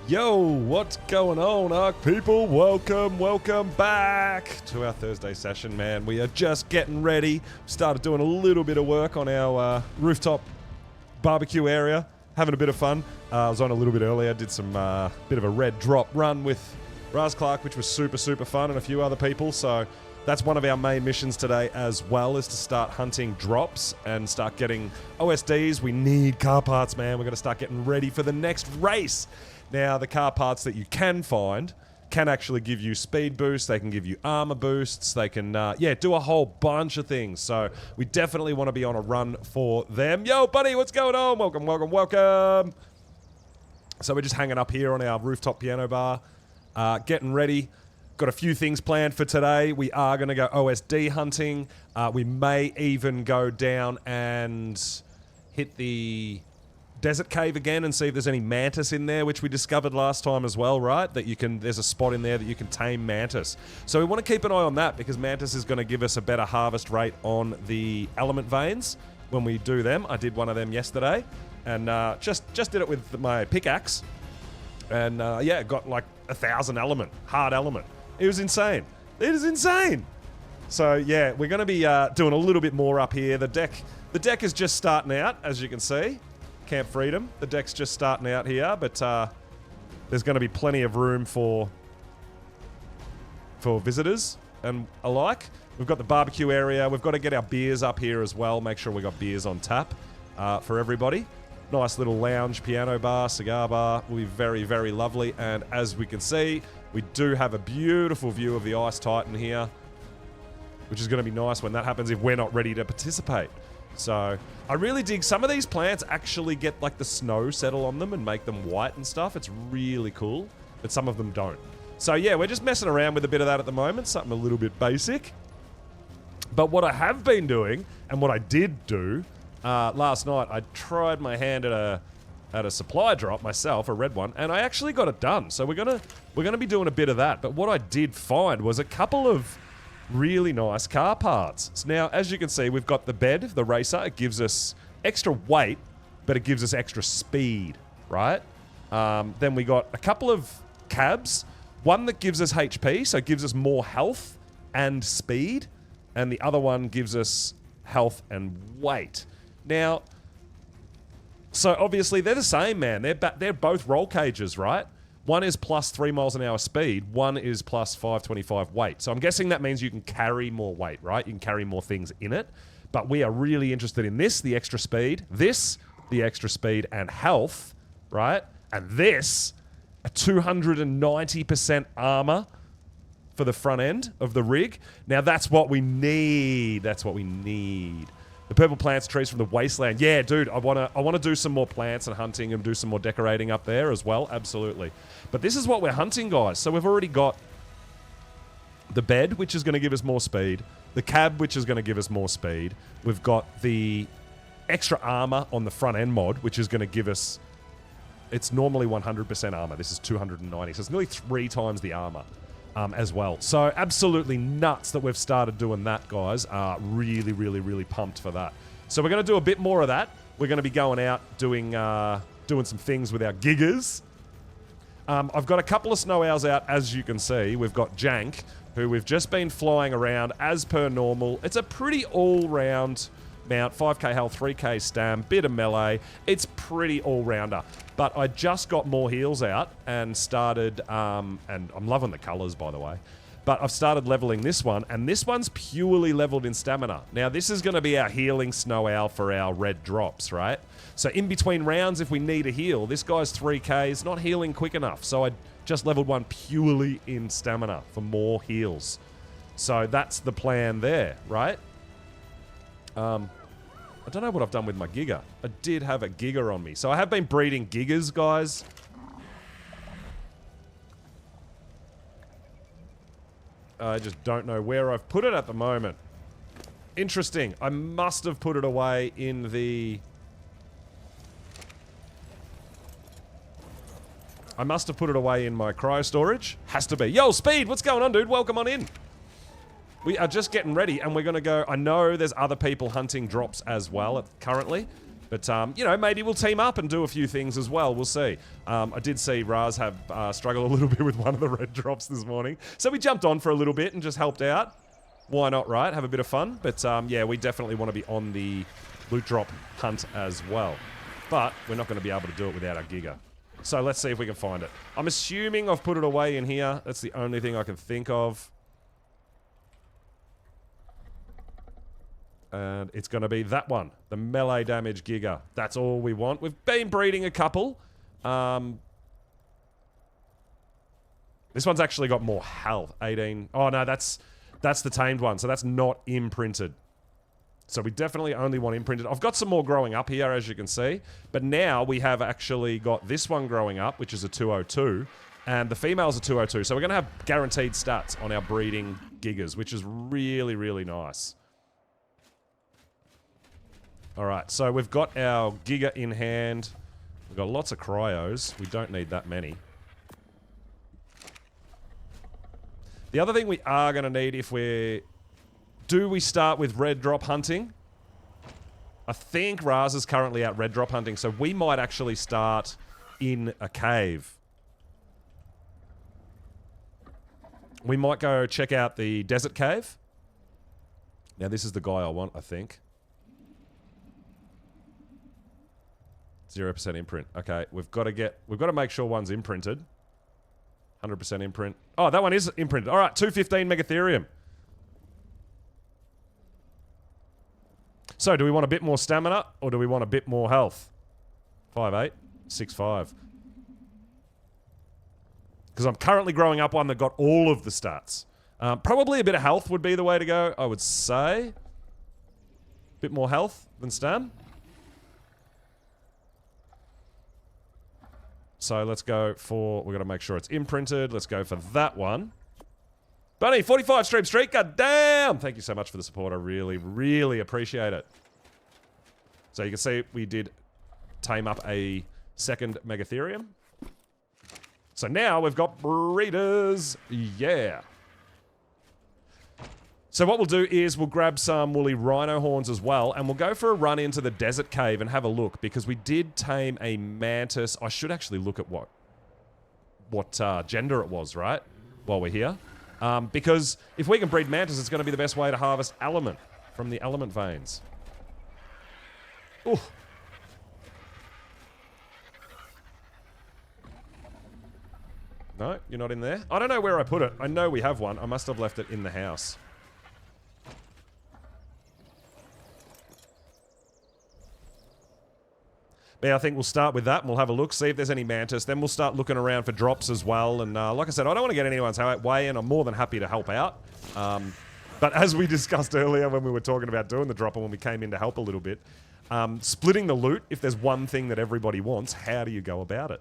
Yo, what's going on, Ark people? Welcome back to our Thursday session, man. We are just getting ready. Started doing a little bit of work on our rooftop barbecue area, having a bit of fun. I was on a little bit earlier, did some bit of a red drop run with Raz Clark, which was super fun, and a few other people. So that's one of our main missions today as well, is to start hunting drops and start getting OSDs. We need car parts, man. We're going to start getting ready for the next race. Now, the car parts that you can find can actually give you speed boosts, they can give you armor boosts, they can, do a whole bunch of things. So we definitely want to be on a run for them. Yo, buddy, what's going on? Welcome. So we're just hanging up here on our rooftop piano bar, getting ready. Got a few things planned for today. We are going to go OSD hunting. We may even go down and hit the desert cave again and see if there's any mantis in there, which we discovered last time as well, right? That there's a spot in there that you can tame mantis. So we want to keep an eye on that, because mantis is going to give us a better harvest rate on the element veins when we do them. I did one of them yesterday, and just did it with my pickaxe, and got like 1,000 element, hard element. It was insane. It is insane. So yeah, we're going to be doing a little bit more up here. The deck is just starting out, as you can see. Camp Freedom. The deck's just starting out here, but there's going to be plenty of room for visitors and alike. We've got the barbecue area. We've got to get our beers up here as well. Make sure we got beers on tap for everybody. Nice little lounge, piano bar, cigar bar. Will be very lovely. And as we can see, we do have a beautiful view of the Ice Titan here, which is going to be nice when that happens if we're not ready to participate. So I really dig some of these plants actually get like the snow settle on them and make them white and stuff. It's really cool, but some of them don't. So yeah, we're just messing around with a bit of that at the moment, something a little bit basic. But what I have been doing, and what I did do last night, I tried my hand at a supply drop myself, a red one, and I actually got it done. So we're gonna be doing a bit of that. But what I did find was a couple of really nice car parts. So now, as you can see, we've got the bed, the racer. It gives us extra weight, but it gives us extra speed, right? Then we got a couple of cabs. One that gives us HP, so it gives us more health and speed. And the other one gives us health and weight. Now, so obviously they're the same, man. They're both roll cages, right? One is plus 3 miles an hour speed. One is plus 525 weight. So I'm guessing that means you can carry more weight, right? You can carry more things in it. But we are really interested in this, the extra speed. This, the extra speed and health, right? And this, a 290% armor for the front end of the rig. Now that's what we need. That's what we need. The purple plants, trees from the wasteland. Yeah, dude, I wanna do some more plants and hunting and do some more decorating up there as well. Absolutely. But this is what we're hunting, guys. So we've already got the bed, which is going to give us more speed. The cab, which is going to give us more speed. We've got the extra armor on the front end mod, which is going to give us... It's normally 100% armor. This is 290. So it's nearly 3 times the armor. As well. So absolutely nuts that we've started doing that, guys. Really pumped for that. So we're going to do a bit more of that. We're going to be going out doing some things with our giggers. I've got a couple of snow owls out, as you can see. We've got Jank, who we've just been flying around as per normal. It's a pretty all-round mount, 5k health, 3k stam, bit of melee. It's pretty all-rounder. But I just got more heals out and started, and I'm loving the colors, by the way. But I've started leveling this one, and this one's purely leveled in stamina. Now, this is going to be our healing snow owl for our red drops, right? So in between rounds, if we need a heal, this guy's 3k is not healing quick enough. So I just leveled one purely in stamina for more heals. So that's the plan there, right? I don't know what I've done with my Giga. I did have a Giga on me. So I have been breeding Gigas, guys. I just don't know where I've put it at the moment. Interesting. I must have put it away in the... I must have put it away in my cryo storage. Has to be. Yo, Speed, what's going on, dude? Welcome on in. We are just getting ready, and we're going to go... I know there's other people hunting drops as well currently. But, you know, maybe we'll team up and do a few things as well. We'll see. I did see Raz have struggled a little bit with one of the red drops this morning. So we jumped on for a little bit and just helped out. Why not, right? Have a bit of fun. But, yeah, we definitely want to be on the loot drop hunt as well. But we're not going to be able to do it without our Giga. So let's see if we can find it. I'm assuming I've put it away in here. That's the only thing I can think of. And it's going to be that one. The melee damage Giga. That's all we want. We've been breeding a couple. This one's actually got more health. 18. Oh, no, that's the tamed one. So that's not imprinted. So we definitely only want imprinted. I've got some more growing up here, as you can see. But now we have actually got this one growing up, which is a 202. And the female's a 202. So we're going to have guaranteed stats on our breeding Gigas, which is really, really nice. Alright, so we've got our Giga in hand. We've got lots of cryos. We don't need that many. The other thing we are going to need if we're... Do we start with red drop hunting? I think Raz is currently out red drop hunting, so we might actually start in a cave. We might go check out the desert cave. Now this is the guy I want, I think. 0% imprint. Okay, we've got to make sure one's imprinted. 100% imprint. Oh, that one is imprinted. All right, 215 Megatherium. So, do we want a bit more stamina or do we want a bit more health? 5'8", 6'5". Because I'm currently growing up one that got all of the stats. Probably a bit of health would be the way to go, I would say. Bit more health than stam. So let's go for... We've got to make sure it's imprinted. Let's go for that one. Bunny, 45 stream streak. God damn! Thank you so much for the support. I really, really appreciate it. So you can see we did tame up a second Megatherium. So now we've got breeders. Yeah. So what we'll do is we'll grab some woolly rhino horns as well, and we'll go for a run into the desert cave and have a look, because we did tame a mantis. I should actually look at what gender it was, right? While we're here. Because if we can breed mantis, it's going to be the best way to harvest element from the element veins. Ooh. No, you're not in there? I don't know where I put it. I know we have one. I must have left it in the house. But yeah, I think we'll start with that and we'll have a look, see if there's any mantis. Then we'll start looking around for drops as well. And like I said, I don't want to get anyone's way, and I'm more than happy to help out. But as we discussed earlier when we were talking about doing the drop and when we came in to help a little bit, splitting the loot, if there's one thing that everybody wants, how do you go about it?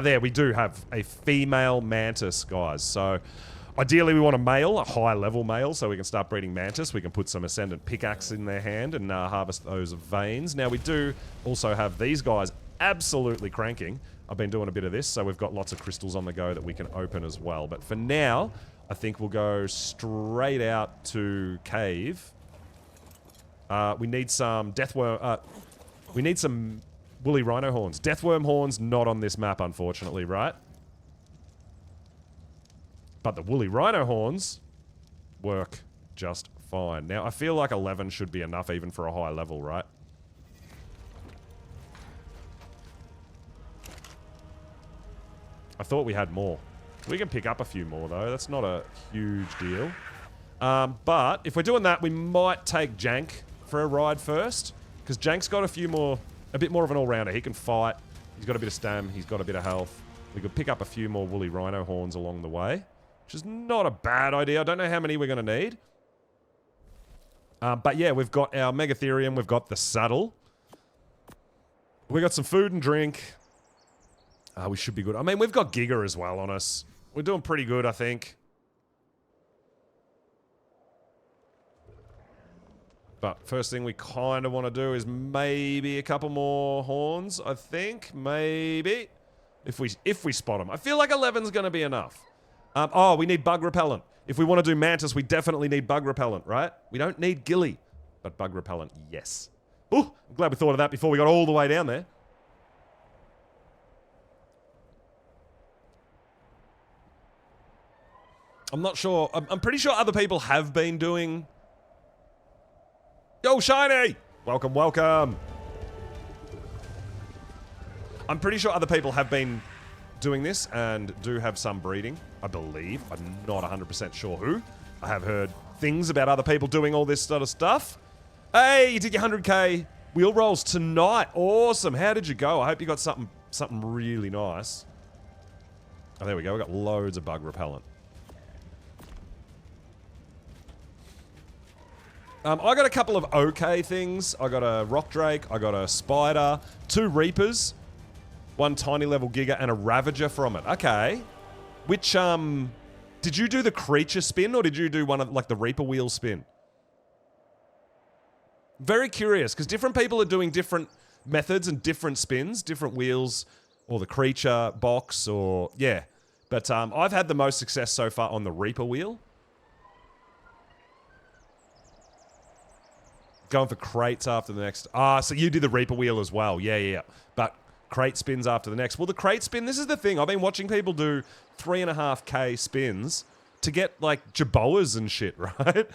There, we do have a female mantis, guys. So ideally, we want a male, a high-level male, so we can start breeding mantis. We can put some Ascendant Pickaxe in their hand and harvest those veins. Now, we do also have these guys absolutely cranking. I've been doing a bit of this, so we've got lots of crystals on the go that we can open as well. But for now, I think we'll go straight out to cave. We need some deathworm... we need some woolly rhino horns. Deathworm horns not on this map, unfortunately, right? But the woolly rhino horns work just fine. Now, I feel like 11 should be enough even for a high level, right? I thought we had more. We can pick up a few more, though. That's not a huge deal. But if we're doing that, we might take Jank for a ride first. Because Jank's got a bit more of an all-rounder. He can fight. He's got a bit of stam. He's got a bit of health. We could pick up a few more woolly rhino horns along the way. Which is not a bad idea. I don't know how many we're going to need. But yeah, we've got our Megatherium. We've got the saddle. We've got some food and drink. We should be good. I mean, we've got Giga as well on us. We're doing pretty good, I think. But first thing we kind of want to do is maybe a couple more horns, I think. Maybe. If we spot them. I feel like 11's going to be enough. Oh, we need bug repellent. If we want to do mantis, we definitely need bug repellent, right? We don't need ghillie, but bug repellent, yes. Oh, I'm glad we thought of that before we got all the way down there. I'm not sure. I'm pretty sure other people have been doing... Yo, Shiny! Welcome, welcome. I'm pretty sure other people have been doing this and do have some breeding, I believe. I'm not 100% sure who. I have heard things about other people doing all this sort of stuff. Hey, you did your 100k wheel rolls tonight. Awesome. How did you go? I hope you got something really nice. Oh, there we go. We got loads of bug repellent. I got a couple of okay things. I got a rock drake. I got a spider. 2 reapers. 1 tiny level giga and a ravager from it. Okay. Which, did you do the creature spin or did you do one of, like, the reaper wheel spin? Very curious, because different people are doing different methods and different spins, different wheels, or the creature box, or, yeah. But, I've had the most success so far on the reaper wheel. Going for crates after the next. Ah, so you did the reaper wheel as well. Yeah. But crate spins after the next. Well, the crate spin, this is the thing. I've been watching people do 3.5k spins to get, like, jaboas and shit, right?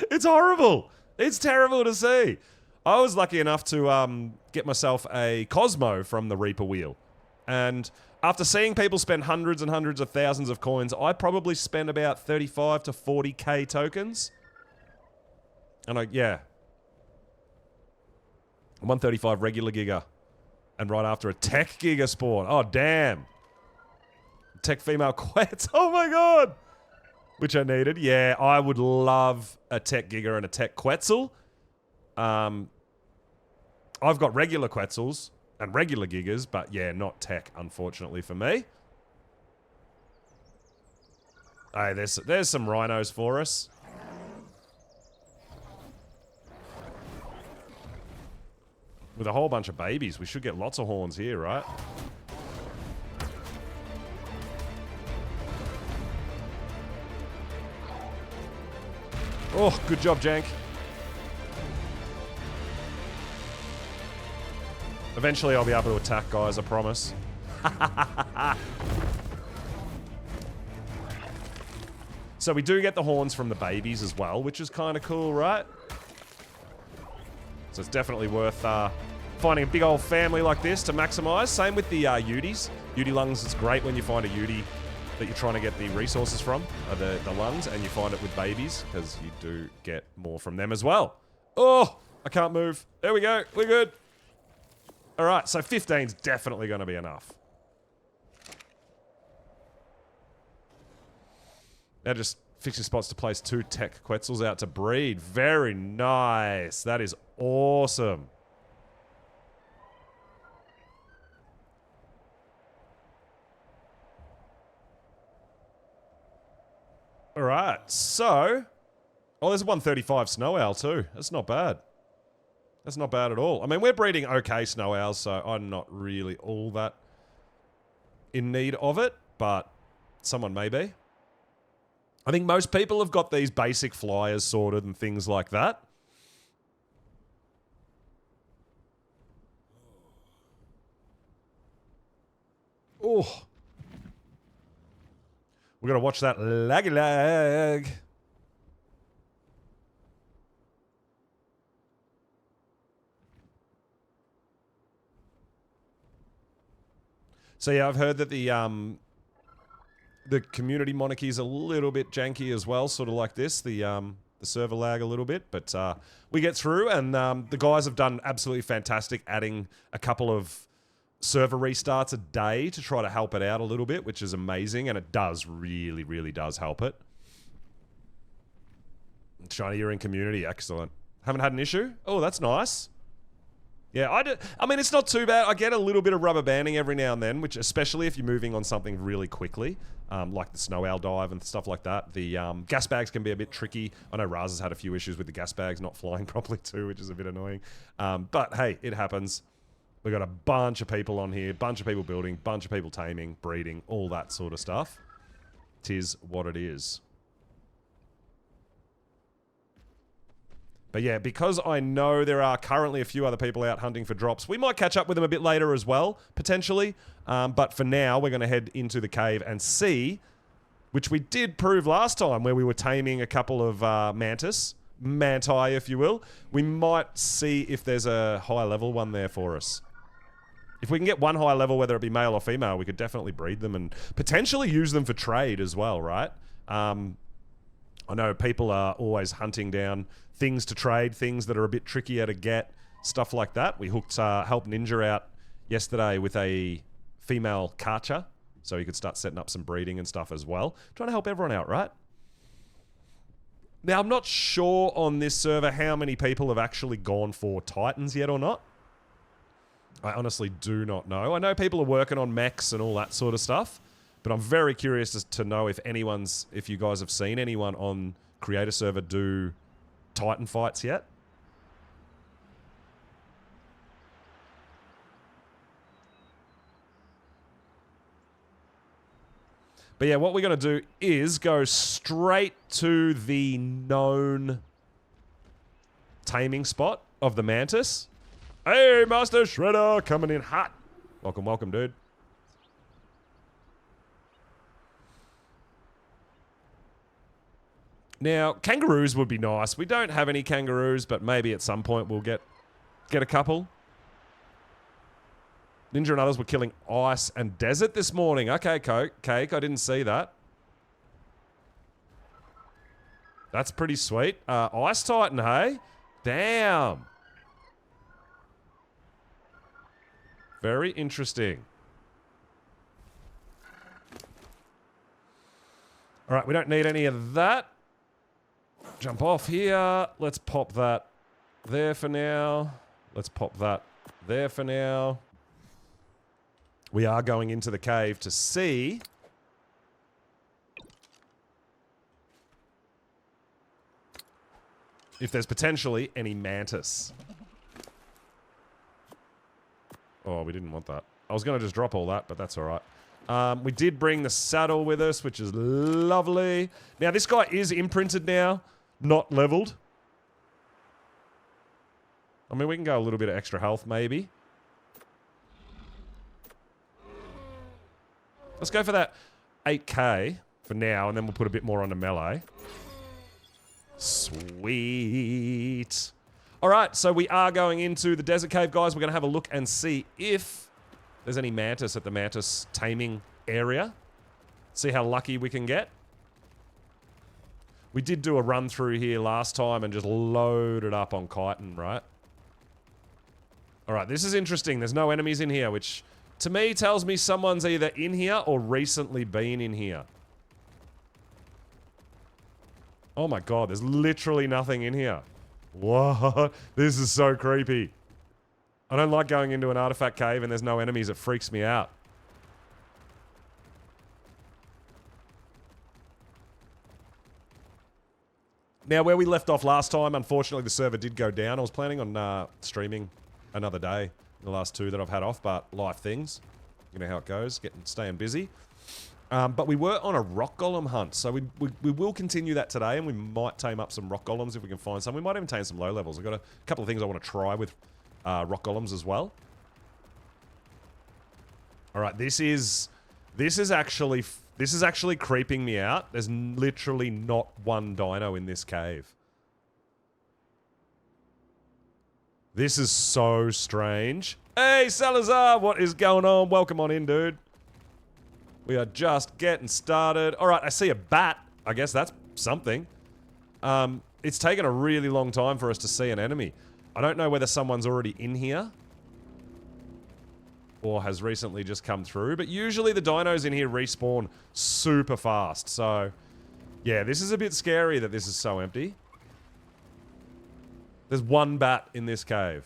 It's horrible. It's terrible to see. I was lucky enough to get myself a Cosmo from the reaper wheel. And after seeing people spend hundreds and hundreds of thousands of coins, I probably spent about 35 to 40k tokens. And yeah. 135 regular giga. And right after a tech giga spawn. Oh, damn. Tech female quets. Oh my god. Which I needed. Yeah, I would love a tech giga and a tech quetzal. I've got regular quetzals and regular gigas, but yeah, not tech, unfortunately for me. Hey, there's some rhinos for us. With a whole bunch of babies, we should get lots of horns here, right? Oh, good job, Jank. Eventually I'll be able to attack, guys, I promise. So we do get the horns from the babies as well, which is kind of cool, right? So it's definitely worth finding a big old family like this to maximize. Same with the Uties. Utie lungs, it's great when you find a Utie that you're trying to get the resources from, the lungs, and you find it with babies, because you do get more from them as well. Oh, I can't move. There we go. We're good. All right, so 15's definitely going to be enough. Now just fixing spots to place 2 tech quetzals out to breed. Very nice. That is awesome. All right, so... Oh, there's a 135 snow owl too. That's not bad. That's not bad at all. I mean, we're breeding okay snow owls, so I'm not really all that in need of it, but someone may be. I think most people have got these basic flyers sorted and things like that. Oh. We've got to watch that laggy lag. So yeah, I've heard that the community monarchy is a little bit janky as well, sort of like this. The server lag a little bit, but we get through, and the guys have done absolutely fantastic, adding a couple of server restarts a day to try to help it out a little bit, which is amazing, and it does really does help it. Shiny, you're in community, excellent. Haven't had an issue? Oh, that's nice. Yeah, I mean, it's not too bad. I get a little bit of rubber banding every now and then, which, especially if you're moving on something really quickly, like the snow owl dive and stuff like that. The gas bags can be a bit tricky. I know Raz has had a few issues with the gas bags not flying properly too, which is a bit annoying. But hey, it happens. We've got a bunch of people on here, bunch of people building, bunch of people taming, breeding, all that sort of stuff. 'Tis what it is. But yeah, because I know there are currently a few other people out hunting for drops, we might catch up with them a bit later as well, potentially. But for now, we're going to head into the cave and see, which we did prove last time, where we were taming a couple of manti, if you will. We might see if there's a high level one there for us. If we can get one high level, whether it be male or female, we could definitely breed them and potentially use them for trade as well, right? I know people are always hunting down things to trade, things that are a bit trickier to get, stuff like that. We hooked Help Ninja out yesterday with a female Karcher, so you could start setting up some breeding and stuff as well. Trying to help everyone out, right? Now, I'm not sure on this server how many people have actually gone for Titans yet or not. I honestly do not know. I know people are working on mechs and all that sort of stuff, but I'm very curious as to know if you guys have seen anyone on Creator Server do Titan fights yet. But yeah, what we're going to do is go straight to the known taming spot of the Mantis. Hey, Master Shredder, coming in hot. Welcome, welcome, dude. Now, kangaroos would be nice. We don't have any kangaroos, but maybe at some point we'll get a couple. Ninja and others were killing ice and desert this morning. Okay, Cake, I didn't see that. That's pretty sweet. Ice Titan, hey? Damn. Very interesting. All right, we don't need any of that. Jump off here. Let's pop that there for now. Let's pop that there for now. We are going into the cave to see if there's potentially any mantis. Oh, we didn't want that. I was going to just drop all that, but that's all right. We did bring the saddle with us, which is lovely. Now, this guy is imprinted now, not leveled. I mean, we can go a little bit of extra health, maybe. Let's go for that 8k for now, and then we'll put a bit more on the melee. Sweet. All right, so we are going into the desert cave, guys. We're going to have a look and see if there's any mantis at the mantis taming area. See how lucky we can get. We did do a run through here last time and just load it up on chitin, right? All right, this is interesting. There's no enemies in here, which to me tells me someone's either in here or recently been in here. Oh my god, there's literally nothing in here. What? This is so creepy. I don't like going into an artifact cave and there's no enemies. It freaks me out. Now, where we left off last time, unfortunately, the server did go down. I was planning on streaming another day. The last two that I've had off, but life things. You know how it goes, staying busy. But we were on a rock golem hunt, so we will continue that today, and we might tame up some rock golems if we can find some. We might even tame some low levels. I've got a couple of things I want to try with rock golems as well. All right, this is actually creeping me out. There's literally not one dino in this cave. This is so strange. Hey, Salazar, what is going on? Welcome on in, dude. We are just getting started. All right, I see a bat. I guess that's something. It's taken a really long time for us to see an enemy. I don't know whether someone's already in here or has recently just come through, but usually the dinos in here respawn super fast. So, yeah, this is a bit scary that this is so empty. There's one bat in this cave.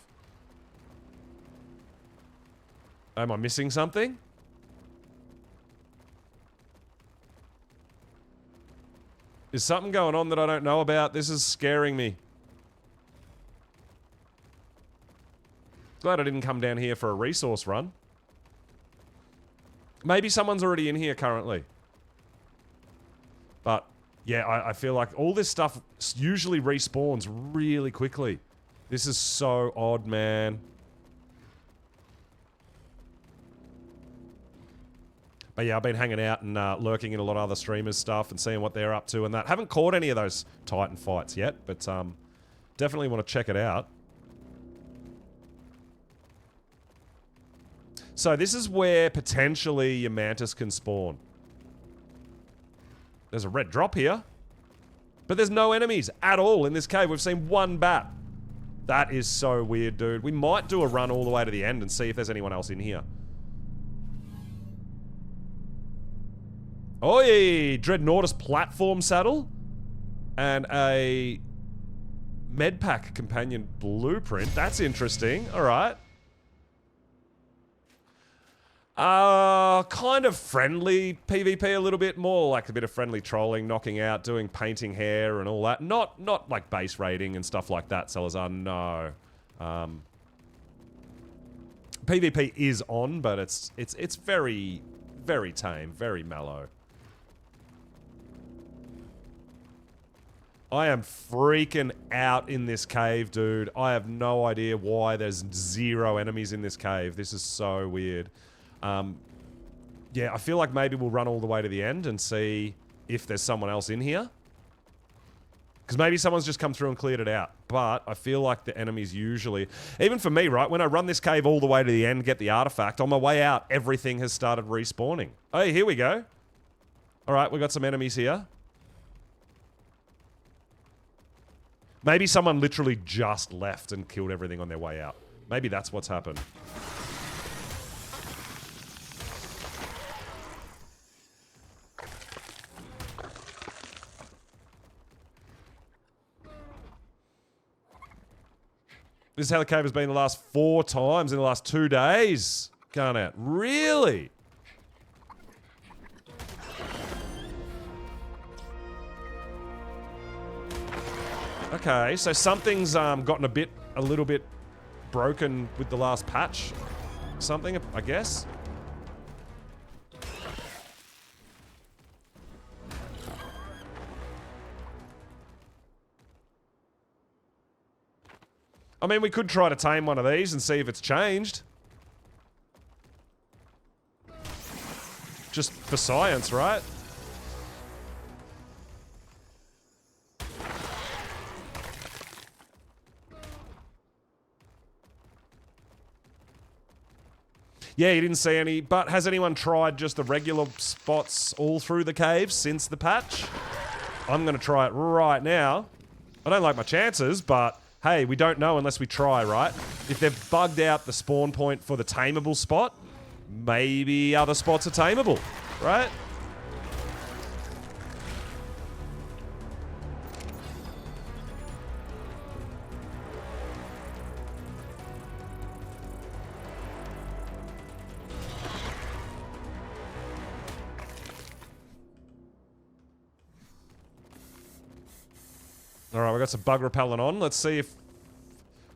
Am I missing something? Is something going on that I don't know about? This is scaring me. Glad I didn't come down here for a resource run. Maybe someone's already in here currently. But Yeah, I feel like all this stuff usually respawns really quickly. This is so odd, man. But yeah, I've been hanging out and lurking in a lot of other streamers' stuff and seeing what they're up to and that. Haven't caught any of those Titan fights yet, but definitely want to check it out. So this is where potentially your mantis can spawn. There's a red drop here. But there's no enemies at all in this cave. We've seen one bat. That is so weird, dude. We might do a run all the way to the end and see if there's anyone else in here. Oi! Dreadnoughtus platform saddle. And a medpack companion blueprint. That's interesting. Alright. Kind of friendly PvP a little bit more, like a bit of friendly trolling, knocking out, doing painting hair and all that. Not like base raiding and stuff like that, Salazar, no. PvP is on, but it's very, very tame, very mellow. I am freaking out in this cave, dude. I have no idea why there's 0 enemies in this cave. This is so weird. Yeah, I feel like maybe we'll run all the way to the end and see if there's someone else in here. Because maybe someone's just come through and cleared it out. But I feel like the enemies usually... Even for me, right? When I run this cave all the way to the end, get the artifact, on my way out, everything has started respawning. Hey, here we go. Alright, we got some enemies here. Maybe someone literally just left and killed everything on their way out. Maybe that's what's happened. This is how the cave has been the last 4 times in the last 2 days. Garnet, really? Okay, so something's gotten a little bit broken with the last patch. Something, I guess. I mean, we could try to tame one of these and see if it's changed. Just for science, right? Yeah, you didn't see any, but has anyone tried just the regular spots all through the caves since the patch? I'm going to try it right now. I don't like my chances, but... Hey, we don't know unless we try, right? If they've bugged out the spawn point for the tameable spot, maybe other spots are tameable, right? Alright, we got some bug repellent on. Let's see if...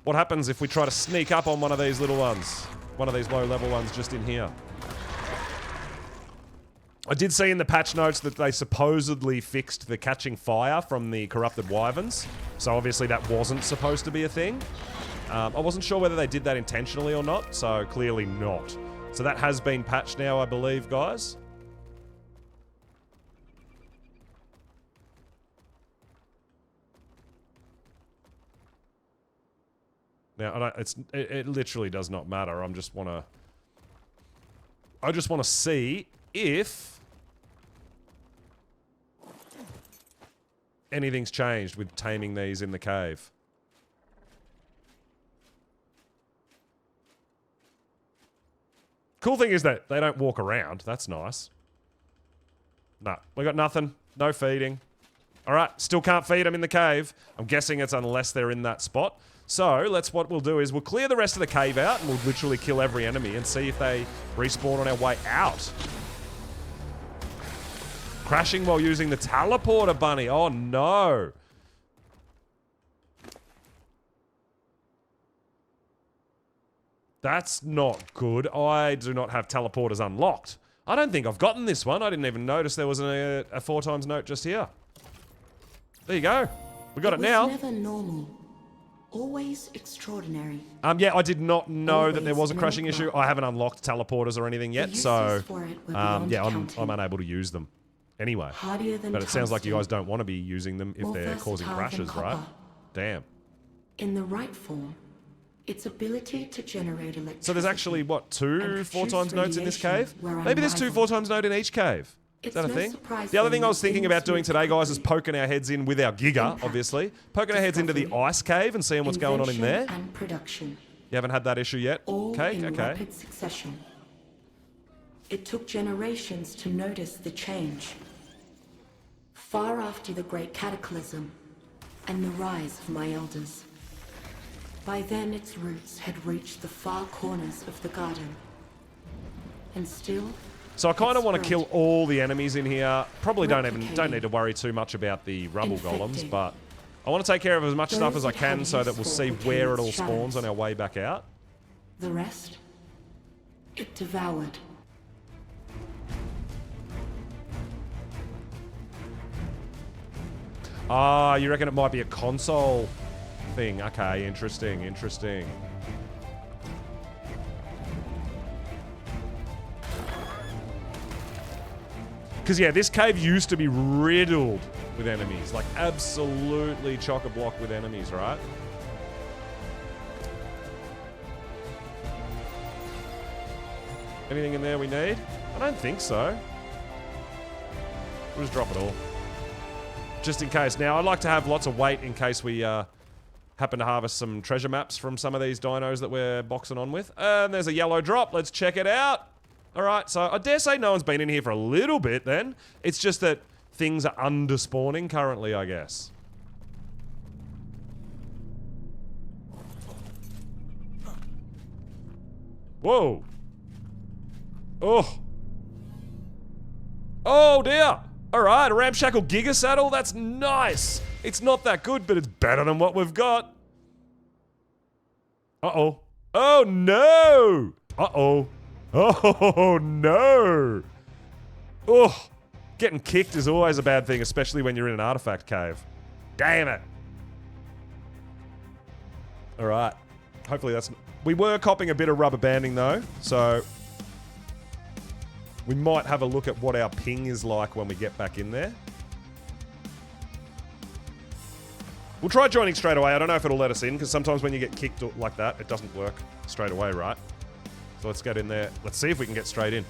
What happens if we try to sneak up on one of these little ones? One of these low-level ones just in here. I did see in the patch notes that they supposedly fixed the catching fire from the corrupted wyverns. So obviously that wasn't supposed to be a thing. I wasn't sure whether they did that intentionally or not, so clearly not. So that has been patched now, I believe, guys. Now, it literally does not matter. I just want to see if anything's changed with taming these in the cave. Cool thing is that they don't walk around. That's nice. No, we got nothing. No feeding. All right, still can't feed them in the cave. I'm guessing it's unless they're in that spot. So, what we'll do is we'll clear the rest of the cave out and we'll literally kill every enemy and see if they respawn on our way out. Crashing while using the teleporter bunny. Oh, no. That's not good. I do not have teleporters unlocked. I don't think I've gotten this one. I didn't even notice there was a 4 times note just here. There you go. We got it now. Never normal. Always extraordinary. Yeah, I did not know that there was a Always crushing issue. I haven't unlocked teleporters or anything yet, so yeah, I'm unable to use them anyway. But it sounds like you guys don't want to be using them if they're causing crashes, right? Damn. In the right form, its ability to generate electricity. So there's actually, what, 2 4 times nodes in this cave? Maybe there's 2 4 times node in each cave. Is that a thing? The other thing I was thinking about doing today, guys, is poking our heads in with our Giga, obviously. Poking our heads into the ice cave and seeing what's going on in there. And production. You haven't had that issue yet? Okay, okay. Rapid succession. It took generations to notice the change. Far after the Great Cataclysm and the rise of my elders. By then, its roots had reached the far corners of the garden. And still... So I kind of want to kill all the enemies in here. Probably don't need to worry too much about the rubble golems, but I want to take care of as much stuff as I can so that we'll see where it all spawns on our way back out. The rest, it devoured. Ah, you reckon it might be a console thing? Okay, interesting, interesting. Because, yeah, this cave used to be riddled with enemies. Like, absolutely chock-a-block with enemies, right? Anything in there we need? I don't think so. We'll just drop it all. Just in case. Now, I'd like to have lots of weight in case we happen to harvest some treasure maps from some of these dinos that we're boxing on with. And there's a yellow drop. Let's check it out. Alright, so I dare say no one's been in here for a little bit then. It's just that things are underspawning currently, I guess. Whoa. Oh. Oh dear. Alright, a ramshackle Giga Saddle. That's nice. It's not that good, but it's better than what we've got. Uh-oh. Oh no. Uh-oh. Oh, no! Oh, getting kicked is always a bad thing, especially when you're in an artifact cave. Damn it! Alright. Hopefully that's... We were copping a bit of rubber banding, though, so... We might have a look at what our ping is like when we get back in there. We'll try joining straight away. I don't know if it'll let us in, because sometimes when you get kicked like that, it doesn't work straight away, right? So let's get in there. Let's see if we can get straight in.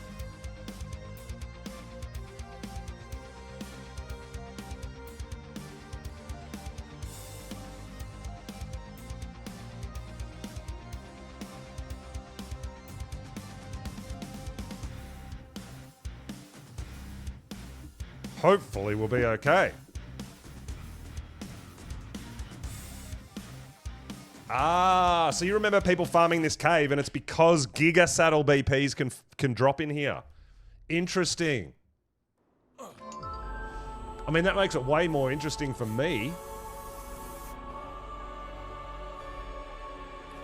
Hopefully we'll be okay. Ah, so you remember people farming this cave, and it's because Giga Saddle BPs can drop in here. Interesting. I mean, that makes it way more interesting for me.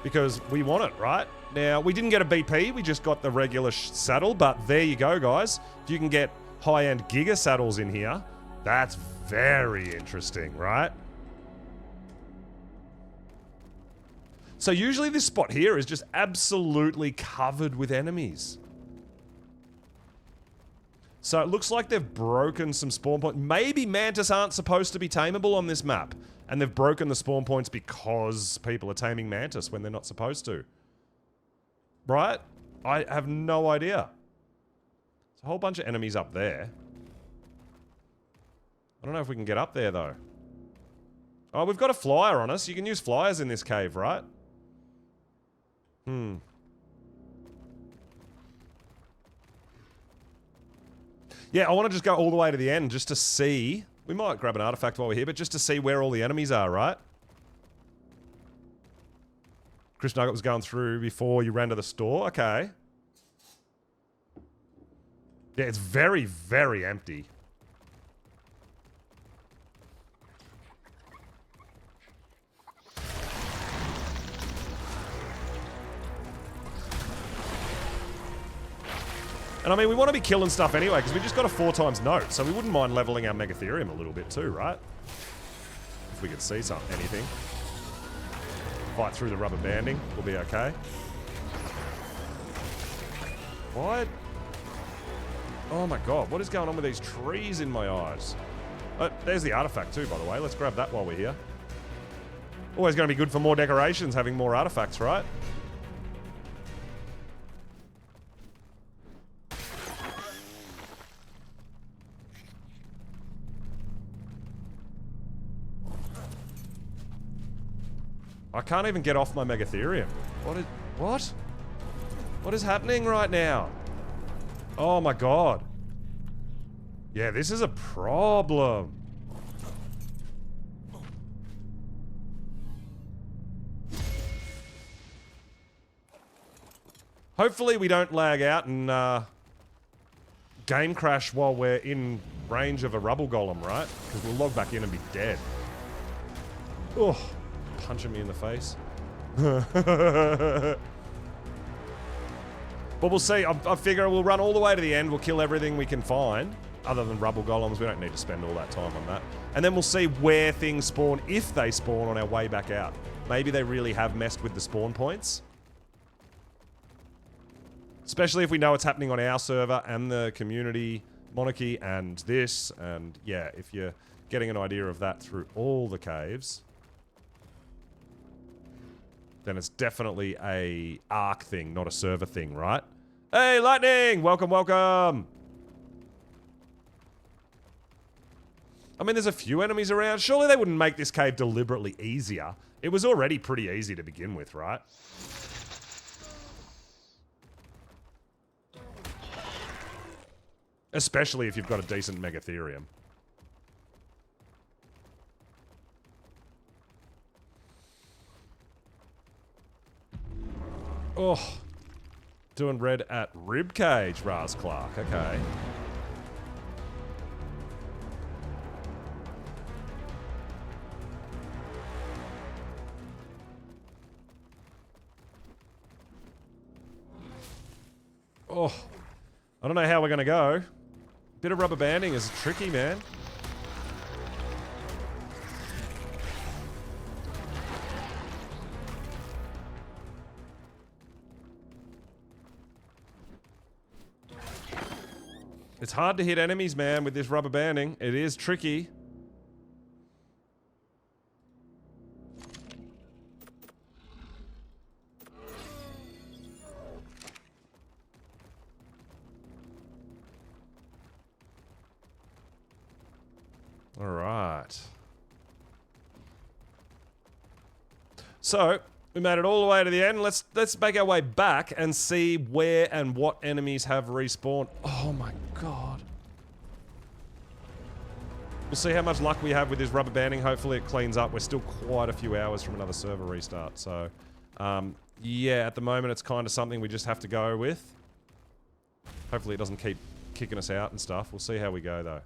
Because we want it, right? Now, we didn't get a BP, we just got the regular saddle, but there you go, guys. If you can get high-end Giga Saddles in here, that's very interesting, right? So usually this spot here is just absolutely covered with enemies. So it looks like they've broken some spawn points. Maybe mantis aren't supposed to be tameable on this map. And they've broken the spawn points because people are taming mantis when they're not supposed to. Right? I have no idea. There's a whole bunch of enemies up there. I don't know if we can get up there though. Oh, we've got a flyer on us. You can use flyers in this cave, right? Yeah, I want to just go all the way to the end just to see. We might grab an artifact while we're here, but just to see where all the enemies are, right? Chris Nugget was going through before you ran to the store. Okay. Yeah, it's very, very empty. And I mean, we want to be killing stuff anyway, because we just got a 4 times note, so we wouldn't mind leveling our Megatherium a little bit too, right? if we could see anything. Fight through the rubber banding. We'll be okay. What? Oh my god, what is going on with these trees in my eyes? There's the artifact too, by the way. Let's grab that while we're here. Always going to be good for more decorations, having more artifacts, right? I can't even get off my Megatherium. What? What is happening right now? Oh my god. Yeah, this is a problem. Hopefully we don't lag out and game crash while we're in range of a rubble golem, right? Because we'll log back in and be dead. Oh, punching me in the face. But we'll see. I figure we'll run all the way to the end. We'll kill everything we can find. Other than rubble golems, we don't need to spend all that time on that. And then we'll see where things spawn, if they spawn on our way back out. Maybe they really have messed with the spawn points. Especially if we know it's happening on our server and the community, Monarchy, and this. And yeah, if you're getting an idea of that through all the caves, then it's definitely a Ark thing, not a server thing, right? Hey, Lightning! Welcome, welcome! I mean, there's a few enemies around. Surely they wouldn't make this cave deliberately easier. It was already pretty easy to begin with, right? Especially if you've got a decent Megatherium. Oh. Doing red at Ribcage, Raz Clark. Okay. Oh. I don't know how we're going to go. Bit of rubber banding is tricky, man. It's hard to hit enemies, man, with this rubber banding. It is tricky. All right. So, we made it all the way to the end. Let's make our way back and see where and what enemies have respawned. Oh my god. We'll see how much luck we have with this rubber banding. Hopefully it cleans up. We're still quite a few hours from another server restart. So, yeah, at the moment it's kind of something we just have to go with. Hopefully it doesn't keep kicking us out and stuff. We'll see how we go though.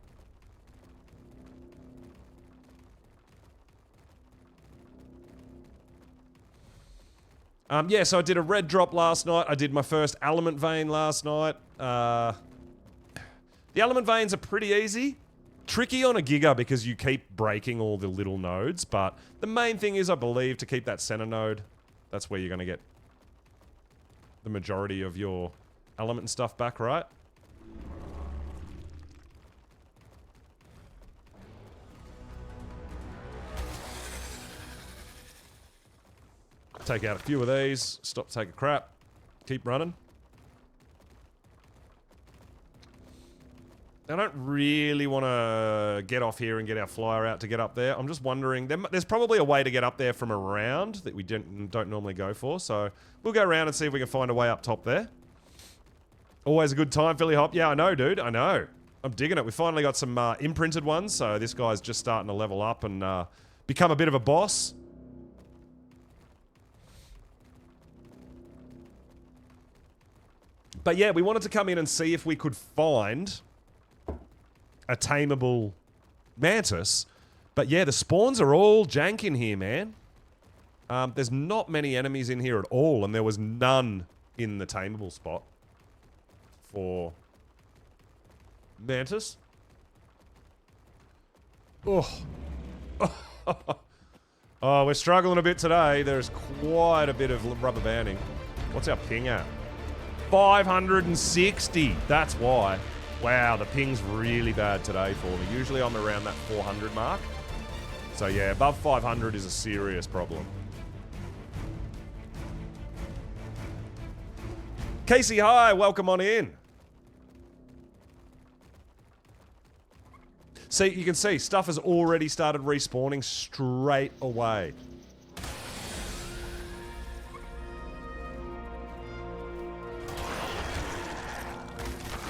Yeah, so I did a red drop last night. I did my first element vein last night. The element veins are pretty easy. Tricky on a Giga because you keep breaking all the little nodes, but the main thing is, I believe, to keep that center node. That's where you're going to get the majority of your element and stuff back, right? Take out a few of these, stop, take a crap, keep running. I don't really want to get off here and get our flyer out to get up there. I'm just wondering, there's probably a way to get up there from around that we don't normally go for, so we'll go around and see if we can find a way up top there. Always a good time, Philly Hop. Yeah, I know, dude, I know. I'm digging it. We finally got some imprinted ones, so this guy's just starting to level up and become a bit of a boss. But yeah, we wanted to come in and see if we could find a tameable mantis. But yeah, the spawns are all jank in here, man. There's not many enemies in here at all, and there was none in the tameable spot for mantis. Oh. Oh, we're struggling a bit today. There's quite a bit of rubber banding. What's our ping at? 560. That's why. Wow, the ping's really bad today for me. Usually I'm around that 400 mark. So yeah, above 500 is a serious problem. Casey, hi. Welcome on in. See, you can see stuff has already started respawning straight away.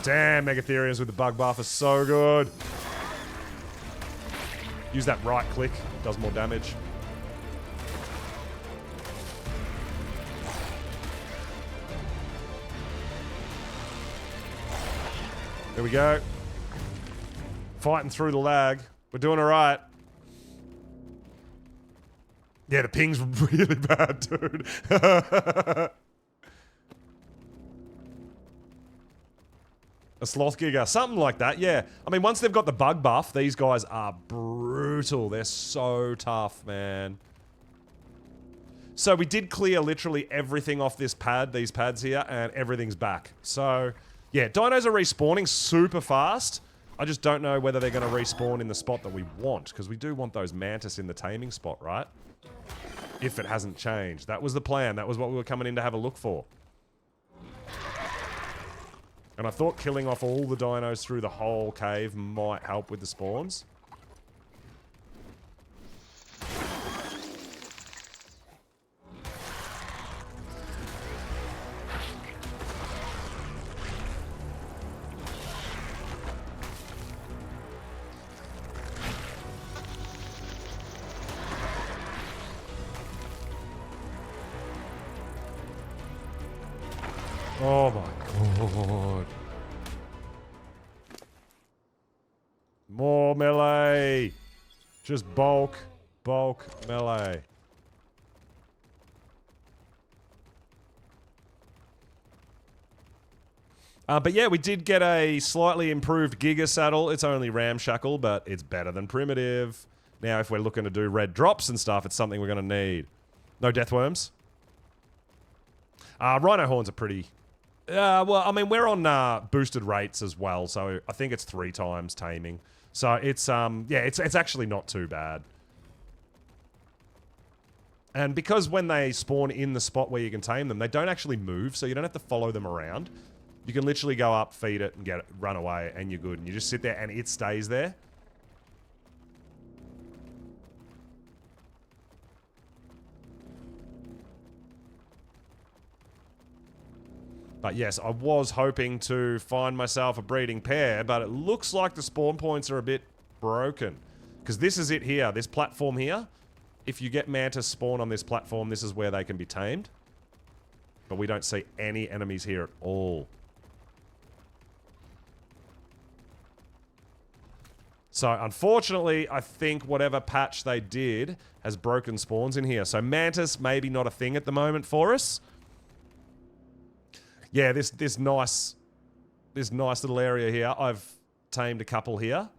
Damn, Megatheriums with the bug buff are so good. Use that right click, does more damage. There we go. Fighting through the lag. We're doing all right. Yeah, the ping's really bad, dude. A sloth giga, something like that, yeah. I mean, once they've got the bug buff, these guys are brutal. They're so tough, man. So we did clear literally everything off this pad, these pads here, and everything's back. So, yeah, dinos are respawning super fast. I just don't know whether they're going to respawn in the spot that we want, because we do want those mantis in the taming spot, right? If it hasn't changed. That was the plan. That was what we were coming in to have a look for. And I thought killing off all the dinos through the whole cave might help with the spawns. Oh my god. More melee. Just bulk melee. But yeah, we did get a slightly improved Giga saddle. It's only ramshackle, but it's better than primitive. Now, if we're looking to do red drops and stuff, it's something we're going to need. No deathworms. Rhino horns are pretty... well, I mean, we're on boosted rates as well, so I think it's 3 times taming. So it's, yeah, it's actually not too bad. And because when they spawn in the spot where you can tame them, they don't actually move, so you don't have to follow them around. You can literally go up, feed it, and get it, run away, and you're good. And you just sit there, and it stays there. But yes, I was hoping to find myself a breeding pair, but it looks like the spawn points are a bit broken. Because this is it here, this platform here. If you get mantis spawn on this platform, this is where they can be tamed. But we don't see any enemies here at all. So, unfortunately, I think whatever patch they did has broken spawns in here. So, mantis maybe not a thing at the moment for us. Yeah, this nice little area here. I've tamed a couple here.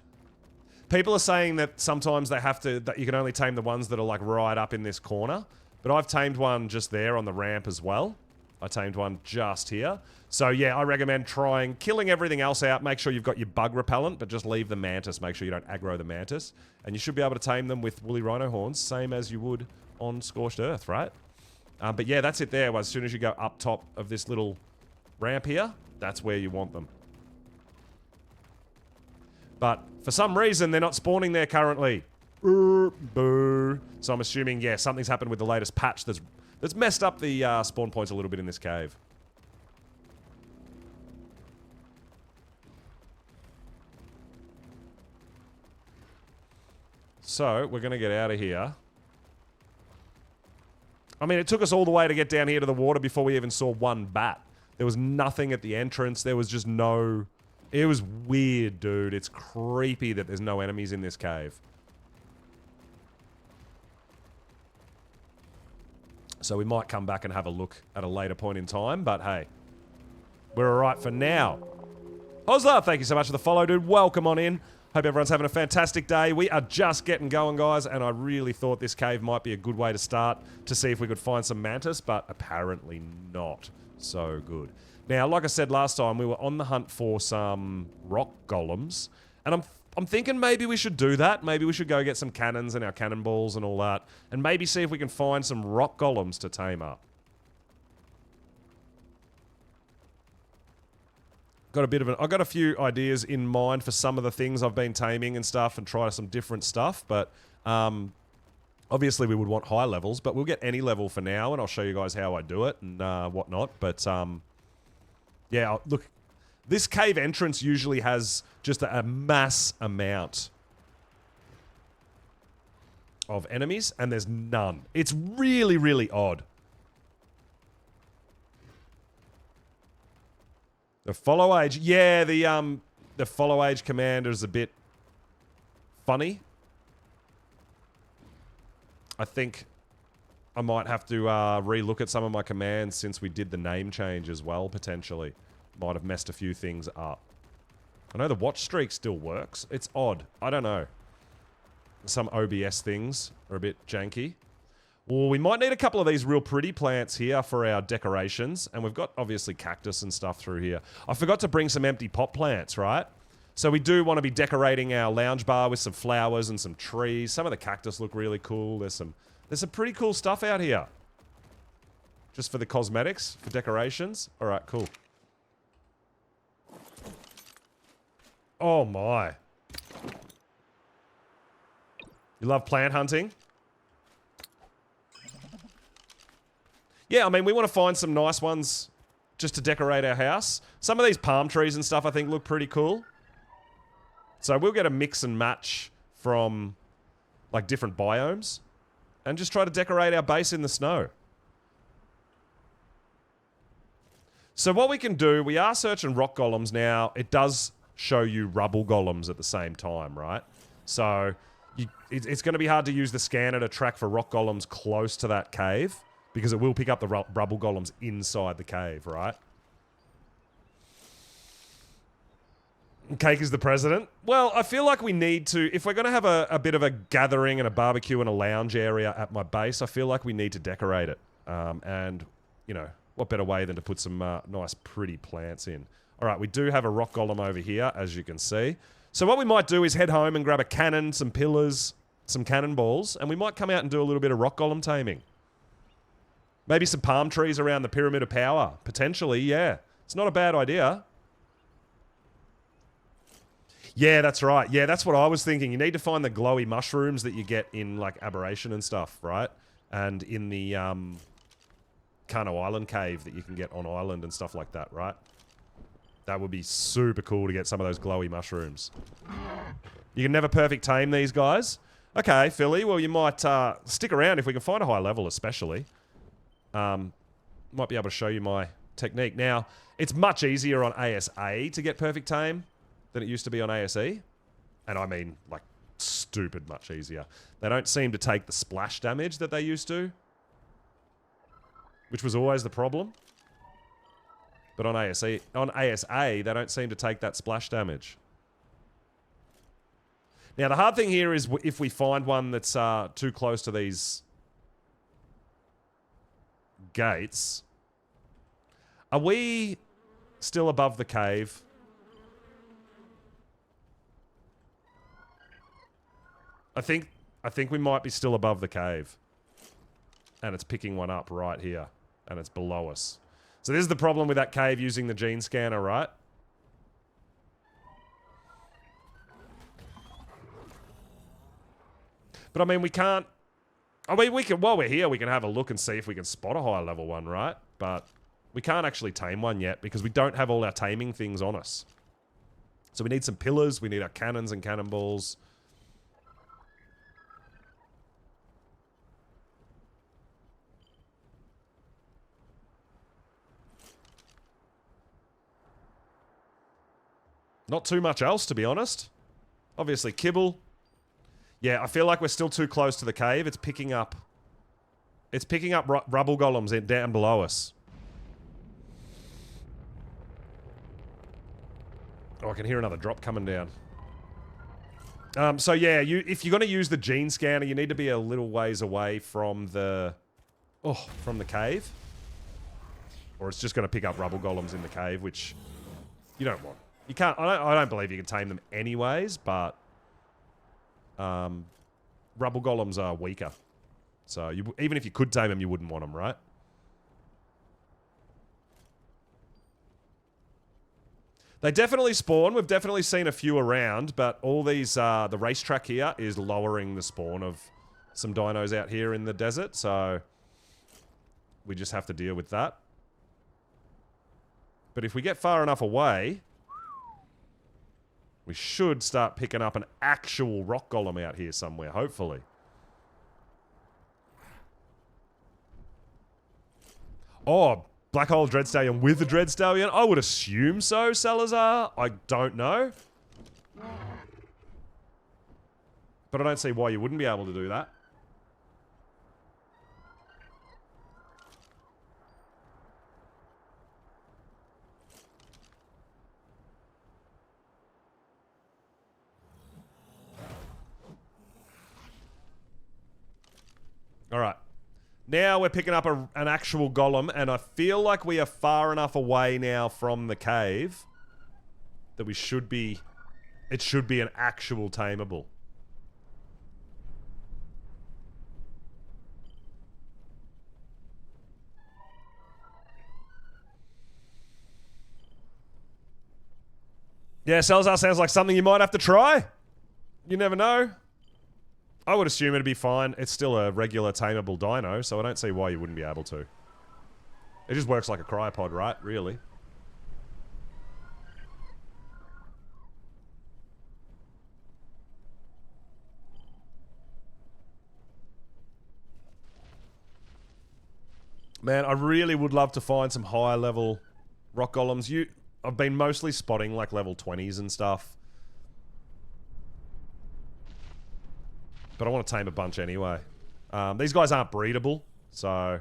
People are saying that sometimes they have to, that you can only tame the ones that are like right up in this corner. But I've tamed one just there on the ramp as well. I tamed one just here. So yeah, I recommend trying killing everything else out. Make sure you've got your bug repellent, but just leave the mantis. Make sure you don't aggro the mantis. And you should be able to tame them with woolly rhino horns, same as you would on Scorched Earth, right? But yeah, that's it there. Well, as soon as you go up top of this little ramp here, that's where you want them. But for some reason, they're not spawning there currently. Boo. So I'm assuming, yeah, something's happened with the latest patch that's messed up the spawn points a little bit in this cave. So, we're going to get out of here. I mean, it took us all the way to get down here to the water before we even saw one bat. There was nothing at the entrance. There was just no... It was weird, dude. It's creepy that there's no enemies in this cave. So we might come back and have a look at a later point in time, but hey. We're alright for now. Oslar, thank you so much for the follow, dude. Welcome on in. Hope everyone's having a fantastic day. We are just getting going, guys, and I really thought this cave might be a good way to start to see if we could find some mantis, but apparently not so good. Now, like I said last time, we were on the hunt for some rock golems, and I'm thinking maybe we should do that. Maybe we should go get some cannons and our cannonballs and all that, and maybe see if we can find some rock golems to tame up. I've got a few ideas in mind for some of the things I've been taming and stuff, and try some different stuff, but obviously we would want high levels, but we'll get any level for now, and I'll show you guys how I do it and whatnot. But yeah, look, this cave entrance usually has just a mass amount of enemies, and there's none. It's really, really odd. The follow age, yeah, the follow age commander is a bit funny. I think I might have to re-look at some of my commands since we did the name change as well, potentially. Might have messed a few things up. I know the watch streak still works. It's odd. I don't know. Some OBS things are a bit janky. Well, we might need a couple of these real pretty plants here for our decorations. And we've got, obviously, cactus and stuff through here. I forgot to bring some empty pot plants, right? So we do want to be decorating our lounge bar with some flowers and some trees. Some of the cactus look really cool. There's some pretty cool stuff out here. Just for the cosmetics, for decorations. All right, cool. Oh, my. You love plant hunting? Yeah, I mean, we want to find some nice ones just to decorate our house. Some of these palm trees and stuff I think look pretty cool. So we'll get a mix and match from, like, different biomes. And just try to decorate our base in the snow. So what we can do, we are searching rock golems now. It does show you rubble golems at the same time, right? So it's going to be hard to use the scanner to track for rock golems close to that cave. Because it will pick up the rubble golems inside the cave, right? Cake is the president? Well, I feel like we need to... If we're going to have a bit of a gathering and a barbecue and a lounge area at my base, I feel like we need to decorate it. And, you know, what better way than to put some nice, pretty plants in. All right, we do have a rock golem over here, as you can see. So what we might do is head home and grab a cannon, some pillars, some cannonballs, and we might come out and do a little bit of rock golem taming. Maybe some palm trees around the Pyramid of Power. Potentially, yeah. It's not a bad idea. Yeah, that's right. Yeah, that's what I was thinking. You need to find the glowy mushrooms that you get in, like, Aberration and stuff, right? And in the Kano Island cave that you can get on island and stuff like that, right? That would be super cool to get some of those glowy mushrooms. You can never perfect tame these guys. Okay, Philly. Well, you might stick around if we can find a high level, especially. Might be able to show you my technique. Now, it's much easier on ASA to get perfect tame than it used to be on ASE. And I mean, like, stupid much easier. They don't seem to take the splash damage that they used to. Which was always the problem. But on ASA, they don't seem to take that splash damage. Now, the hard thing here is if we find one that's too close to these gates. Are we still above the cave? I think we might be still above the cave. And it's picking one up right here. And it's below us. So this is the problem with that cave using the gene scanner, right? But I mean, we can't... I mean, we can, while we're here, we can have a look and see if we can spot a high level one, right? But we can't actually tame one yet because we don't have all our taming things on us. So we need some pillars, we need our cannons and cannonballs. Not too much else, to be honest. Obviously, kibble. Yeah, I feel like we're still too close to the cave. It's picking up... It's picking up rubble golems down below us. Oh, I can hear another drop coming down. So yeah, if you're going to use the gene scanner, you need to be a little ways away from the cave. Or it's just going to pick up rubble golems in the cave, which you don't want. You can't. I don't believe you can tame them anyways, but rubble golems are weaker. So even if you could tame them, you wouldn't want them, right? They definitely spawn. We've definitely seen a few around, but all these, the racetrack here is lowering the spawn of some dinos out here in the desert, so we just have to deal with that. But if we get far enough away, we should start picking up an actual rock golem out here somewhere, hopefully. Oh, Black Hole Dread Stallion with the Dread Stallion? I would assume so, Salazar. I don't know. But I don't see why you wouldn't be able to do that. Alright. Now we're picking up an actual golem, and I feel like we are far enough away now from the cave that we should be... It should be an actual tameable. Yeah, Salazar sounds like something you might have to try. You never know. I would assume it'd be fine. It's still a regular tameable dino, so I don't see why you wouldn't be able to. It just works like a cryopod, right? Really. Man, I really would love to find some higher level rock golems. I've been mostly spotting like level 20s and stuff. But I want to tame a bunch anyway. These guys aren't breedable, so...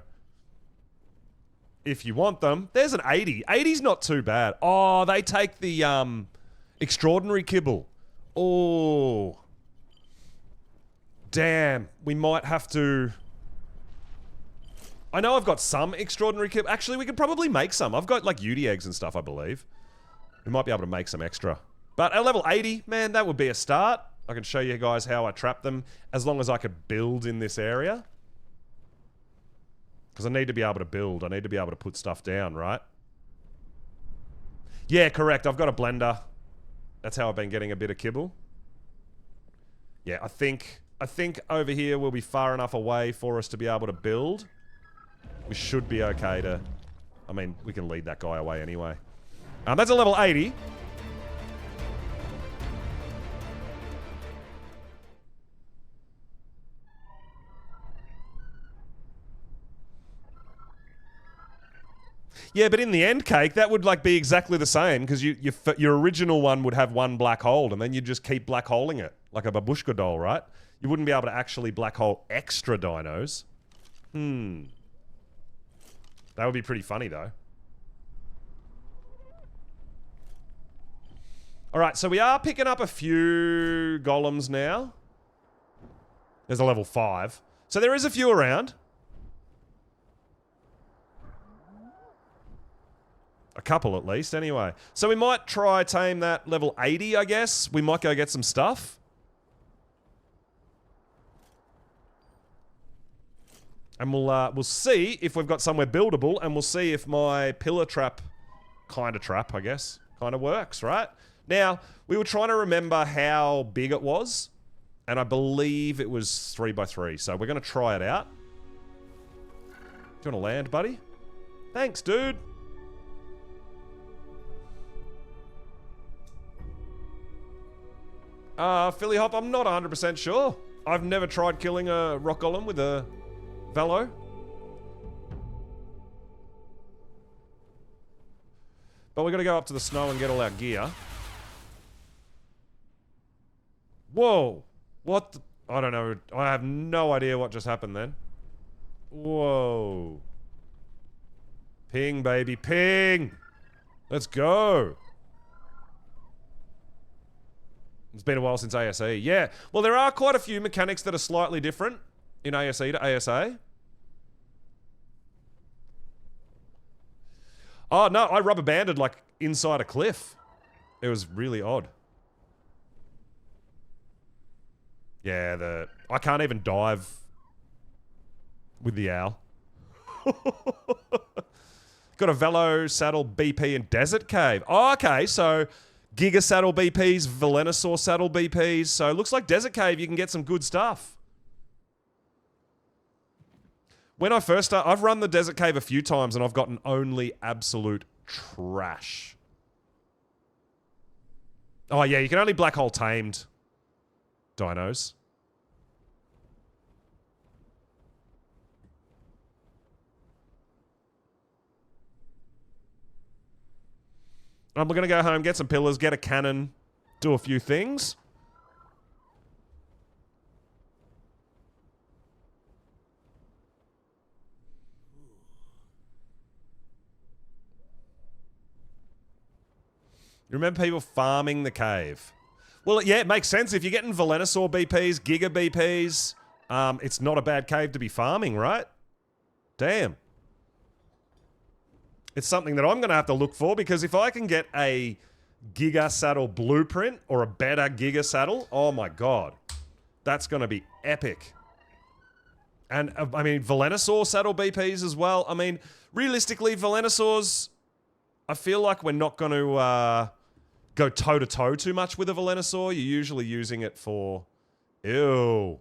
If you want them, there's an 80. 80's not too bad. Oh, they take the, extraordinary kibble. Oh. Damn. We might have to... I know I've got some extraordinary kibble. Actually, we could probably make some. I've got, like, Udi eggs and stuff, I believe. We might be able to make some extra. But at level 80, man, that would be a start. I can show you guys how I trap them, as long as I could build in this area. Because I need to be able to build. I need to be able to put stuff down, right? Yeah, correct. I've got a blender. That's how I've been getting a bit of kibble. Yeah, I think over here we'll be far enough away for us to be able to build. We should be okay to... I mean, we can lead that guy away anyway. That's a level 80. Yeah, but in the end, Cake, that would like be exactly the same, because your original one would have one black hole, and then you'd just keep black holing it, like a babushka doll, right? You wouldn't be able to actually black hole extra dinos. That would be pretty funny, though. Alright, so we are picking up a few golems now. There's a level 5. So there is a few around. A couple at least, anyway. So we might try tame that level 80, I guess. We might go get some stuff. And we'll see if we've got somewhere buildable, and we'll see if my pillar trap, kind of works, right? Now, we were trying to remember how big it was, and I believe it was 3x3, so we're going to try it out. Do you want to land, buddy? Thanks, dude. Philly Hop, I'm not 100% sure. I've never tried killing a rock golem with a velo. But we're going to go up to the snow and get all our gear. Whoa. What the... I don't know. I have no idea what just happened then. Whoa. Ping, baby. Ping! Let's go. It's been a while since ASE. Yeah. Well, there are quite a few mechanics that are slightly different in ASE to ASA. Oh, no. I rubber banded like inside a cliff. It was really odd. Yeah, I can't even dive with the owl. Got a Velo Saddle BP and Desert Cave. Oh, okay. So Giga Saddle BPs, Velosaur Saddle BPs. So it looks like Desert Cave, you can get some good stuff. When I first start, I've run the Desert Cave a few times and I've gotten only absolute trash. Oh, yeah, you can only black hole tamed dinos. I'm going to go home, get some pillars, get a cannon, do a few things. You remember people farming the cave? Well, yeah, it makes sense. If you're getting Velosaur BPs, Giga BPs, it's not a bad cave to be farming, right? Damn. It's something that I'm going to have to look for, because if I can get a Giga Saddle blueprint or a better Giga Saddle, oh my god. That's going to be epic. And, I mean, Velosaur Saddle BPs as well. I mean, realistically, Velosaurs, I feel like we're not going to go toe-to-toe too much with a Velosaur. You're usually using it for... Ew.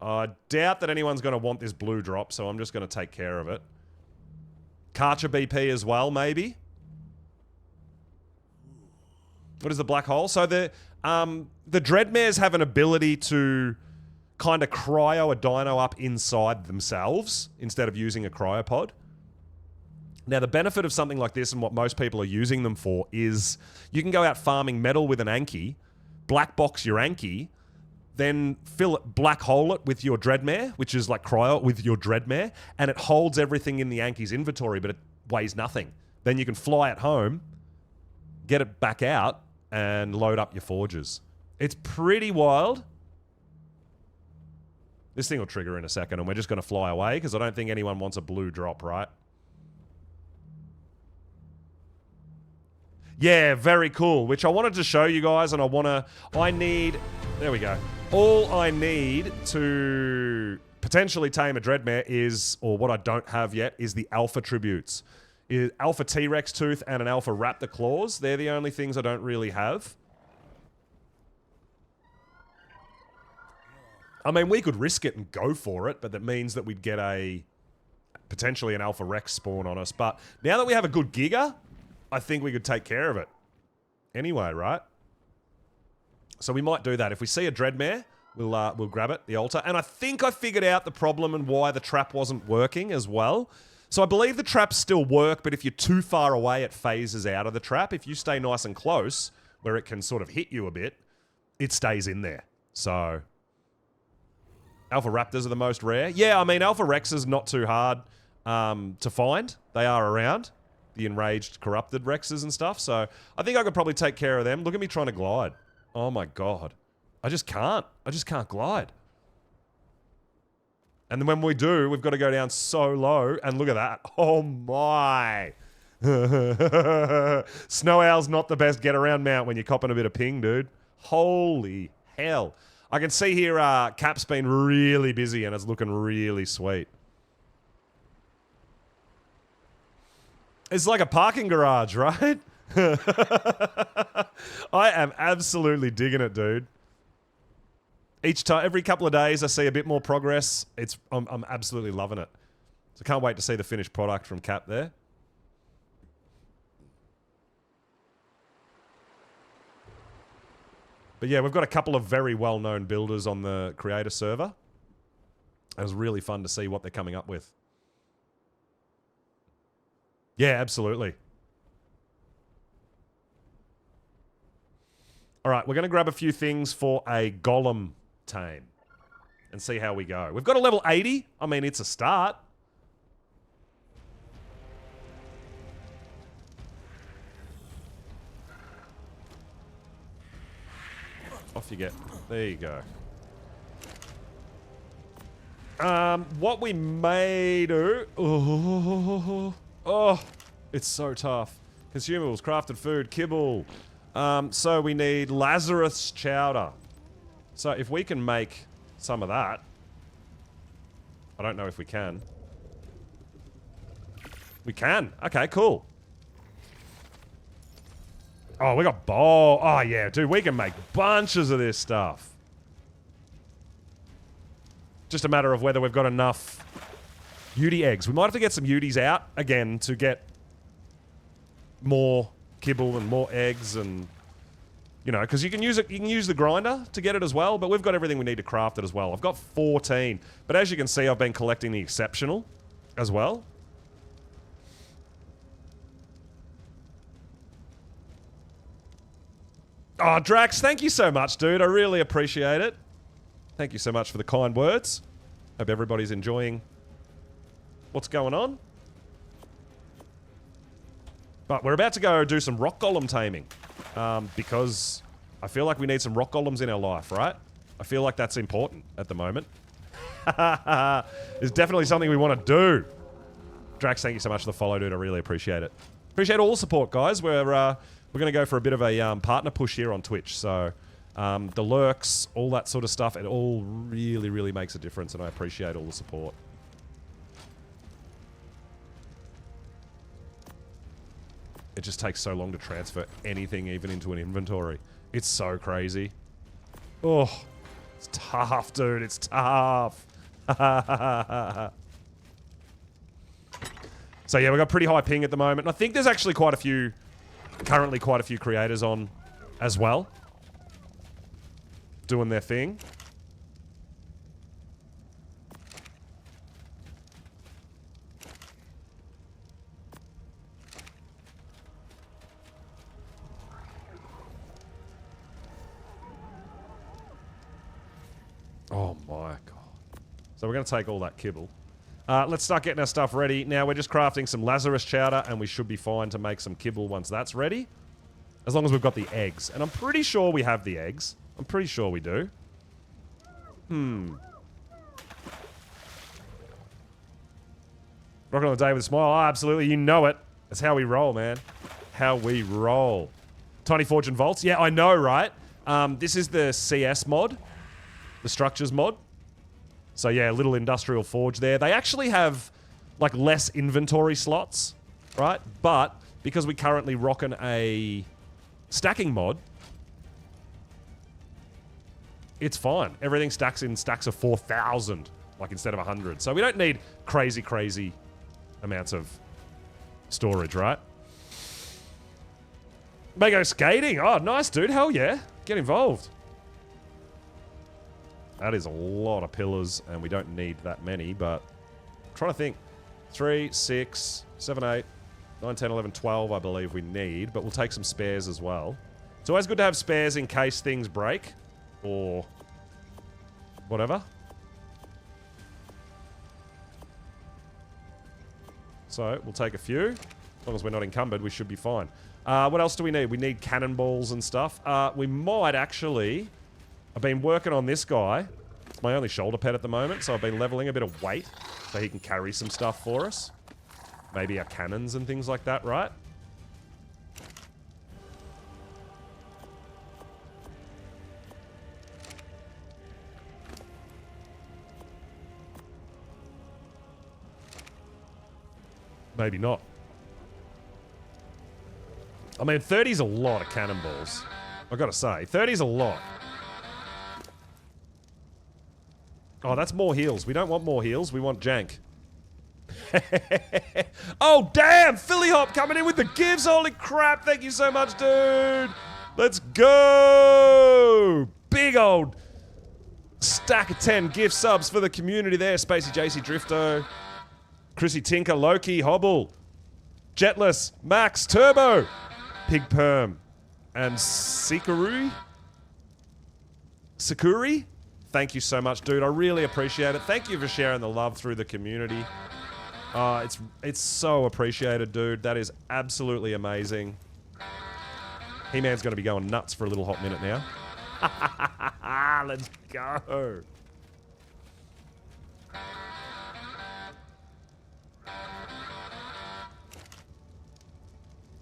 I doubt that anyone's going to want this blue drop, so I'm just going to take care of it. Karcher BP as well, maybe. What is the black hole? So the Dreadmares have an ability to kind of cryo a dino up inside themselves instead of using a cryopod. Now, the benefit of something like this and what most people are using them for is you can go out farming metal with an Anki, black box your Anki, then fill it, black hole it with your Dreadmare, which is like cryo it with your Dreadmare, and it holds everything in the Anki's inventory, but it weighs nothing. Then you can fly it home, get it back out, and load up your forges. It's pretty wild. This thing will trigger in a second, and we're just going to fly away, because I don't think anyone wants a blue drop, right? Yeah, very cool, which I wanted to show you guys, and I need... There we go. All I need to potentially tame a Dreadmare is, or what I don't have yet, is the Alpha Tributes. Alpha T-Rex Tooth and an Alpha Raptor Claws. They're the only things I don't really have. I mean, we could risk it and go for it, but that means that we'd get potentially an Alpha Rex spawn on us. But now that we have a good Giga, I think we could take care of it. Anyway, right? So we might do that. If we see a Dreadmare, we'll grab it, the altar. And I think I figured out the problem and why the trap wasn't working as well. So I believe the traps still work, but if you're too far away, it phases out of the trap. If you stay nice and close, where it can sort of hit you a bit, it stays in there. So Alpha Raptors are the most rare. Yeah, I mean, Alpha Rexes not too hard to find. They are around. The enraged, corrupted Rexes and stuff. So I think I could probably take care of them. Look at me trying to glide. Oh my god. I just can't. I just can't glide. And then when we do, we've got to go down so low. And look at that. Oh my. Snow Owl's not the best get-around mount when you're copping a bit of ping, dude. Holy hell. I can see here Cap's been really busy and it's looking really sweet. It's like a parking garage, right? I am absolutely digging it, dude. Every couple of days, I see a bit more progress. I'm absolutely loving it. So can't wait to see the finished product from Cap there. But yeah, we've got a couple of very well-known builders on the creator server. It was really fun to see what they're coming up with. Yeah, absolutely. All right, we're going to grab a few things for a Golem tame and see how we go. We've got a level 80. I mean, it's a start. Off you get. There you go. What we may do... Oh, it's so tough. Consumables, crafted food, kibble. So we need Lazarus chowder. So if we can make some of that... I don't know if we can. We can. Okay, cool. Oh, we got bowl. Oh, yeah, dude, we can make bunches of this stuff. Just a matter of whether we've got enough Yudi eggs. We might have to get some Yudis out again to get more kibble and more eggs and... You know, because you can use it. You can use the grinder to get it as well, but we've got everything we need to craft it as well. I've got 14, but as you can see, I've been collecting the exceptional as well. Oh, Drax, thank you so much, dude. I really appreciate it. Thank you so much for the kind words. Hope everybody's enjoying what's going on. But we're about to go do some rock golem taming. Because I feel like we need some rock golems in our life, right? I feel like that's important at the moment. It's definitely something we want to do. Drax, thank you so much for the follow, dude. I really appreciate it. Appreciate all the support, guys. We're going to go for a bit of a partner push here on Twitch. So the lurks, all that sort of stuff, it all really, really makes a difference, and I appreciate all the support. It just takes so long to transfer anything even into an inventory. It's so crazy. Oh, it's tough, dude. It's tough. So yeah, we've got pretty high ping at the moment. And I think there's actually currently quite a few creators on as well. Doing their thing. Oh my god. So we're going to take all that kibble. Let's start getting our stuff ready. Now we're just crafting some Lazarus chowder and we should be fine to make some kibble once that's ready. As long as we've got the eggs. And I'm pretty sure we have the eggs. I'm pretty sure we do. Rocking on the day with a smile. Oh, absolutely. You know it. That's how we roll, man. How we roll. Tiny Fortune Vaults. Yeah, I know, right? This is the CS mod. The structures mod. So yeah, little industrial forge there. They actually have like less inventory slots, right? But because we currently rocking a stacking mod, it's fine. Everything stacks in stacks of 4,000, like instead of 100. So we don't need crazy, crazy amounts of storage, right? May go skating. Oh, nice, dude. Hell yeah. Get involved. That is a lot of pillars, and we don't need that many, but I'm trying to think. 3, 6, 7, 8, 9, 10, 11, 12, I believe we need, but we'll take some spares as well. It's always good to have spares in case things break, or whatever. So, we'll take a few. As long as we're not encumbered, we should be fine. What else do we need? We need cannonballs and stuff. We might actually... I've been working on this guy. It's my only shoulder pad at the moment, so I've been leveling a bit of weight so he can carry some stuff for us. Maybe our cannons and things like that, right? Maybe not. I mean, 30's a lot of cannonballs. I've got to say, 30's a lot. Oh, that's more heals. We don't want more heals. We want jank. Oh, damn! Philly Hop coming in with the gives. Holy crap. Thank you so much, dude. Let's go. Big old stack of 10 gift subs for the community there. Spacey JC Drifto. Chrissy Tinker, Loki, Hobble. Jetless, Max, Turbo. Pig Perm. And Sakuri? Thank you so much, dude. I really appreciate it. Thank you for sharing the love through the community. It's so appreciated, dude. That is absolutely amazing. He-Man's going to be going nuts for a little hot minute now. Let's go.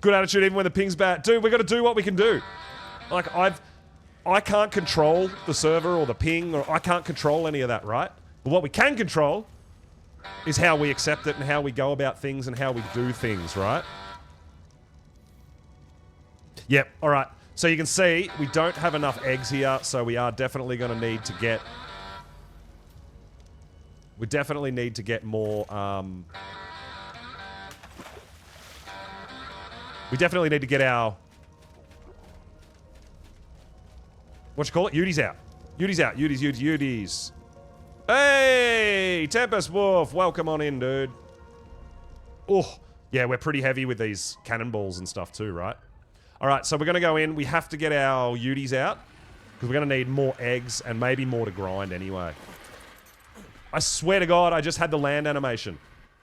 Good attitude even when the ping's bad. Dude, we got to do what we can do. Like, I can't control the server or the ping, or I can't control any of that, right? But what we can control is how we accept it and how we go about things and how we do things, right? Yep, alright. So you can see, we don't have enough eggs here, so we are definitely going to need to get... We definitely need to get more, we definitely need to get our... What you call it? Uties out. Uties out. Uties. Hey! Tempest Wolf! Welcome on in, dude. Oh, yeah, we're pretty heavy with these cannonballs and stuff too, right? Alright, so we're going to go in. We have to get our Uties out, because we're going to need more eggs and maybe more to grind anyway. I swear to God, I just had the land animation.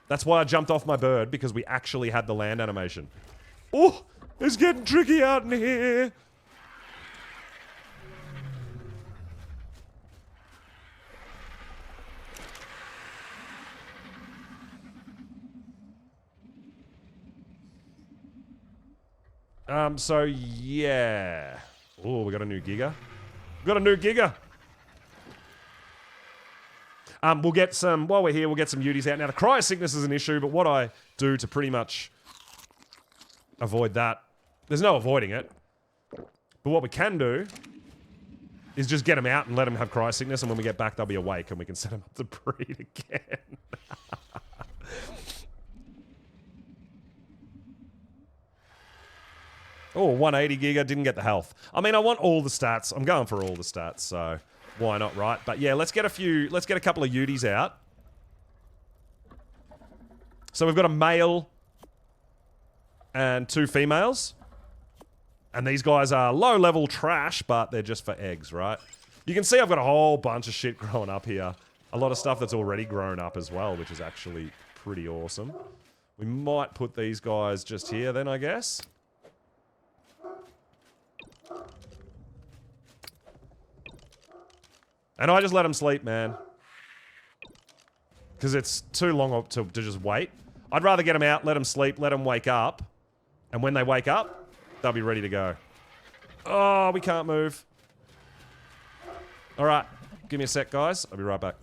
That's why I jumped off my bird, because we actually had the land animation. Oh, it's getting tricky out in here. So yeah. Oh, we got a new Giga. We'll get some, while we're here, we'll get some Uties out. Now, the cryo sickness is an issue, but what I do to pretty much avoid that, there's no avoiding it. But what we can do is just get them out and let them have cryo sickness, and when we get back, they'll be awake, and we can set them up to breed again. Oh, 180 Giga, didn't get the health. I mean, I want all the stats. I'm going for all the stats, so why not, right? But yeah, let's get a couple of Uties out. So we've got a male and 2 females. And these guys are low-level trash, but they're just for eggs, right? You can see I've got a whole bunch of shit growing up here. A lot of stuff that's already grown up as well, which is actually pretty awesome. We might put these guys just here then, I guess. And I just let them sleep, man. Because it's too long to just wait. I'd rather get them out, let them sleep, let them wake up. And when they wake up, they'll be ready to go. Oh, we can't move. Alright, give me a sec, guys. I'll be right back.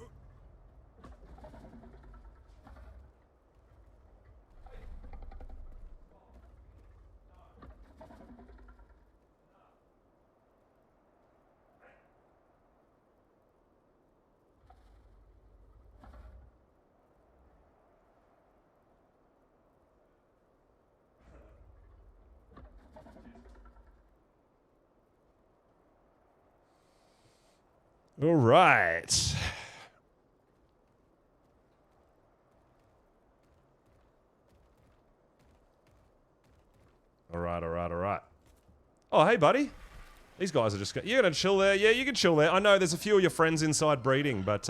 All right. All right. Oh, hey, buddy. These guys are just... You're going to chill there? Yeah, you can chill there. I know there's a few of your friends inside breeding, but...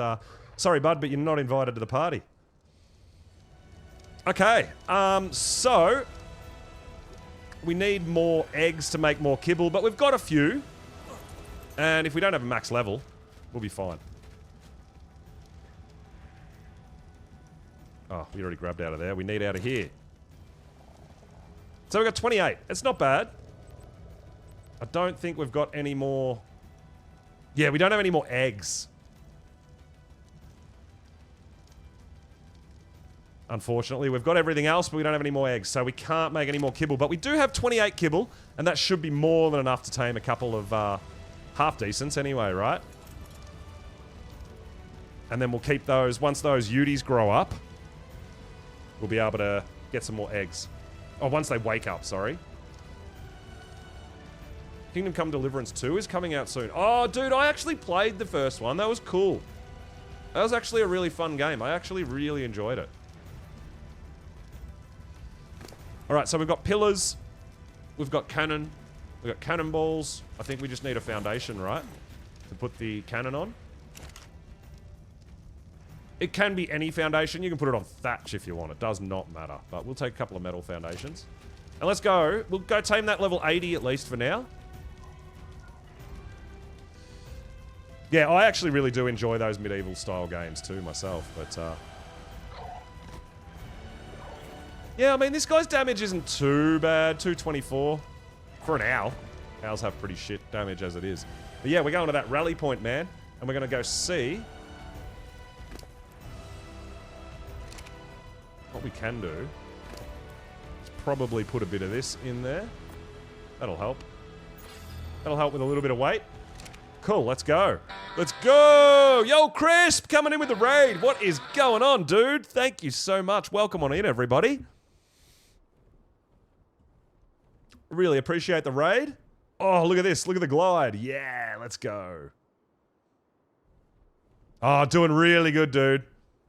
sorry, bud, but you're not invited to the party. Okay. So... We need more eggs to make more kibble, but we've got a few. And if we don't have a max level... We'll be fine. Oh, we already grabbed out of there. We need out of here. So we got 28. It's not bad. I don't think we've got any more... Yeah, we don't have any more eggs. Unfortunately, we've got everything else, but we don't have any more eggs, so we can't make any more kibble. But we do have 28 kibble, and that should be more than enough to tame a couple of half-decents anyway, right? And then we'll keep those, once those Uties grow up, we'll be able to get some more eggs. Oh, once they wake up, sorry. Kingdom Come Deliverance 2 is coming out soon. Oh, dude, I actually played the first one. That was cool. That was actually a really fun game. I actually really enjoyed it. Alright, so we've got pillars. We've got cannon. We've got cannonballs. I think we just need a foundation, right? To put the cannon on. It can be any foundation. You can put it on thatch if you want. It does not matter. But we'll take a couple of metal foundations. And let's go. We'll go tame that level 80 at least for now. Yeah, I actually really do enjoy those medieval style games too myself, but yeah, I mean, this guy's damage isn't too bad. 224 for an owl. Owls have pretty shit damage as it is. But yeah, we're going to that rally point, man, and we're going to go see what we can do. Let's probably put a bit of this in there. That'll help. That'll help with a little bit of weight. Cool, let's go. Let's go! Yo, Crisp, coming in with the raid. What is going on, dude? Thank you so much. Welcome on in, everybody. Really appreciate the raid. Oh, look at this. Look at the glide. Yeah, let's go. Oh, doing really good, dude.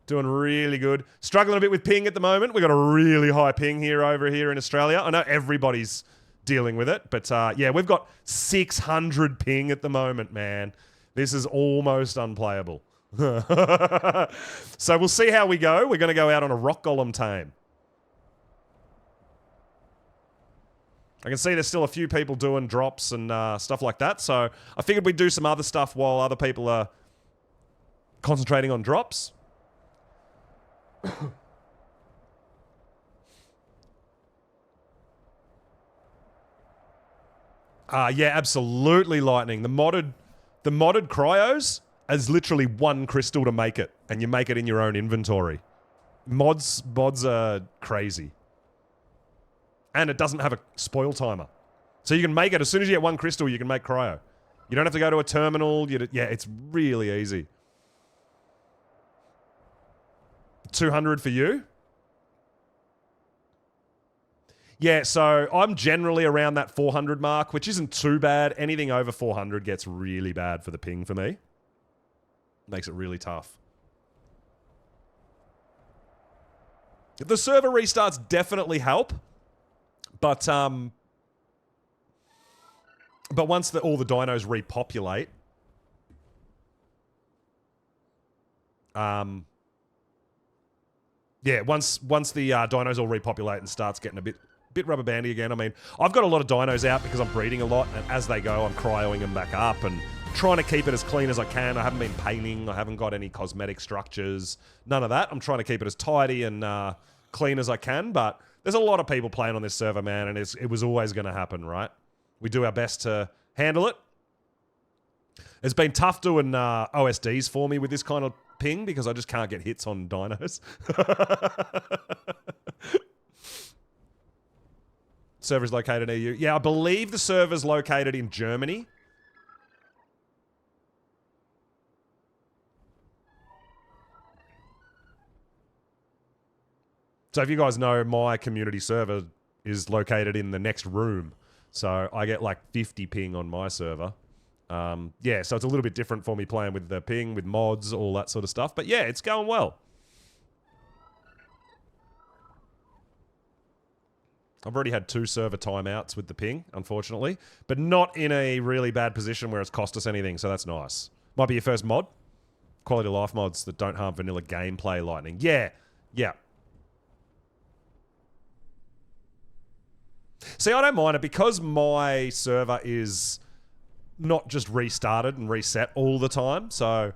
Doing really good. Struggling a bit with ping at the moment. We've got a really high ping over here in Australia. I know everybody's dealing with it, but yeah, we've got 600 ping at the moment, man. This is almost unplayable. So we'll see how we go. We're going to go out on a rock golem tame. I can see there's still a few people doing drops and stuff like that, so I figured we'd do some other stuff while other people are concentrating on drops. Yeah, absolutely, Lightning. The modded cryos is literally one crystal to make it, and you make it in your own inventory. Mods are crazy. And it doesn't have a spoil timer. So you can make it, as soon as you get one crystal, you can make cryo. You don't have to go to a terminal. Yeah, it's really easy. 200 for you? Yeah, so I'm generally around that 400 mark, which isn't too bad. Anything over 400 gets really bad for the ping for me. Makes it really tough. The server restarts definitely help, but once all the dinos repopulate, yeah, once the dinos all repopulate and starts getting a bit rubber bandy again. I mean, I've got a lot of dinos out because I'm breeding a lot, and as they go, I'm cryoing them back up and trying to keep it as clean as I can. I haven't been painting. I haven't got any cosmetic structures. None of that. I'm trying to keep it as tidy and clean as I can, but there's a lot of people playing on this server, man, and it was always going to happen, right? We do our best to handle it. It's been tough doing OSDs for me with this kind of ping because I just can't get hits on dinos. Server's located in EU. Yeah, I believe the server's located in Germany. So if you guys know, my community server is located in the next room. So I get like 50 ping on my server. Yeah, so it's a little bit different for me playing with the ping, with mods, all that sort of stuff. But yeah, it's going well. I've already had 2 server timeouts with the ping, unfortunately. But not in a really bad position where it's cost us anything, so that's nice. Might be your first mod. Quality of life mods that don't harm vanilla gameplay, Lightning. Yeah, yeah. See, I don't mind it because my server is not just restarted and reset all the time. So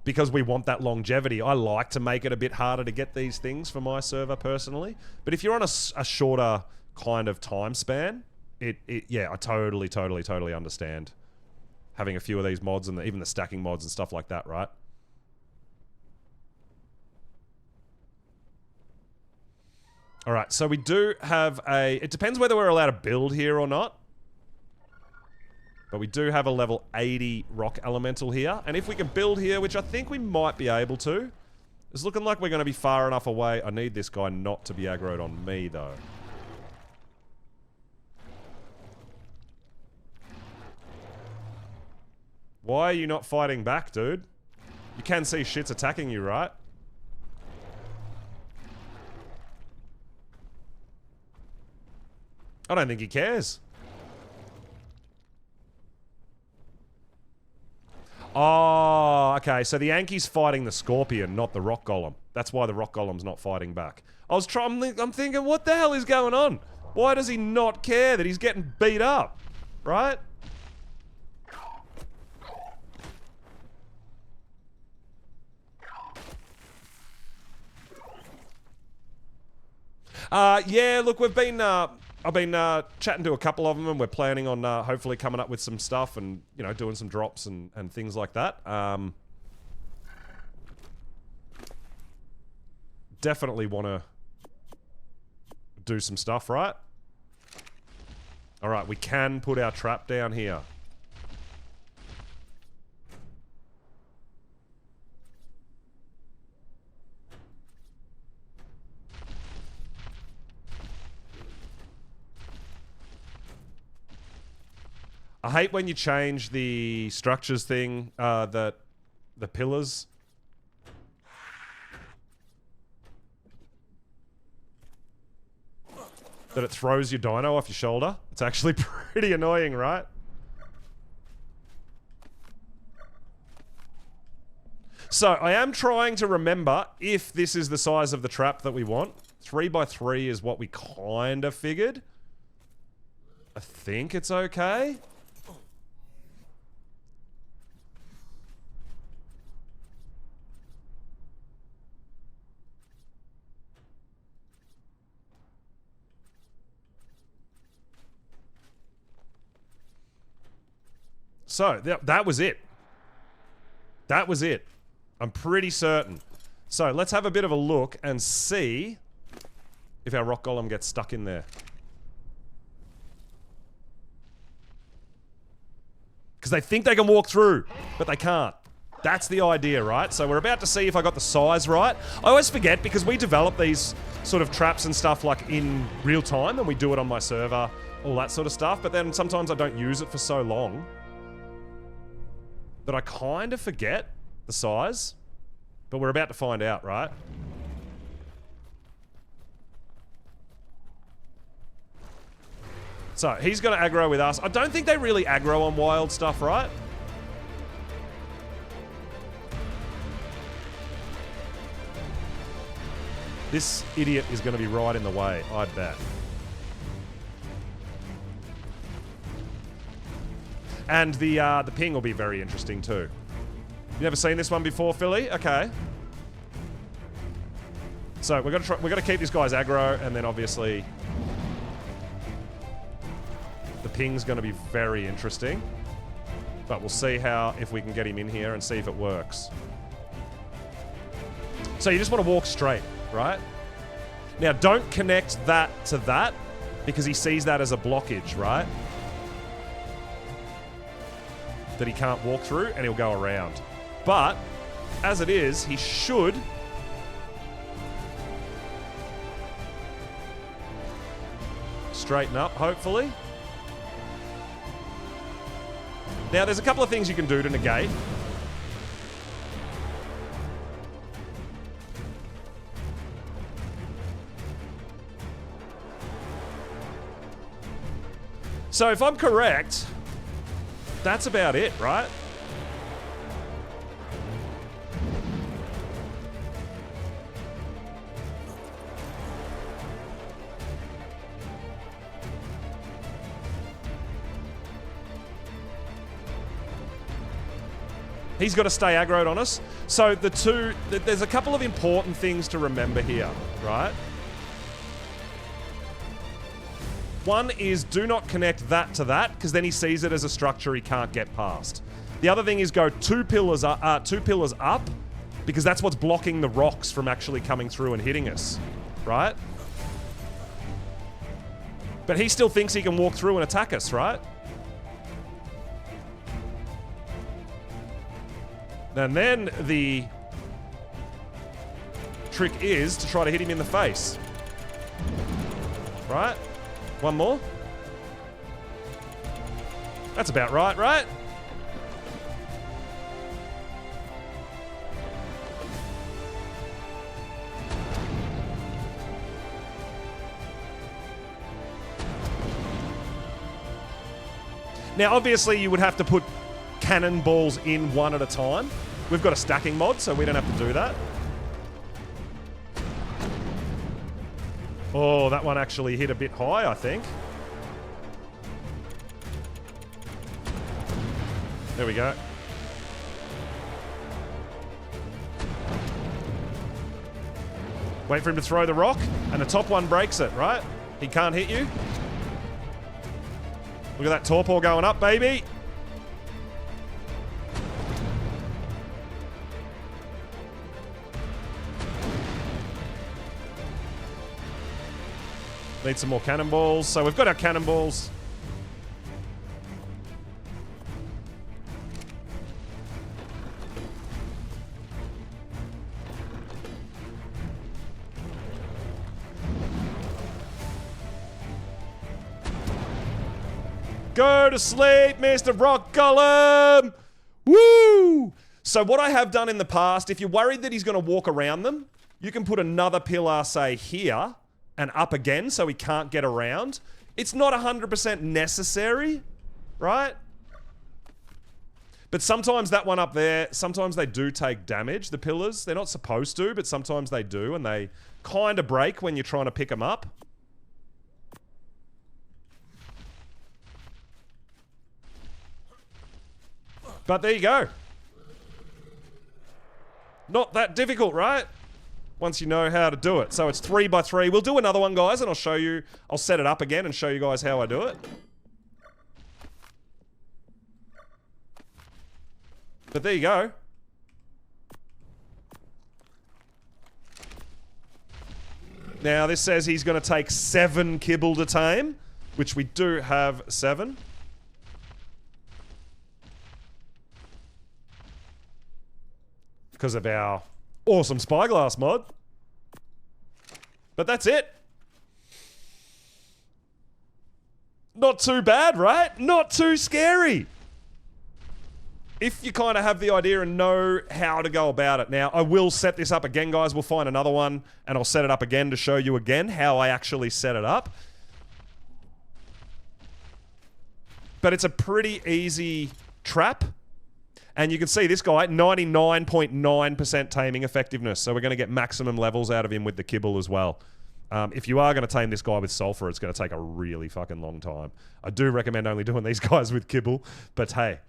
because we want that longevity, I like to make it a bit harder to get these things for my server personally. But if you're on a shorter kind of time span, yeah, I totally understand having a few of these mods and even the stacking mods and stuff like that, right? All right, so we do have it depends whether we're allowed to build here or not. But we do have a level 80 rock elemental here. And if we can build here, which I think we might be able to, it's looking like we're going to be far enough away. I need this guy not to be aggroed on me, though. Why are you not fighting back, dude? You can see shit's attacking you, right? I don't think he cares. Oh, okay. So the Yankee's fighting the Scorpion, not the Rock Golem. That's why the Rock Golem's not fighting back. I'm thinking, what the hell is going on? Why does he not care that he's getting beat up? Right? Yeah, look, we've been... I've been chatting to a couple of them, and we're planning on hopefully coming up with some stuff and, you know, doing some drops and things like that. Definitely want to do some stuff, right? Alright, we can put our trap down here. I hate when you change the structures thing, the pillars. That it throws your dino off your shoulder. It's actually pretty annoying, right? So, I am trying to remember if this is the size of the trap that we want. 3x3 is what we kind of figured. I think it's okay. So, that was it. That was it. I'm pretty certain. So, let's have a bit of a look and see if our rock golem gets stuck in there. Because they think they can walk through, but they can't. That's the idea, right? So we're about to see if I got the size right. I always forget because we develop these sort of traps and stuff like in real time, and we do it on my server, all that sort of stuff, but then sometimes I don't use it for so long that I kind of forget the size, but we're about to find out, right? So, he's going to aggro with us. I don't think they really aggro on wild stuff, right? This idiot is going to be right in the way, I bet. And the ping will be very interesting too. You never seen this one before, Philly? Okay. So we're gonna keep this guy's aggro, and then obviously the ping's gonna be very interesting. But we'll see if we can get him in here and see if it works. So you just want to walk straight, right? Now don't connect that to that because he sees that as a blockage, right? That he can't walk through, and he'll go around. But, as it is, he should straighten up, hopefully. Now, there's a couple of things you can do to negate. So, if I'm correct, that's about it, right? He's got to stay aggroed on us. So there's a couple of important things to remember here, right? One is do not connect that to that, because then he sees it as a structure he can't get past. The other thing is go two pillars up, because that's what's blocking the rocks from actually coming through and hitting us, right? But he still thinks he can walk through and attack us, right? And then the trick is to try to hit him in the face. Right? One more. That's about right, right? Now, obviously, you would have to put cannonballs in one at a time. We've got a stacking mod, so we don't have to do that. Oh, that one actually hit a bit high, I think. There we go. Wait for him to throw the rock, and the top one breaks it, right? He can't hit you. Look at that torpor going up, baby. Need some more cannonballs. So we've got our cannonballs. Go to sleep, Mr. Rock Golem! Woo! So what I have done in the past, if you're worried that he's going to walk around them, you can put another pillar, say, here, and up again so he can't get around. It's not 100% necessary, right? But sometimes that one up there, sometimes they do take damage, the pillars. They're not supposed to, but sometimes they do, and they kind of break when you're trying to pick them up. But there you go. Not that difficult, right? Once you know how to do it. So it's 3 by 3. We'll do another one, guys, and I'll show you. I'll set it up again and show you guys how I do it. But there you go. Now, this says he's going to take 7 kibble to tame, which we do have 7. Because of our awesome spyglass mod. But that's it. Not too bad, right? Not too scary. If you kind of have the idea and know how to go about it. Now, I will set this up again, guys. We'll find another one, and I'll set it up again to show you again how I actually set it up. But it's a pretty easy trap. And you can see this guy, 99.9% taming effectiveness. So we're going to get maximum levels out of him with the kibble as well. If you are going to tame this guy with sulfur, it's going to take a really fucking long time. I do recommend only doing these guys with kibble, but hey.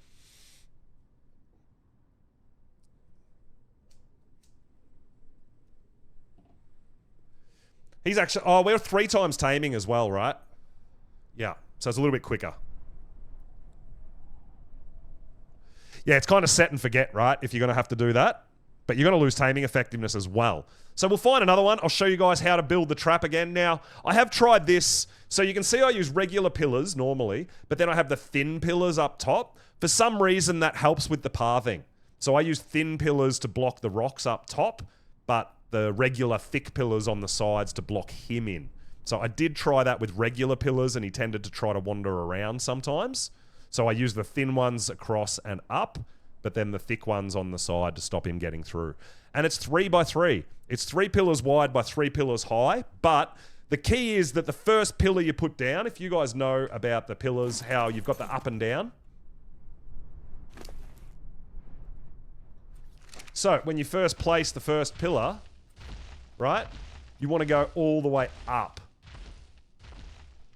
He's actually... Oh, we're 3 times taming as well, right? Yeah, so it's a little bit quicker. Yeah, it's kind of set and forget, right? If you're going to have to do that. But you're going to lose taming effectiveness as well. So we'll find another one. I'll show you guys how to build the trap again. Now, I have tried this. So you can see I use regular pillars normally, but then I have the thin pillars up top. For some reason, that helps with the pathing. So I use thin pillars to block the rocks up top, but the regular thick pillars on the sides to block him in. So I did try that with regular pillars, and he tended to try to wander around sometimes. So I use the thin ones across and up, but then the thick ones on the side to stop him getting through. And it's 3 by 3. It's 3 pillars wide by 3 pillars high, but the key is that the first pillar you put down, if you guys know about the pillars, how you've got the up and down. So when you first place the first pillar, right, you want to go all the way up,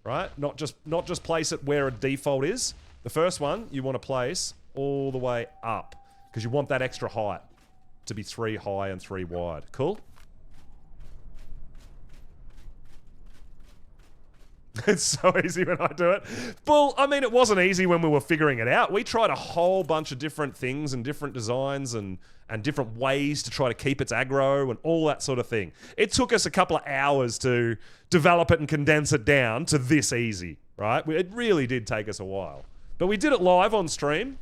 right? Not just place it where a default is. The first one you want to place all the way up because you want that extra height to be 3 high and 3 wide. Cool? It's so easy when I do it. Well, I mean, it wasn't easy when we were figuring it out. We tried a whole bunch of different things and different designs and different ways to try to keep its aggro and all that sort of thing. It took us a couple of hours to develop it and condense it down to this easy, right? It really did take us a while. But we did it live on stream.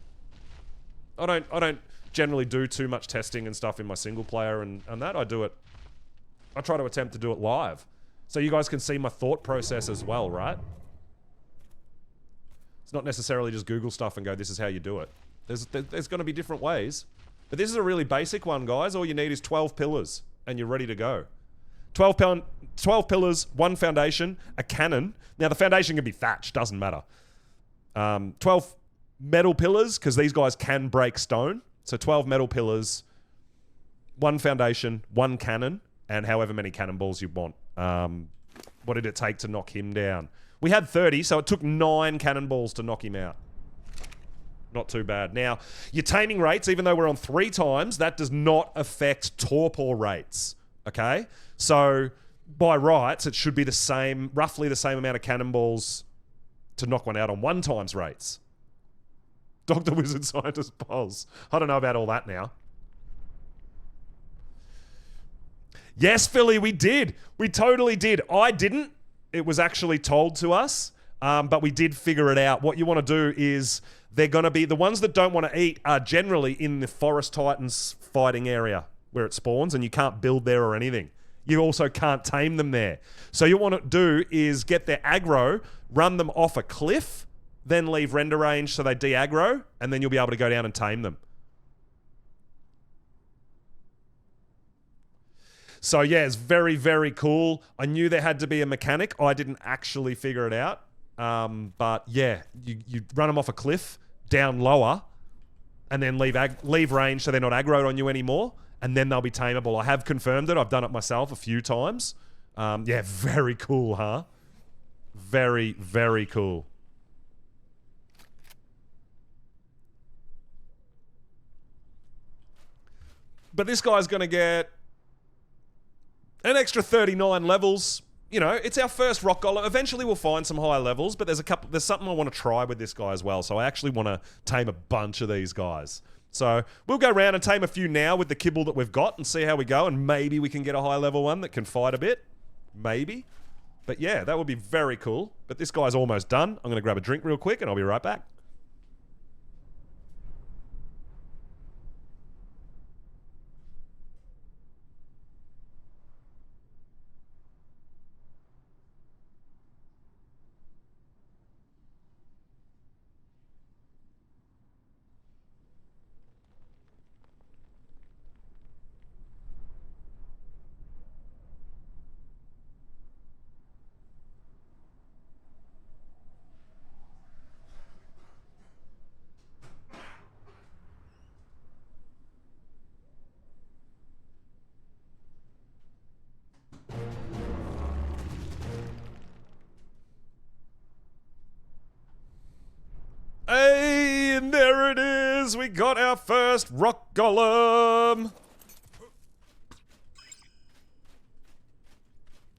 I don't generally do too much testing and stuff in my single player and that. I try to attempt to do it live. So you guys can see my thought process as well, right? It's not necessarily just Google stuff and go, this is how you do it. There's going to be different ways. But this is a really basic one, guys. All you need is 12 pillars and you're ready to go. 12 pillars, 1 foundation, a cannon. Now the foundation can be thatched, doesn't matter. 12 metal pillars, because these guys can break stone. So 12 metal pillars, 1 foundation, 1 cannon, and however many cannonballs you want. What did it take to knock him down? We had 30, so it took 9 cannonballs to knock him out. Not too bad. Now, your taming rates, even though we're on 3 times, that does not affect torpor rates. okay? So by rights, it should be the same, roughly the same amount of cannonballs to knock one out on 1 times rates. Dr. Wizard Scientist Pulse. I don't know about all that now. Yes, Philly, we did. We totally did. I didn't. It was actually told to us, but we did figure it out. What you want to do is they're going to be... The ones that don't want to eat are generally in the Forest Titans fighting area where it spawns, and you can't build there or anything. You also can't tame them there. So you want to do is get their aggro, run them off a cliff, then leave render range so they de-aggro, and then you'll be able to go down and tame them. So yeah, it's very, very cool. I knew there had to be a mechanic. I didn't actually figure it out. But yeah, you run them off a cliff, down lower, and then leave range so they're not aggroed on you anymore, and then they'll be tameable. I have confirmed it. I've done it myself a few times. Yeah, very cool, huh? Very, very cool. But this guy's going to get an extra 39 levels. You know, it's our first rock golem. Eventually we'll find some higher levels, but there's something I want to try with this guy as well. So I actually want to tame a bunch of these guys. So we'll go around and tame a few now with the kibble that we've got and see how we go. And maybe we can get a high level one that can fight a bit. Maybe. But yeah, that would be very cool. But this guy's almost done. I'm going to grab a drink real quick and I'll be right back. Hey, and there it is. We got our first rock golem.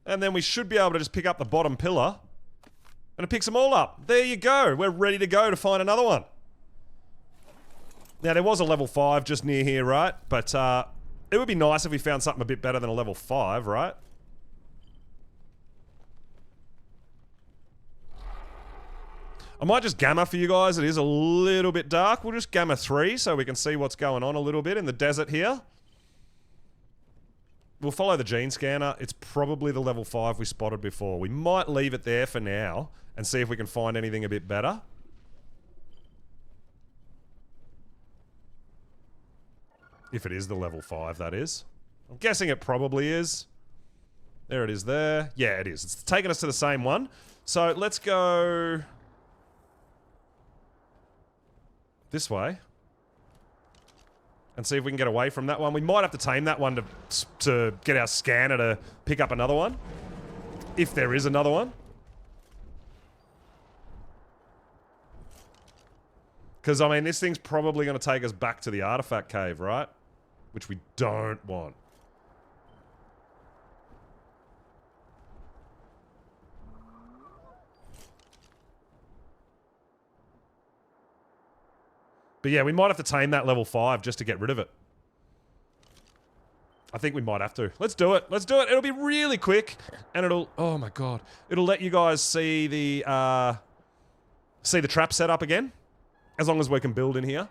And then we should be able to just pick up the bottom pillar. And it picks them all up. There you go. We're ready to go to find another one. Now, there was a level 5 just near here, right? But it would be nice if we found something a bit better than a level 5, right? I might just gamma for you guys. It is a little bit dark. We'll just gamma 3 so we can see what's going on a little bit in the desert here. We'll follow the gene scanner. It's probably the level 5 we spotted before. We might leave it there for now and see if we can find anything a bit better. If it is the level 5, that is. I'm guessing it probably is. There it is there. Yeah, it is. It's taking us to the same one. So let's go this way and see if we can get away from that one. We might have to tame that one to get our scanner to pick up another one. If there is another one. Because, I mean, this thing's probably going to take us back to the artifact cave, right? Which we don't want. But yeah, we might have to tame that level 5 just to get rid of it. I think we might have to. Let's do it. Let's do it. It'll be really quick. And it'll... Oh my god. It'll let you guys see the trap setup again. As long as we can build in here.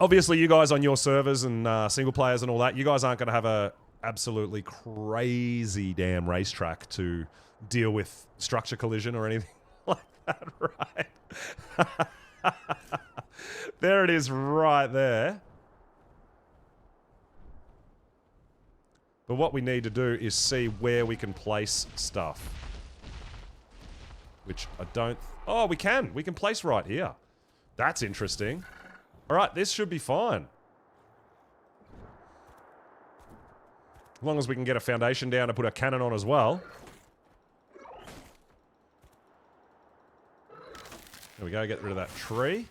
Obviously, you guys on your servers and single players and all that, you guys aren't going to have a absolutely crazy damn racetrack to deal with structure collision or anything like that, right? There it is right there. But what we need to do is see where we can place stuff. Which I don't... Oh, we can. We can place right here. That's interesting. Alright, this should be fine. As long as we can get a foundation down to put a cannon on as well. There we go, get rid of that tree.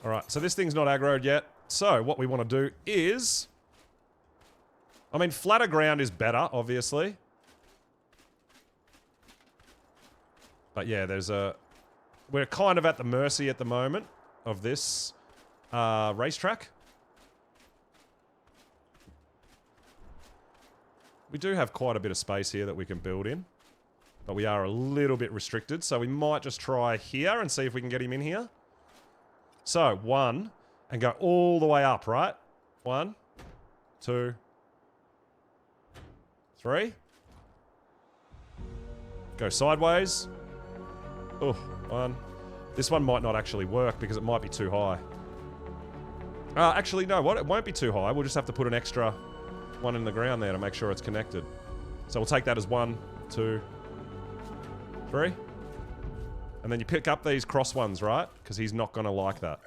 Alright, so this thing's not aggroed yet. So, what we want to do is... I mean, flatter ground is better, obviously. But yeah, there's a... We're kind of at the mercy at the moment of this racetrack. We do have quite a bit of space here that we can build in. But we are a little bit restricted, so we might just try here and see if we can get him in here. So, 1, and go all the way up, right? 1, 2, 3. Go sideways. Oh, 1. This one might not actually work because it might be too high. Actually, no, what? It won't be too high. We'll just have to put an extra one in the ground there to make sure it's connected. So we'll take that as 1, 2, 3. And then you pick up these cross ones, right? Because he's not going to like that.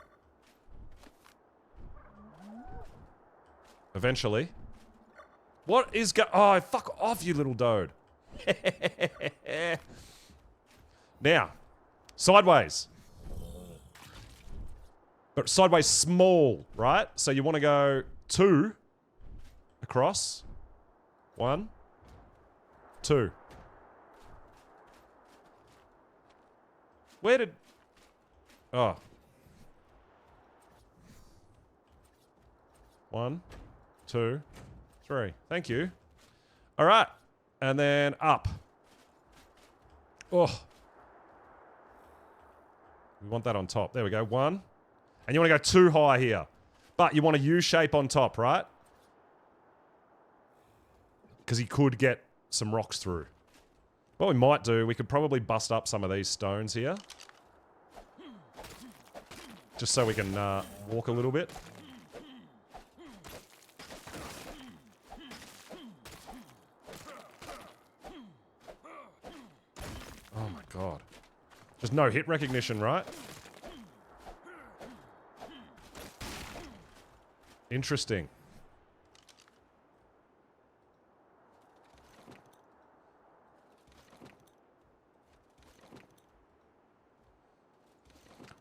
Eventually. What is oh, fuck off, you little dode. Now, sideways. But sideways small, right? So you want to go 2 across. 1, 2. Where did... Oh. 1, 2, 3. Thank you. All right. And then up. Oh. We want that on top. There we go. 1. And you want to go too high here. But you want a U shape on top, right? Because he could get some rocks through. What we might do, we could probably bust up some of these stones here. Just so we can walk a little bit. Oh my god. Just no hit recognition, right? Interesting.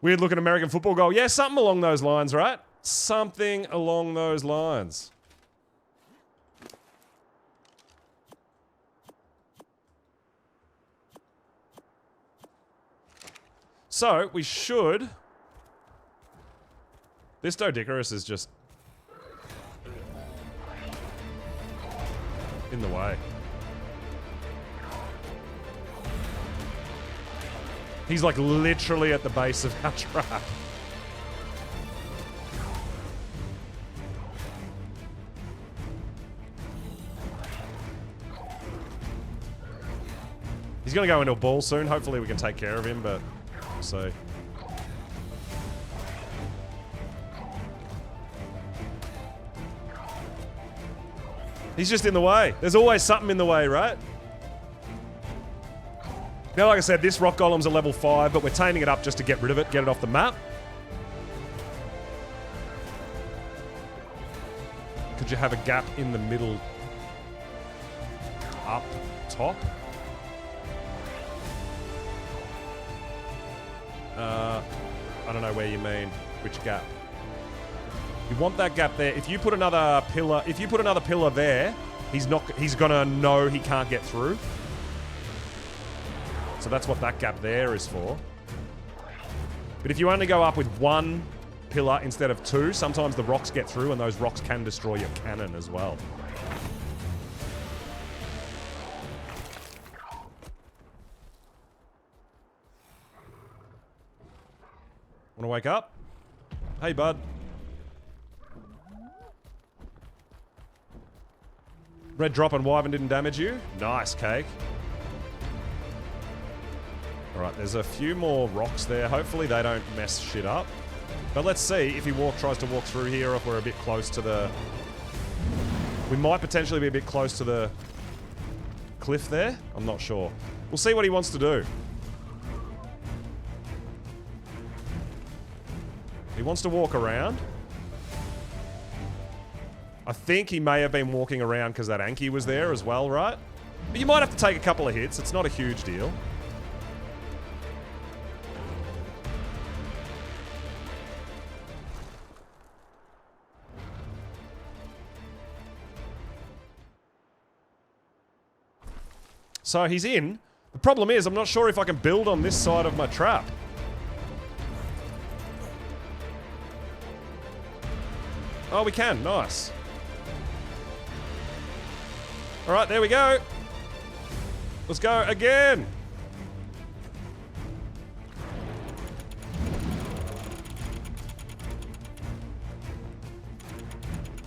Weird looking American football goal. Yeah, something along those lines, right? Something along those lines. So, we should... This Doedicurus is just... in the way. He's like literally at the base of our trap. He's gonna go into a ball soon. Hopefully we can take care of him, but we'll see. He's just in the way. There's always something in the way, right? Now, like I said, this rock golem's a level 5, but we're taming it up just to get rid of it, get it off the map. Could you have a gap in the middle? Up top? I don't know where you mean. Which gap? You want that gap there. If you put another pillar there, he's gonna know he can't get through. So that's what that gap there is for. But if you only go up with 1 pillar instead of 2, sometimes the rocks get through and those rocks can destroy your cannon as well. Wanna wake up? Hey, bud. Red drop and Wyvern didn't damage you? Nice, Cake. Alright, there's a few more rocks there. Hopefully they don't mess shit up. But let's see if he tries to walk through here, or if we're a bit close to the... We might potentially be a bit close to the cliff there. I'm not sure. We'll see what he wants to do. He wants to walk around. I think he may have been walking around because that Anki was there as well, right? But you might have to take a couple of hits. It's not a huge deal. So he's in. The problem is, I'm not sure if I can build on this side of my trap. Oh, we can. Nice. All right, there we go. Let's go again.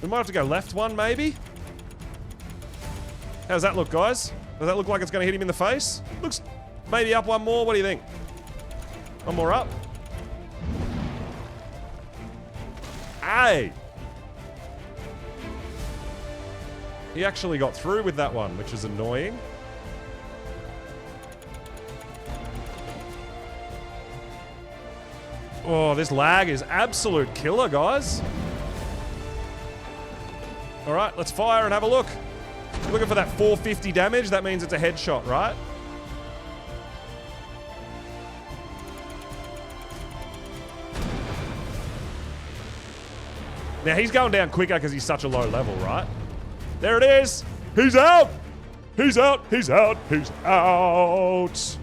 We might have to go left one, maybe. How's that look, guys? Does that look like it's going to hit him in the face? Looks maybe up one more. What do you think? One more up. Hey! He actually got through with that one, which is annoying. Oh, this lag is absolute killer, guys. All right, let's fire and have a look. You're looking for that 450 damage. That means it's a headshot, right? Now, he's going down quicker because he's such a low level, right? There it is. He's out. He's out. He's out. He's out.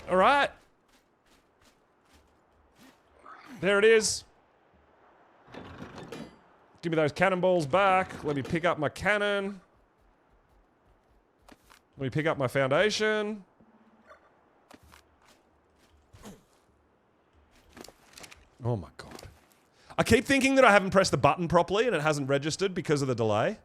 All right. There it is. Give me those cannonballs back. Let me pick up my cannon. Let me pick up my foundation. Oh my god. I keep thinking that I haven't pressed the button properly and it hasn't registered because of the delay.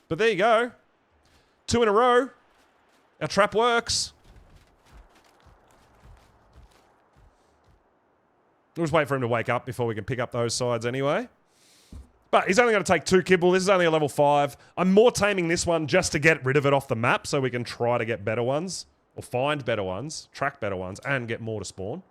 But there you go. 2 in a row. Our trap works. We'll just wait for him to wake up before we can pick up those sides anyway. But he's only going to take 2 kibble. This is only a level 5. I'm more taming this one just to get rid of it off the map so we can try to get better ones. Or find better ones. Track better ones. And get more to spawn.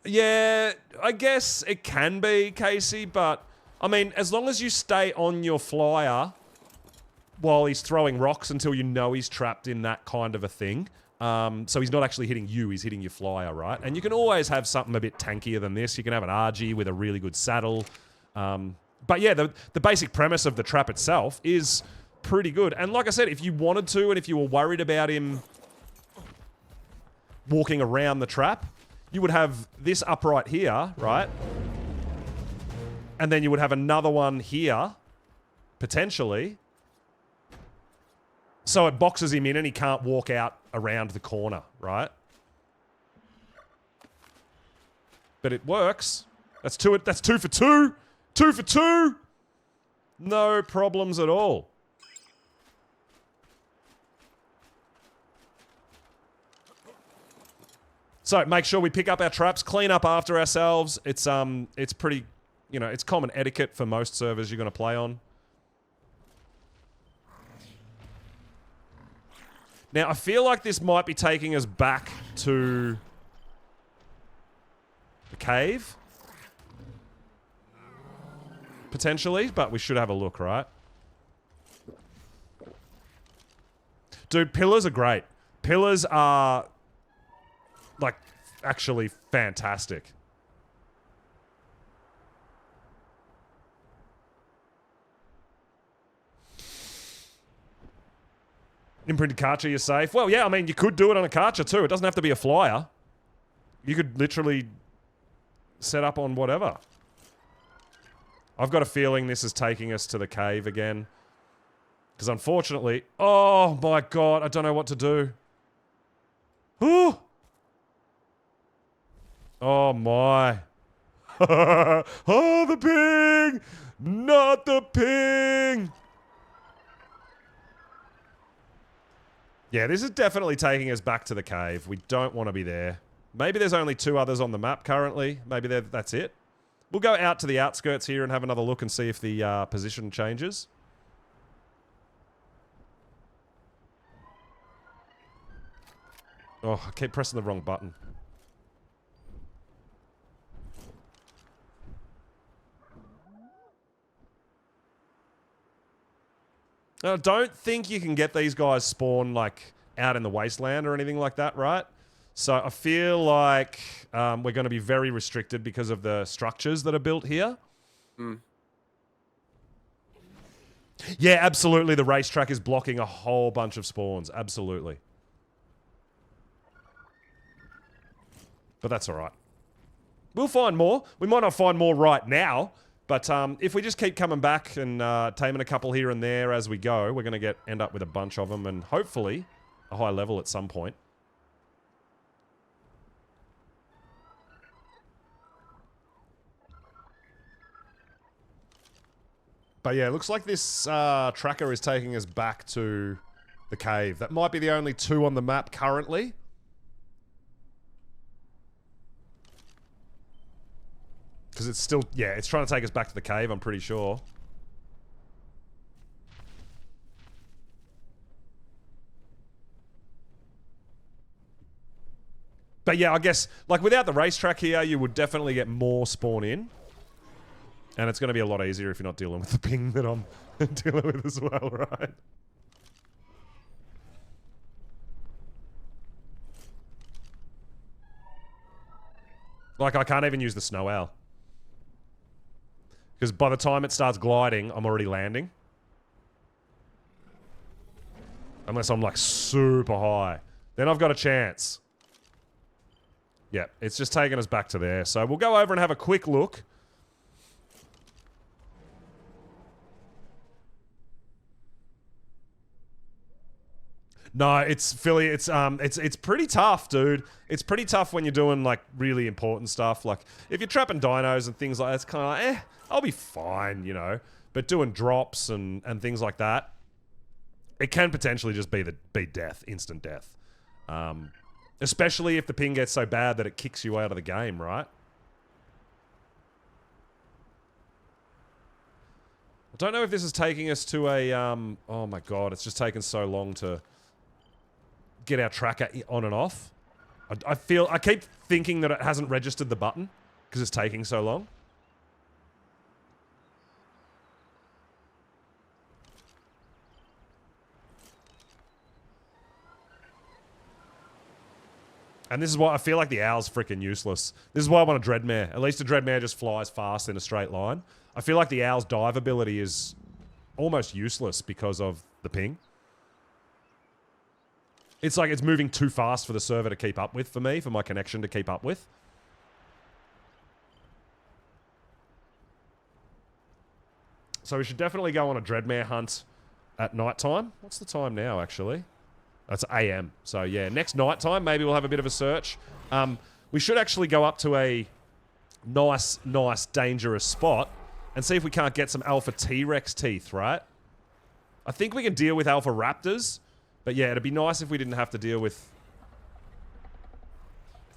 Yeah, I guess it can be, Casey, but I mean, as long as you stay on your flyer while he's throwing rocks until you know he's trapped in that kind of a thing. So he's not actually hitting you, he's hitting your flyer, right? And you can always have something a bit tankier than this. You can have an RG with a really good saddle. But yeah, the basic premise of the trap itself is pretty good. And like I said, if you wanted to and if you were worried about him walking around the trap, you would have this upright here, right? And then you would have another one here, potentially. So it boxes him in and he can't walk out around the corner, right? But it works. That's 2 for 2. 2 for 2. No problems at all. So make sure we pick up our traps, clean up after ourselves. It's pretty, you know, it's common etiquette for most servers you're going to play on. Now, I feel like this might be taking us back to the cave. Potentially, but we should have a look, right? Dude, pillars are great. Pillars are, like, actually fantastic. Imprinted Karcher, you're safe. Well, yeah, I mean, you could do it on a Karcher too. It doesn't have to be a flyer. You could literally set up on whatever. I've got a feeling this is taking us to the cave again. Because unfortunately... Oh, my God. I don't know what to do. Ooh. Oh, my. Oh, the ping! Not the ping! Yeah, this is definitely taking us back to the cave. We don't want to be there. Maybe there's only 2 others on the map currently. Maybe that's it. We'll go out to the outskirts here and have another look and see if the position changes. Oh, I keep pressing the wrong button. I don't think you can get these guys spawn, like, out in the wasteland or anything like that, right? So I feel like we're going to be very restricted because of the structures that are built here. Mm. Yeah, absolutely. The racetrack is blocking a whole bunch of spawns. Absolutely. But that's all right. We'll find more. We might not find more right now, but if we just keep coming back and taming a couple here and there as we go, we're going to end up with a bunch of them and hopefully a high level at some point. But yeah, it looks like this tracker is taking us back to the cave. That might be the only two on the map currently. Because it's still, yeah, it's trying to take us back to the cave, I'm pretty sure. But yeah, I guess, like, without the racetrack here, you would definitely get more spawn in. And it's going to be a lot easier if you're not dealing with the ping that I'm dealing with as well, right? Like, I can't even use the snow owl. Because by the time it starts gliding, I'm already landing. Unless I'm, like, super high. Then I've got a chance. Yeah, it's just taking us back to there. So we'll go over and have a quick look. No, it's Philly. It's pretty tough, dude. It's pretty tough when you're doing like really important stuff. Like if you're trapping dinos and things like that, it's kind of like, I'll be fine, you know. But doing drops and things like that, it can potentially just be death, instant death. Especially if the ping gets so bad that it kicks you out of the game, right? I don't know if this is taking us to a oh my god, it's just taken so long to get our tracker on and off. I keep thinking that it hasn't registered the button because it's taking so long. And this is why I feel like the owl's freaking useless. This is why I want a dreadmare. At least a dreadmare just flies fast in a straight line. I feel like the owl's dive ability is almost useless because of the ping. It's like it's moving too fast for the server to keep up with for me, for my connection to keep up with. So we should definitely go on a dreadmare hunt at night time. What's the time now, actually? That's AM. So yeah, next night time, maybe we'll have a bit of a search. We should actually go up to a nice, dangerous spot and see if we can't get some alpha T-Rex teeth, right? I think we can deal with alpha raptors. But yeah, it'd be nice if we didn't have to deal with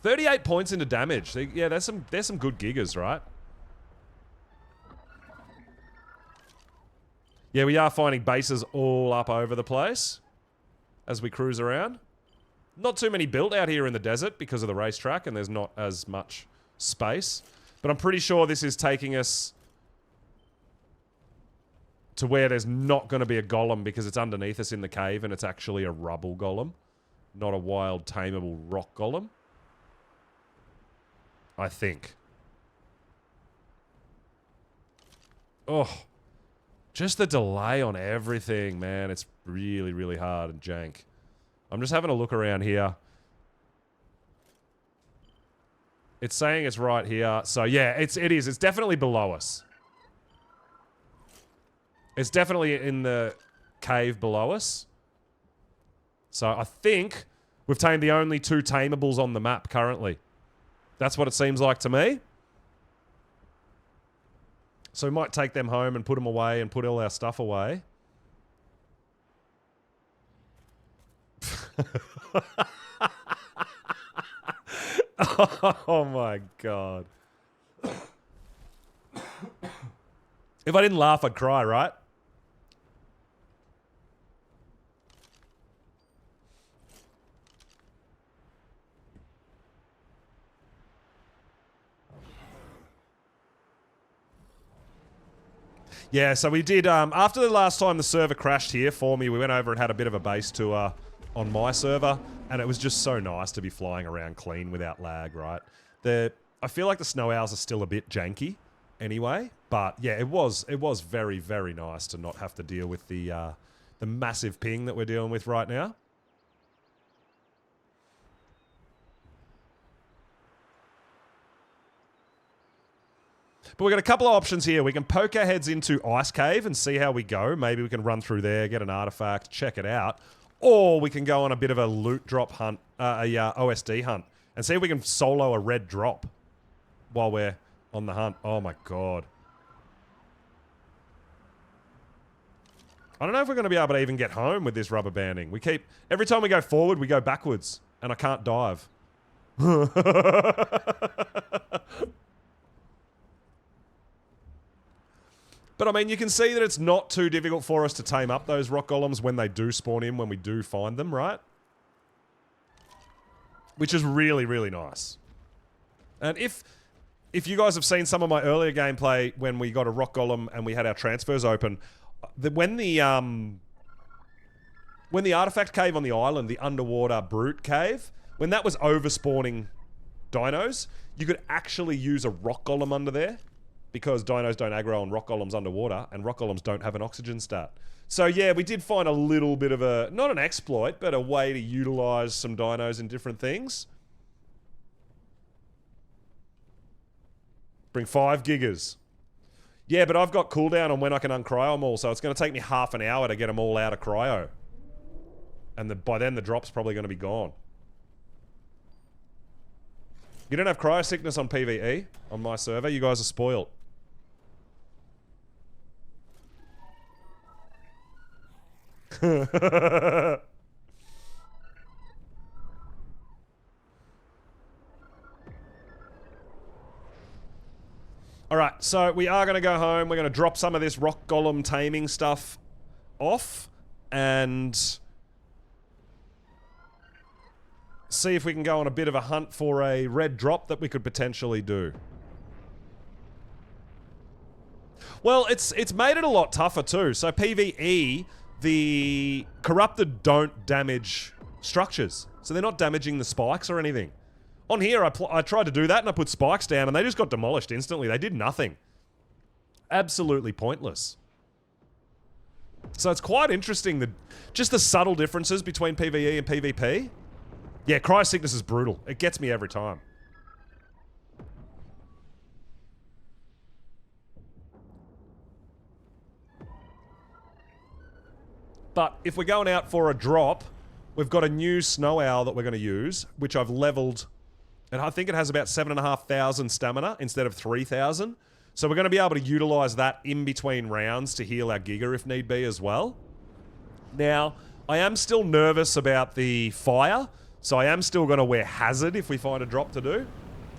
38 points into damage. Yeah, there's some good gigas, right? Yeah, we are finding bases all up over the place as we cruise around. Not too many built out here in the desert because of the racetrack, and there's not as much space. But I'm pretty sure this is taking us to where there's not going to be a golem because it's underneath us in the cave and it's actually a rubble golem, not a wild, tameable rock golem. I think. Oh, just the delay on everything, man. It's really, really hard and jank. I'm just having a look around here. It's saying it's right here. So yeah, it is. It's definitely below us. It's definitely in the cave below us. So I think we've tamed the only two tamables on the map currently. That's what it seems like to me. So we might take them home and put them away and put all our stuff away. Oh my god. If I didn't laugh, I'd cry, right? Yeah, so we did, after the last time the server crashed here for me, we went over and had a bit of a base tour on my server, and it was just so nice to be flying around clean without lag, right? I feel like the snow owls are still a bit janky anyway, but yeah, it was very, very nice to not have to deal with the massive ping that we're dealing with right now. But we've got a couple of options here. We can poke our heads into Ice Cave and see how we go. Maybe we can run through there, get an artifact, check it out. Or we can go on a bit of a loot drop hunt, OSD hunt, and see if we can solo a red drop while we're on the hunt. Oh my god. I don't know if we're going to be able to even get home with this rubber banding. Every time we go forward, we go backwards, and I can't dive. But, I mean, you can see that it's not too difficult for us to tame up those rock golems when they do spawn in, when we do find them, right? Which is really, really nice. And if you guys have seen some of my earlier gameplay when we got a rock golem and we had our transfers open, when the artifact cave on the island, the underwater brute cave, when that was overspawning dinos, you could actually use a rock golem under there. Because dinos don't aggro on rock golems underwater, and rock golems don't have an oxygen stat. So yeah, we did find a little bit of a, not an exploit, but a way to utilize some dinos in different things. Bring 5 gigas. Yeah, but I've got cooldown on when I can uncryo them all, so it's going to take me half an hour to get them all out of cryo. And by then the drop's probably going to be gone. You don't have cryo sickness on PvE, on my server. You guys are spoiled. Alright, so we are going to go home. We're going to drop some of this rock golem taming stuff off and see if we can go on a bit of a hunt for a red drop that we could potentially do. Well, it's made it a lot tougher too. So PvE, the corrupted don't damage structures. So they're not damaging the spikes or anything. On here, I tried to do that and I put spikes down and they just got demolished instantly. They did nothing. Absolutely pointless. So it's quite interesting, just the subtle differences between PvE and PvP. Yeah, cryo sickness is brutal. It gets me every time. But if we're going out for a drop, we've got a new snow owl that we're going to use, which I've leveled, and I think it has about 7,500 stamina instead of 3,000. So we're going to be able to utilize that in between rounds to heal our Giga if need be as well. Now, I am still nervous about the fire, so I am still going to wear hazard if we find a drop to do.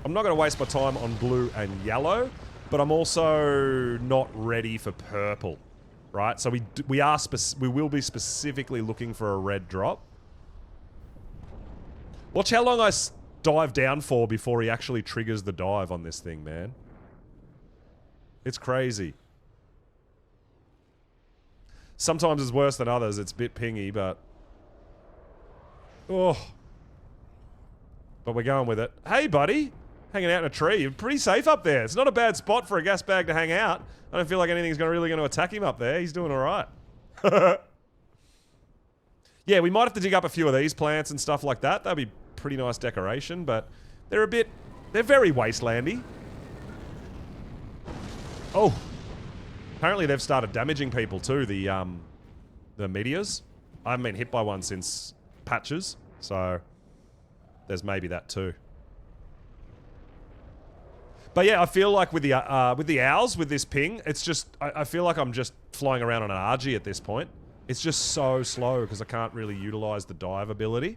I'm not going to waste my time on blue and yellow, but I'm also not ready for purple. Right, so we will be specifically looking for a red drop. Watch how long I dive down for before he actually triggers the dive on this thing, man. It's crazy. Sometimes it's worse than others. It's a bit pingy, but... Oh. But we're going with it. Hey, buddy. Hanging out in a tree. You're pretty safe up there. It's not a bad spot for a gas bag to hang out. I don't feel like anything's really going to attack him up there. He's doing all right. Yeah, we might have to dig up a few of these plants and stuff like that. That'd be pretty nice decoration, but they're very wastelandy. Oh. Apparently they've started damaging people too, the meteors. I haven't been hit by one since patches, so there's maybe that too. But yeah, I feel like with the owls, with this ping, it's just... I feel like I'm just flying around on an RG at this point. It's just so slow because I can't really utilize the dive ability.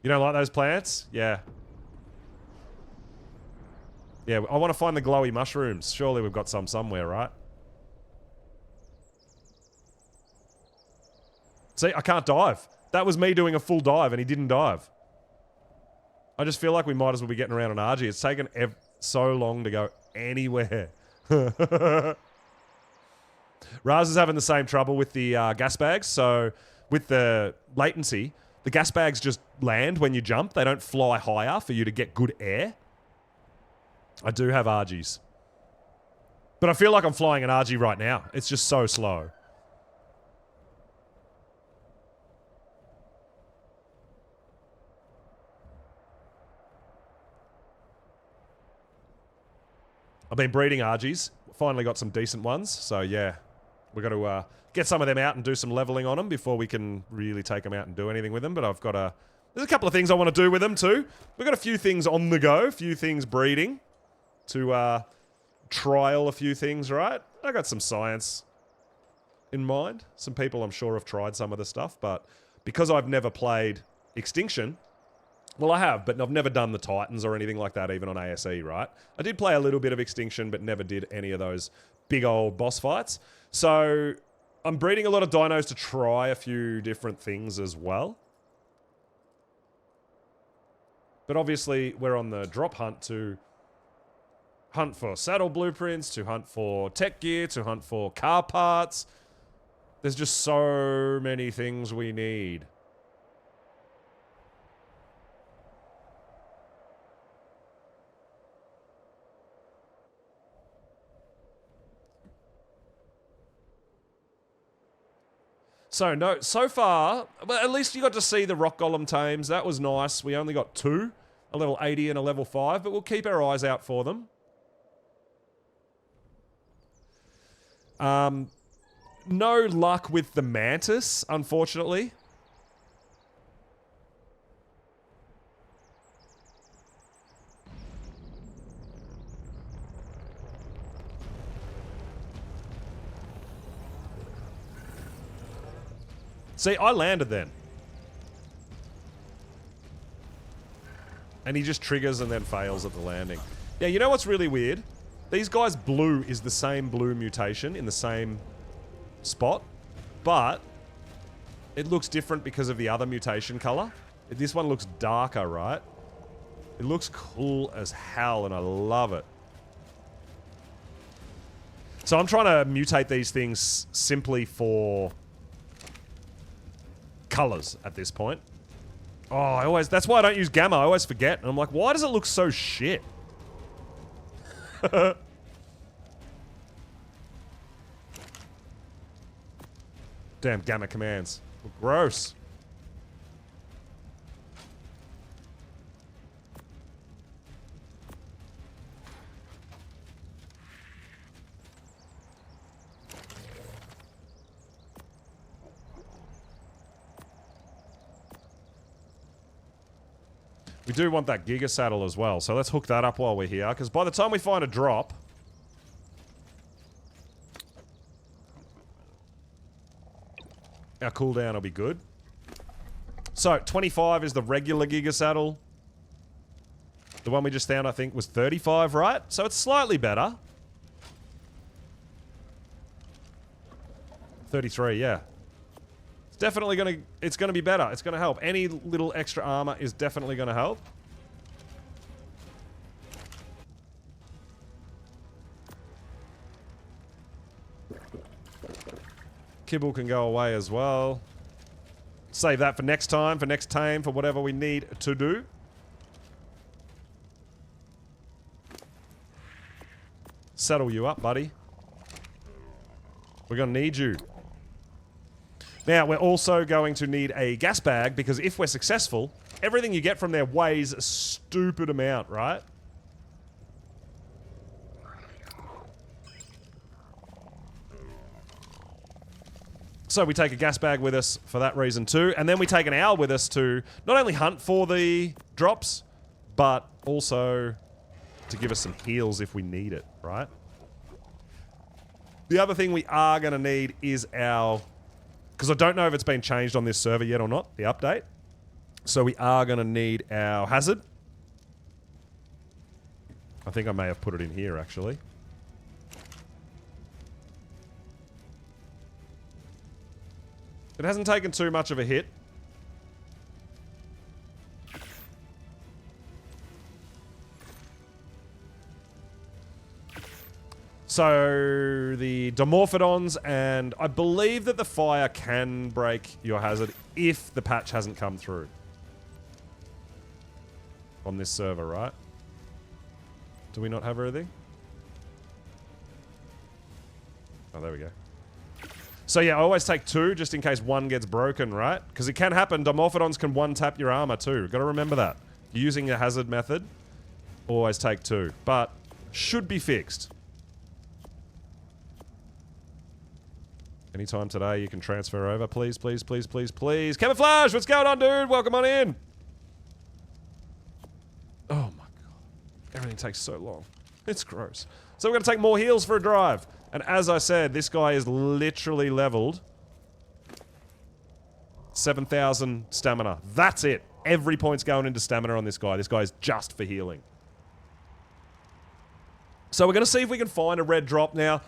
You don't like those plants? Yeah. Yeah, I want to find the glowy mushrooms. Surely we've got some somewhere, right? See, I can't dive. That was me doing a full dive and he didn't dive. I just feel like we might as well be getting around an RG. It's taken so long to go anywhere. Raz is having the same trouble with the gas bags. So with the latency, the gas bags just land when you jump. They don't fly higher for you to get good air. I do have RGs. But I feel like I'm flying an RG right now. It's just so slow. I've been breeding RGs. Finally got some decent ones. So yeah, we've got to get some of them out and do some leveling on them before we can really take them out and do anything with them. But I've got there's a couple of things I want to do with them too. We've got a few things on the go, a few things breeding to trial a few things, right? I got some science in mind. Some people I'm sure have tried some of the stuff, but because I've never played Extinction, well, I have, but I've never done the Titans or anything like that, even on ASE, right? I did play a little bit of Extinction, but never did any of those big old boss fights. So I'm breeding a lot of dinos to try a few different things as well. But obviously, we're on the drop hunt to hunt for saddle blueprints, to hunt for tech gear, to hunt for car parts. There's just so many things we need. So, no, so far, well, at least you got to see the rock golem tames. That was nice. We only got 2, a level 80 and a level 5, but we'll keep our eyes out for them. No luck with the mantis, unfortunately. See, I landed then. And he just triggers and then fails at the landing. Yeah, you know what's really weird? These guys' blue is the same blue mutation in the same spot, but it looks different because of the other mutation color. This one looks darker, right? It looks cool as hell, and I love it. So I'm trying to mutate these things simply for colors at this point. Oh, that's why I don't use gamma. I always forget. And I'm like, why does it look so shit? Damn gamma commands. Gross. We do want that Giga Saddle as well, so let's hook that up while we're here, because by the time we find a drop... our cooldown will be good. So, 25 is the regular Giga Saddle. The one we just found, I think, was 35, right? So it's slightly better. 33, yeah. Definitely it's gonna be better. It's gonna help. Any little extra armor is definitely gonna help. Kibble can go away as well. Save that for next time, for next tame, for whatever we need to do. Settle you up, buddy. We're gonna need you. Now, we're also going to need a gas bag, because if we're successful, everything you get from there weighs a stupid amount, right? So we take a gas bag with us for that reason too, and then we take an owl with us to not only hunt for the drops, but also to give us some heals if we need it, right? The other thing we are going to need is our... because I don't know if it's been changed on this server yet or not, the update. So we are going to need our hazard. I think I may have put it in here, actually. It hasn't taken too much of a hit. So the Dimorphodons, and I believe that the fire can break your hazard if the patch hasn't come through. On this server, right? Do we not have everything? Oh, there we go. So yeah, I always take 2 just in case one gets broken, right? Because it can happen. Dimorphodons can one-tap your armor too. Got to remember that. You're using a hazard method. Always take 2. But should be fixed. Anytime today you can transfer over. Please, please, please, please, please. Camouflage! What's going on, dude? Welcome on in. Oh my god. Everything takes so long. It's gross. So we're going to take more heals for a drive. And as I said, this guy is literally leveled 7,000 stamina. That's it. Every point's going into stamina on this guy. This guy is just for healing. So we're going to see if we can find a red drop now.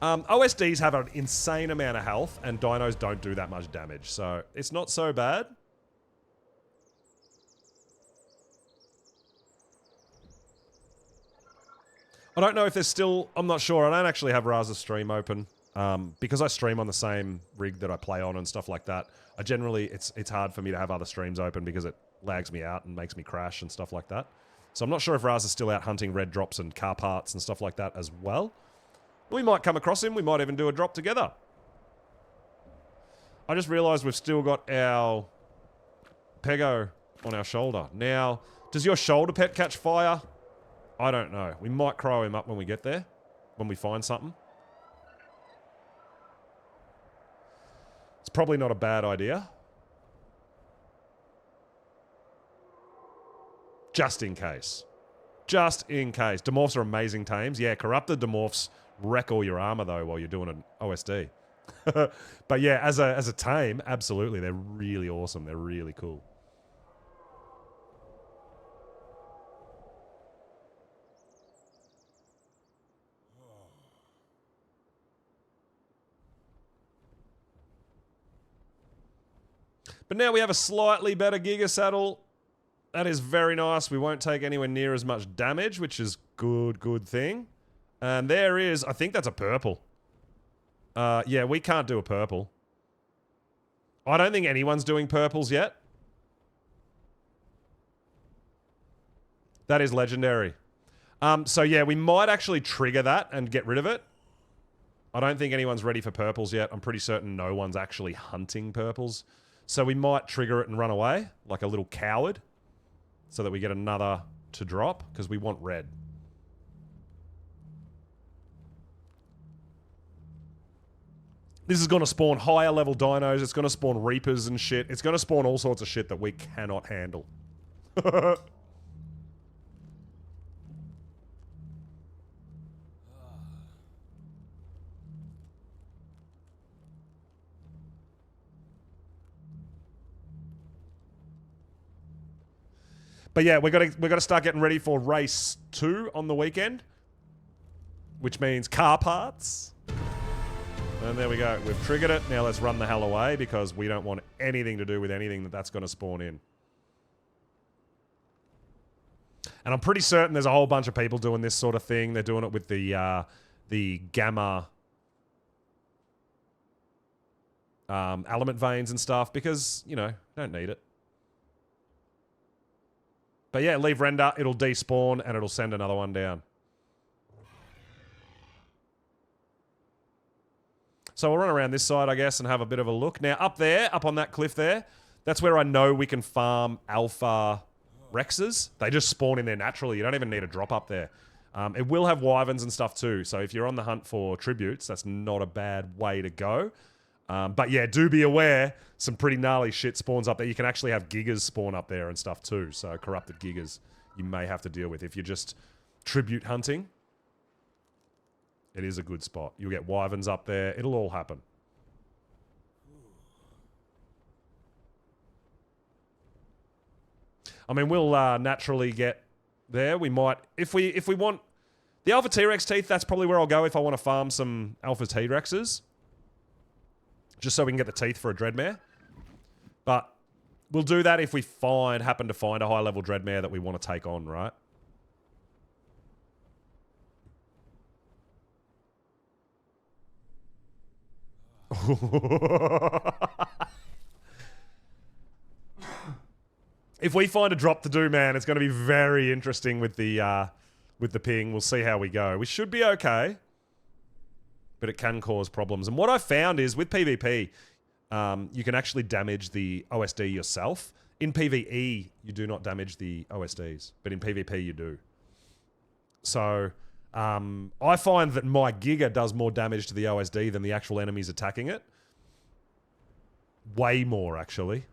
OSDs have an insane amount of health, and dinos don't do that much damage. So it's not so bad. I don't know if there's still... I'm not sure. I don't actually have Raz's stream open. Because I stream on the same rig that I play on and stuff like that. I generally... It's hard for me to have other streams open because it lags me out and makes me crash and stuff like that. So I'm not sure if Raz is still out hunting red drops and car parts and stuff like that as well. We might come across him. We might even do a drop together. I just realised we've still got our Pego on our shoulder. Now, does your shoulder pet catch fire? I don't know. We might cryo him up when we get there. When we find something. It's probably not a bad idea. Just in case. Just in case. Dimorphs are amazing tames. Yeah, corrupted Dimorphs wreck all your armor, though, while you're doing an OSD. But yeah, as a tame, absolutely. They're really awesome. They're really cool. But now we have a slightly better Giga Saddle. That is very nice. We won't take anywhere near as much damage, which is good thing. And there is... I think that's a purple. Yeah, we can't do a purple. I don't think anyone's doing purples yet. That is legendary. So yeah, we might actually trigger that and get rid of it. I don't think anyone's ready for purples yet. I'm pretty certain no one's actually hunting purples. So we might trigger it and run away, like a little coward, so that we get another to drop, because we want red. This is going to spawn higher level dinos, it's going to spawn reapers and shit, it's going to spawn all sorts of shit that we cannot handle. But yeah, we're gonna start getting ready for race 2 on the weekend, which means car parts. And there we go. We've triggered it. Now let's run the hell away because we don't want anything to do with anything that's going to spawn in. And I'm pretty certain there's a whole bunch of people doing this sort of thing. They're doing it with the gamma element veins and stuff because, you know, don't need it. But yeah, leave render, it'll despawn, and it'll send another one down. So we'll run around this side, I guess, and have a bit of a look. Now, up there, up on that cliff there, that's where I know we can farm alpha Rexes. They just spawn in there naturally. You don't even need a drop up there. It will have wyverns and stuff too, so if you're on the hunt for tributes, that's not a bad way to go. But yeah, do be aware, some pretty gnarly shit spawns up there. You can actually have gigas spawn up there and stuff too. So corrupted gigas you may have to deal with. If you're just tribute hunting, it is a good spot. You'll get wyverns up there. It'll all happen. I mean, we'll naturally get there. We might, if we want the Alpha T-Rex teeth, that's probably where I'll go if I want to farm some Alpha T-Rexes. Just so we can get the teeth for a Dreadmare. But we'll do that if we happen to find a high-level Dreadmare that we want to take on, right? If we find a drop to do, man, it's going to be very interesting with the ping. We'll see how we go. We should be okay, but it can cause problems. And what I found is with PvP, you can actually damage the OSD yourself. In PvE, you do not damage the OSDs, but in PvP, you do. So I find that my Giga does more damage to the OSD than the actual enemies attacking it. Way more, actually.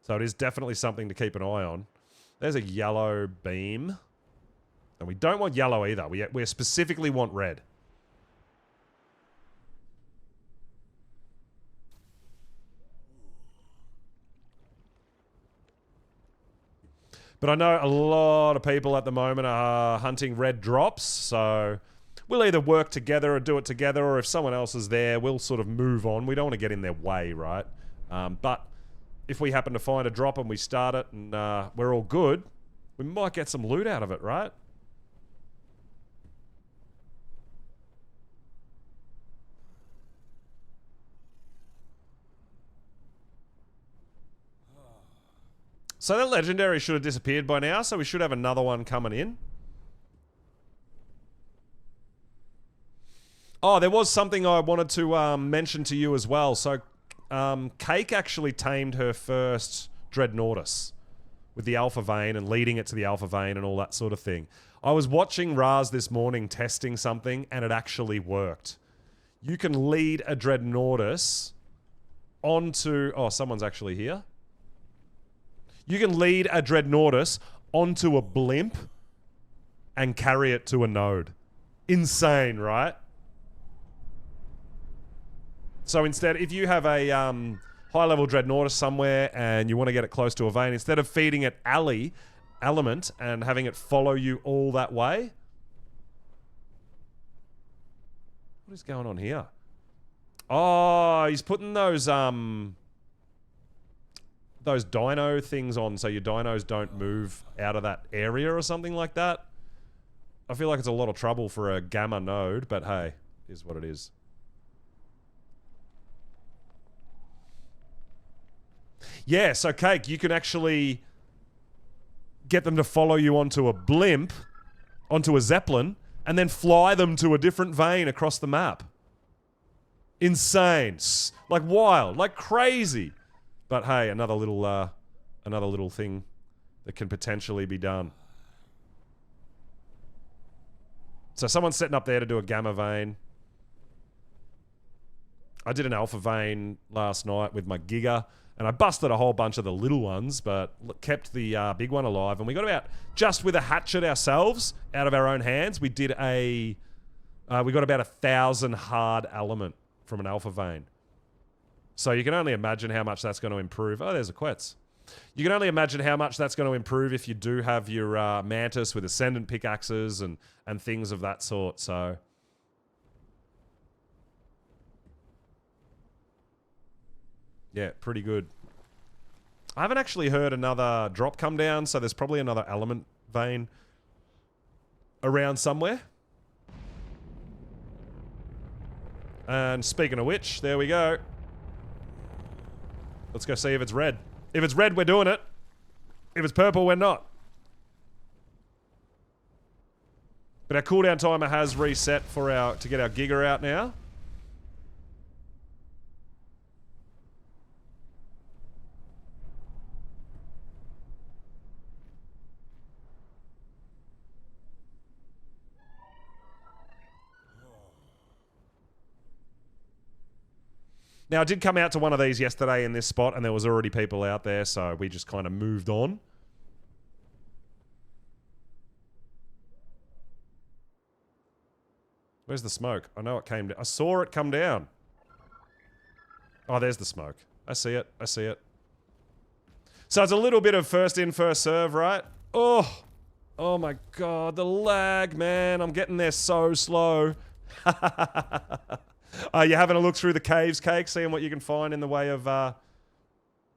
So it is definitely something to keep an eye on. There's a yellow beam. And we don't want yellow either. We specifically want red. But I know a lot of people at the moment are hunting red drops, so we'll either work together or do it together, or if someone else is there, we'll sort of move on. We don't want to get in their way, right? But if we happen to find a drop and we start it and we're all good, we might get some loot out of it, right? So that legendary should have disappeared by now, so we should have another one coming in. Oh, there was something I wanted to mention to you as well. So Cake actually tamed her first Dreadnoughtus with the Alpha Vein and leading it to the Alpha Vein and all that sort of thing. I was watching Raz this morning testing something and it actually worked. You can lead a Dreadnoughtus onto... Oh, someone's actually here. You can lead a Dreadnoughtus onto a blimp and carry it to a node. Insane, right? So instead, if you have a high-level Dreadnoughtus somewhere and you want to get it close to a vein, instead of feeding it element and having it follow you all that way... What is going on here? Oh, he's putting those dino things on so your dinos don't move out of that area or something like that. I feel like it's a lot of trouble for a gamma node, but hey, it is what it is. Yeah, so Cake, you can actually get them to follow you onto a blimp, onto a Zeppelin, and then fly them to a different vein across the map. Insane. Like wild, like crazy. But hey, another little thing that can potentially be done. So someone's setting up there to do a gamma vein. I did an alpha vein last night with my Giga, and I busted a whole bunch of the little ones, but kept the big one alive. And we got about, just with a hatchet ourselves, out of our own hands, we did we got about 1,000 hard element from an alpha vein. So you can only imagine how much that's going to improve. Oh, there's a Quetz. You can only imagine how much that's going to improve if you do have your Mantis with Ascendant pickaxes and things of that sort, so... Yeah, pretty good. I haven't actually heard another drop come down, so there's probably another element vein around somewhere. And speaking of which, there we go. Let's go see if it's red. If it's red, we're doing it. If it's purple, we're not. But our cooldown timer has reset for to get our Giga out now. Now, I did come out to one of these yesterday in this spot, and there was already people out there, so we just kind of moved on. Where's the smoke? I know it came down. I saw it come down. Oh, there's the smoke. I see it. I see it. So it's a little bit of first in, first serve, right? Oh! Oh my god, the lag, man. I'm getting there so slow. You're having a look through the caves, Cake, seeing what you can find in the way of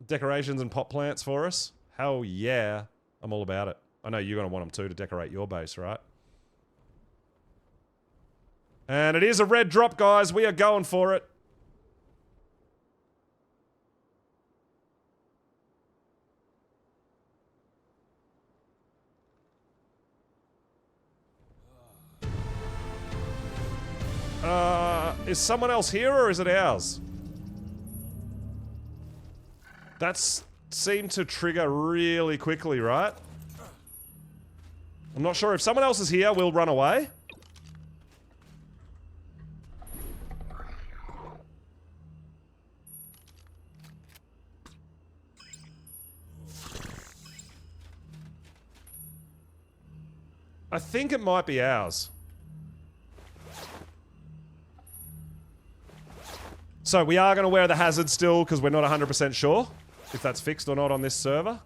decorations and pot plants for us? Hell yeah. I'm all about it. I know you're going to want them too to decorate your base, right? And it is a red drop, guys. We are going for it. Is someone else here or is it ours? That's seemed to trigger really quickly, right? I'm not sure. If someone else is here, we'll run away. I think it might be ours. So we are going to wear the hazard still because we're not 100% sure if that's fixed or not on this server.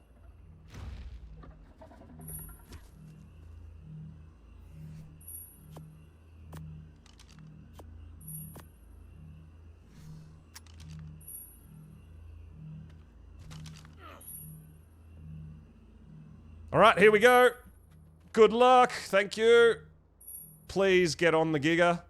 All right, here we go. Good luck. Thank you. Please get on the giga.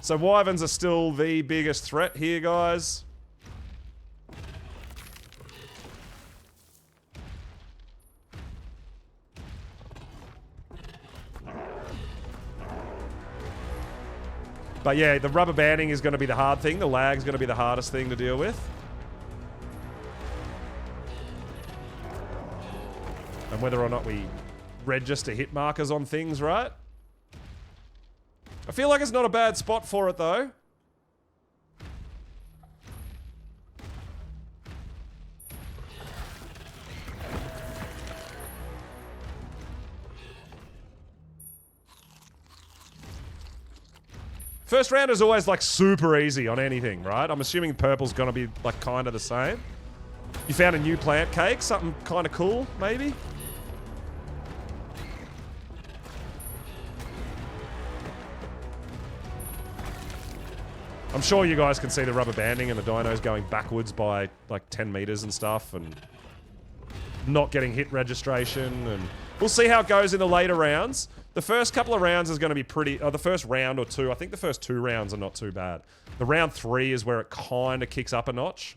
So wyverns are still the biggest threat here, guys. But yeah, the rubber banding is going to be the hard thing. The lag is going to be the hardest thing to deal with. And whether or not we register hit markers on things, right? I feel like it's not a bad spot for it, though. First round is always, like, super easy on anything, right? I'm assuming purple's gonna be, like, kind of the same. You found a new plant cake? Something kind of cool, maybe? I'm sure you guys can see the rubber banding and the dinos going backwards by, like, 10 meters and stuff, and not getting hit registration, and we'll see how it goes in the later rounds. The first couple of rounds is going to be pretty... the first round or two. I think the first 2 rounds are not too bad. The round 3 is where it kind of kicks up a notch.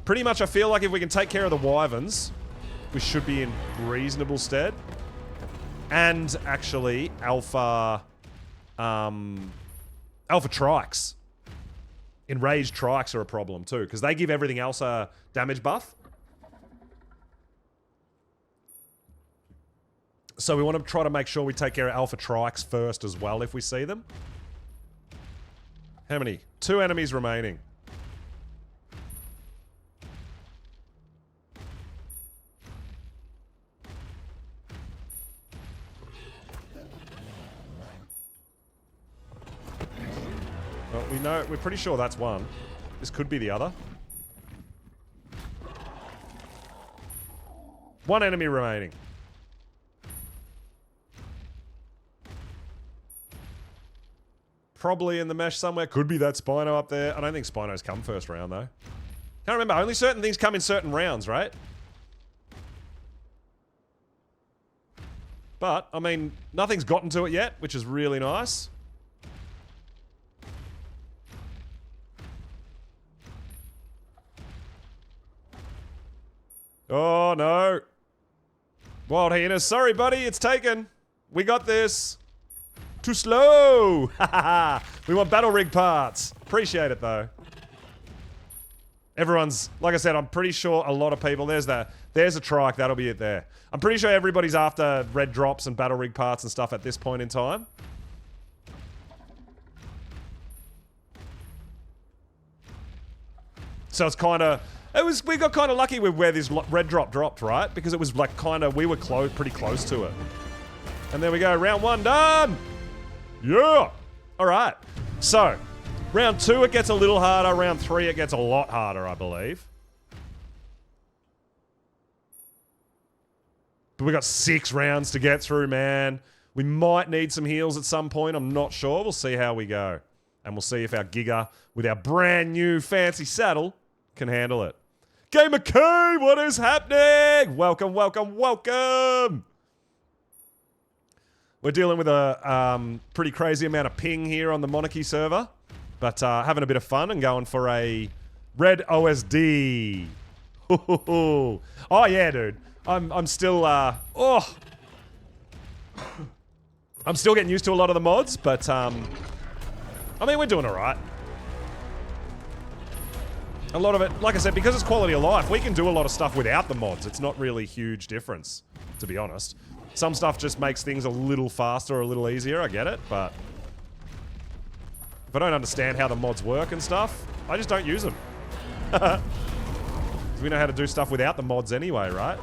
Pretty much, I feel like if we can take care of the wyverns, we should be in reasonable stead. And, actually, alpha trikes. Enraged trikes are a problem too, because they give everything else a damage buff. So we want to try to make sure we take care of alpha trikes first as well if we see them. How many? 2 enemies remaining. Well, we know, we're pretty sure that's one. This could be the other. 1 enemy remaining. Probably in the mesh somewhere. Could be that Spino up there. I don't think Spinos come first round, though. Can't remember. Only certain things come in certain rounds, right? But, I mean, nothing's gotten to it yet, which is really nice. Oh, no. Wild hyenas. Sorry, buddy. It's taken. We got this. Too slow. We want battle rig parts. Appreciate it, though. Everyone's... Like I said, I'm pretty sure a lot of people... There's a trike. That'll be it there. I'm pretty sure everybody's after red drops and battle rig parts and stuff at this point in time. So it's kind of... we got kind of lucky with where this red drop dropped, right? Because it was like kind of, we were pretty close to it. And there we go, round 1 done! Yeah! Alright, so, round 2 it gets a little harder, round 3 it gets a lot harder, I believe. But we got 6 rounds to get through, man. We might need some heals at some point, I'm not sure, we'll see how we go. And we'll see if our Giga, with our brand new fancy saddle, can handle it. Gamer K, what is happening? Welcome, welcome, welcome. We're dealing with a pretty crazy amount of ping here on the Monarchy server. But having a bit of fun and going for a red OSD. Oh yeah, dude. I'm still I'm still getting used to a lot of the mods, but I mean, we're doing all right. A lot of it, like I said, because it's quality of life, we can do a lot of stuff without the mods. It's not really a huge difference, to be honest. Some stuff just makes things a little faster or a little easier, I get it, but if I don't understand how the mods work and stuff, I just don't use them. We know how to do stuff without the mods anyway, right?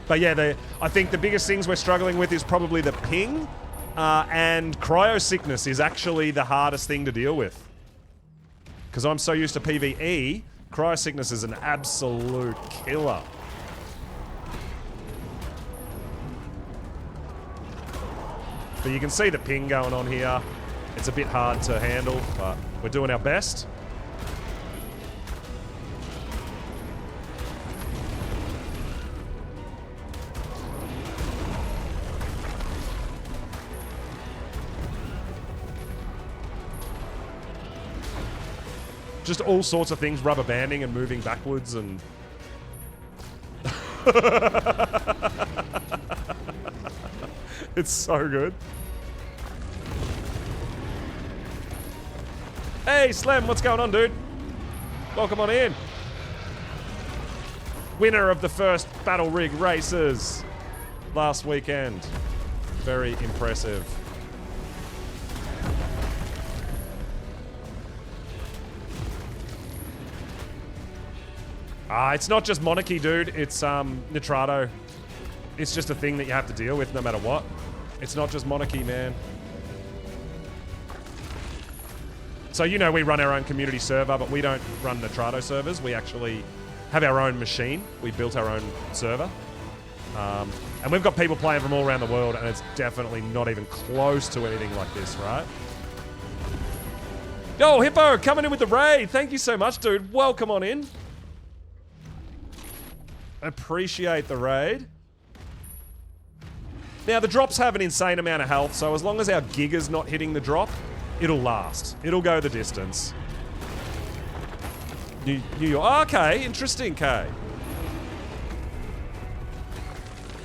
But yeah, I think the biggest things we're struggling with is probably the ping, and cryo sickness is actually the hardest thing to deal with. Because I'm so used to PvE, cryo sickness is an absolute killer. But you can see the ping going on here. It's a bit hard to handle, but we're doing our best. Just all sorts of things, rubber banding and moving backwards and... It's so good. Hey, Slim, what's going on, dude? Welcome on in. Winner of the first Battle Rig races last weekend. Very impressive. It's not just Monarchy, dude. It's Nitrado. It's just a thing that you have to deal with no matter what. It's not just Monarchy, man. So, you know, we run our own community server, but we don't run Nitrado servers. We actually have our own machine. We built our own server. And we've got people playing from all around the world, and it's definitely not even close to anything like this, right? Yo, Hippo, coming in with the raid. Thank you so much, dude. Welcome on in. Appreciate the raid. Now, the drops have an insane amount of health, so as long as our Giga's not hitting the drop, it'll last. It'll go the distance. New York. Oh, okay, interesting, Kay.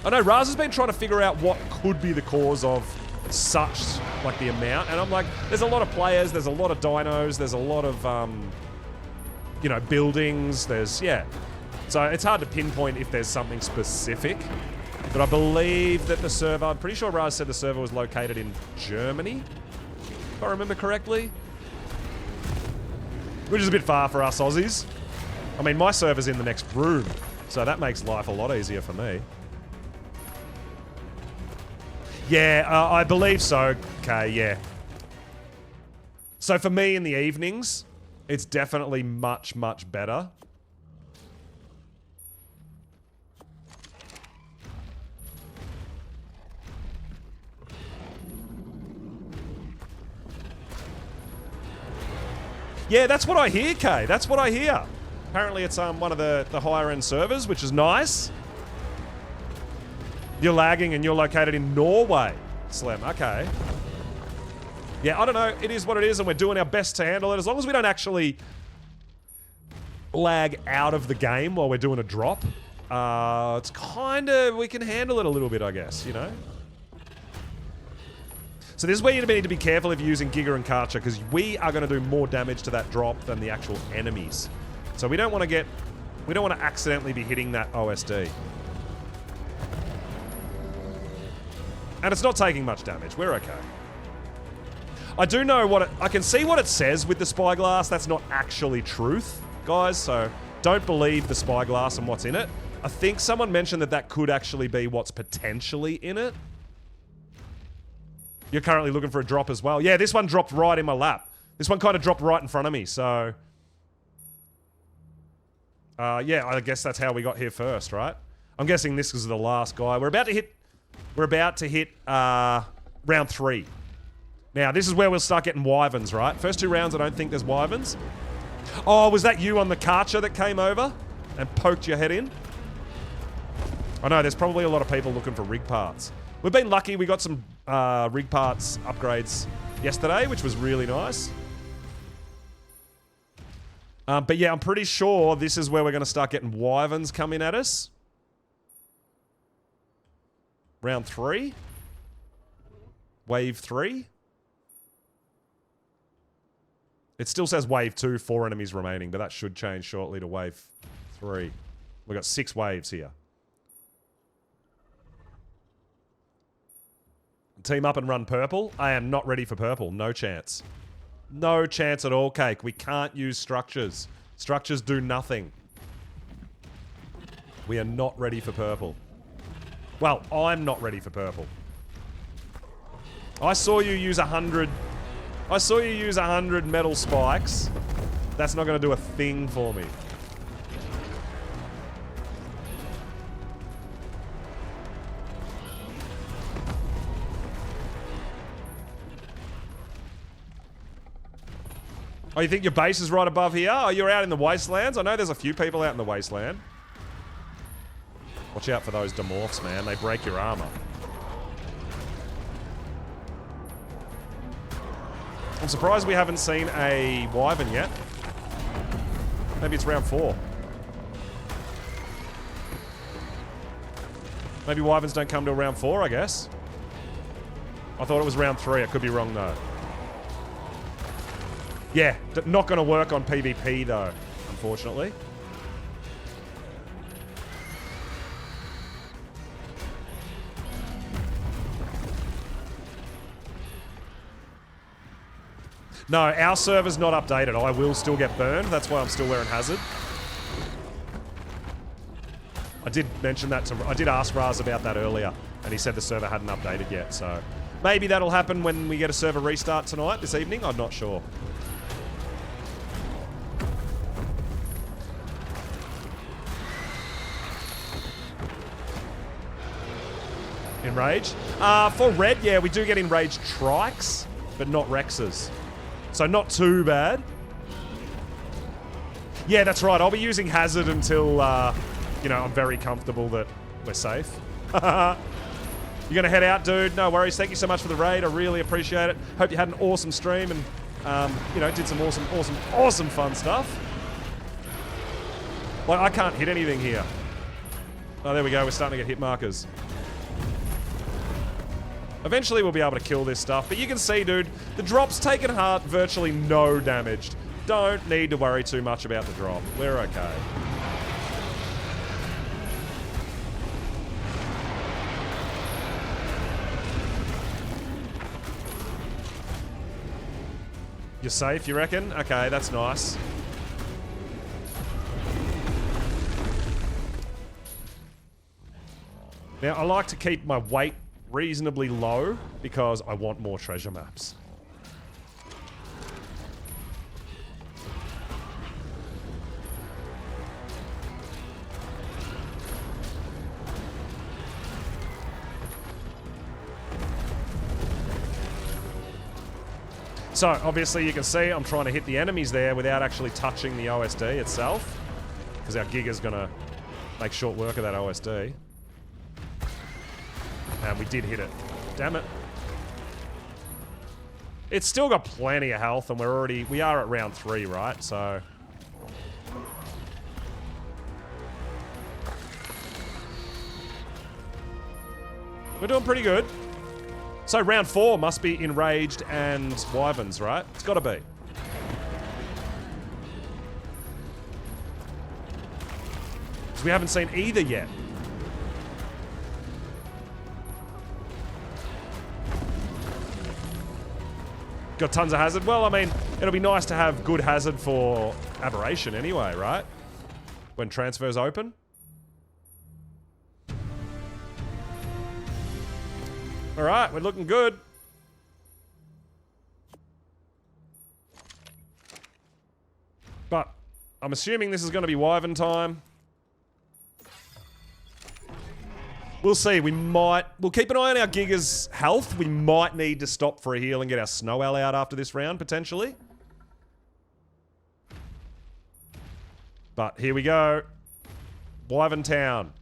I know Raz has been trying to figure out what could be the cause of such, like, the amount. And I'm like, there's a lot of players, there's a lot of dinos, there's a lot of, you know, buildings, there's, yeah. So it's hard to pinpoint if there's something specific. But I believe that the server, I'm pretty sure Raz said the server was located in Germany, if I remember correctly. Which is a bit far for us Aussies. I mean, my server's in the next room, so that makes life a lot easier for me. Yeah, I believe so. Okay, yeah. So for me in the evenings, it's definitely much, much better. Yeah, that's what I hear, Kay. That's what I hear. Apparently it's one of the higher end servers, which is nice. You're lagging and you're located in Norway, Slim. Okay. Yeah, I don't know. It is what it is, and we're doing our best to handle it. As long as we don't actually lag out of the game while we're doing a drop, it's kind of... we can handle it a little bit, I guess, you know? So this is where you need to be careful if you're using Giga and Karcher, because we are going to do more damage to that drop than the actual enemies. So we don't want to get... we don't want to accidentally be hitting that OSD. And it's not taking much damage. We're okay. I do know what it... I can see what it says with the spyglass. That's not actually truth, guys. So don't believe the spyglass and what's in it. I think someone mentioned that that could actually be what's potentially in it. You're currently looking for a drop as well. Yeah, this one dropped right in my lap. This one kind of dropped right in front of me, so... yeah, I guess that's how we got here first, right? I'm guessing this is the last guy. We're about to hit We're about to hit round 3. Now, this is where we'll start getting wyverns, right? First 2 rounds, I don't think there's wyverns. Oh, was that you on the Karcher that came over and poked your head in? I know, there's probably a lot of people looking for rig parts. We've been lucky. We got some rig parts upgrades yesterday, which was really nice. But yeah, I'm pretty sure this is where we're going to start getting wyverns coming at us. Round 3. Wave 3. It still says wave 2, 4 enemies remaining, but that should change shortly to wave 3. We've got 6 waves here. Team up and run purple. I am not ready for purple. No chance. No chance at all, Cake. We can't use structures. Structures do nothing. We are not ready for purple. Well, I'm not ready for purple. I saw you use 100... I saw you use 100 metal spikes. That's not going to do a thing for me. Oh, you think your base is right above here? Oh, you're out in the wastelands? I know there's a few people out in the wasteland. Watch out for those Dimorphs, man. They break your armor. I'm surprised we haven't seen a wyvern yet. Maybe it's round 4. Maybe wyverns don't come till round 4, I guess. I thought it was round 3. I could be wrong, though. Yeah, not going to work on PvP, though, unfortunately. No, our server's not updated. I will still get burned. That's why I'm still wearing Hazard. I did mention that to... I did ask Raz about that earlier, and he said the server hadn't updated yet, so... Maybe that'll happen when we get a server restart tonight, this evening. I'm not sure. Enraged? For red, yeah, we do get enraged trikes, but not Rexes. So not too bad. Yeah, that's right. I'll be using Hazard until, you know, I'm very comfortable that we're safe. You're going to head out, dude? No worries. Thank you so much for the raid. I really appreciate it. Hope you had an awesome stream and, you know, did some awesome fun stuff. Like, I can't hit anything here. Oh, there we go. We're starting to get hit markers. Eventually we'll be able to kill this stuff, but you can see, dude, the drop's taken heart virtually no damage. Don't need to worry too much about the drop. We're okay. You're safe, you reckon? Okay, that's nice. Now, I like to keep my weight reasonably low because I want more treasure maps. So, obviously you can see I'm trying to hit the enemies there without actually touching the OSD itself, because our Giga's gonna make short work of that OSD. And we did hit it. Damn it. It's still got plenty of health, and we are at round 3, right? So... we're doing pretty good. So round 4 must be enraged and wyverns, right? It's gotta be. Because we haven't seen either yet. Got tons of hazard. Well, I mean, it'll be nice to have good hazard for aberration anyway, right? When transfers open. All right, we're looking good. But I'm assuming this is going to be wyvern time. We'll see. We'll keep an eye on our Giga's health. We might need to stop for a heal and get our Snow Owl out after this round, potentially. But here we go. Wyvern Town.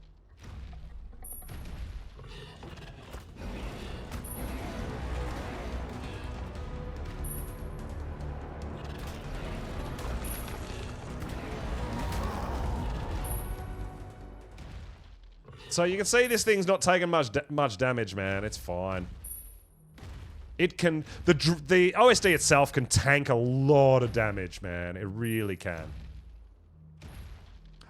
So you can see this thing's not taking much damage, man. It's fine. It can... The OSD itself can tank a lot of damage, man. It really can.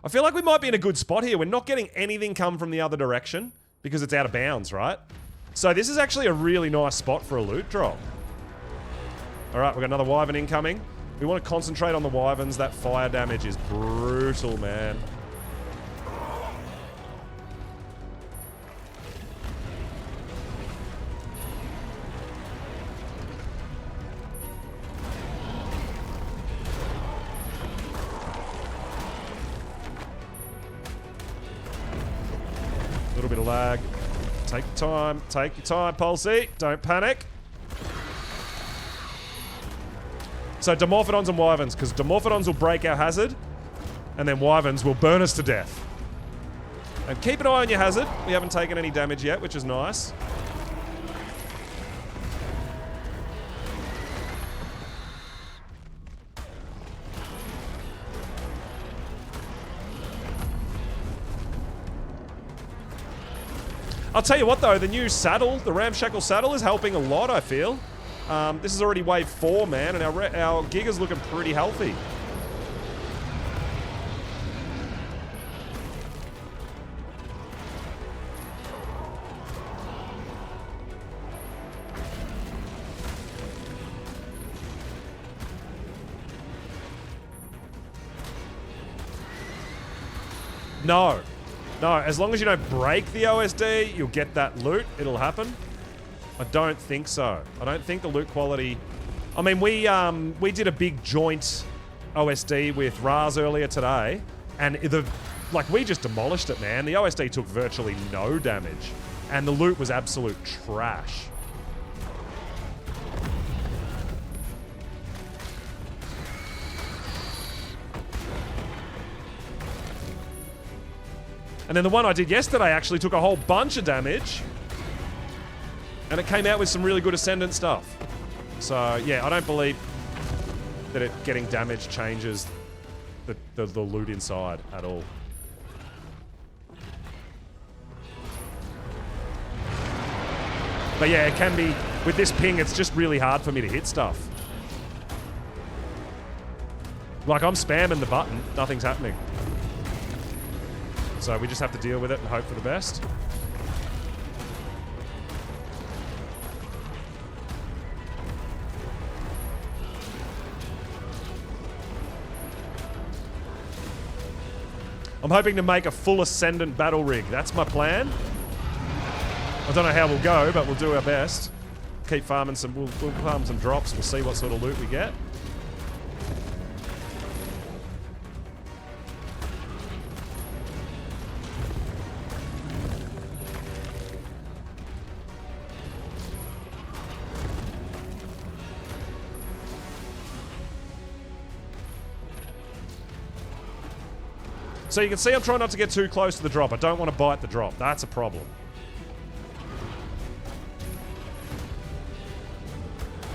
I feel like we might be in a good spot here. We're not getting anything come from the other direction because it's out of bounds, right? So this is actually a really nice spot for a loot drop. Alright, we've got another Wyvern incoming. We want to concentrate on the Wyverns. That fire damage is brutal, man. Little bit of lag. Take your time. Take your time, Pulsey. Don't panic. So Dimorphodons and Wyverns, because Dimorphodons will break our hazard, and then Wyverns will burn us to death. And keep an eye on your hazard. We haven't taken any damage yet, which is nice. I'll tell you what though, the new saddle, the Ramshackle saddle is helping a lot, I feel. This is already wave 4, man, and our Giga's looking pretty healthy. No. No, as long as you don't break the OSD, you'll get that loot. It'll happen. I don't think so. I don't think the loot quality... I mean, we did a big joint OSD with Raz earlier today, and we just demolished it, man. The OSD took virtually no damage, and the loot was absolute trash. And then the one I did yesterday actually took a whole bunch of damage. And it came out with some really good Ascendant stuff. So, yeah, I don't believe that it getting damage changes the loot inside at all. But yeah, it can be... With this ping, it's just really hard for me to hit stuff. Like, I'm spamming the button. Nothing's happening. So we just have to deal with it and hope for the best. I'm hoping to make a full Ascendant battle rig. That's my plan. I don't know how we'll go, but we'll do our best. Keep farming some... We'll farm some drops. We'll see what sort of loot we get. So you can see I'm trying not to get too close to the drop. I don't want to bite the drop. That's a problem.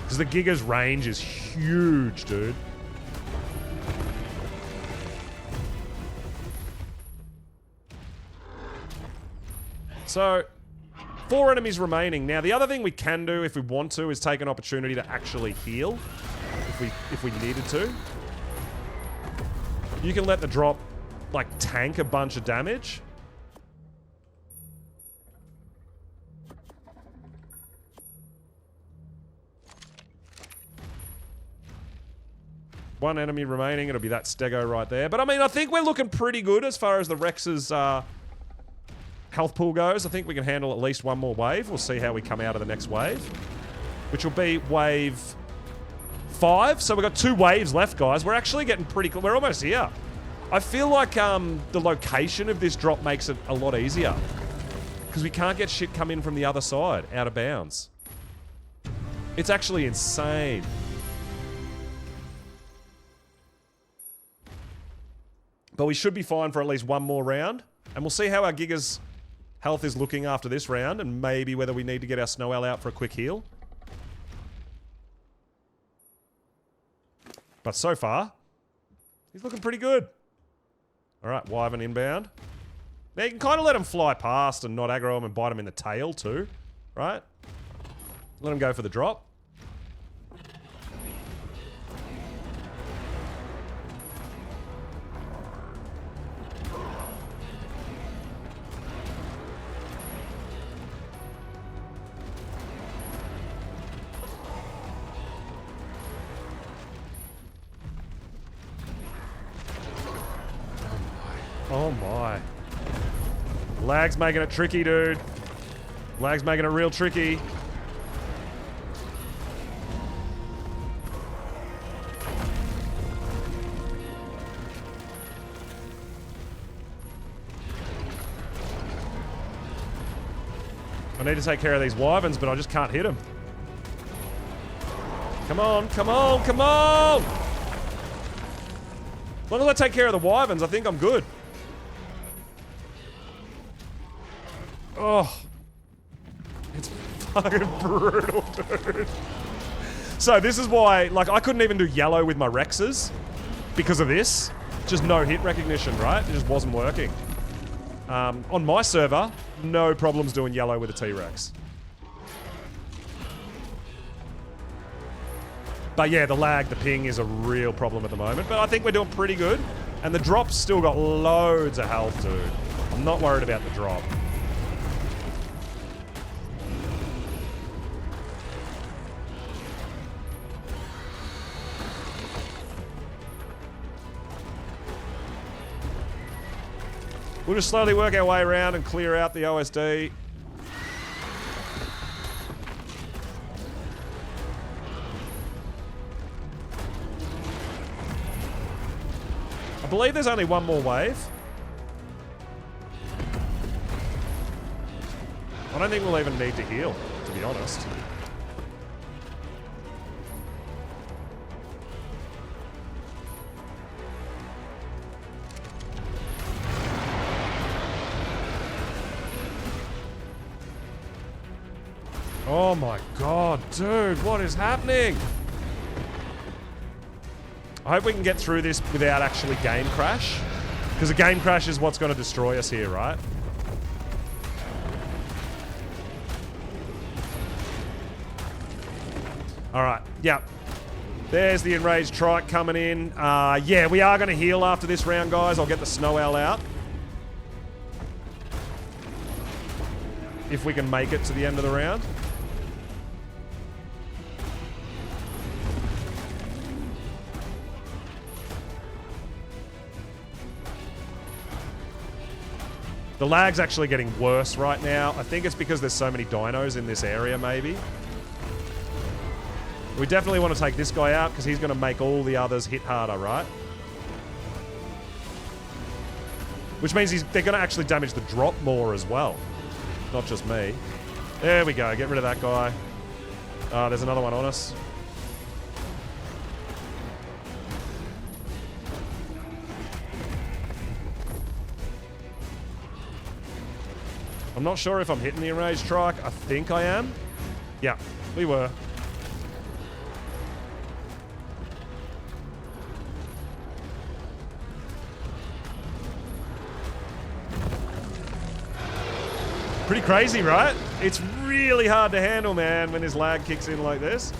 Because the Giga's range is huge, dude. So, 4 enemies remaining. Now, the other thing we can do if we want to is take an opportunity to actually heal. If we needed to. You can let the drop... like, tank a bunch of damage. One enemy remaining. It'll be that Stego right there. But, I mean, I think we're looking pretty good as far as the Rex's health pool goes. I think we can handle at least one more wave. We'll see how we come out of the next wave. Which will be wave 5. So we've got 2 waves left, guys. We're actually getting pretty close. We're almost here. I feel like the location of this drop makes it a lot easier. Because we can't get shit come in from the other side, out of bounds. It's actually insane. But we should be fine for at least one more round. And we'll see how our Giga's health is looking after this round, and maybe whether we need to get our Snow Owl out for a quick heal. But so far, he's looking pretty good. Alright, Wyvern inbound. Now you can kind of let him fly past and not aggro him and bite him in the tail too. Right? Let him go for the drop. Oh my. Lag's making it tricky, dude. Lag's making it real tricky. I need to take care of these wyverns, but I just can't hit them. Come on, come on, come on! As long as I take care of the wyverns, I think I'm good. Oh. It's fucking brutal, dude. So this is why, like, I couldn't even do yellow with my Rexes because of this. Just no hit recognition, right? It just wasn't working. On my server, no problems doing yellow with a T-Rex. But yeah, the lag, the ping is a real problem at the moment. But I think we're doing pretty good. And the drop's still got loads of health, dude. I'm not worried about the drop. We'll just slowly work our way around and clear out the OSD. I believe there's only one more wave. I don't think we'll even need to heal, to be honest. Oh my god, dude, what is happening? I hope we can get through this without actually game crash. Because a game crash is what's going to destroy us here, right? Alright, yeah. There's the Enraged Trike coming in. Yeah, we are going to heal after this round, guys. I'll get the Snow Owl out. If we can make it to the end of the round. The lag's actually getting worse right now. I think it's because there's so many dinos in this area, maybe. We definitely want to take this guy out because he's going to make all the others hit harder, right? Which means they're going to actually damage the drop more as well. Not just me. There we go. Get rid of that guy. There's another one on us. I'm not sure if I'm hitting the Enraged Trike. I think I am. Yeah, we were. Pretty crazy, right? It's really hard to handle, man, when this lag kicks in like this.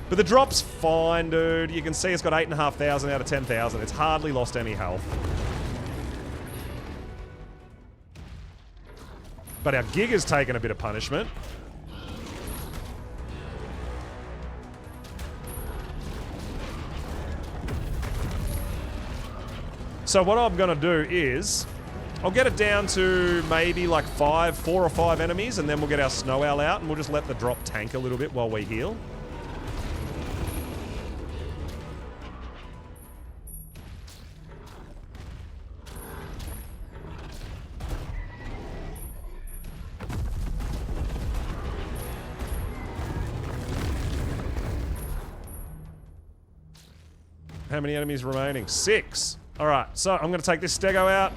But the drop's fine, dude. You can see it's got 8,500 out of 10,000. It's hardly lost any health. But our Giga's taken a bit of punishment. So what I'm going to do is I'll get it down to maybe like 4 or 5 enemies, and then we'll get our Snow Owl out, and we'll just let the drop tank a little bit while we heal. How many enemies remaining? 6. All right, so I'm going to take this stego out.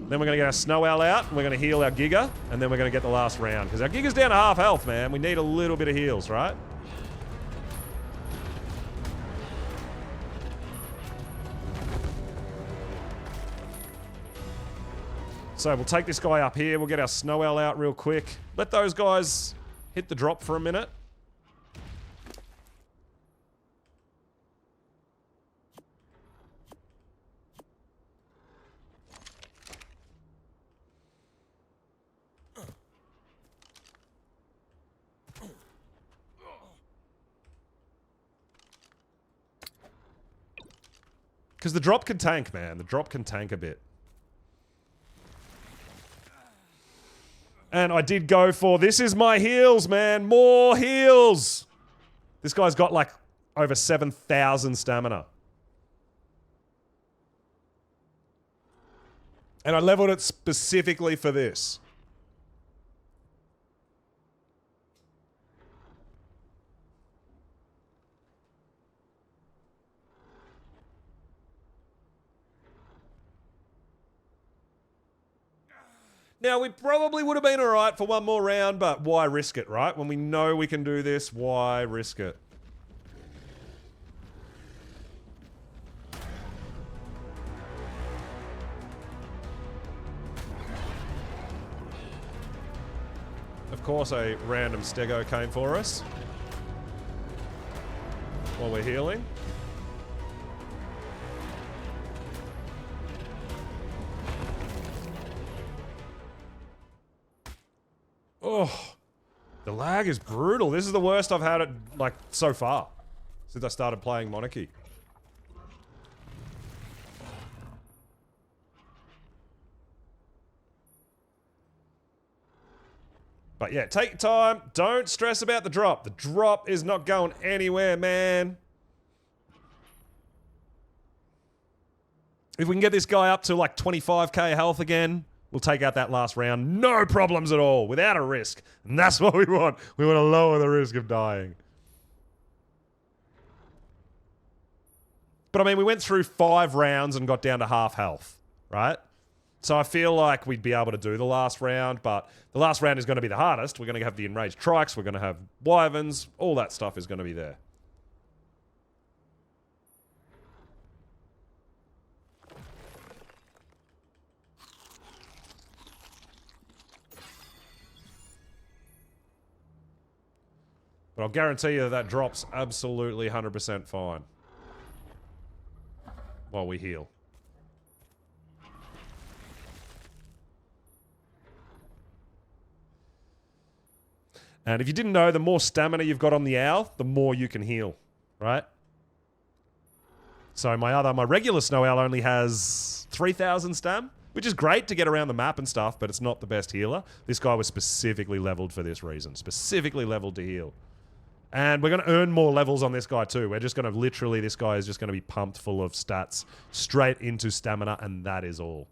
Then we're going to get our snow owl out. And we're going to heal our giga. And then we're going to get the last round. Because our giga's down to half health, man. We need a little bit of heals, right? So we'll take this guy up here. We'll get our snow owl out real quick. Let those guys hit the drop for a minute. Because the drop can tank, man. The drop can tank a bit. And I did go for, this is my heals, man. More heals. This guy's got like over 7,000 stamina. And I leveled it specifically for this. Now, we probably would have been alright for one more round, but why risk it, right? When we know we can do this, why risk it? Of course, a random stego came for us while we're healing. Oh, the lag is brutal. This is the worst I've had it, like, so far. Since I started playing Monarchy. But yeah, take your time. Don't stress about the drop. The drop is not going anywhere, man. If we can get this guy up to, like, 25k health again, we'll take out that last round. No problems at all. Without a risk. And that's what we want. We want to lower the risk of dying. But I mean, we went through 5 rounds and got down to half health, right? So I feel like we'd be able to do the last round, but the last round is going to be the hardest. We're going to have the enraged trikes. We're going to have wyverns. All that stuff is going to be there. But I'll guarantee you that that drops absolutely 100% fine. While we heal. And if you didn't know, the more stamina you've got on the owl, the more you can heal, right? So my regular snow owl only has 3,000 stam, which is great to get around the map and stuff, but it's not the best healer. This guy was specifically leveled for this reason. Specifically leveled to heal. And we're going to earn more levels on this guy too. We're just going to literally, this guy is just going to be pumped full of stats straight into stamina, and that is all.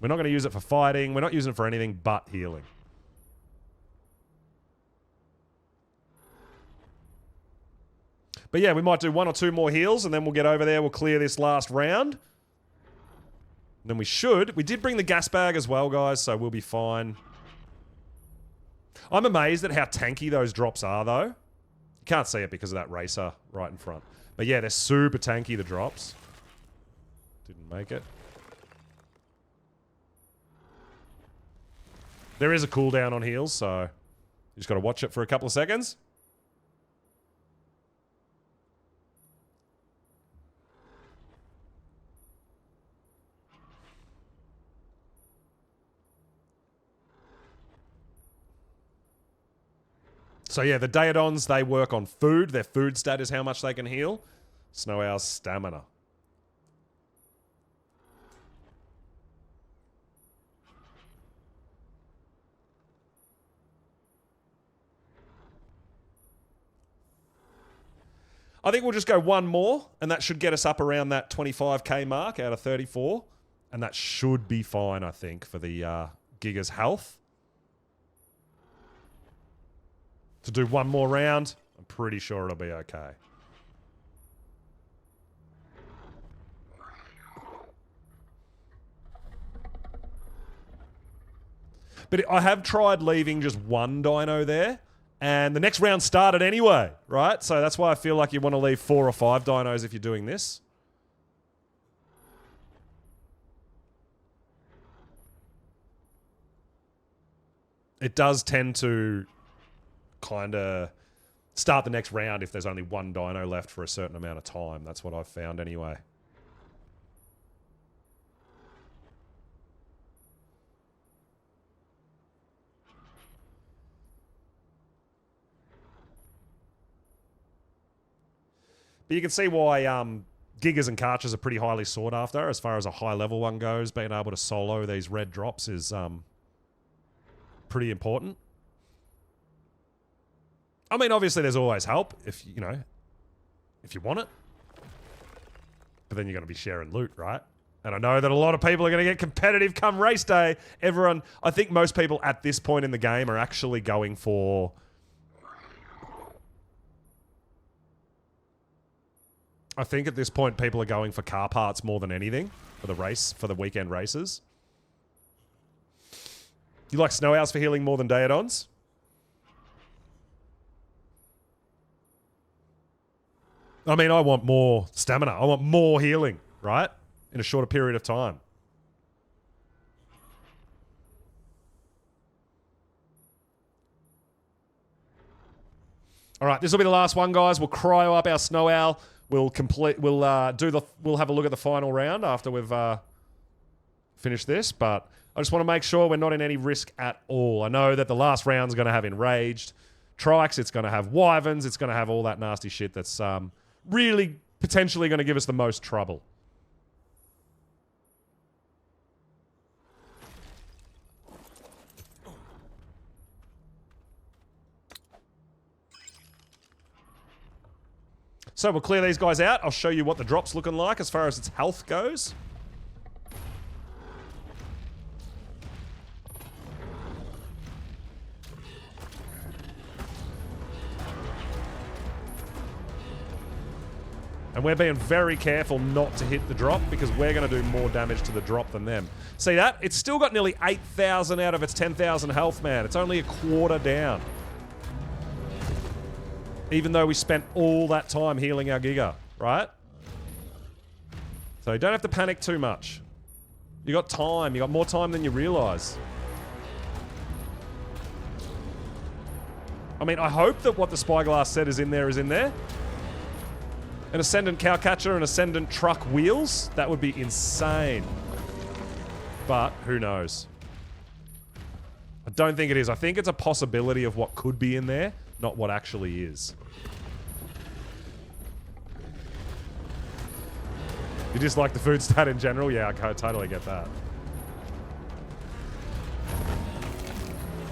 We're not going to use it for fighting. We're not using it for anything but healing. But yeah, we might do 1 or 2 more heals, and then we'll get over there. We'll clear this last round. And then we should. We did bring the gas bag as well, guys, so we'll be fine. I'm amazed at how tanky those drops are, though. You can't see it because of that racer right in front. But yeah, they're super tanky, the drops. Didn't make it. There is a cooldown on heals, so you just got to watch it for a couple of seconds. So yeah, the Daedons, they work on food. Their food stat is how much they can heal. Snow Owl's stamina. I think we'll just go 1 more, and that should get us up around that 25k mark out of 34. And that should be fine, I think, for the Giga's health. To do 1 more round, I'm pretty sure it'll be okay. But I have tried leaving just one dino there, and the next round started anyway, right? So that's why I feel like you want to leave 4 or 5 dinos if you're doing this. It does tend to kind of start the next round if there's only one dino left for a certain amount of time. That's what I've found anyway. But you can see why Gigas and Karchers are pretty highly sought after as far as a high-level one goes. Being able to solo these red drops is pretty important. I mean, obviously there's always help if, you know, if you want it. But then you're going to be sharing loot, right? And I know that a lot of people are going to get competitive come race day. Everyone, I think most people at this point in the game are actually going for... I think at this point people are going for car parts more than anything for the race, for the weekend races. You like snow owls for healing more than Daedons? I mean, I want more stamina. I want more healing, right? In a shorter period of time. All right, this will be the last one, guys. We'll cryo up our snow owl. We'll complete. We'll We'll have a look at the final round after we've finished this. But I just want to make sure we're not in any risk at all. I know that the last round's going to have enraged trikes. It's going to have wyverns. It's going to have all that nasty shit that's really potentially going to give us the most trouble. So we'll clear these guys out. I'll show you what the drop's looking like as far as its health goes. And we're being very careful not to hit the drop because we're going to do more damage to the drop than them. See that? It's still got nearly 8,000 out of its 10,000 health, man. It's only a quarter down. Even though we spent all that time healing our Giga, right? So you don't have to panic too much. You got time. You got more time than you realize. I mean, I hope that what the Spyglass said is in there is in there. An Ascendant Cowcatcher and Ascendant Truck Wheels. That would be insane. But who knows? I don't think it is. I think it's a possibility of what could be in there, not what actually is. You just like the food stat in general? Yeah, I totally get that.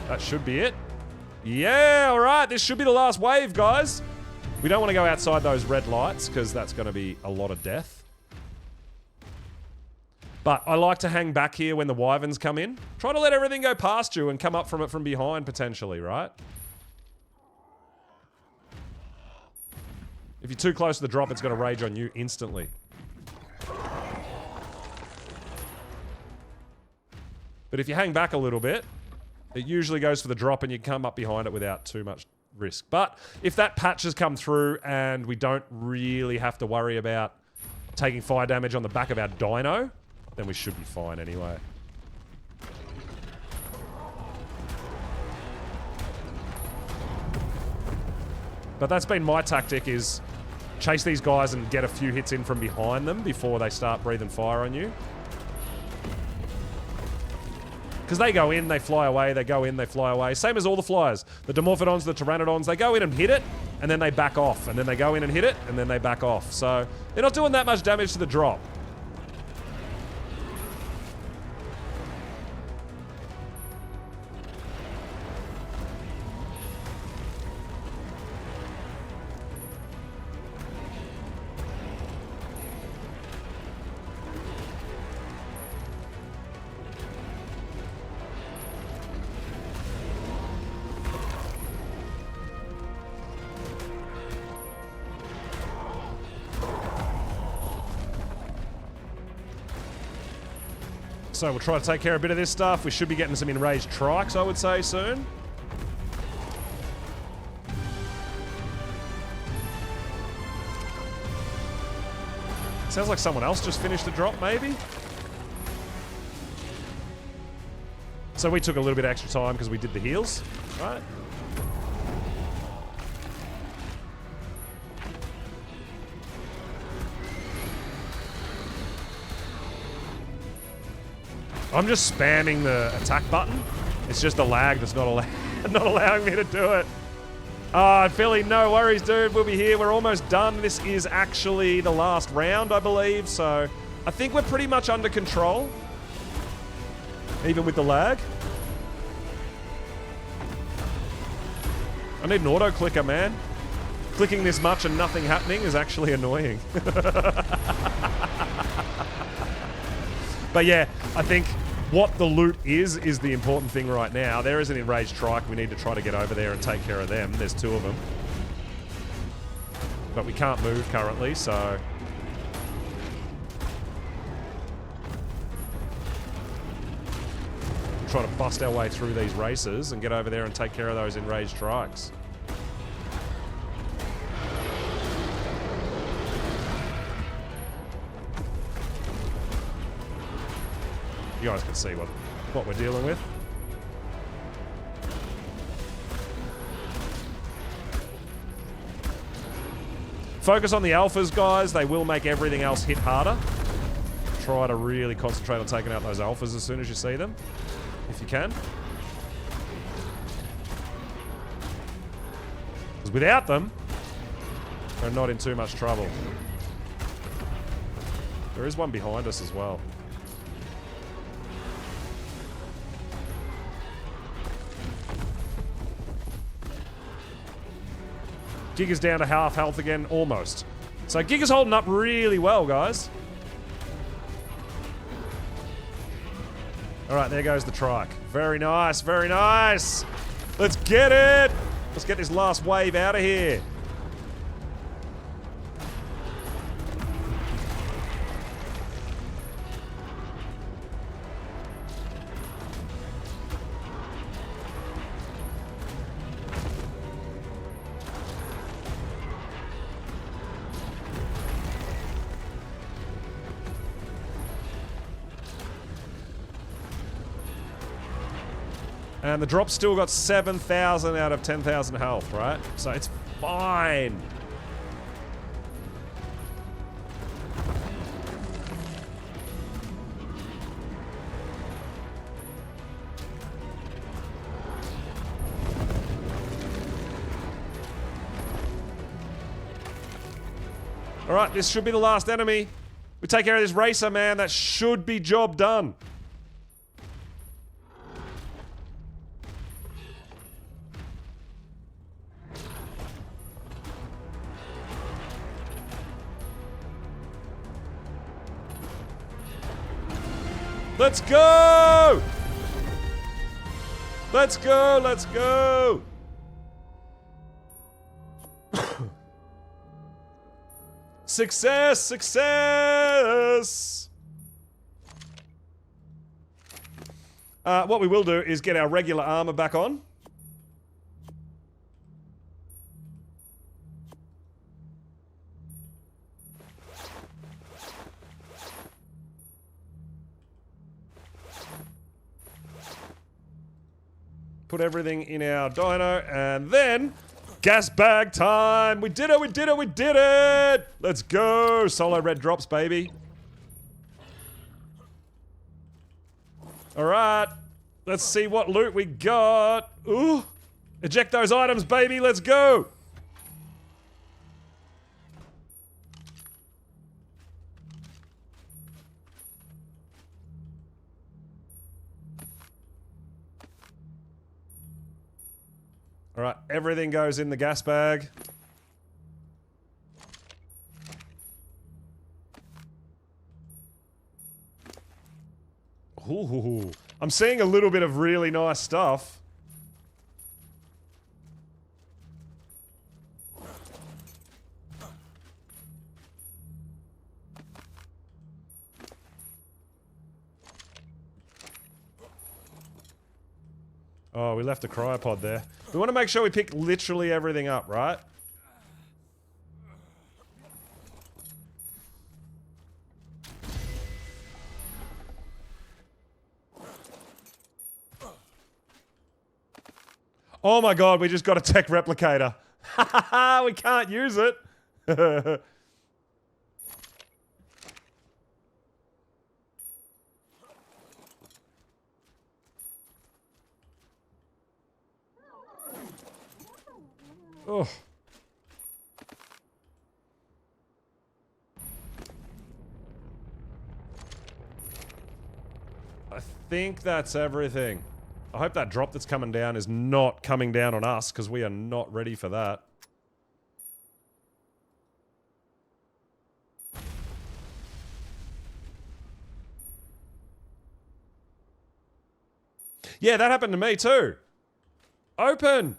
That should be it. Yeah, all right. This should be the last wave, guys. We don't want to go outside those red lights because that's going to be a lot of death. But I like to hang back here when the wyverns come in. Try to let everything go past you and come up from it from behind, potentially, right? If you're too close to the drop, it's going to rage on you instantly. But if you hang back a little bit, it usually goes for the drop and you come up behind it without too much risk. But if that patch has come through and we don't really have to worry about taking fire damage on the back of our dino, then we should be fine anyway. But that's been my tactic, is chase these guys and get a few hits in from behind them before they start breathing fire on you. Because they go in, they fly away, they go in, they fly away. Same as all the flyers. The Dimorphodons, the Pteranodons, they go in and hit it, and then they back off. And then they go in and hit it, and then they back off. So they're not doing that much damage to the drop. So we'll try to take care of a bit of this stuff. We should be getting some enraged trikes, I would say, soon. Sounds like someone else just finished the drop, maybe? So we took a little bit of extra time because we did the heals, right? I'm just spamming the attack button. It's just the lag that's not allowing me to do it. Philly, no worries, dude. We'll be here. We're almost done. This is actually the last round, I believe. So I think we're pretty much under control. Even with the lag. I need an auto clicker, man. Clicking this much and nothing happening is actually annoying. But yeah, I think what the loot is the important thing right now. There is an enraged trike. We need to try to get over there and take care of them. There's 2 of them. But we can't move currently, so... try to bust our way through these races and get over there and take care of those enraged trikes. You guys can see what we're dealing with. Focus on the alphas, guys. They will make everything else hit harder. Try to really concentrate on taking out those alphas as soon as you see them, if you can. Because without them, they're not in too much trouble. There is one behind us as well. Giga's down to half health again, almost. So Giga's holding up really well, guys. All right, there goes the trike. Very nice, very nice. Let's get it. Let's get this last wave out of here. And the drop's still got 7,000 out of 10,000 health, right? So it's fine. All right, this should be the last enemy. We take care of this racer, man. That should be job done. Let's go! Let's go, let's go! Success, success! What we will do is get our regular armor back on. Put everything in our dyno, and then gas bag time. We did it, we did it, we did it. Let's go. Solo red drops, baby. All right. Let's see what loot we got. Ooh. Eject those items, baby. Let's go. All right, everything goes in the gas bag. Ooh, I'm seeing a little bit of really nice stuff. Oh, we left a cryopod there. We want to make sure we pick literally everything up, right? Oh my god, we just got a tech replicator. Ha ha ha, we can't use it. Oh. I think that's everything. I hope that drop that's coming down is not coming down on us, because we are not ready for that. Yeah, that happened to me too. Open!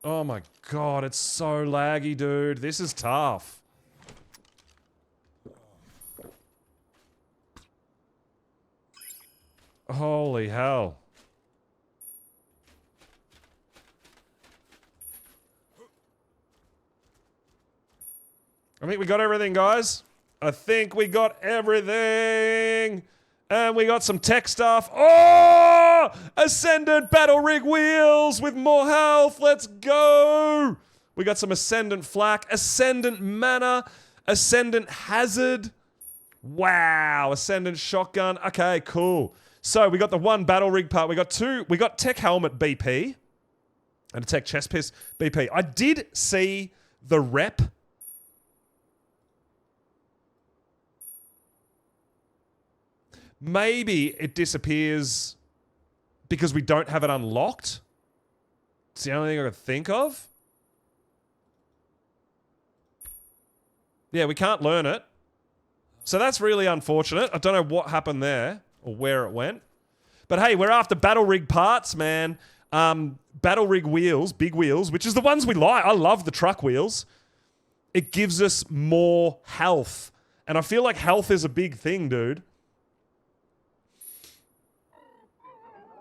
Oh my god, it's so laggy, dude. This is tough. Holy hell. I think we got everything, guys. I think we got everything. And we got some tech stuff. Oh! Ascendant battle rig wheels with more health. Let's go. We got some Ascendant flak, Ascendant mana, Ascendant hazard. Wow. Ascendant shotgun. Okay, cool. So we got the one battle rig part. We got two. We got tech helmet BP and a tech chest piece BP. I did see the rep. Maybe it disappears because we don't have it unlocked. It's the only thing I could think of. Yeah, we can't learn it. So that's really unfortunate. I don't know what happened there or where it went. But hey, we're after battle rig parts, man. Battle rig wheels, big wheels, which is the ones we like. I love the truck wheels. It gives us more health. And I feel like health is a big thing, dude.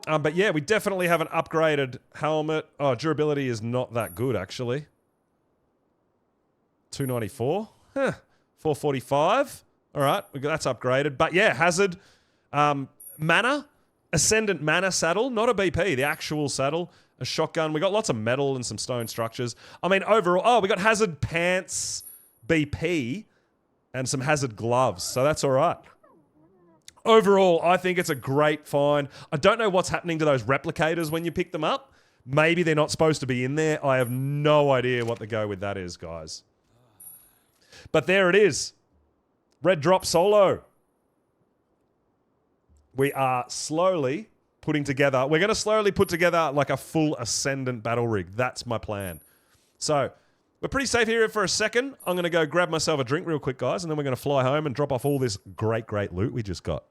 But yeah, we definitely have an upgraded helmet. Oh, durability is not that good, actually. 294. Huh. 445. All right, that's upgraded. But yeah, hazard. Mana. Ascendant mana saddle. Not a BP, the actual saddle. A shotgun. We got lots of metal and some stone structures. I mean, overall... Oh, we got hazard pants BP and some hazard gloves. So that's all right. Overall, I think it's a great find. I don't know what's happening to those replicators when you pick them up. Maybe they're not supposed to be in there. I have no idea what the go with that is, guys. But there it is. Red drop solo. We are slowly putting together... We're going to slowly put together like a full Ascendant battle rig. That's my plan. So... We're pretty safe here for a second. I'm going to go grab myself a drink real quick, guys, and then we're going to fly home and drop off all this great, great loot we just got.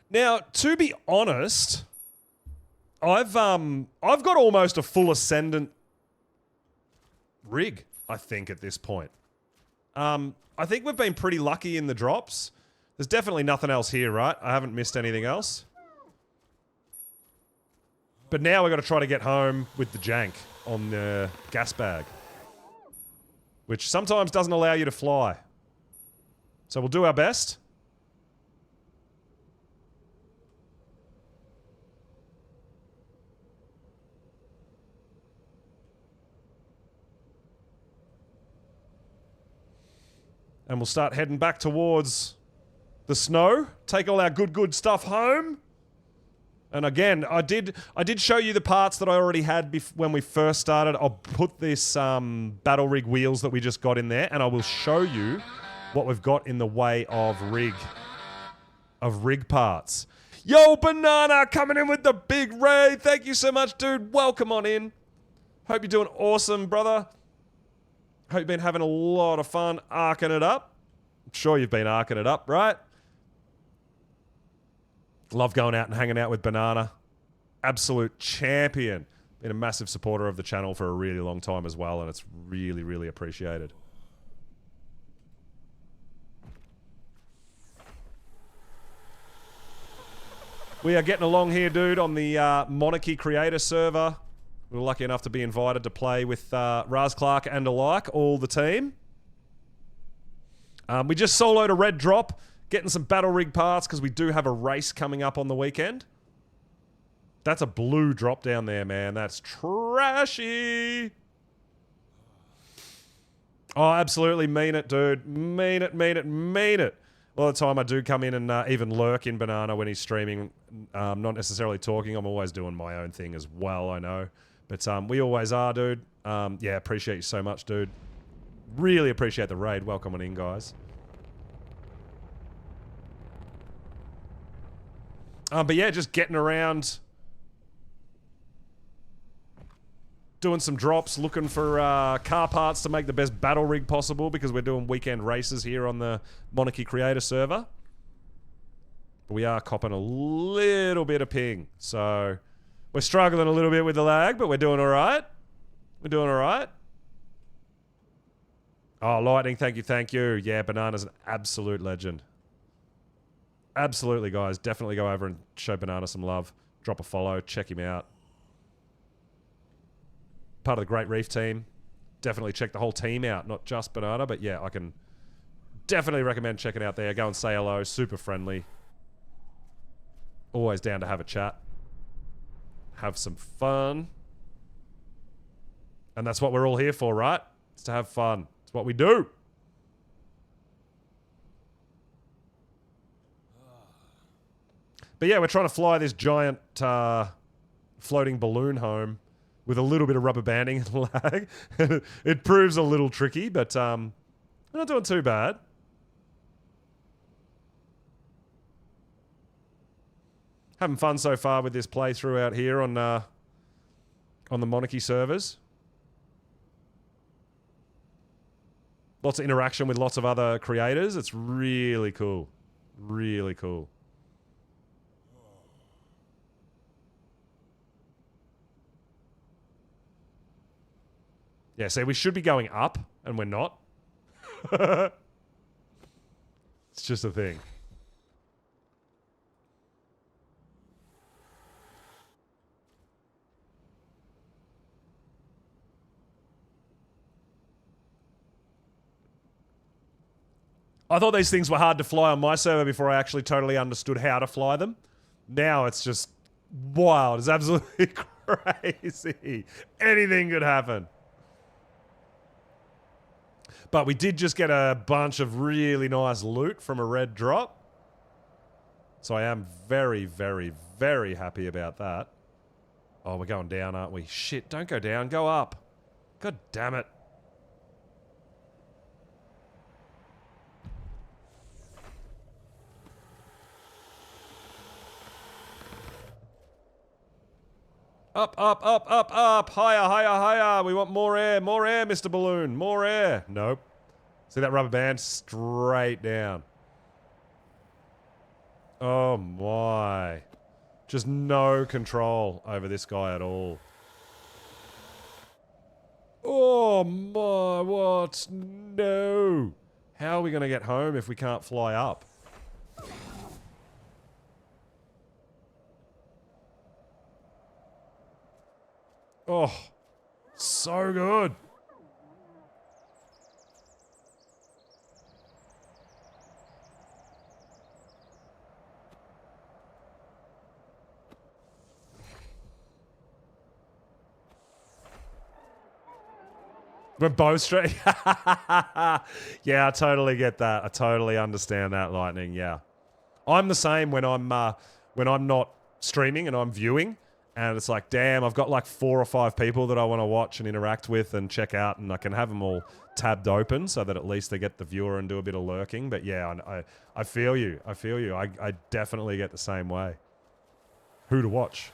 Now, to be honest, I've got almost a full Ascendant rig, I think, at this point. I think we've been pretty lucky in the drops. There's definitely nothing else here, right? I haven't missed anything else. But now we've got to try to get home with the jank on the gas bag. Which sometimes doesn't allow you to fly. So we'll do our best. And we'll start heading back towards the snow, take all our good stuff home. And again, I did show you the parts that I already had when we first started. I'll put this battle rig wheels that we just got in there, and I will show you what we've got in the way of rig parts. Yo, Banana coming in with the big raid. Thank you so much, dude. Welcome on in. Hope you're doing awesome, brother. Hope you've been having a lot of fun arcing it up. I'm sure you've been arcing it up, right? Love going out and hanging out with Banana. Absolute champion. Been a massive supporter of the channel for a really long time as well, and it's really, really appreciated. We are getting along here, dude, on the Monarchy creator server. We were lucky enough to be invited to play with Raz Clark and alike, all the team. We just soloed a red drop, getting some battle rig parts because we do have a race coming up on the weekend. That's a blue drop down there, man. That's trashy. Oh, absolutely mean it, dude. Mean it, mean it, mean it. A lot of the time I do come in and even lurk in Banana when he's streaming. Not necessarily talking. I'm always doing my own thing as well, I know. But we always are, dude. Yeah, appreciate you so much, dude. Really appreciate the raid. Welcome on in, guys. But yeah, just getting around, doing some drops, looking for car parts to make the best battle rig possible because we're doing weekend races here on the Monarchy Creator server. We are copping a little bit of ping, so we're struggling a little bit with the lag, but we're doing all right. We're doing all right. Oh, Lightning, thank you, thank you. Yeah, Banana's an absolute legend. Absolutely, guys. Definitely go over and show Banana some love. Drop a follow. Check him out. Part of the Great Reef team. Definitely check the whole team out. Not just Banana, but yeah, I can definitely recommend checking out there. Go and say hello. Super friendly. Always down to have a chat. Have some fun. And that's what we're all here for, right? It's to have fun. It's what we do. But yeah, we're trying to fly this giant floating balloon home with a little bit of rubber banding and lag. It proves a little tricky, but we're not doing too bad. Having fun so far with this playthrough out here on the Monarchy servers. Lots of interaction with lots of other creators. It's really cool. Really cool. Yeah, see, we should be going up, and we're not. It's just a thing. I thought these things were hard to fly on my server before I actually totally understood how to fly them. Now it's just wild. It's absolutely crazy. Anything could happen. But we did just get a bunch of really nice loot from a red drop. So I am very, very, very happy about that. Oh, we're going down, aren't we? Shit, don't go down. Go up. God damn it. Up, up, up, up, up. Higher, higher, higher. We want more air, Mr. Balloon. More air. Nope. See that rubber band? Straight down. Oh my. Just no control over this guy at all. Oh my, what? No. How are we going to get home if we can't fly up? Oh, so good. We're both straight. Yeah, I totally get that. I totally understand that, Lightning. Yeah. I'm the same when I'm not streaming and I'm viewing, and it's like, damn, I've got like 4 or 5 people that I want to watch and interact with and check out, and I can have them all tabbed open so that at least they get the viewer and do a bit of lurking. But yeah, I feel you. I feel you. I definitely get the same way. Who to watch?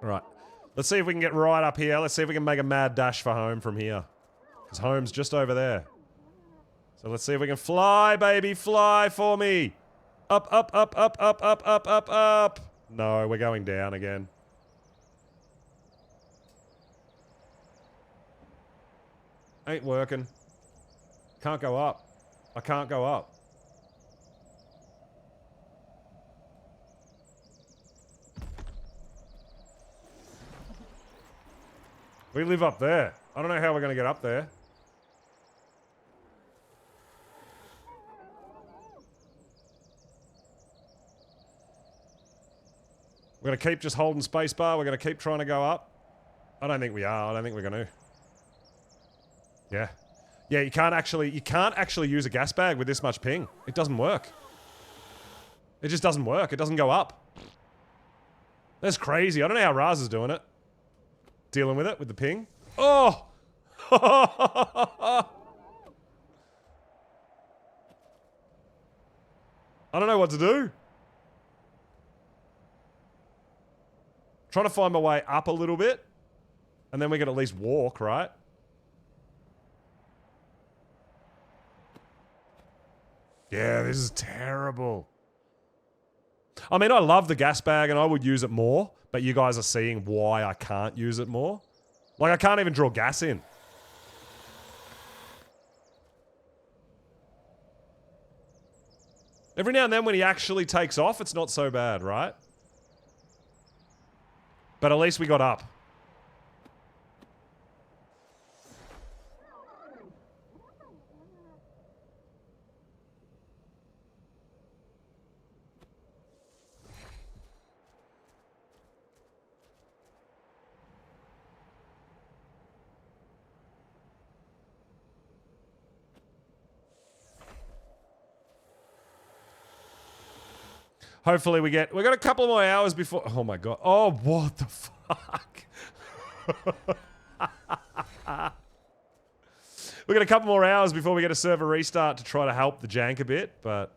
All right. Let's see if we can get right up here. Let's see if we can make a mad dash for home from here. Because home's just over there. So let's see if we can fly, baby. Fly for me. Up, up, up, up, up, up, up, up, up. No, we're going down again. Ain't working. Can't go up. I can't go up. We live up there. I don't know how we're going to get up there. We're going to keep just holding spacebar. We're going to keep trying to go up. I don't think we are. I don't think we're going to. Yeah. Yeah, you can't actually use a gas bag with this much ping. It doesn't work. It just doesn't work. It doesn't go up. That's crazy. I don't know how Raz is doing it. Dealing with it, with the ping. Oh! I don't know what to do. Trying to find my way up a little bit. And then we can at least walk, right? Yeah, this is terrible. I mean, I love the gas bag and I would use it more, but you guys are seeing why I can't use it more. Like, I can't even draw gas in. Every now and then when he actually takes off, it's not so bad, right? But at least we got up. Hopefully we got a couple more hours before. Oh my god. Oh, what the fuck? We got a couple more hours before we get a server restart to try to help the jank a bit, but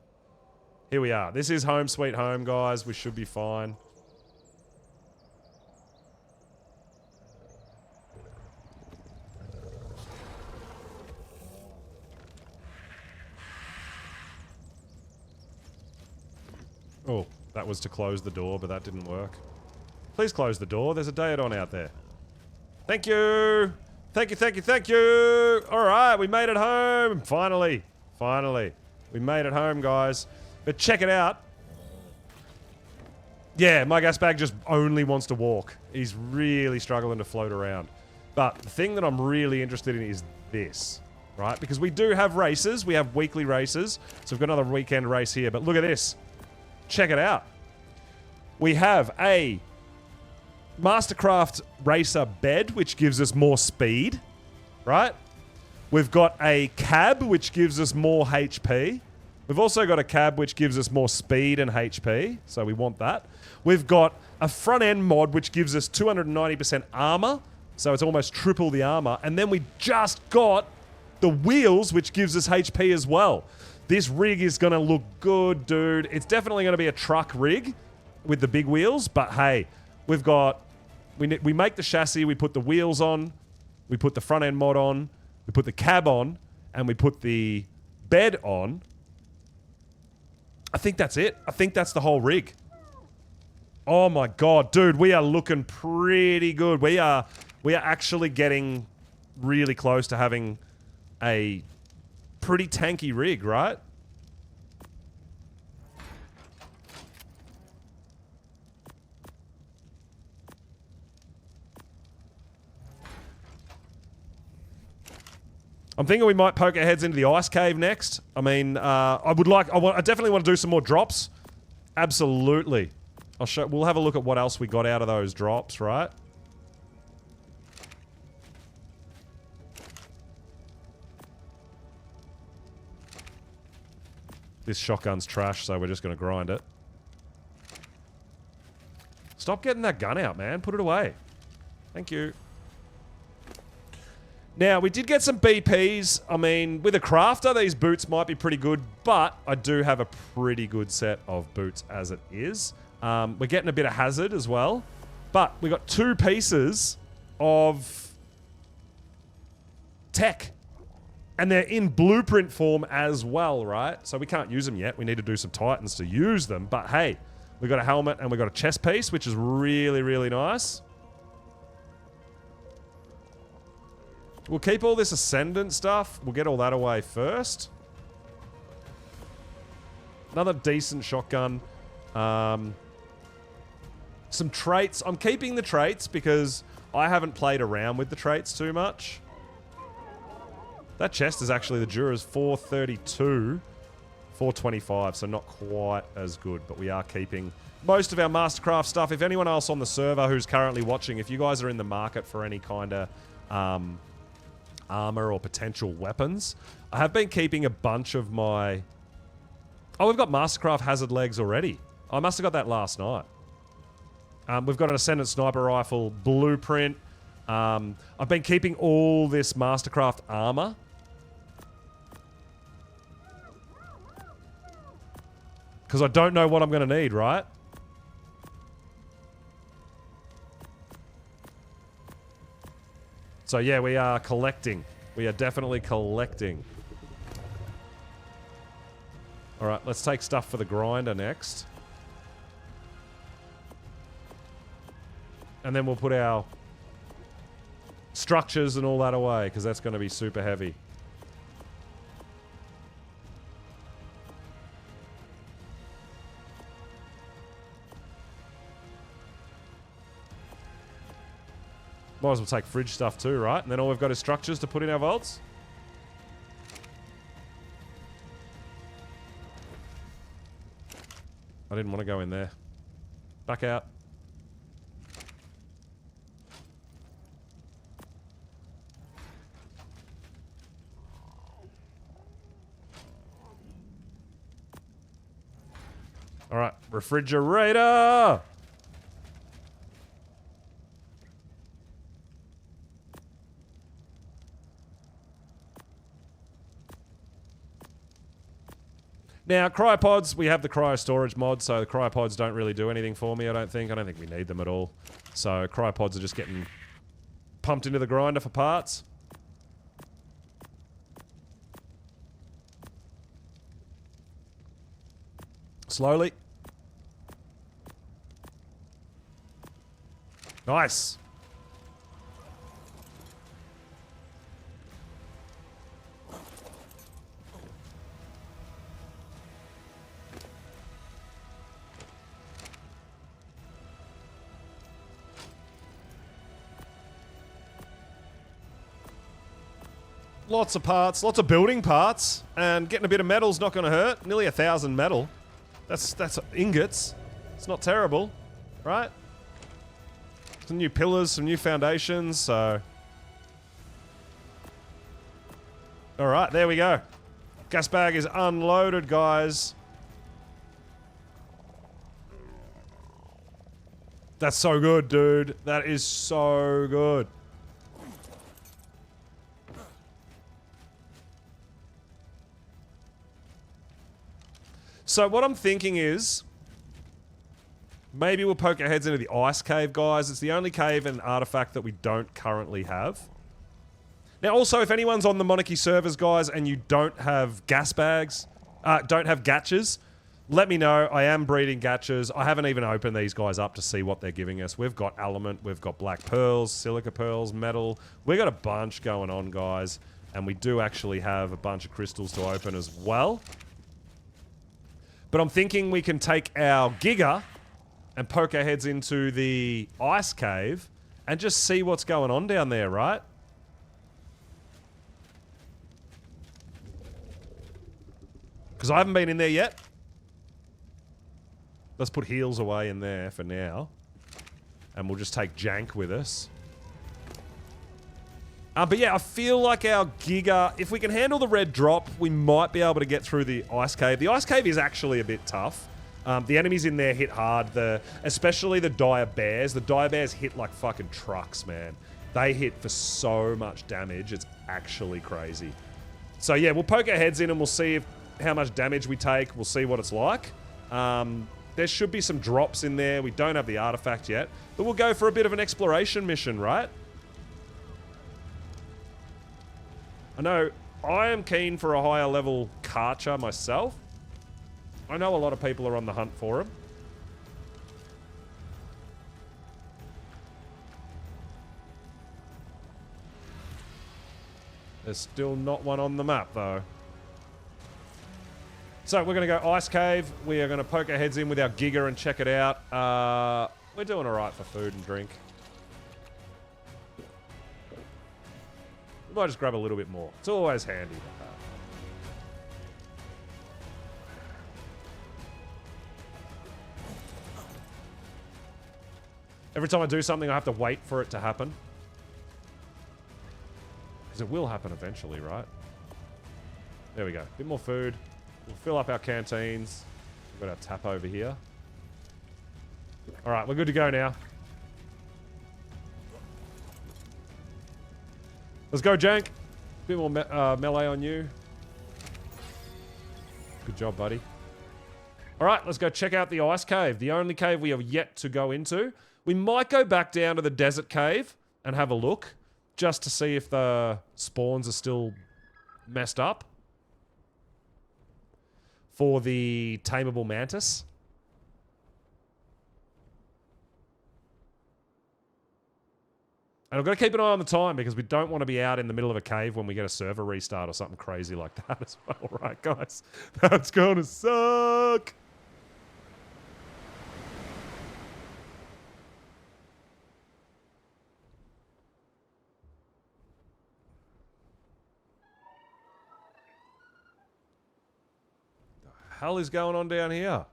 here we are. This is home sweet home, guys. We should be fine. Oh, that was to close the door, but that didn't work. Please close the door. There's a Daedon out there. Thank you! Thank you, thank you, thank you! Alright, we made it home! Finally. Finally. We made it home, guys. But check it out. Yeah, my gas bag just only wants to walk. He's really struggling to float around. But the thing that I'm really interested in is this. Right? Because we do have races. We have weekly races. So we've got another weekend race here. But look at this. Check it out. We have a Mastercraft Racer bed, which gives us more speed, right? We've got a cab, which gives us more HP. We've also got a cab, which gives us more speed and HP, so we want that. We've got a front end mod, which gives us 290% armor, so it's almost triple the armor. And then we just got the wheels, which gives us HP as well. This rig is going to look good, dude. It's definitely going to be a truck rig with the big wheels, but hey, we've got... We make the chassis, we put the wheels on, we put the front end mod on, we put the cab on, and we put the bed on. I think that's it. I think that's the whole rig. Oh my god, dude, we are looking pretty good. We are actually getting really close to having a pretty tanky rig, right? I'm thinking we might poke our heads into the ice cave next. I mean, I definitely want to do some more drops. Absolutely. We'll have a look at what else we got out of those drops, right? This shotgun's trash, so we're just going to grind it. Stop getting that gun out, man. Put it away. Thank you. Now, we did get some BPs. I mean, with a crafter, these boots might be pretty good, but I do have a pretty good set of boots as it is. We're getting a bit of hazard as well, but we got 2 pieces of tech, and they're in blueprint form as well, right? So we can't use them yet. We need to do some titans to use them, but hey, we got a helmet and we got a chest piece, which is really, really nice. We'll keep all this Ascendant stuff. We'll get all that away first. Another decent shotgun. Some traits. I'm keeping the traits because I haven't played around with the traits too much. That chest is actually, the Jura's 432. 425, so not quite as good, but we are keeping most of our Mastercraft stuff. If anyone else on the server who's currently watching, if you guys are in the market for any kind of armor or potential weapons, I have been keeping a bunch of my... Oh, we've got Mastercraft Hazard Legs already. I must have got that last night. We've got an Ascendant Sniper Rifle blueprint. I've been keeping all this Mastercraft armor. Because I don't know what I'm going to need, right? So yeah, we are collecting. We are definitely collecting. Alright, let's take stuff for the grinder next. And then we'll put our structures and all that away, because that's going to be super heavy. Might as well take fridge stuff too, right? And then all we've got is structures to put in our vaults. I didn't want to go in there. Back out. Alright, refrigerator! Now, cryopods, we have the cryo storage mod, so the cryopods don't really do anything for me, I don't think. I don't think we need them at all. So, cryopods are just getting pumped into the grinder for parts. Slowly. Nice. Lots of parts, lots of building parts, and getting a bit of metal's not going to hurt. Nearly 1,000 metal. That's ingots. It's not terrible, right? Some new pillars, some new foundations, so... Alright, there we go. Gas bag is unloaded, guys. That's so good, dude. That is so good. So what I'm thinking is, maybe we'll poke our heads into the ice cave, guys. It's the only cave and artifact that we don't currently have. Now, also, if anyone's on the Monarchy servers, guys, and you don't have gas bags, don't have gatchas, let me know. I am breeding gatchas. I haven't even opened these guys up to see what they're giving us. We've got element, we've got black pearls, silica pearls, metal. We've got a bunch going on, guys. And we do actually have a bunch of crystals to open as well. But I'm thinking we can take our Giga and poke our heads into the ice cave and just see what's going on down there, right? Because I haven't been in there yet. Let's put heals away in there for now. And we'll just take Jank with us. But yeah, I feel like our Giga, if we can handle the red drop, we might be able to get through the ice cave. The ice cave is actually a bit tough. The enemies in there hit hard, especially the dire bears. The dire bears hit like fucking trucks, man. They hit for so much damage, it's actually crazy. So yeah, we'll poke our heads in and we'll see how much damage we take. We'll see what it's like. There should be some drops in there. We don't have the artifact yet, but we'll go for a bit of an exploration mission, right? I know I am keen for a higher level Karcher myself. I know a lot of people are on the hunt for him. There's still not one on the map, though. So we're going to go Ice Cave. We are going to poke our heads in with our Giga and check it out. We're doing all right for food and drink. We might just grab a little bit more. It's always handy. Every time I do something, I have to wait for it to happen. Because it will happen eventually, right? There we go. A bit more food. We'll fill up our canteens. We've got our tap over here. Alright, we're good to go now. Let's go, Jank. Bit more melee on you. Good job, buddy. Alright, let's go check out the ice cave. The only cave we have yet to go into. We might go back down to the desert cave and have a look. Just to see if the spawns are still messed up. For the tameable mantis. And I've got to keep an eye on the time because we don't want to be out in the middle of a cave when we get a server restart or something crazy like that as well. Right, guys? That's gonna suck. The hell is going on down here?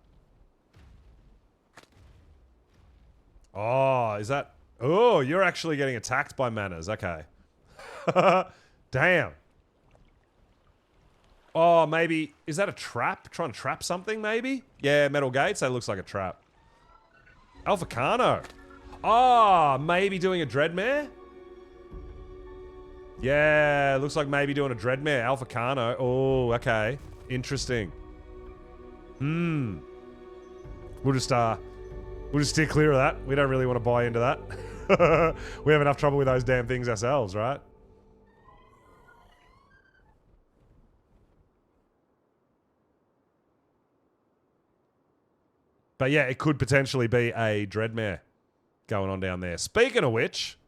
Oh, is that... Oh, you're actually getting attacked by manners. Okay. Damn. Oh, maybe... Is that a trap? Trying to trap something, maybe? Yeah, metal gates. That looks like a trap. Alphacano. Oh, maybe doing a dreadmare? Yeah, looks like maybe doing a dreadmare. Alphacano. Oh, okay. Interesting. We'll just steer clear of that. We don't really want to buy into that. We have enough trouble with those damn things ourselves, right? But yeah, it could potentially be a dreadmare going on down there. Speaking of which,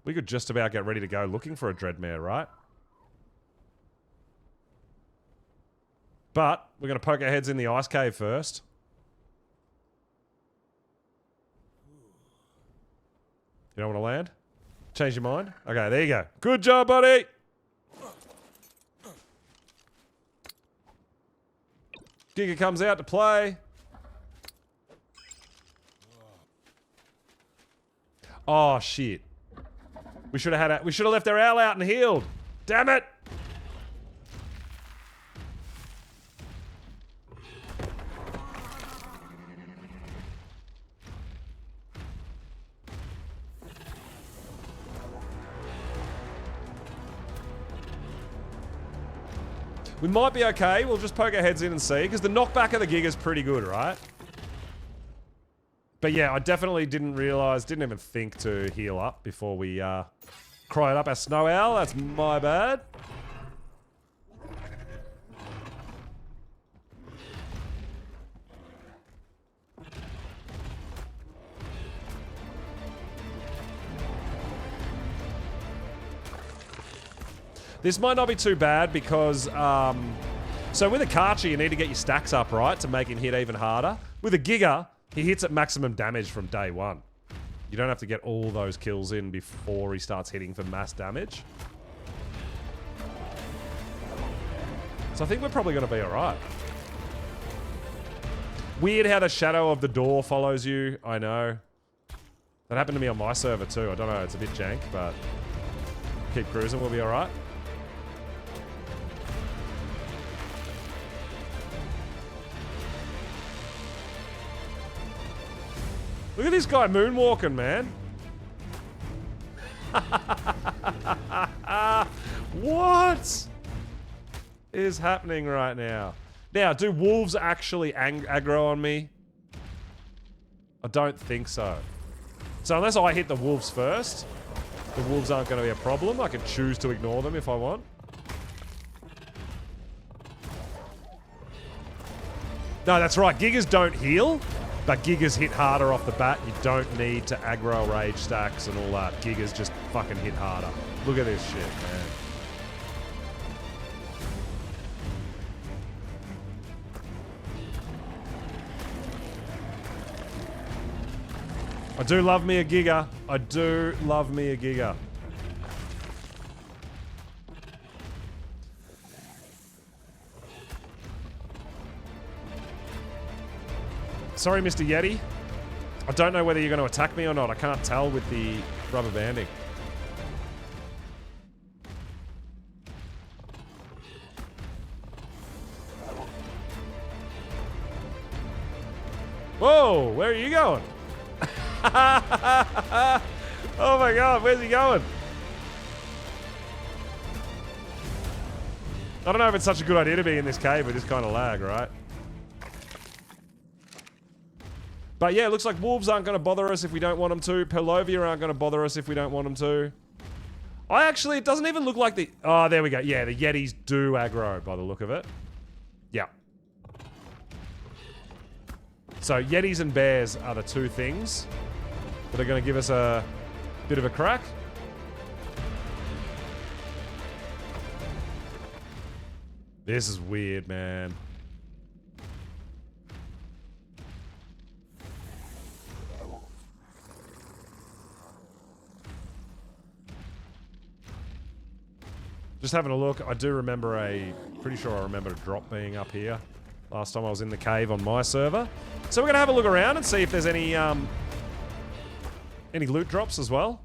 we could just about get ready to go looking for a dreadmare, right? But we're going to poke our heads in the ice cave first. You don't want to land? Change your mind? Okay, there you go. Good job, buddy! Giga comes out to play. Oh, shit. We should have left our owl out and healed. Damn it! We might be okay. We'll just poke our heads in and see. Because the knockback of the Giga is pretty good, right? But yeah, I definitely didn't even think to heal up before we cried up our snow owl. That's my bad. This might not be too bad because, so with a Karcher, you need to get your stacks up, right, to make him hit even harder. With a Giga, he hits at maximum damage from day one. You don't have to get all those kills in before he starts hitting for mass damage. So I think we're probably going to be alright. Weird how the shadow of the door follows you, I know. That happened to me on my server too. I don't know, it's a bit jank, but keep cruising, we'll be alright. Look at this guy moonwalking, man. What is happening right now? Now, do wolves actually aggro on me? I don't think so. So unless I hit the wolves first, the wolves aren't going to be a problem. I can choose to ignore them if I want. No, that's right. Gigas don't heal, but Gigas hit harder off the bat. You don't need to aggro rage stacks and all that. Gigas just fucking hit harder. Look at this shit, man. I do love me a Giga. I do love me a Giga. Sorry, Mr. Yeti. I don't know whether you're going to attack me or not. I can't tell with the rubber banding. Whoa, where are you going? Oh my god, where's he going? I don't know if it's such a good idea to be in this cave with this kind of lag, right? But yeah, it looks like wolves aren't going to bother us if we don't want them to. Pelovia aren't going to bother us if we don't want them to. It doesn't even look like the... Oh, there we go. Yeah, the Yetis do aggro by the look of it. Yeah. So Yetis and bears are the two things that are going to give us a bit of a crack. This is weird, man. Just having a look, I do remember pretty sure I remember a drop being up here last time I was in the cave on my server. So we're going to have a look around and see if there's any loot drops as well.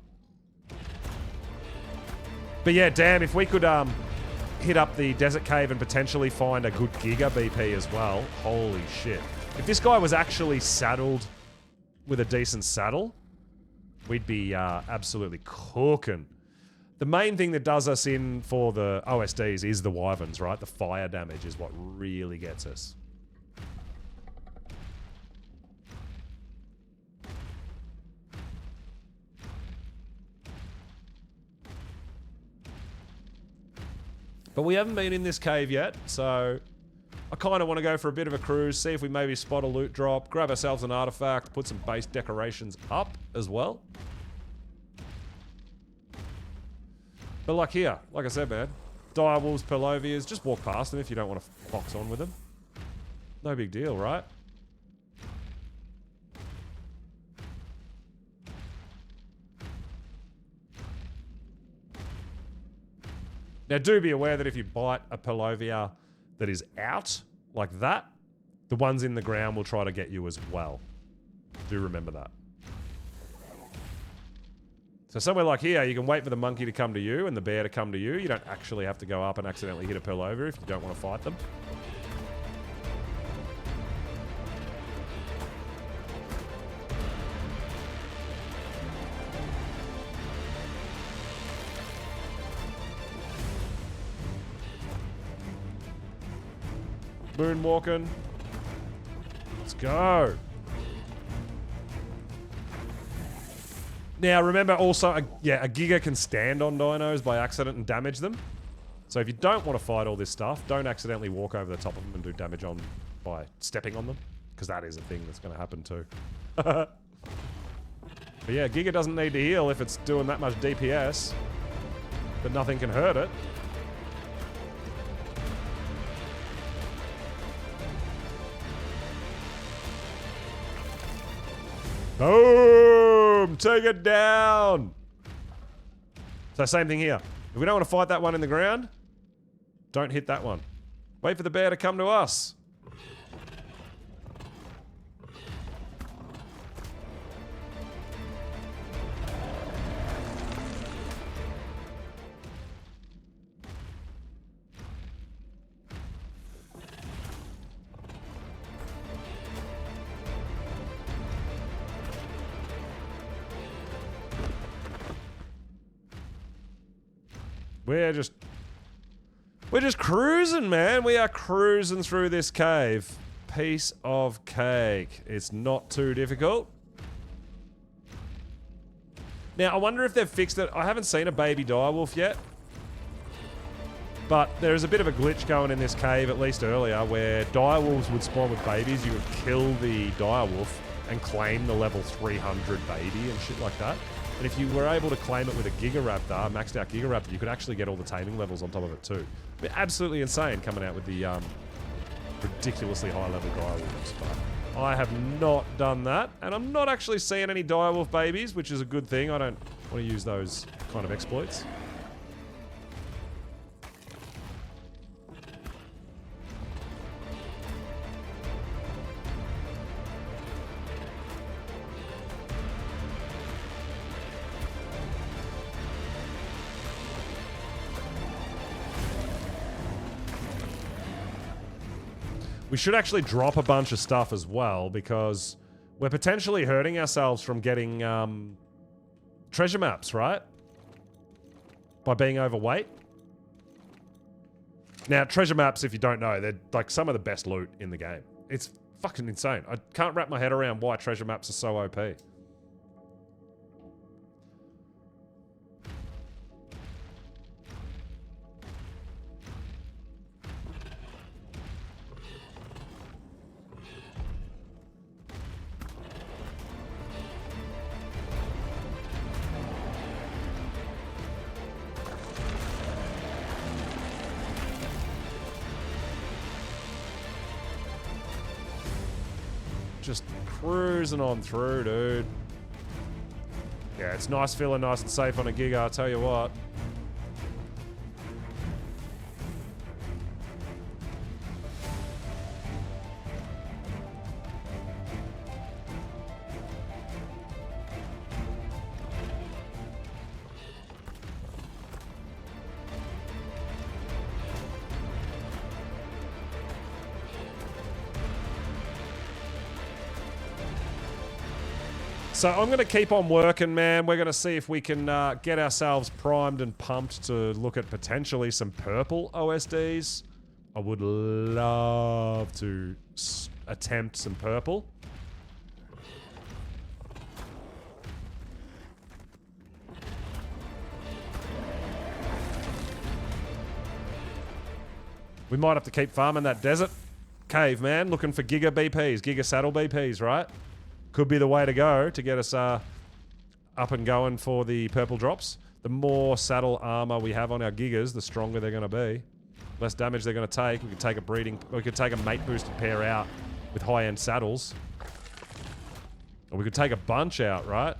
But yeah, damn, if we could hit up the desert cave and potentially find a good Giga BP as well. Holy shit. If this guy was actually saddled with a decent saddle, we'd be absolutely cooking. The main thing that does us in for the OSDs is the wyverns, right? The fire damage is what really gets us. But we haven't been in this cave yet, so I kind of want to go for a bit of a cruise, see if we maybe spot a loot drop, grab ourselves an artifact, put some base decorations up as well. But like here, like I said, man, direwolves, Pelovias, just walk past them if you don't want to box on with them. No big deal, right? Now, do be aware that if you bite a Pelovia that is out, like that, the ones in the ground will try to get you as well. Do remember that. So somewhere like here, you can wait for the monkey to come to you and the bear to come to you. You don't actually have to go up and accidentally hit a Pelovia if you don't want to fight them. Moonwalking. Let's go. Now, remember also, a Giga can stand on dinos by accident and damage them. So if you don't want to fight all this stuff, don't accidentally walk over the top of them and do damage on by stepping on them. Because that is a thing that's going to happen too. But yeah, Giga doesn't need to heal if it's doing that much DPS. But nothing can hurt it. Boom! Take it down! So same thing here. If we don't want to fight that one in the ground, don't hit that one. Wait for the bear to come to us. We're just cruising, man. We are cruising through this cave. Piece of cake. It's not too difficult. Now, I wonder if they've fixed it. I haven't seen a baby direwolf yet. But there is a bit of a glitch going in this cave, at least earlier, where direwolves would spawn with babies. You would kill the direwolf and claim the level 300 baby and shit like that. And if you were able to claim it with a Gigaraptor, maxed out Gigaraptor, you could actually get all the taming levels on top of it too. I mean, absolutely insane coming out with the ridiculously high level direwolves. But I have not done that, and I'm not actually seeing any direwolf babies, which is a good thing. I don't want to use those kind of exploits. We should actually drop a bunch of stuff as well, because we're potentially hurting ourselves from getting treasure maps, right? By being overweight. Now, treasure maps, if you don't know, they're like some of the best loot in the game. It's fucking insane. I can't wrap my head around why treasure maps are so OP. Just cruising on through, dude. Yeah, it's nice feeling nice and safe on a Giga, I'll tell you what. So I'm going to keep on working, man. We're going to see if we can get ourselves primed and pumped to look at potentially some purple OSDs. I would love to attempt some purple. We might have to keep farming that desert cave, man. Looking for Giga BPs, Giga Saddle BPs, right? Could be the way to go to get us up and going for the purple drops. The more saddle armor we have on our Gigas, the stronger they're going to be. Less damage they're going to take. We could take a mate boosted pair out with high-end saddles. Or we could take a bunch out, right?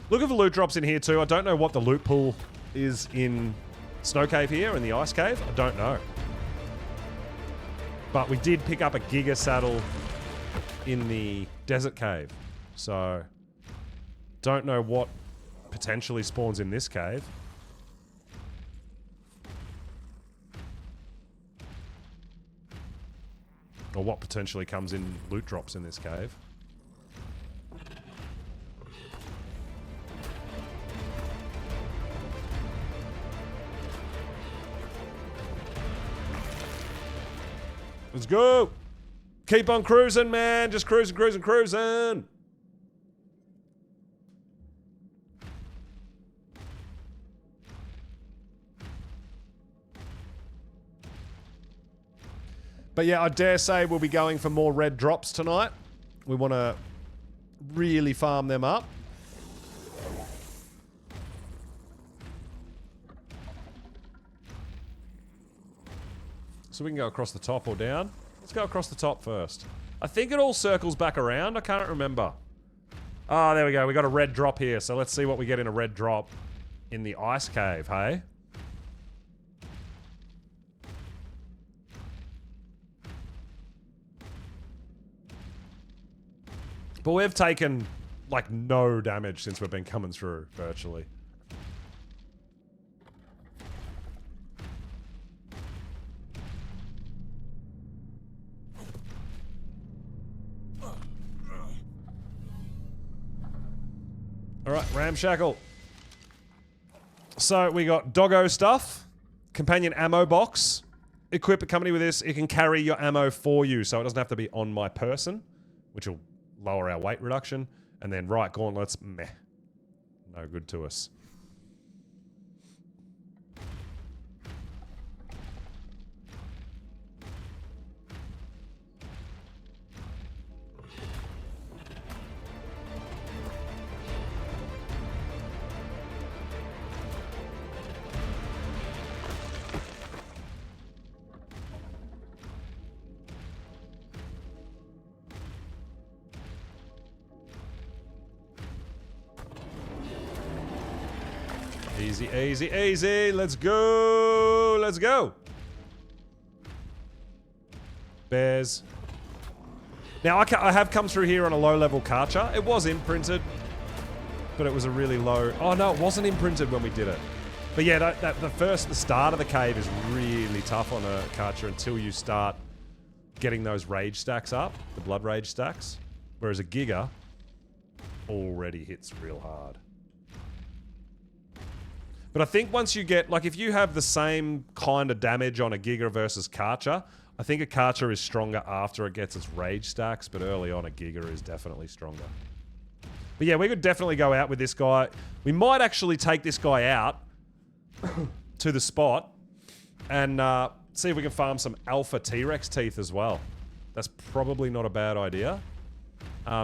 Looking for loot drops in here too. I don't know what the loot pool is in Snow Cave here, in the Ice Cave. I don't know. But we did pick up a Giga Saddle in the Desert Cave. So, don't know what potentially spawns in this cave. Or what potentially comes in loot drops in this cave. Let's go. Keep on cruising, man. Just cruising, cruising, cruising. But yeah, I dare say we'll be going for more red drops tonight. We want to really farm them up. So we can go across the top or down. Let's go across the top first. I think it all circles back around. I can't remember. Ah, there we go. We got a red drop here. So let's see what we get in a red drop in the ice cave, hey? But we've taken like no damage since we've been coming through, virtually. Alright, ramshackle. So we got doggo stuff, companion ammo box. Equip a company with this, it can carry your ammo for you, so it doesn't have to be on my person, which will lower our weight reduction. And then right gauntlets, meh. No good to us. Easy, easy, easy. Let's go. Let's go. Bears. Now, I have come through here on a low-level Karcher. It was imprinted, but it was a really low... Oh, no, it wasn't imprinted when we did it. But yeah, the start of the cave is really tough on a Karcher until you start getting those rage stacks up, the blood rage stacks. Whereas a Giga already hits real hard. But I think once you get, like, if you have the same kind of damage on a Giga versus Karcher, I think a Karcher is stronger after it gets its rage stacks, but early on a Giga is definitely stronger. But yeah, we could definitely go out with this guy. We might actually take this guy out to the spot and see if we can farm some alpha T-Rex teeth as well. That's probably not a bad idea.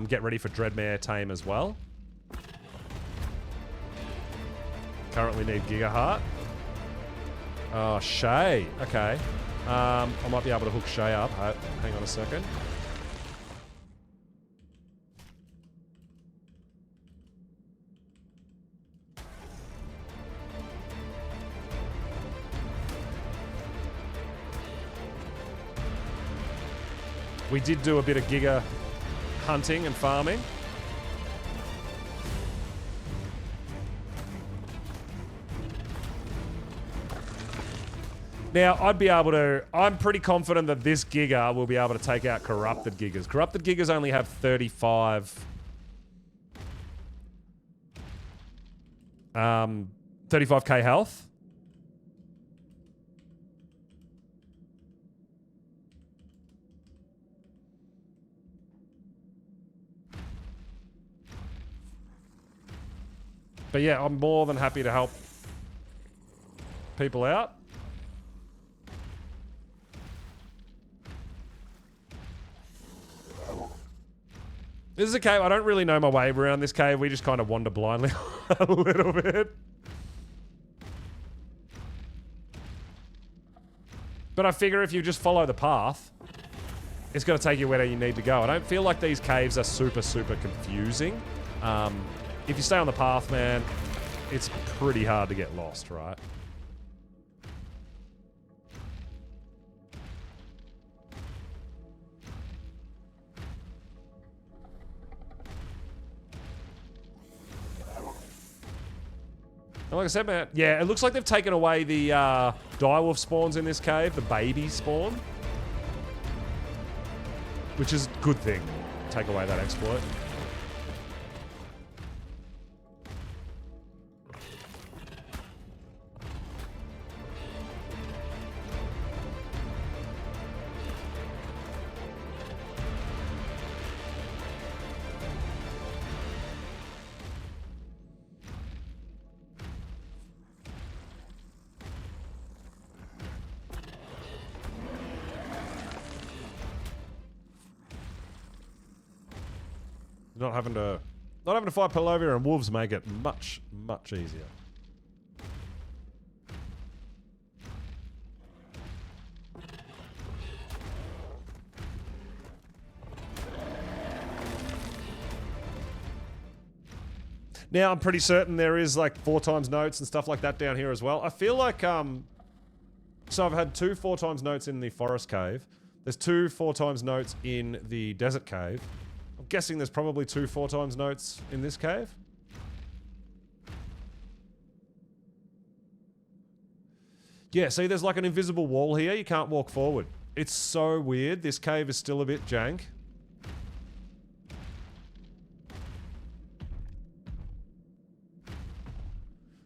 Get ready for Dreadmare Tame as well. Currently need Giga Heart. Oh, Shay. Okay. I might be able to hook Shay up. Hang on a second. We did do a bit of Giga hunting and farming. Now, I'd be able to... I'm pretty confident that this Giga will be able to take out Corrupted Gigas. Corrupted Gigas only have 35... 35k health. But yeah, I'm more than happy to help people out. This is a cave. I don't really know my way around this cave. We just kind of wander blindly a little bit. But I figure if you just follow the path, it's going to take you where you need to go. I don't feel like these caves are super, super confusing. If you stay on the path, man, it's pretty hard to get lost, right? And like I said, man, yeah, it looks like they've taken away the direwolf spawns in this cave, the baby spawn. Which is a good thing. Take away that exploit. Not having to fight Pelovia and wolves make it much, much easier. Now I'm pretty certain there is like 4 times notes and stuff like that down here as well. I feel like so I've had 2 4 times notes in the forest cave. There's 2 4 times notes in the desert cave. I'm guessing there's probably 2 4x notes in this cave. Yeah, see, there's like an invisible wall here. You can't walk forward. It's so weird. This cave is still a bit jank.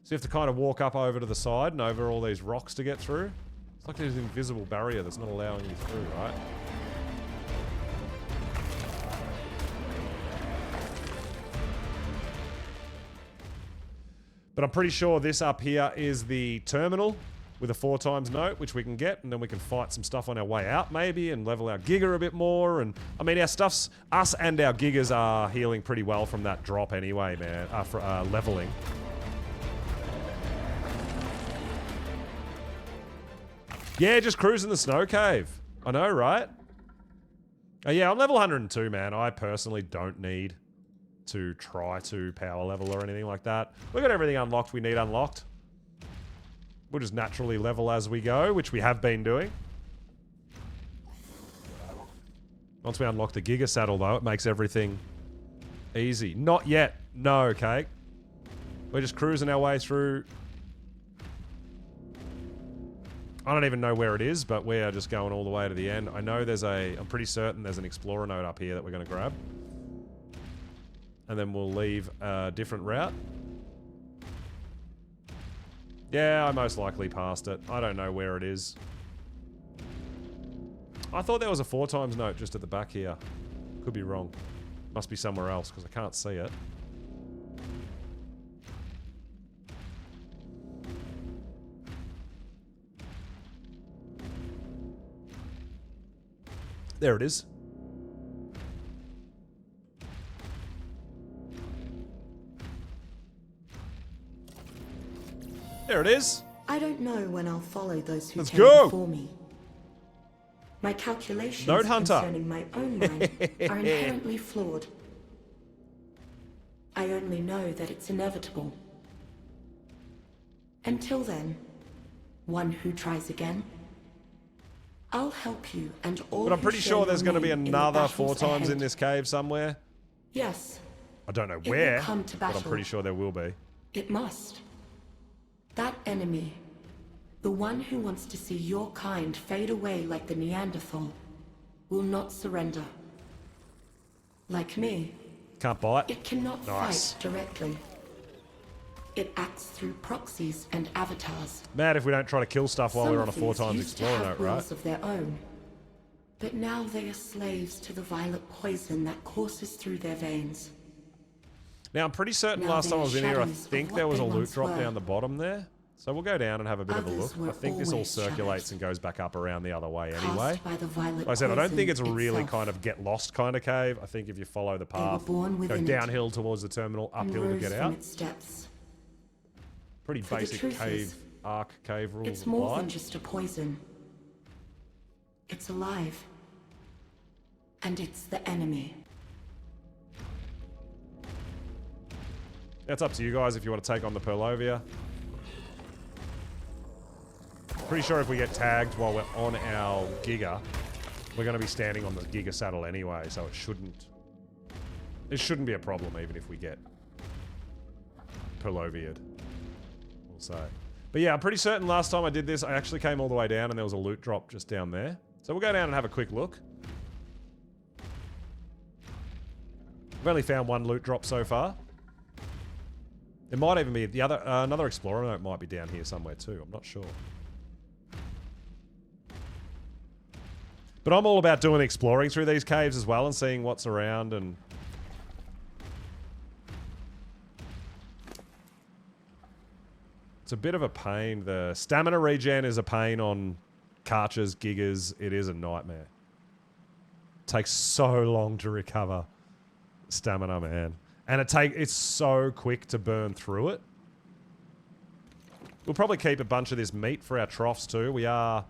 So you have to kind of walk up over to the side and over all these rocks to get through. It's like there's an invisible barrier that's not allowing you through, right? But I'm pretty sure this up here is the terminal with a 4x note, which we can get, and then we can fight some stuff on our way out, maybe, and level our Giga a bit more. And I mean, our stuff's, us and our Gigas are healing pretty well from that drop anyway, man, for leveling. Yeah, just cruising the snow cave. I know, right? Oh, yeah, I'm level 102, man. I personally don't need to try to power level or anything like that. We've got everything unlocked we need unlocked. We'll just naturally level as we go, which we have been doing. Once we unlock the Giga Saddle, though, it makes everything easy. Not yet. No, okay. We're just cruising our way through. I don't even know where it is, but we are just going all the way to the end. I know there's I'm pretty certain there's an Explorer node up here that we're going to grab. And then we'll leave a different route. Yeah, I most likely passed it. I don't know where it is. I thought there was a 4x note just at the back here. Could be wrong. Must be somewhere else because I can't see it. There it is. There it is. I don't know when I'll follow those who Let's came go. before me. My calculations Node Hunter. concerning my own mind are inherently flawed. I only know that it's inevitable. Until then, one who tries again, I'll help you and all. But I'm pretty sure there's going to be another 4x ahead. in this cave somewhere. Yes. I don't know It will where, come to but I'm battle. pretty sure there will be. It must. That enemy, the one who wants to see your kind fade away like the Neanderthal, will not surrender. Like me, Can't bite. it cannot Nice. fight directly. It acts through proxies and avatars. Mad if we don't try to kill stuff while we're on a Some of 4x these used to Explorer have note, right? wills of their own, but now they are slaves to the violet poison that courses through their veins. Now, I'm pretty certain Now last time I was in here, I shadows of think what there was a they loot once drop were. down the bottom there. So we'll go down and have a bit of a Others look. were I think this all always circulates shadows. and goes back up around the other way Cast anyway. by the violet Like I said, I don't think it's a poison really itself. kind of get lost kind of cave. I think if you follow the path, born go within it downhill towards the terminal, and uphill to rose get from out. its depths. Pretty For the basic truth cave, is, arc cave rules It's more apply. than just a poison. It's alive. And it's the enemy. That's up to you guys if you want to take on the Perlovia. Pretty sure if we get tagged while we're on our Giga, we're going to be standing on the Giga saddle anyway, so it shouldn't be a problem even if we get Perlovia'd, we'll say. But yeah, I'm pretty certain last time I did this, I actually came all the way down and there was a loot drop just down there. So we'll go down and have a quick look. We've only found one loot drop so far. It might even be the other, another Explorer note might be down here somewhere too, I'm not sure. But I'm all about doing exploring through these caves as well and seeing what's around and... It's a bit of a pain. The stamina regen is a pain on Karchers, Gigas. It is a nightmare. Takes so long to recover stamina, man. And it's so quick to burn through it. We'll probably keep a bunch of this meat for our troughs too. We are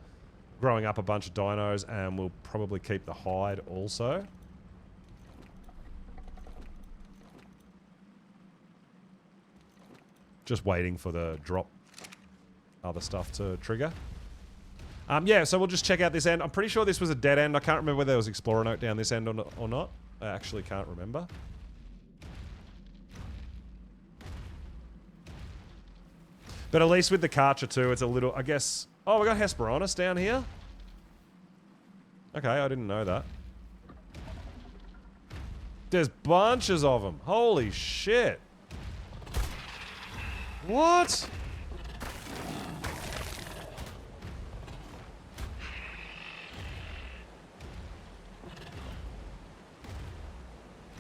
growing up a bunch of dinos and we'll probably keep the hide also. Just waiting for the drop other stuff to trigger. Yeah, so we'll just check out this end. I'm pretty sure this was a dead end. I can't remember whether there was Explorer note down this end or not. I actually can't remember. But at least with the Karcher too, it's a little, I guess... Oh, we got Hesperornis down here? Okay, I didn't know that. There's bunches of them. Holy shit. What?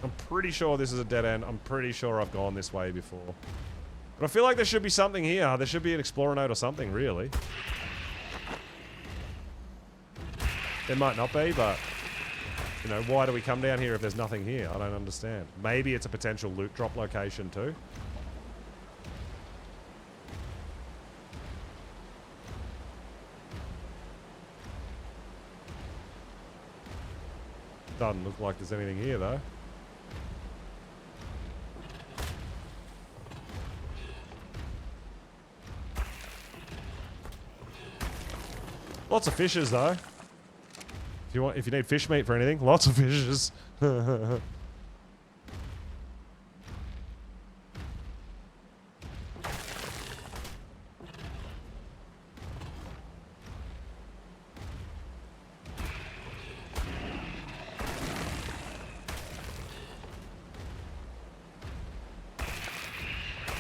I'm pretty sure this is a dead end. I'm pretty sure I've gone this way before. But I feel like there should be something here. There should be an explorer node or something, really. There might not be, but... You know, why do we come down here if there's nothing here? I don't understand. Maybe it's a potential loot drop location, too. Doesn't look like there's anything here, though. Lots of fishes, though. If you need fish meat for anything, lots of fishes. Did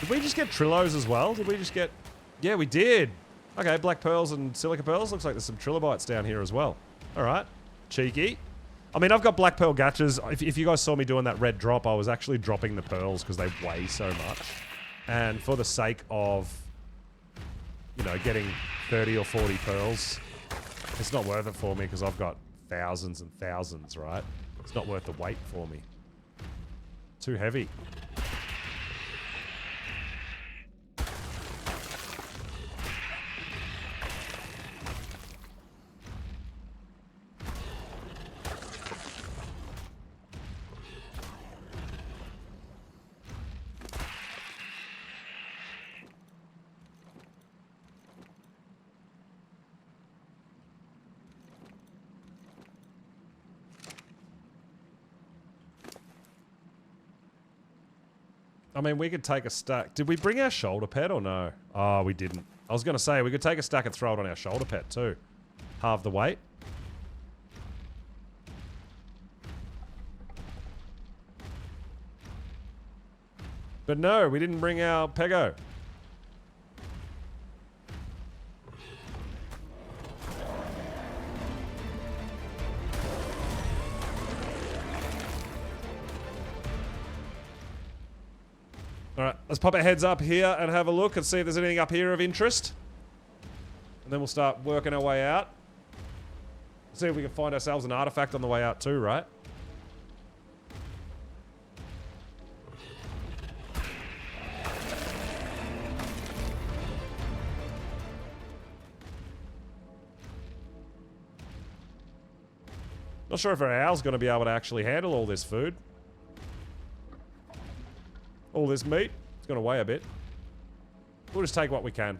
we just get Trillos as well? Did we just get... Yeah, we did. Okay, black pearls and silica pearls. Looks like there's some trilobites down here as well. Alright. Cheeky. I mean, I've got black pearl gachas. If you guys saw me doing that red drop, I was actually dropping the pearls because they weigh so much. And for the sake of, you know, getting 30 or 40 pearls, it's not worth it for me because I've got thousands and thousands, right? It's not worth the weight for me. Too heavy. I mean, we could take a stack. Did we bring our shoulder pet or no? Oh, we didn't. I was going to say, we could take a stack and throw it on our shoulder pet too. Halve the weight. But no, we didn't bring our Pego. Alright, let's pop our heads up here and have a look and see if there's anything up here of interest. And then we'll start working our way out. See if we can find ourselves an artifact on the way out too, right? Not sure if our owl's going to be able to actually handle all this food. All this meat. It's going to weigh a bit. We'll just take what we can.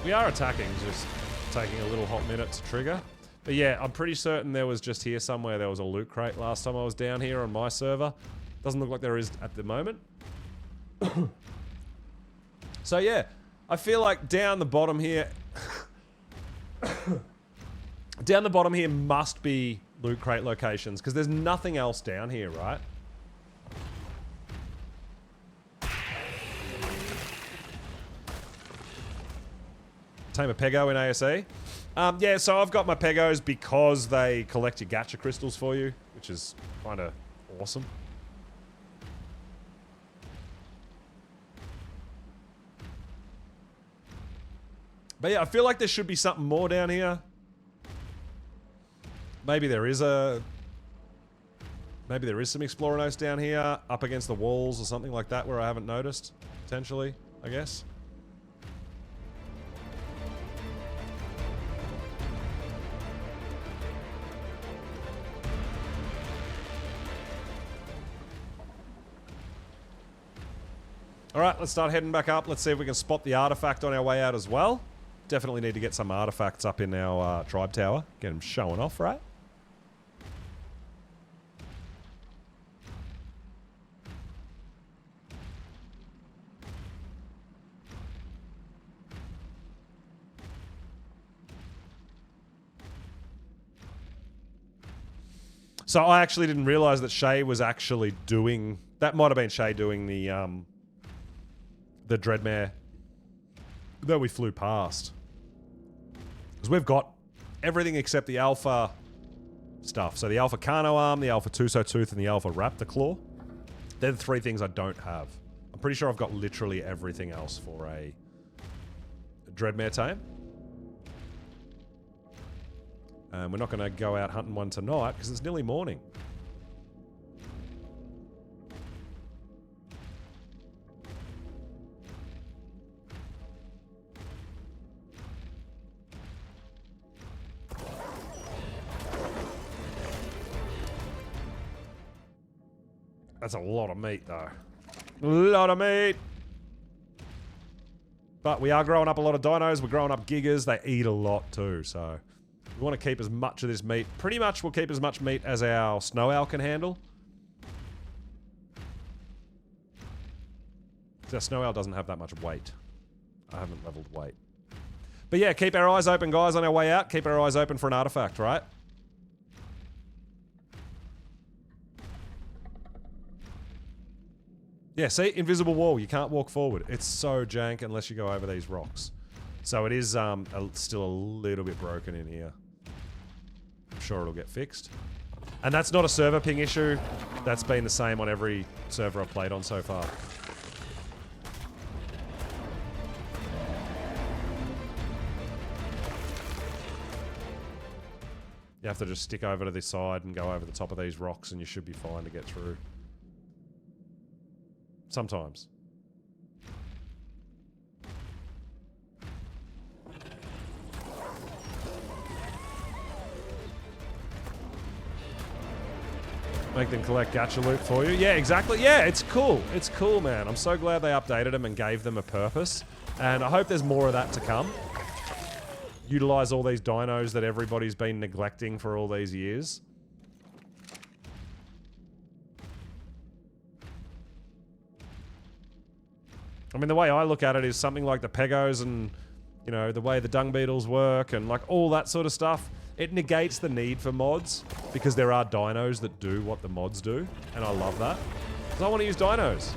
We are attacking, just taking a little hot minute to trigger. But yeah, I'm pretty certain there was just here somewhere there was a loot crate last time I was down here on my server. Doesn't look like there is at the moment. So yeah, I feel like down the bottom here... down the bottom here must be loot crate locations, because there's nothing else down here, right? Tame a Pego in ASE. Yeah, so I've got my Pegos because they collect your gacha crystals for you, which is kind of awesome. But yeah, I feel like there should be something more down here. Maybe there is a... Maybe there is some explorer notes down here, up against the walls or something like that where I haven't noticed. Potentially, I guess. All right, let's start heading back up. Let's see if we can spot the artifact on our way out as well. Definitely need to get some artifacts up in our tribe tower. Get them showing off, right? So I actually didn't realize that Shay was actually doing... That might have been Shay doing the Dreadmare that we flew past. Because we've got everything except the Alpha stuff. So the Alpha Carno Arm, the Alpha Tuso Tooth, and the Alpha Raptor Claw. They're the three things I don't have. I'm pretty sure I've got literally everything else for a Dreadmare tame. And we're not going to go out hunting one tonight because it's nearly morning. That's a lot of meat, though. A lot of meat! But we are growing up a lot of dinos. We're growing up gigas. They eat a lot, too, so... We want to keep as much of this meat. Pretty much we'll keep as much meat as our snow owl can handle. Because our snow owl doesn't have that much weight. I haven't leveled weight. But yeah, keep our eyes open, guys, on our way out. Keep our eyes open for an artifact, right? Yeah, see? Invisible wall. You can't walk forward. It's so jank unless you go over these rocks. So it is still a little bit broken in here. I'm sure it'll get fixed. And that's not a server ping issue. That's been the same on every server I've played on so far. You have to just stick over to this side and go over the top of these rocks and you should be fine to get through. Sometimes. Make them collect gacha loot for you. Yeah, exactly. Yeah, it's cool. It's cool, man. I'm so glad they updated them and gave them a purpose. And I hope there's more of that to come. Utilize all these dinos that everybody's been neglecting for all these years. I mean, the way I look at it is something like the Pegos and, you know, the way the dung beetles work and like all that sort of stuff. It negates the need for mods because there are dinos that do what the mods do, and I love that. Because I want to use dinos.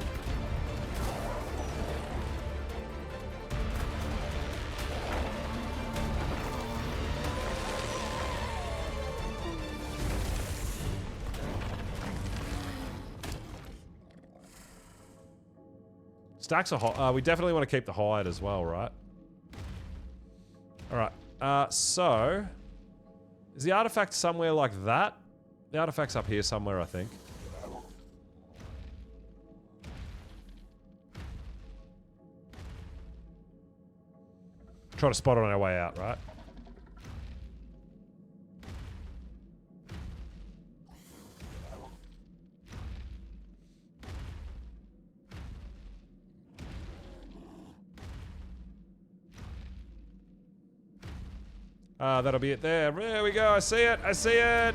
Stacks are hot. We definitely want to keep the hide as well, right? Alright, so... Is the artifact somewhere like that? The artifact's up here somewhere, I think. Try to spot it on our way out, right? That'll be it there. There we go. I see it. I see it.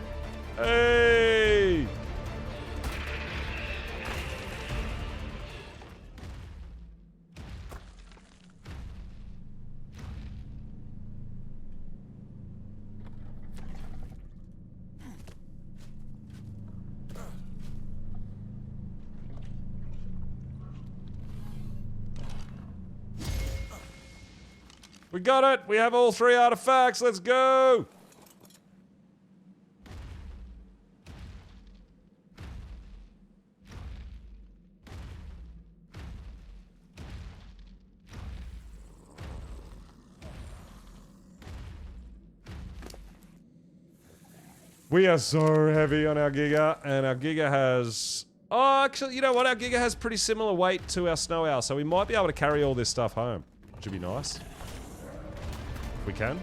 Hey! We got it! We have all 3 artifacts! Let's go! We are so heavy on our Giga, and our Giga has... Oh, actually, you know what? Our Giga has pretty similar weight to our Snow Owl, so we might be able to carry all this stuff home, which would be nice. If we can.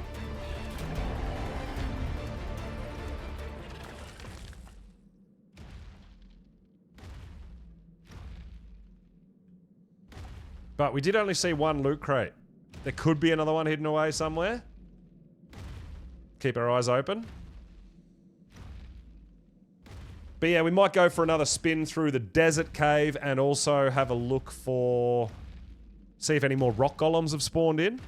But we did only see one loot crate. There could be another one hidden away somewhere. Keep our eyes open. But yeah, we might go for another spin through the desert cave and also have a look for... See if any more rock golems have spawned in.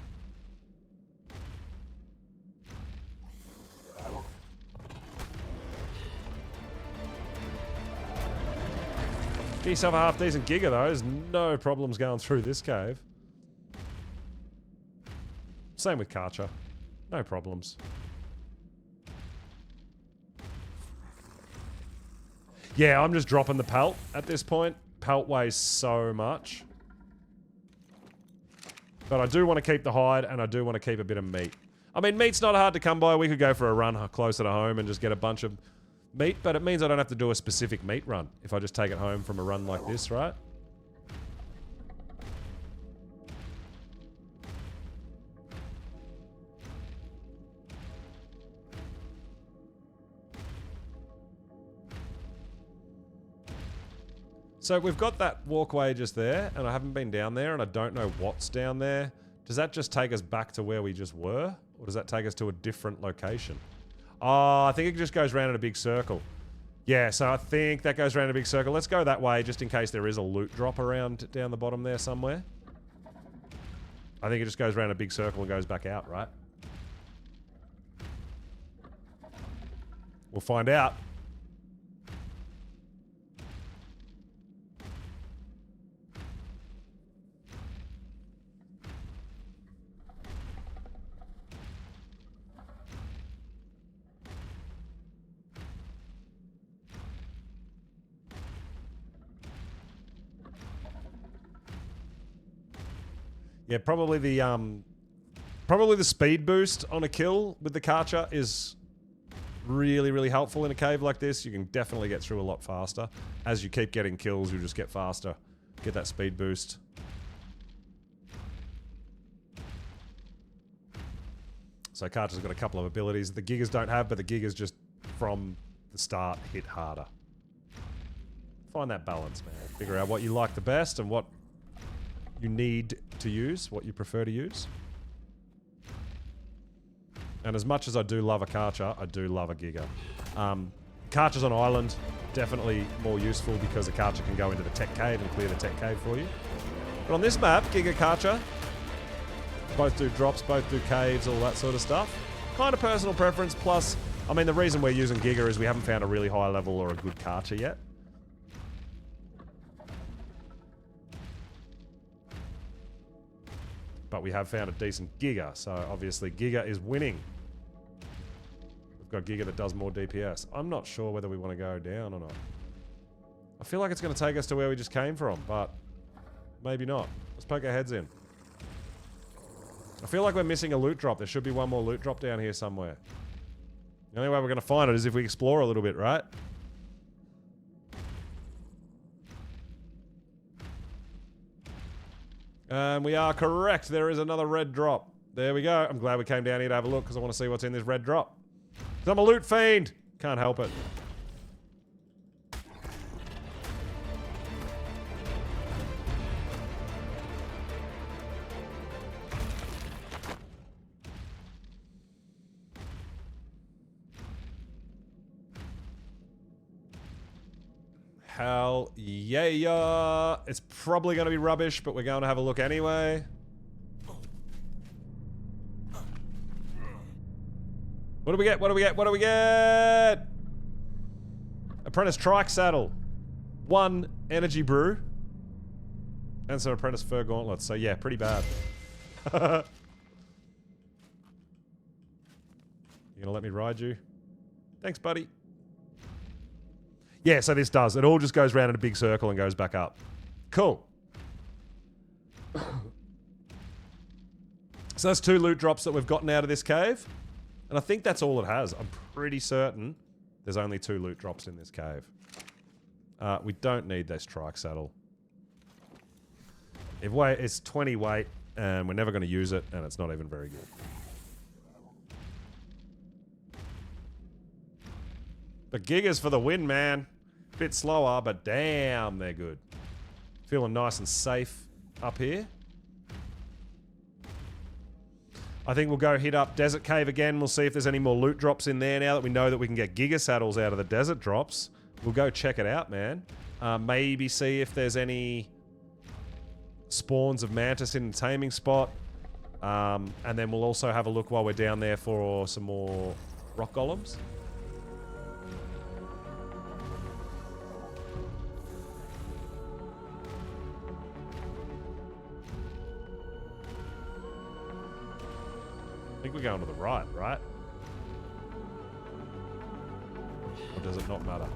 Get yourself a half-decent Giga, though. There's no problems going through this cave. Same with Karcher. No problems. Yeah, I'm just dropping the pelt at this point. Pelt weighs so much. But I do want to keep the hide, and I do want to keep a bit of meat. I mean, meat's not hard to come by. We could go for a run closer to home and just get a bunch of meat, but it means I don't have to do a specific meat run if I just take it home from a run like this, right? So we've got that walkway just there, and I haven't been down there, and I don't know what's down there. Does that just take us back to where we just were? Or does that take us to a different location? Oh, I think it just goes around in a big circle. Yeah, so I think that goes around in a big circle. Let's go that way, just in case there is a loot drop around down the bottom there somewhere. I think it just goes around a big circle and goes back out, right? We'll find out. Yeah, probably the speed boost on a kill with the Karcher is really, really helpful in a cave like this. You can definitely get through a lot faster. As you keep getting kills, you just get faster. Get that speed boost. So Karcher's got a couple of abilities the Gigas don't have, but the Gigas just from the start hit harder. Find that balance, man. Figure out what you like the best and what you need to use, what you prefer to use. And as much as I do love a Karcher, I do love a Giga. Karchers on island, definitely more useful because a Karcher can go into the tech cave and clear the tech cave for you. But on this map, Giga Karcher, both do drops, both do caves, all that sort of stuff. Kind of personal preference, plus, I mean, the reason we're using Giga is we haven't found a really high level or a good Karcher yet. But we have found a decent Giga, so obviously Giga is winning. We've got Giga that does more DPS. I'm not sure whether we want to go down or not. I feel like it's going to take us to where we just came from, but maybe not. Let's poke our heads in. I feel like we're missing a loot drop. There should be one more loot drop down here somewhere. The only way we're going to find it is if we explore a little bit, right? And we are correct. There is another red drop. There we go. I'm glad we came down here to have a look because I want to see what's in this red drop. 'Cause I'm a loot fiend. Can't help it. Hell yeah. It's probably going to be rubbish, but we're going to have a look anyway. What do we get? What do we get? What do we get? Apprentice trike saddle. 1 energy brew. And some apprentice fur gauntlets. So yeah, pretty bad. You gonna let me ride you? Thanks, buddy. Yeah, so this does. It all just goes around in a big circle and goes back up. Cool. So that's 2 loot drops that we've gotten out of this cave. And I think that's all it has. I'm pretty certain there's only 2 loot drops in this cave. We don't need this trike saddle. It's 20 weight, and we're never going to use it, and it's not even very good. The Gigas for the win, man. Bit slower, but damn, they're good. Feeling nice and safe up here. I think we'll go hit up Desert Cave again. We'll see if there's any more loot drops in there now that we know that we can get Giga Saddles out of the desert drops. We'll go check it out, man. Maybe see if there's any spawns of Mantis in the taming spot. And then we'll also have a look while we're down there for some more rock golems. I think we're going to the right, right? Or does it not matter?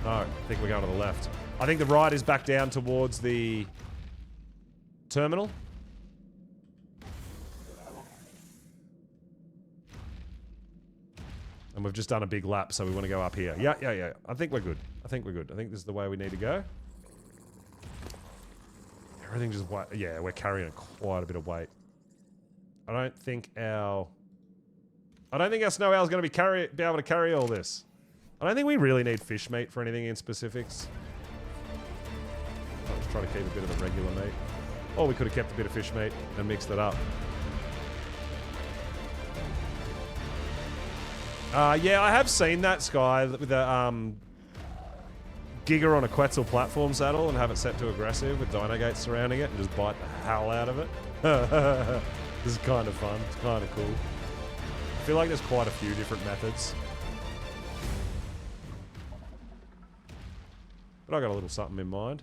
No, I think we're going to the left. I think the right is back down towards the terminal. And we've just done a big lap, so we want to go up here. Yeah. I think we're good. I think this is the way we need to go. Everything just... Yeah, we're carrying quite a bit of weight. I don't think our snow owl's going to be able to carry all this. I don't think we really need fish meat for anything in specifics. I'll just try to keep a bit of the regular meat. Or we could have kept a bit of fish meat and mixed it up. Yeah, I have seen that, Sky, with a Giga on a Quetzal platform saddle and have it set to aggressive with dino gates surrounding it and just bite the hell out of it. This is kind of fun. It's kind of cool. I feel like there's quite a few different methods. But I got a little something in mind.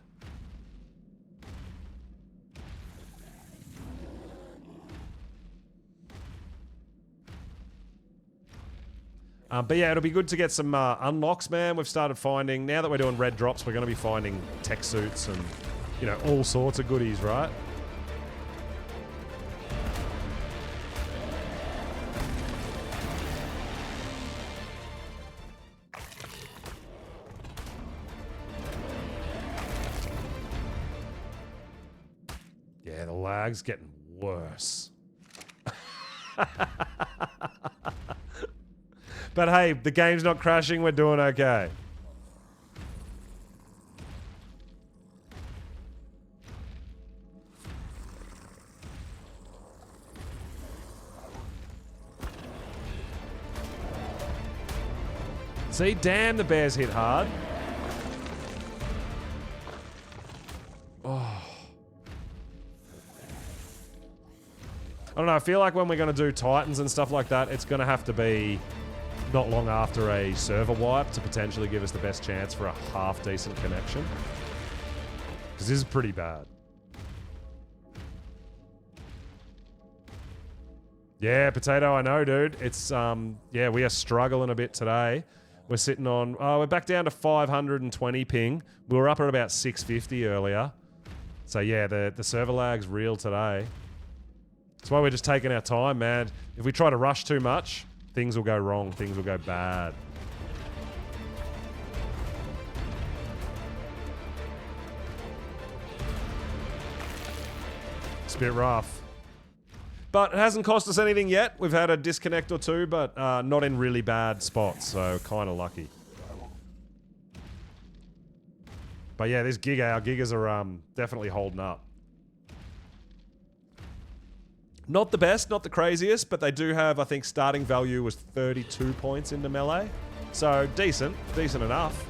But yeah, it'll be good to get some unlocks, man. We've started finding, now that we're doing red drops, we're going to be finding tech suits and, you know, all sorts of goodies, right? Yeah, the lag's getting worse. But hey, the game's not crashing, we're doing okay. See, damn, the bears hit hard. Oh. I don't know, I feel like when we're going to do Titans and stuff like that, it's going to have to be not long after a server wipe to potentially give us the best chance for a half-decent connection. Because this is pretty bad. Yeah, Potato, I know, dude. It's, yeah, we are struggling a bit today. We're sitting on, we're back down to 520 ping. We were up at about 650 earlier. So yeah, the server lag's real today. That's why we're just taking our time, man. If we try to rush too much, things will go wrong. Things will go bad. It's a bit rough. But it hasn't cost us anything yet. We've had a disconnect or two, but not in really bad spots, so kind of lucky. But yeah, this Giga, our Gigas are definitely holding up. Not the best, not the craziest, but they do have, I think, starting value was 32 points into melee. So decent, decent enough.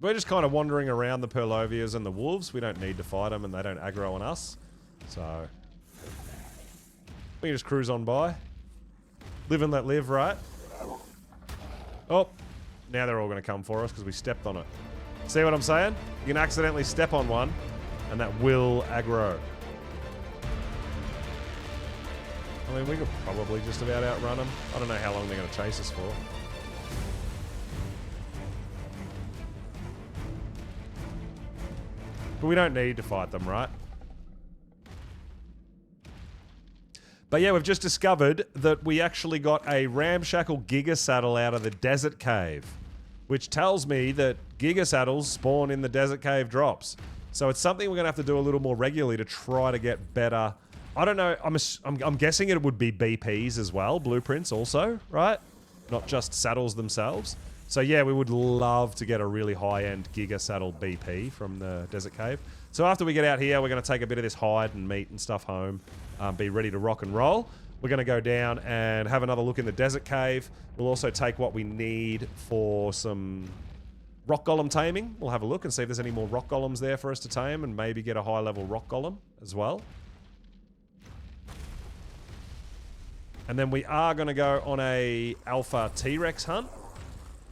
We're just kind of wandering around the Purlovias and the wolves. We don't need to fight them and they don't aggro on us. So we can just cruise on by. Live and let live, right? Oh, now they're all going to come for us because we stepped on it. See what I'm saying? You can accidentally step on one and that will aggro. I mean, we could probably just about outrun them. I don't know how long they're going to chase us for. But we don't need to fight them, right? But yeah, we've just discovered that we actually got a ramshackle Giga Saddle out of the Desert Cave, which tells me that Giga Saddles spawn in the Desert Cave drops. So it's something we're going to have to do a little more regularly to try to get better. I don't know, I'm guessing it would be BPs as well, blueprints also, right? not just saddles themselves. So yeah, we would love to get a really high-end Giga Saddle BP from the Desert Cave. So after we get out here, we're going to take a bit of this hide and meat and stuff home, be ready to rock and roll. We're going to go down and have another look in the Desert Cave. We'll also take what we need for some rock golem taming. We'll have a look and see if there's any more rock golems there for us to tame and maybe get a high-level rock golem as well. And then we are going to go on a alpha T-Rex hunt.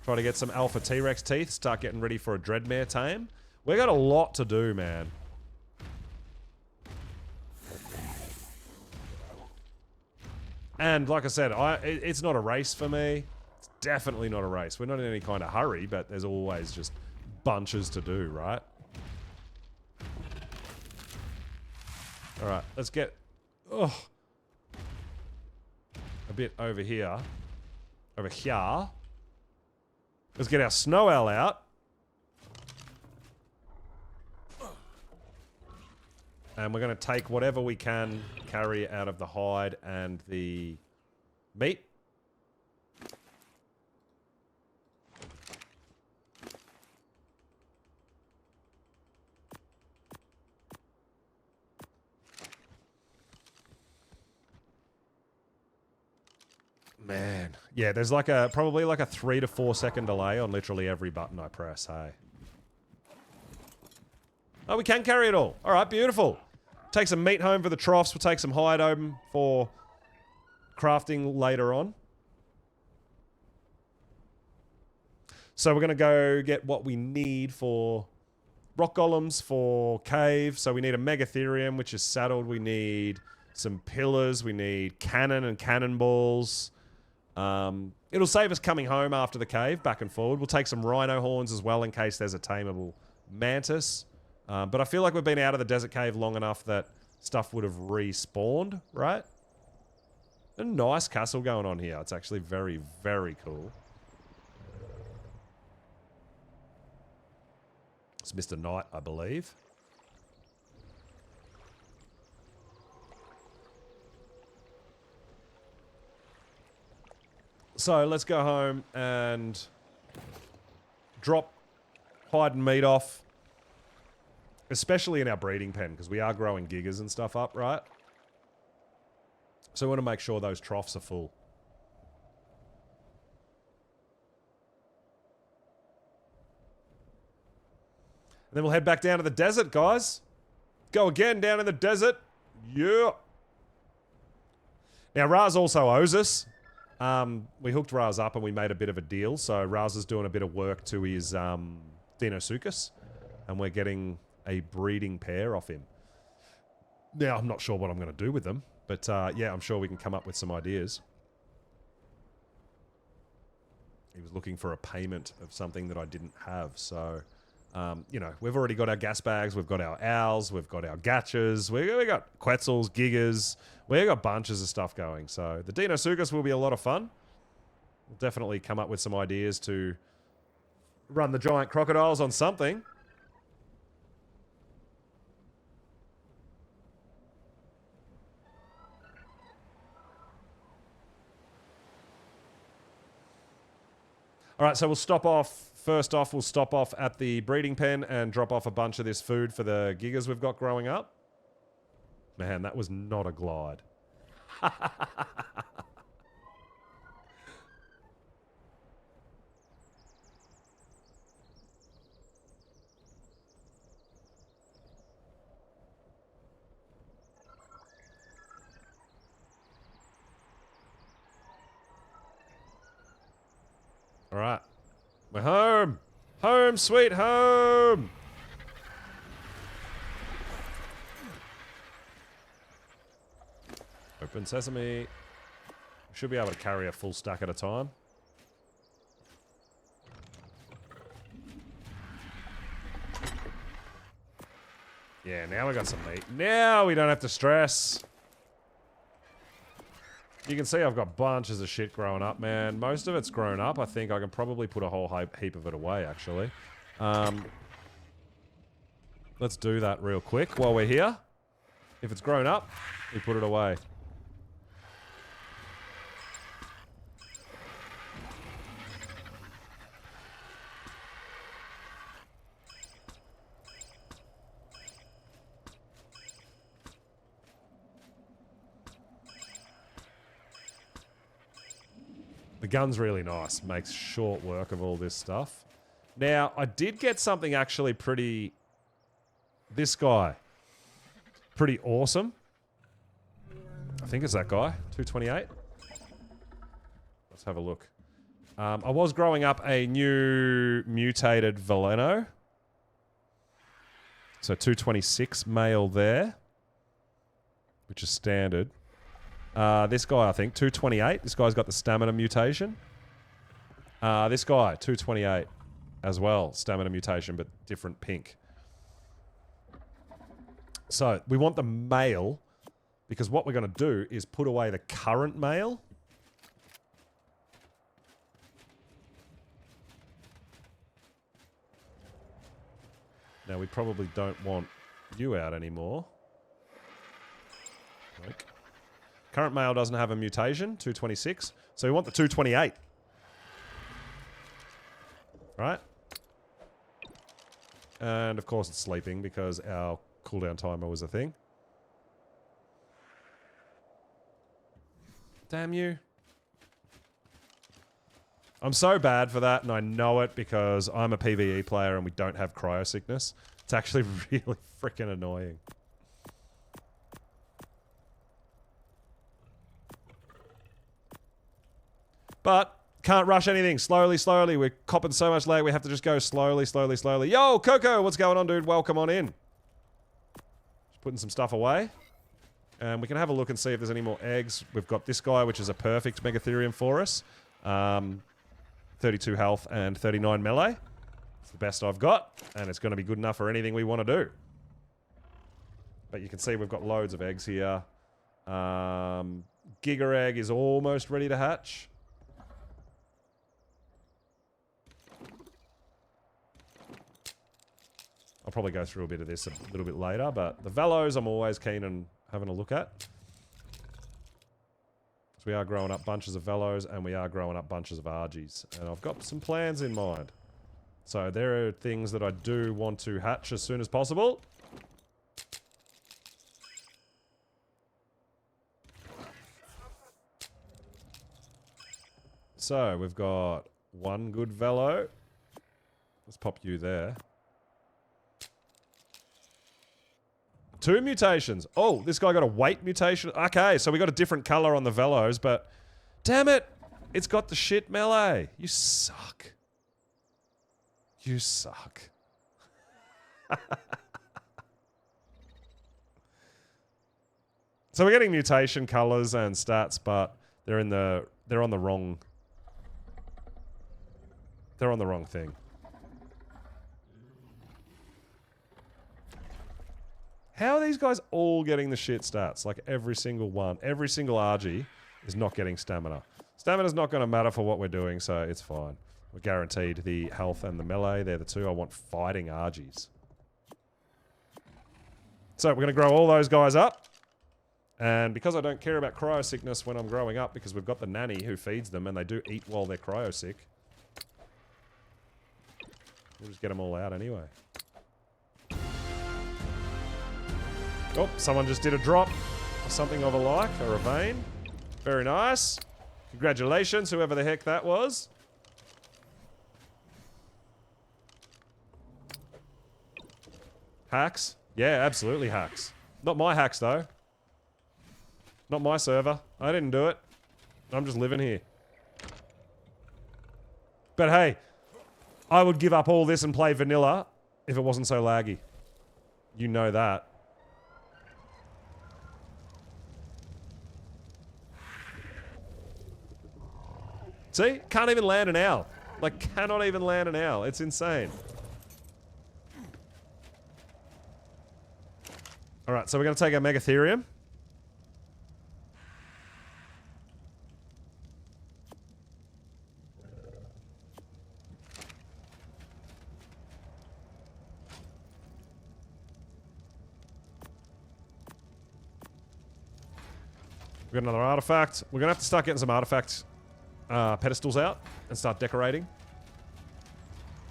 Try to get some alpha T-Rex teeth. Start getting ready for a Dreadmare tame. We got a lot to do, man. And like I said, it's not a race for me. It's definitely not a race. We're not in any kind of hurry, but there's always just bunches to do, right? All right, let's get a bit over here. Over here. Let's get our snow owl out. And we're going to take whatever we can carry out of the hide and the meat. Man. Yeah, there's like probably like a 3 to 4 second delay on literally every button I press, hey. Oh, we can carry it all. All right, beautiful. Take some meat home for the troughs. We'll take some hide home for crafting later on. So we're going to go get what we need for rock golems, for cave. So we need a Megatherium, which is saddled. We need some pillars. We need cannon and cannonballs. It'll save us coming home after the cave, back and forward. We'll take some rhino horns as well in case there's a tameable mantis. But I feel like we've been out of the desert cave long enough that stuff would have respawned, right? A nice castle going on here. It's actually very, very cool. It's Mr. Knight, I believe. So let's go home and drop hide and meat off. Especially in our breeding pen, because we are growing gigas and stuff up, right? So we want to make sure those troughs are full. And then we'll head back down to the desert, guys. Go again down in the desert. Yeah. Now, Raz also owes us. We hooked Raz up and we made a bit of a deal. So Raz is doing a bit of work to his Deinosuchus. And we're getting a breeding pair off him. Now, I'm not sure what I'm going to do with them, but yeah, I'm sure we can come up with some ideas. He was looking for a payment of something that I didn't have, so, you know, we've already got our gas bags, we've got our owls, we've got our gachas, we got quetzals, gigas, we've got bunches of stuff going, so the Deinosuchus will be a lot of fun. We'll definitely come up with some ideas to run the giant crocodiles on something. All right, so we'll stop off. First off, we'll stop off at the breeding pen and drop off a bunch of this food for the gigas we've got growing up. Man, that was not a glide. All right. We're home. Home, sweet home. Open sesame. We should be able to carry a full stack at a time. Yeah, now we got some meat. Now we don't have to stress. You can see I've got bunches of shit growing up, man. Most of it's grown up. I think I can probably put a whole heap of it away, actually. Let's do that real quick while we're here. If it's grown up, we put it away. The gun's really nice. Makes short work of all this stuff. Now, I did get something actually pretty... This guy. Pretty awesome. I think it's that guy. 228. Let's have a look. I was growing up a new mutated Veleno. So 226 male there. Which is standard. This guy, I think, 228. This guy's got the stamina mutation. This guy, 228 as well. Stamina mutation, but different pink. So, we want the male, because what we're going to do is put away the current male. Now, we probably don't want you out anymore. Like, current male doesn't have a mutation, 226. So we want the 228. Right? And of course it's sleeping because our cooldown timer was a thing. Damn you. I'm so bad for that, and I know it because I'm a PvE player and we don't have cryo sickness. It's actually really freaking annoying. But can't rush anything. Slowly, slowly. We're copping so much lag, we have to just go slowly, slowly, slowly. Yo, Coco, what's going on, dude? Welcome on in. Just putting some stuff away. And we can have a look and see if there's any more eggs. We've got this guy, which is a perfect Megatherium for us. 32 health and 39 melee. It's the best I've got, and it's going to be good enough for anything we want to do. But you can see we've got loads of eggs here. Giga Egg is almost ready to hatch. I'll probably go through a bit of this a little bit later, but the Velos I'm always keen on having a look at. So we are growing up bunches of Velos, and we are growing up bunches of Argies. And I've got some plans in mind. So there are things that I do want to hatch as soon as possible. So we've got one good Velo. Let's pop you there. 2 mutations. Oh, this guy got a weight mutation. Okay, so we got a different color on the Velos, but damn it, it's got the shit melee. You suck. You suck. So we're getting mutation colors and stats, but they're on the wrong thing. How are these guys all getting the shit stats? Like every single one. Every single RG is not getting stamina. Stamina's not going to matter for what we're doing, so it's fine. We're guaranteed the health and the melee. They're the two. I want fighting RGs. So we're going to grow all those guys up. And because I don't care about cryo sickness when I'm growing up, because we've got the nanny who feeds them and they do eat while they're cryo sick, we'll just get them all out anyway. Oh, someone just did a drop or something of a like, or a vein. Very nice. Congratulations, whoever the heck that was. Hacks? Yeah, absolutely hacks. Not my hacks, though. Not my server. I didn't do it. I'm just living here. But hey, I would give up all this and play vanilla if it wasn't so laggy. You know that. See? Can't even land an owl. Like, cannot even land an owl. It's insane. Alright, so we're going to take our Megatherium. We've got another artifact. We're going to have to start getting some artifacts. Pedestals out and start decorating.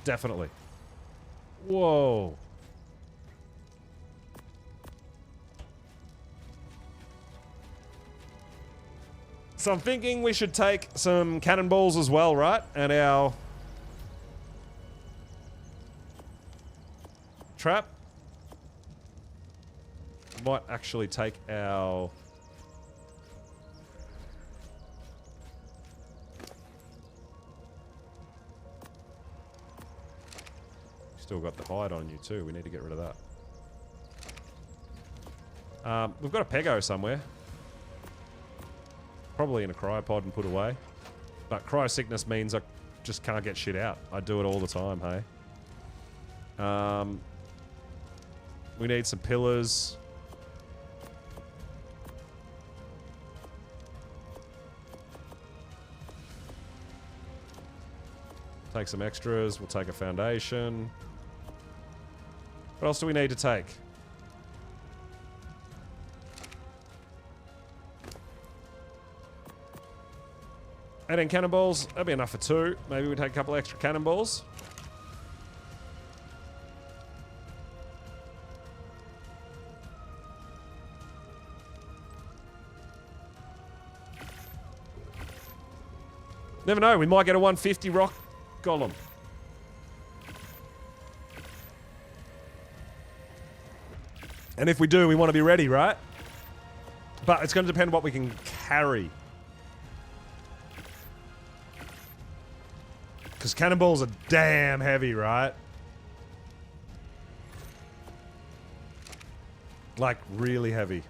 Definitely. Whoa. So I'm thinking we should take some cannonballs as well, right? And our trap. Might actually take our... Still got the hide on you too. We need to get rid of that. We've got a pego somewhere. Probably in a cryopod and put away. But cryo sickness means I just can't get shit out. I do it all the time, hey? We need some pillars. Take some extras. We'll take a foundation. What else do we need to take? And then cannonballs. That'd be enough for 2. Maybe we take a couple extra cannonballs. Never know. We might get a 150 rock golem. And if we do, we want to be ready, right? But it's going to depend what we can carry. Because cannonballs are damn heavy, right? Like, really heavy.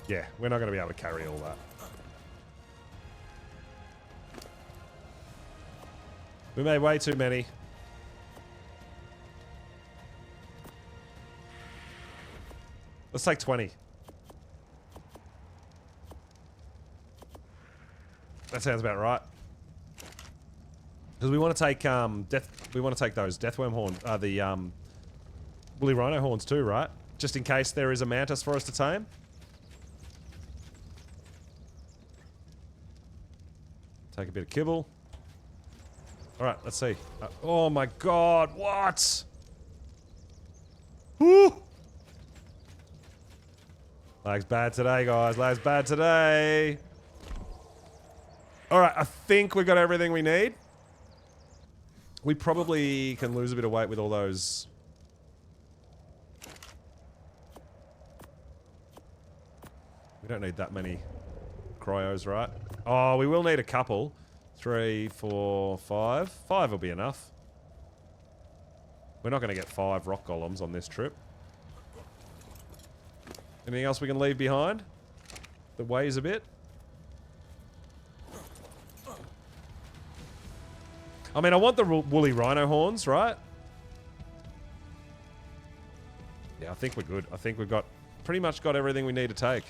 Yeah, we're not going to be able to carry all that. We made way too many. Let's take 20. That sounds about right. Because we want to take we want to take those deathworm horns, the woolly rhino horns too, right? Just in case there is a mantis for us to tame. Take a bit of kibble. All right, let's see. Oh my god, what? Woo! Lag's bad today, guys. Lag's bad today. All right, I think we got everything we need. We probably can lose a bit of weight with all those. We don't need that many cryos, right? Oh, we will need a couple. 3, 4, 5. 5 will be enough. We're not going to get 5 rock golems on this trip. Anything else we can leave behind that weighs a bit? I mean, I want the woolly rhino horns, right? Yeah, I think we're good. I think we've got pretty much got everything we need to take.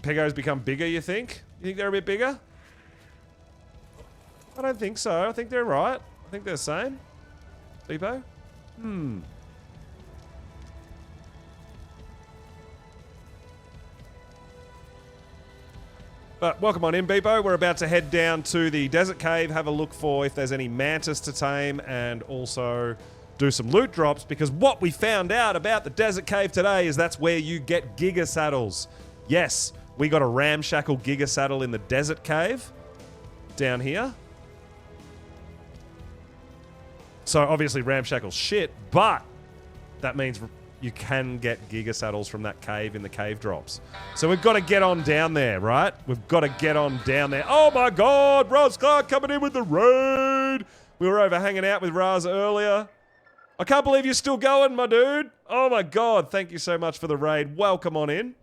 Pegos become bigger, you think? You think they're a bit bigger? I don't think so. I think they're right. I think they're the same. Beepo? But welcome on in, Beepo. We're about to head down to the desert cave, have a look for if there's any mantis to tame, and also do some loot drops, because what we found out about the desert cave today is that's where you get giga saddles. Yes, we got a ramshackle giga saddle in the desert cave down here. So obviously ramshackle shit, but that means you can get giga saddles from that cave in the cave drops. So we've got to get on down there, right? We've got to get on down there. Oh my god, Ross Clark coming in with the raid. We were over hanging out with Raz earlier. I can't believe you're still going, my dude. Oh my god, thank you so much for the raid. Welcome on in.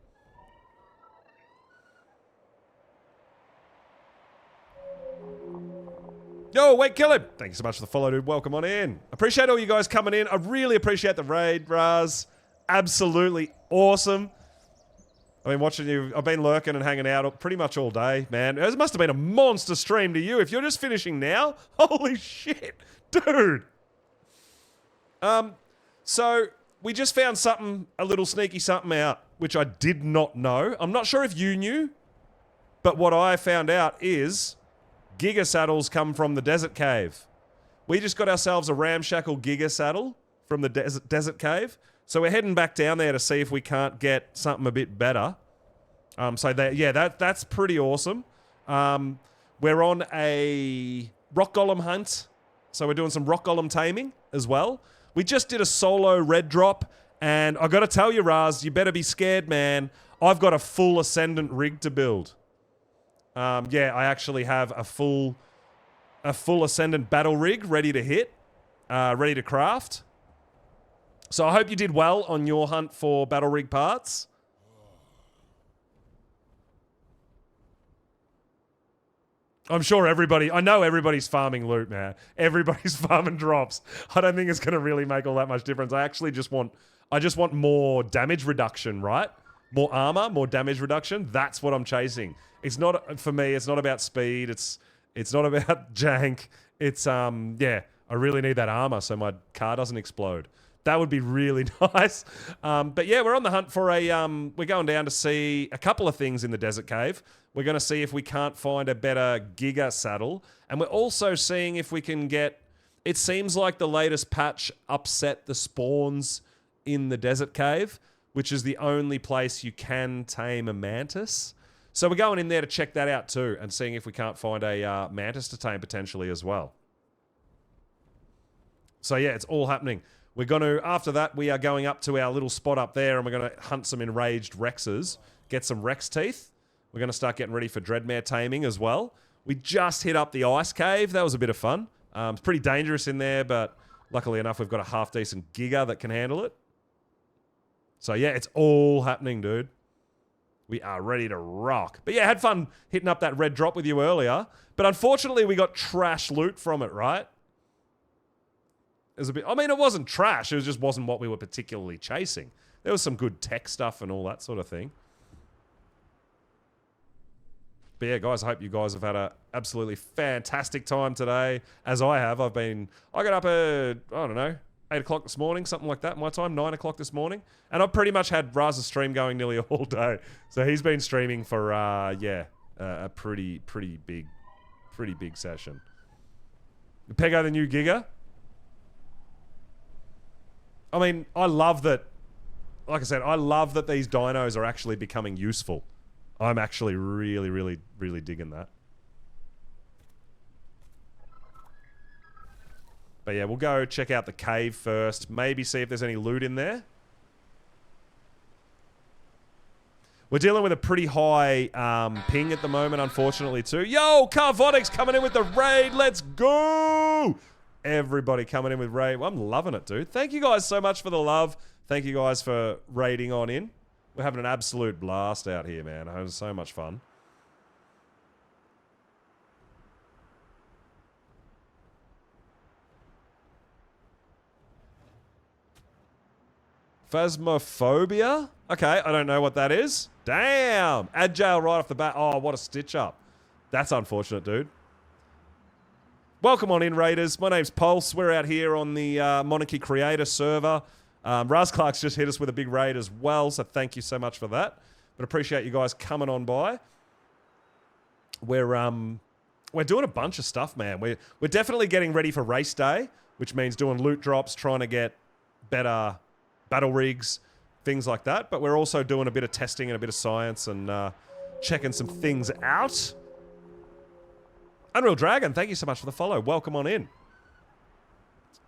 Yo, wait, kill him. Thank you so much for the follow, dude. Welcome on in. Appreciate all you guys coming in. I really appreciate the raid, Raz. Absolutely awesome. I've been watching you. I've been lurking and hanging out pretty much all day, man. It must have been a monster stream to you. If you're just finishing now, holy shit, dude. So we just found something, a little sneaky something out, which I did not know. I'm not sure if you knew, but what I found out is giga saddles come from the desert cave. We just got ourselves a ramshackle giga saddle from the desert cave. So we're heading back down there to see if we can't get something a bit better. That's pretty awesome. We're on a rock golem hunt. So we're doing some rock golem taming as well. We just did a solo red drop. And I got to tell you, Raz, you better be scared, man. I've got a full Ascendant rig to build. I actually have a full Ascendant battle rig ready to hit, ready to craft. So I hope you did well on your hunt for battle rig parts. I'm sure I know everybody's farming loot, man. Everybody's farming drops. I don't think it's going to really make all that much difference. I just want more damage reduction, right? More armor, more damage reduction. That's what I'm chasing. It's not, for me, it's not about speed. It's not about jank. It's, I really need that armor so my car doesn't explode. That would be really nice. But yeah, we're on the hunt for we're going down to see a couple of things in the desert cave. We're going to see if we can't find a better Giga saddle. And we're also seeing if we can get, it seems like the latest patch upset the spawns in the desert cave, which is the only place you can tame a mantis. So we're going in there to check that out too and seeing if we can't find a mantis to tame potentially as well. So yeah, it's all happening. We're going to, after that, we are going up to our little spot up there and we're going to hunt some enraged Rexes, get some Rex teeth. We're going to start getting ready for Dreadmare taming as well. We just hit up the ice cave. That was a bit of fun. It's pretty dangerous in there, but luckily enough, we've got a half-decent Giga that can handle it. So yeah, it's all happening, dude. We are ready to rock. But yeah, had fun hitting up that red drop with you earlier. But unfortunately, we got trash loot from it, right? It was a bit, I mean, it wasn't trash. It just wasn't what we were particularly chasing. There was some good tech stuff and all that sort of thing. But yeah, guys, I hope you guys have had an absolutely fantastic time today, as I have. I got up at, I don't know, 8 o'clock this morning, something like that, my time, 9 o'clock this morning. And I've pretty much had Raz's stream going nearly all day. So he's been streaming for, a pretty big session. Pego the new Giga. I mean, I love that, like I said, I love that these dinos are actually becoming useful. I'm actually really, really, really digging that. But yeah, we'll go check out the cave first. Maybe see if there's any loot in there. We're dealing with a pretty high ping at the moment, unfortunately, too. Yo, Carvonic's coming in with the raid. Let's go! Everybody coming in with raid. Well, I'm loving it, dude. Thank you guys so much for the love. Thank you guys for raiding on in. We're having an absolute blast out here, man. It was so much fun. Phasmophobia? Okay, I don't know what that is. Damn! Agile right off the bat. Oh, what a stitch up. That's unfortunate, dude. Welcome on in, Raiders. My name's Pulse. We're out here on the Monarchy Creator server. Raz Clark's just hit us with a big raid as well, so thank you so much for that. But appreciate you guys coming on by. We're doing a bunch of stuff, man. We're definitely getting ready for race day, which means doing loot drops, trying to get better battle rigs, things like that. But we're also doing a bit of testing and a bit of science and checking some things out. Unreal Dragon, thank you so much for the follow. Welcome on in.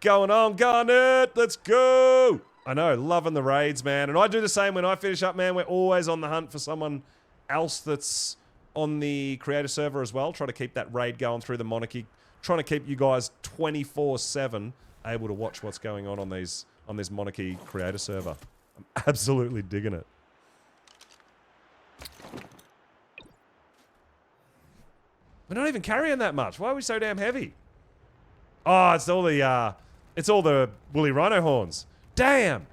Going on, Garnet. Let's go. I know, loving the raids, man. And I do the same when I finish up, man. We're always on the hunt for someone else that's on the creator server as well. Try to keep that raid going through the Monarchy. Trying to keep you guys 24/7 able to watch what's going on this Monarchy creator server. I'm absolutely digging it. We're not even carrying that much. Why are we so damn heavy? Oh, it's all the woolly rhino horns. Damn.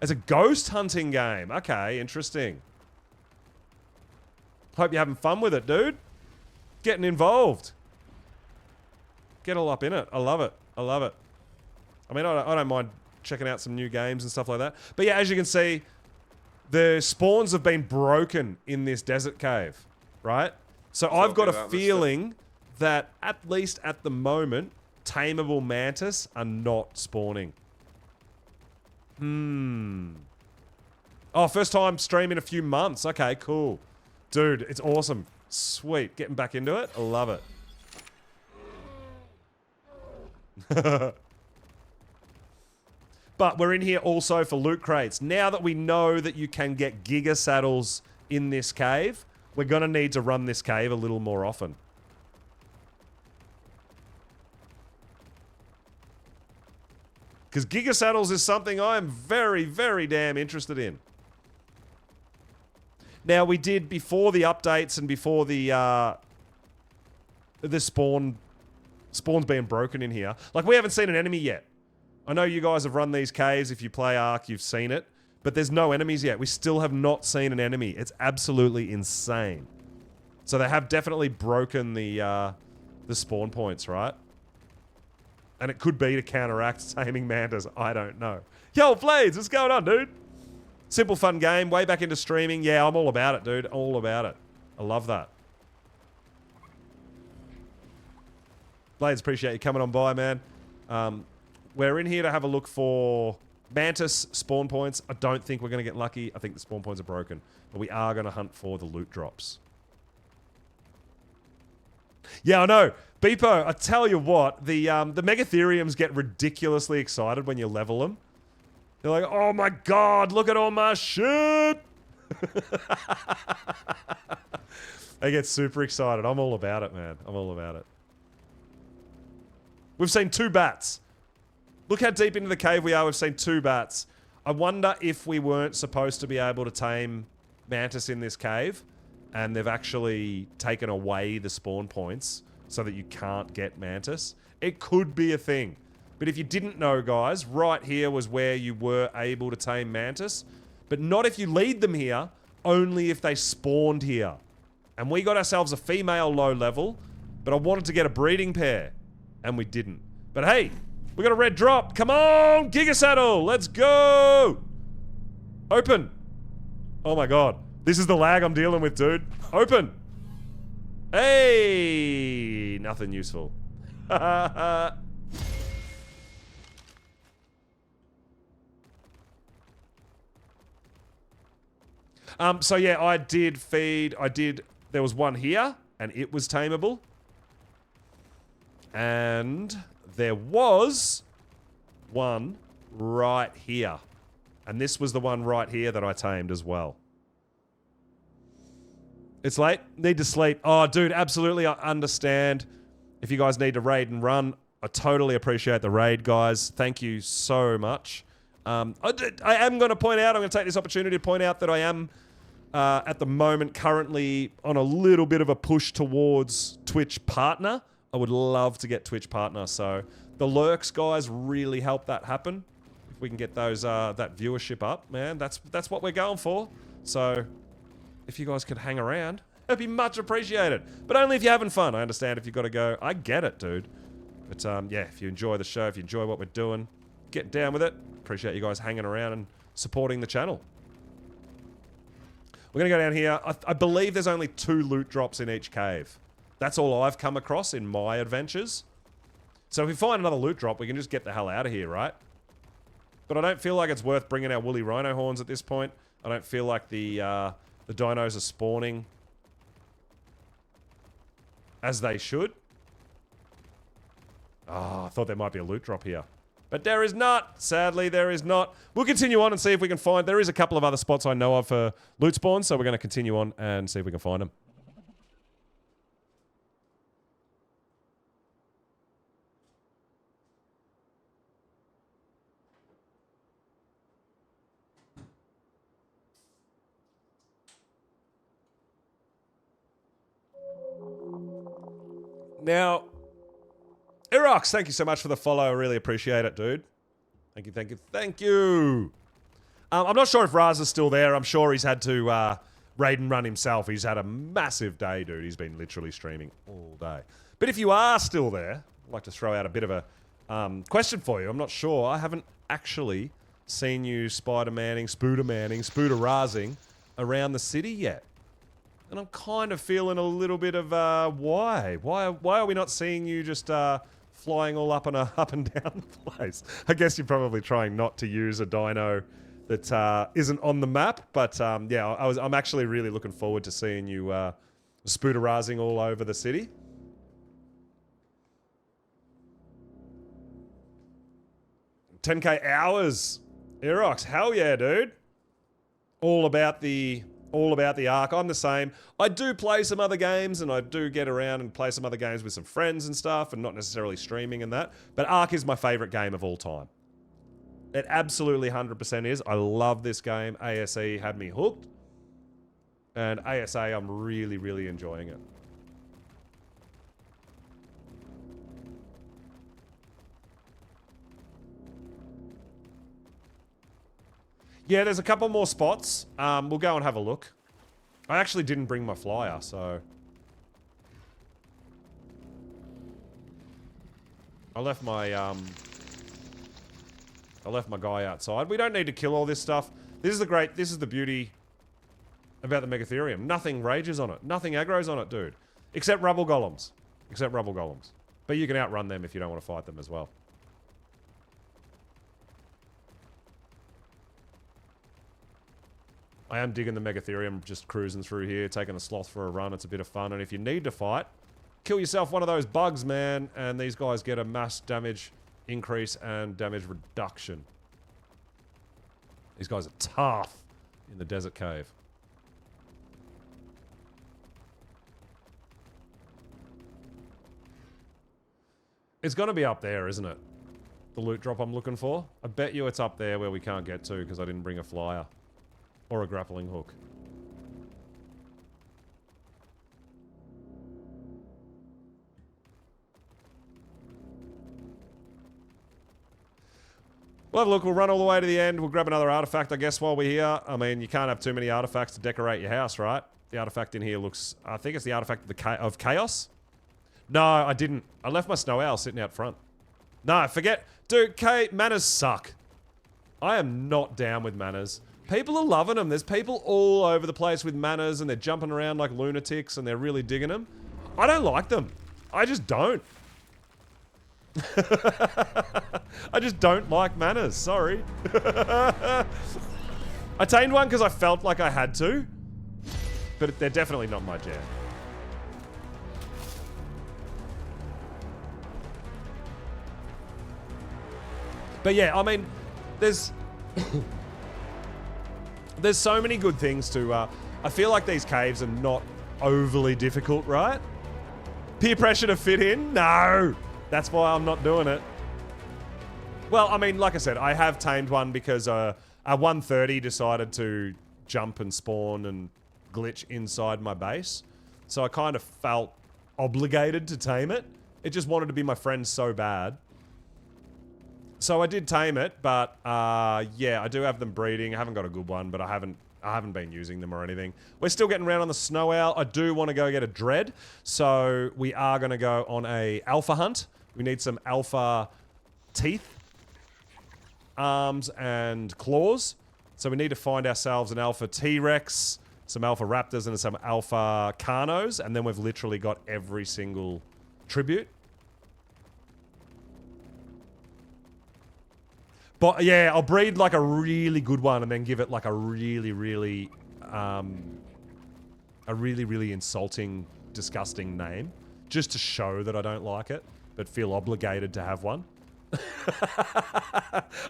It's a ghost hunting game. Okay, interesting. Hope you're having fun with it, dude. Getting involved. Get all up in it. I love it. I love it. I mean, I don't mind checking out some new games and stuff like that. But yeah, as you can see, the spawns have been broken in this desert cave, right? So I've got a feeling that at least at the moment, tameable mantis are not spawning. Oh, first time stream in a few months. Okay, cool. Dude, it's awesome. Sweet. Getting back into it. I love it. But we're in here also for loot crates. Now that we know that you can get Giga Saddles in this cave, we're going to need to run this cave a little more often. Because Giga Saddles is something I am very, very damn interested in. Now, we did, before the updates and before the spawns being broken in here, like, we haven't seen an enemy yet. I know you guys have run these caves. If you play Ark, you've seen it. But there's no enemies yet. We still have not seen an enemy. It's absolutely insane. So they have definitely broken the spawn points, right? And it could be to counteract taming mantas. I don't know. Yo, Blades, what's going on, dude? Simple, fun game. Way back into streaming. Yeah, I'm all about it, dude. All about it. I love that. Blades, appreciate you coming on by, man. We're in here to have a look for mantis spawn points. I don't think we're going to get lucky. I think the spawn points are broken. But we are going to hunt for the loot drops. Yeah, I know. Beepo, I tell you what, the Megatheriums get ridiculously excited when you level them. They're like, oh my god, look at all my shit! They get super excited. I'm all about it, man. I'm all about it. We've seen 2 bats. Look how deep into the cave we are. We've seen 2 bats. I wonder if we weren't supposed to be able to tame mantis in this cave, and they've actually taken away the spawn points so that you can't get mantis. It could be a thing. But if you didn't know, guys, right here was where you were able to tame mantis. But not if you lead them here, only if they spawned here. And we got ourselves a female low level, but I wanted to get a breeding pair. And we didn't. But hey, we got a red drop. Come on, Giga Saddle. Let's go. Open. Oh my god. This is the lag I'm dealing with, dude. Open. Hey, nothing useful. So yeah, I did feed, there was one here, and it was tameable. And there was one right here. And this was the one right here that I tamed as well. It's late. Need to sleep. Oh, dude, absolutely. I understand if you guys need to raid and run. I totally appreciate the raid, guys. Thank you so much. I am going to point out, I'm going to take this opportunity to point out that I am, at the moment, currently on a little bit of a push towards Twitch partner. I would love to get Twitch partner. So the lurks, guys, really help that happen. If we can get those that viewership up, man, that's what we're going for. So if you guys could hang around, it'd be much appreciated. But only if you're having fun. I understand if you've got to go. I get it, dude. But yeah, if you enjoy the show, if you enjoy what we're doing, get down with it. Appreciate you guys hanging around and supporting the channel. We're going to go down here. I believe there's only 2 loot drops in each cave. That's all I've come across in my adventures. So if we find another loot drop, we can just get the hell out of here, right? But I don't feel like it's worth bringing our woolly rhino horns at this point. I don't feel like the dinos are spawning as they should. Oh, I thought there might be a loot drop here. But there is not. Sadly, there is not. We'll continue on and see if we can find... There is a couple of other spots I know of for loot spawns, so we're going to continue on and see if we can find them. Now, Irox, thank you so much for the follow. I really appreciate it, dude. Thank you, thank you, thank you. I'm not sure if Raz is still there. I'm sure he's had to raid and run himself. He's had a massive day, dude. He's been literally streaming all day. But if you are still there, I'd like to throw out a bit of a question for you. I'm not sure. I haven't actually seen you Spider-Manning, Spooder-Razing around the city yet. And I'm kind of feeling a little bit of why? Why are we not seeing you just flying all up and down the place. I guess you're probably trying not to use a dino that isn't on the map, but yeah, I'm actually really looking forward to seeing you spooterizing all over the city. $10K hours. Aerox, hell yeah, dude. All about the Ark. I'm the same. I do play some other games, and I do get around and play some other games with some friends and stuff, and not necessarily streaming and that. But Ark is my favorite game of all time. It absolutely 100% is. I love this game. ASE had me hooked. And ASA, I'm really, really enjoying it. Yeah, there's a couple more spots. We'll go and have a look. I actually didn't bring my flyer, so... I left my guy outside. We don't need to kill all this stuff. This is the beauty about the Megatherium. Nothing rages on it. Nothing aggro's on it, dude. Except rubble golems. But you can outrun them if you don't want to fight them as well. I am digging the Megatherium, just cruising through here, taking a sloth for a run. It's a bit of fun. And if you need to fight, kill yourself one of those bugs, man. And these guys get a mass damage increase and damage reduction. These guys are tough in the desert cave. It's gonna be up there, isn't it? The loot drop I'm looking for. I bet you it's up there where we can't get to because I didn't bring a flyer. Or a grappling hook. We'll have a look. We'll run all the way to the end. We'll grab another artifact, I guess, while we're here. I mean, you can't have too many artifacts to decorate your house, right? The artifact in here looks... I think it's the artifact of chaos. No, I didn't. I left my snow owl sitting out front. No, forget... Dude, manners suck. I am not down with manners. People are loving them. There's people all over the place with manners, and they're jumping around like lunatics, and they're really digging them. I don't like them. I just don't. I just don't like manners. Sorry. I tamed one because I felt like I had to, but they're definitely not my jam. But yeah, I mean, there's so many good things to, I feel like these caves are not overly difficult, right? Peer pressure to fit in? No! That's why I'm not doing it. Well, I mean, like I said, I have tamed one because a 130 decided to jump and spawn and glitch inside my base. So I kind of felt obligated to tame it. It just wanted to be my friend so bad. So I did tame it, but yeah, I do have them breeding. I haven't got a good one, but I haven't been using them or anything. We're still getting around on the snow owl. I do want to go get a dread, so we are going to go on a alpha hunt. We need some alpha teeth, arms, and claws. So we need to find ourselves an alpha T-Rex, some alpha raptors, and some alpha carnos, and then we've literally got every single tribute. But yeah, I'll breed like a really good one and then give it like a really, really insulting, disgusting name. Just to show that I don't like it, but feel obligated to have one.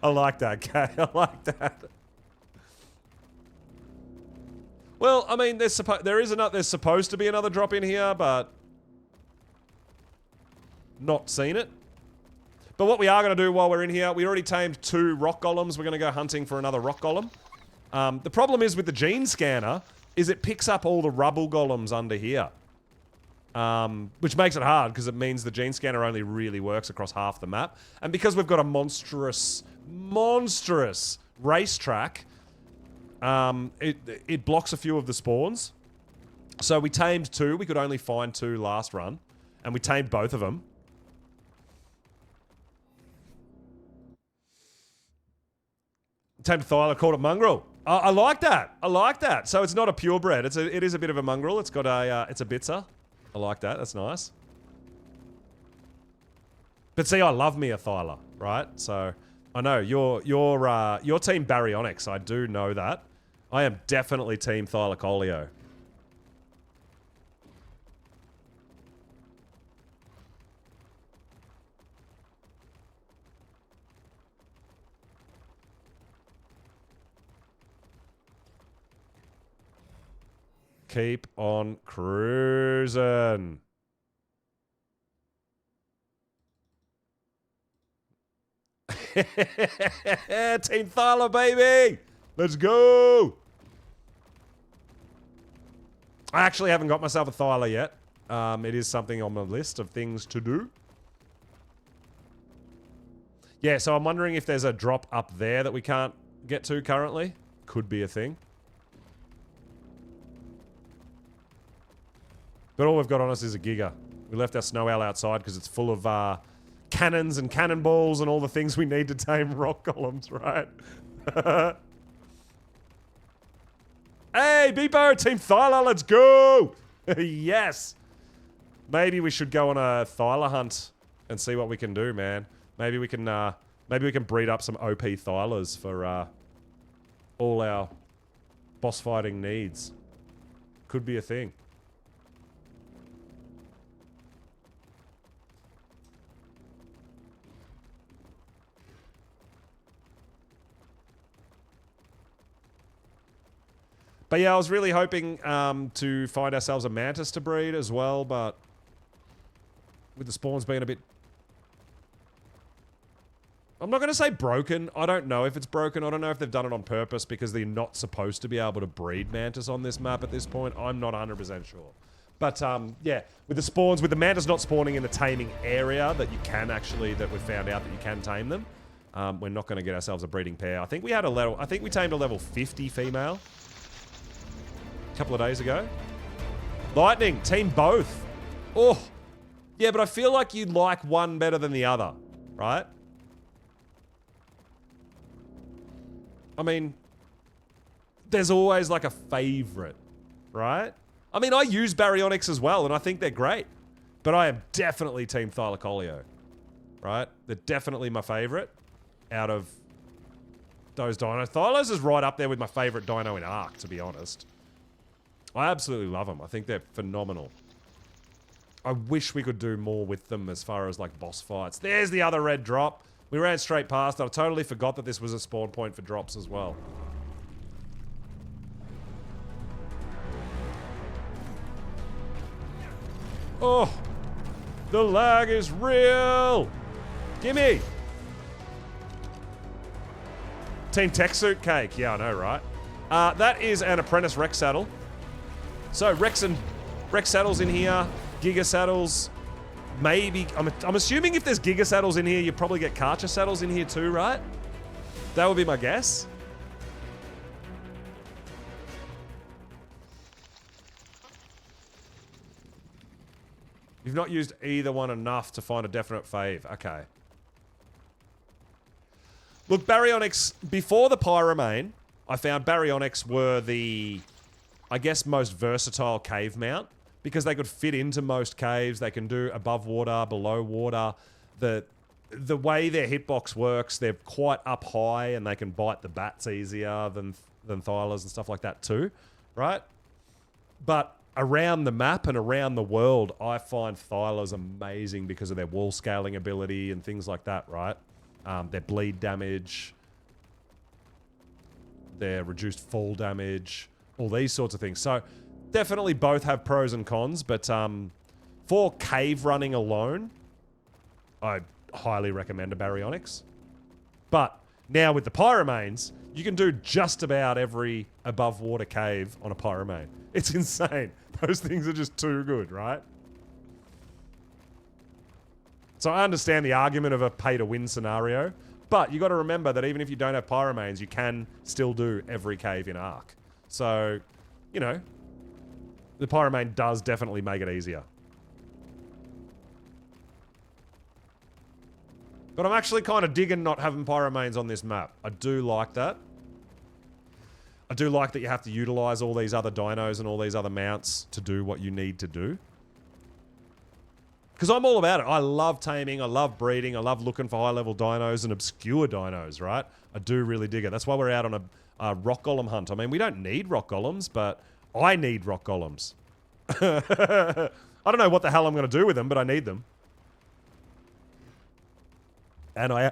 I like that, Kay. I like that. Well, I mean, there's supposed to be another drop in here, but not seen it. But what we are going to do while we're in here, we already tamed 2 rock golems. We're going to go hunting for another rock golem. The problem is with the gene scanner, is it picks up all the rubble golems under here. Which makes it hard, because it means the gene scanner only really works across half the map. And because we've got a monstrous racetrack, it blocks a few of the spawns. So we tamed 2. We could only find 2 last run. And we tamed both of them. Tamed a thyla, called it mongrel. I like that. I like that. So it's not a purebred. It is a bit of a mongrel. It's got a it's a bitzer. I like that. That's nice. But see, I love me a Thyla, right? So I know you're team Baryonyx. I do know that. I am definitely team Thylacoleo. Keep on cruising. Team Thyla, baby! Let's go! I actually haven't got myself a Thyla yet. It is something on my list of things to do. Yeah, so I'm wondering if there's a drop up there that we can't get to currently. Could be a thing. But all we've got on us is a Giga. We left our snow owl outside because it's full of cannons and cannonballs and all the things we need to tame rock golems, right? Hey, Beepo, Team Thyla, let's go! Yes! Maybe we should go on a Thyla hunt and see what we can do, man. Maybe we can breed up some OP Thylas for all our boss fighting needs. Could be a thing. But yeah, I was really hoping to find ourselves a mantis to breed as well, but with the spawns being a bit... I'm not going to say broken. I don't know if it's broken. I don't know if they've done it on purpose because they're not supposed to be able to breed mantis on this map at this point. I'm not 100% sure. But yeah, with the spawns, with the mantis not spawning in the taming area that you can actually, that we've found out that you can tame them, we're not going to get ourselves a breeding pair. I think we had a level, I think we tamed a level 50 female a couple of days ago. Lightning, team both. Oh, yeah, but I feel like you'd like one better than the other, right? I mean, there's always like a favorite, right? I mean, I use Baryonyx as well, and I think they're great. But I am definitely team Thylacoleo, right? They're definitely my favorite out of those dinos. Thylos is right up there with my favorite dino in Ark, to be honest. I absolutely love them. I think they're phenomenal. I wish we could do more with them as far as like boss fights. There's the other red drop. We ran straight past it. I totally forgot that this was a spawn point for drops as well. Oh, the lag is real. Gimme. Team Tech Suit Cake. Yeah, I know, right? That is an Apprentice Rex saddle. So Rex saddles in here, Giga saddles, maybe, I'm assuming if there's Giga saddles in here, you probably get Karcher saddles in here too, right? That would be my guess. You've not used either one enough to find a definite fave. Okay. Look, Baryonyx, before the Pyromane, I found Baryonyx were the, I guess, most versatile cave mount because they could fit into most caves. They can do above water, below water. The way their hitbox works, they're quite up high and they can bite the bats easier than Thylas and stuff like that too, right? But around the map and around the world, I find Thylas amazing because of their wall scaling ability and things like that, right? Their bleed damage, their reduced fall damage, all these sorts of things. So definitely both have pros and cons, but for cave running alone, I highly recommend a Baryonyx. But now with the Pyromanes, you can do just about every above water cave on a Pyromane. It's insane. Those things are just too good, right? So I understand the argument of a pay-to-win scenario, but you got to remember that even if you don't have Pyromanes, you can still do every cave in Ark. So, you know, the Pyromane does definitely make it easier. But I'm actually kind of digging not having Pyromanes on this map. I do like that. I do like that you have to utilize all these other dinos and all these other mounts to do what you need to do. Because I'm all about it. I love taming, I love breeding, I love looking for high-level dinos and obscure dinos, right? I do really dig it. That's why we're out on a rock golem hunt. I mean, we don't need rock golems, but I need rock golems. I don't know what the hell I'm going to do with them, but I need them. And I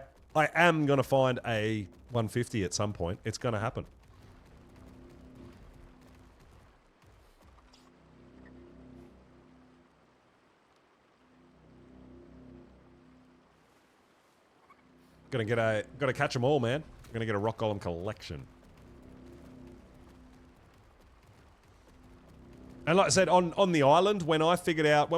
am going to find a 150 at some point. It's going to happen. Gotta catch them all, man. Gonna get a rock golem collection. And like I said, on the island, when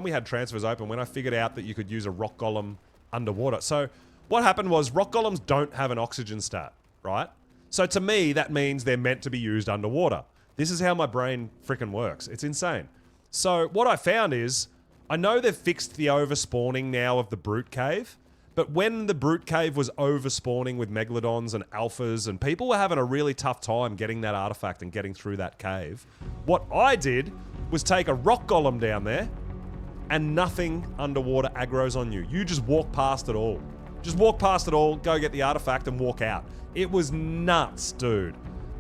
we had transfers open, when I figured out that you could use a rock golem underwater. So what happened was rock golems don't have an oxygen stat, right? So to me, that means they're meant to be used underwater. This is how my brain freaking works. It's insane. So what I found is, I know they've fixed the overspawning now of the brute cave, but when the brute cave was overspawning with megalodons and alphas and people were having a really tough time getting that artifact and getting through that cave, what I did was take a rock golem down there and nothing underwater aggroes on you. You just walk past it all. Just walk past it all, go get the artifact and walk out. It was nuts, dude.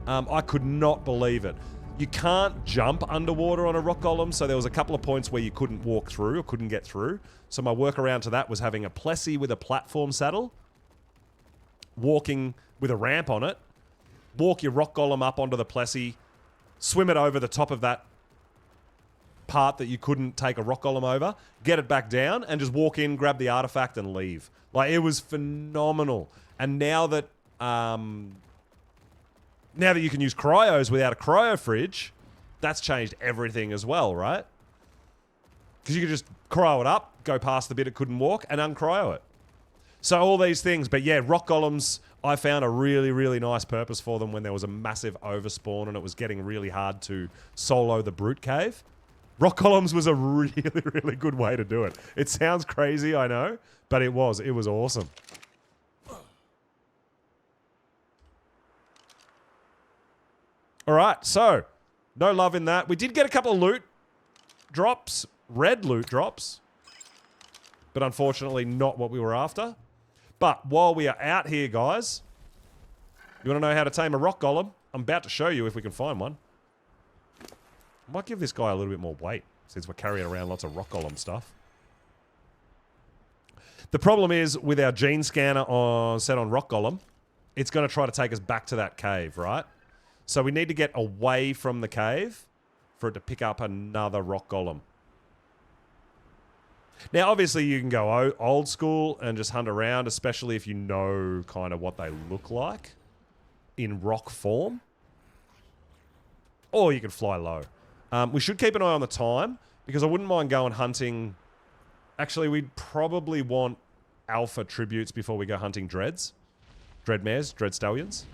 I could not believe it. You can't jump underwater on a rock golem, so there was a couple of points where you couldn't walk through or couldn't get through. So my workaround to that was having a Plessy with a platform saddle, walking with a ramp on it, walk your rock golem up onto the Plessy, swim it over the top of that part that you couldn't take a rock golem over, get it back down, and just walk in, grab the artifact, and leave. Like, it was phenomenal. And now that you can use cryos without a cryo fridge, that's changed everything as well, right? Because you can just cryo it up, go past the bit it couldn't walk, and uncryo it. So all these things. But yeah, rock golems, I found a really, really nice purpose for them when there was a massive overspawn and it was getting really hard to solo the brute cave. Rock golems was a really, really good way to do it. It sounds crazy, I know, but it was. It was awesome. All right, so no love in that. We did get a couple of loot drops, red loot drops, but unfortunately not what we were after. But while we are out here, guys, you want to know how to tame a rock golem? I'm about to show you if we can find one. I might give this guy a little bit more weight since we're carrying around lots of rock golem stuff. The problem is with our gene scanner set on rock golem, it's going to try to take us back to that cave, right? So we need to get away from the cave for it to pick up another rock golem. Now, obviously, you can go old school and just hunt around, especially if you know kind of what they look like in rock form. Or you can fly low. We should keep an eye on the time, because I wouldn't mind going hunting. Actually, we'd probably want alpha tributes before we go hunting dreads. Dread mares, dread stallions.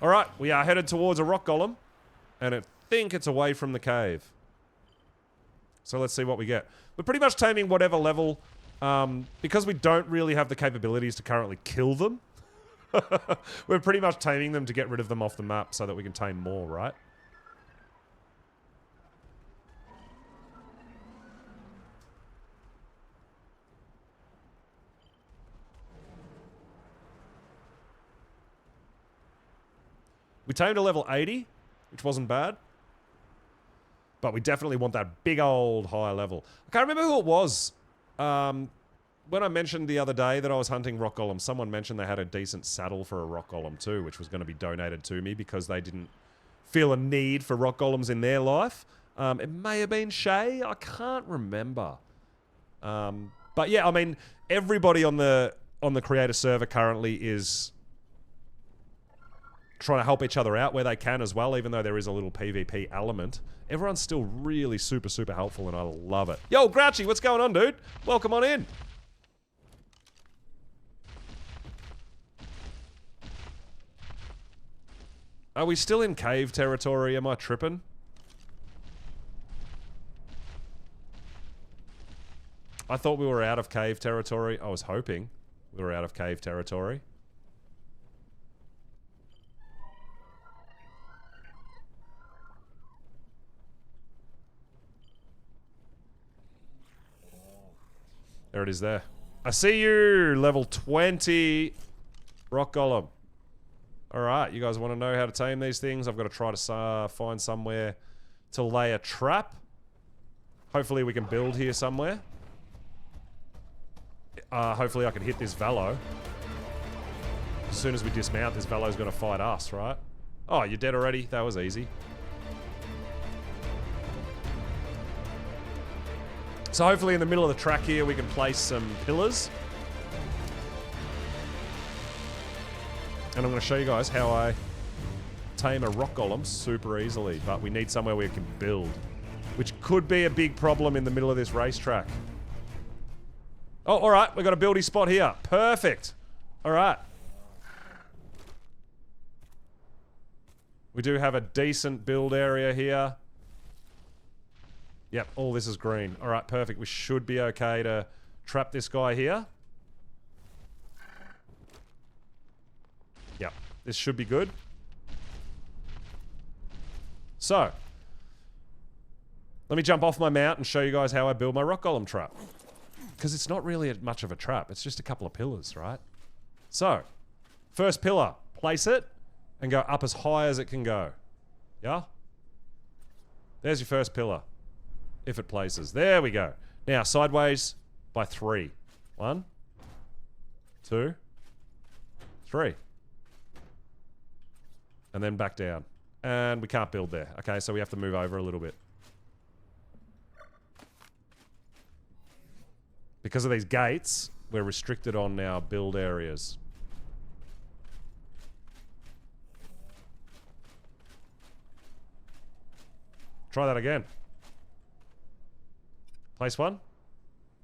All right, we are headed towards a rock golem, and I think it's away from the cave. So let's see what we get. We're pretty much taming whatever level, because we don't really have the capabilities to currently kill them. We're pretty much taming them to get rid of them off the map so that we can tame more, right? We tamed a level 80, which wasn't bad. But we definitely want that big old high level. I can't remember who it was. When I mentioned the other day that I was hunting rock golem, someone mentioned they had a decent saddle for a rock golem too, which was going to be donated to me because they didn't feel a need for rock golems in their life. It may have been Shay. I can't remember. But yeah, I mean, everybody on the creator server currently is trying to help each other out where they can as well, even though there is a little PvP element. Everyone's still really super, super helpful, and I love it. Yo, Grouchy, what's going on, dude? Welcome on in. Are we still in cave territory? Am I tripping? I thought we were out of cave territory. I was hoping we were out of cave territory. There it is there. I see you! Level 20 rock golem. Alright, you guys want to know how to tame these things? I've got to try to find somewhere to lay a trap. Hopefully we can build here somewhere. Hopefully I can hit this Velo. As soon as we dismount, this Velo's going to fight us, right? Oh, you're dead already? That was easy. So hopefully in the middle of the track here we can place some pillars. And I'm going to show you guys how I tame a rock golem super easily. But we need somewhere we can build, which could be a big problem in the middle of this racetrack. Oh, alright, we got a buildy spot here. Perfect. Alright. We do have a decent build area here. Yep, all this is green. Alright, perfect. We should be okay to trap this guy here. Yep, this should be good. So, let me jump off my mount and show you guys how I build my rock golem trap. Because it's not really much of a trap. It's just a couple of pillars, right? So, first pillar. Place it and go up as high as it can go. Yeah? There's your first pillar. If it places. There we go. Now, sideways by 3. 1, 2, 3. And then back down. And we can't build there. Okay, so we have to move over a little bit. Because of these gates, we're restricted on our build areas. Try that again. Place one.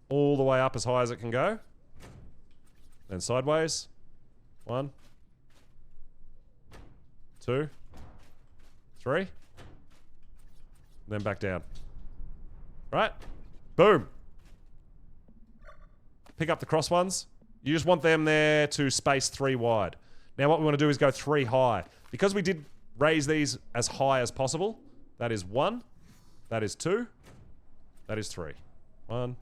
All the way up as high as it can go. Then sideways. 1, 2, 3. Then back down. Right? Boom. Pick up the cross ones. You just want them there to space 3 wide. Now what we want to do is go 3 high. Because we did raise these as high as possible. That is 1. That is 2. That is 3. 1,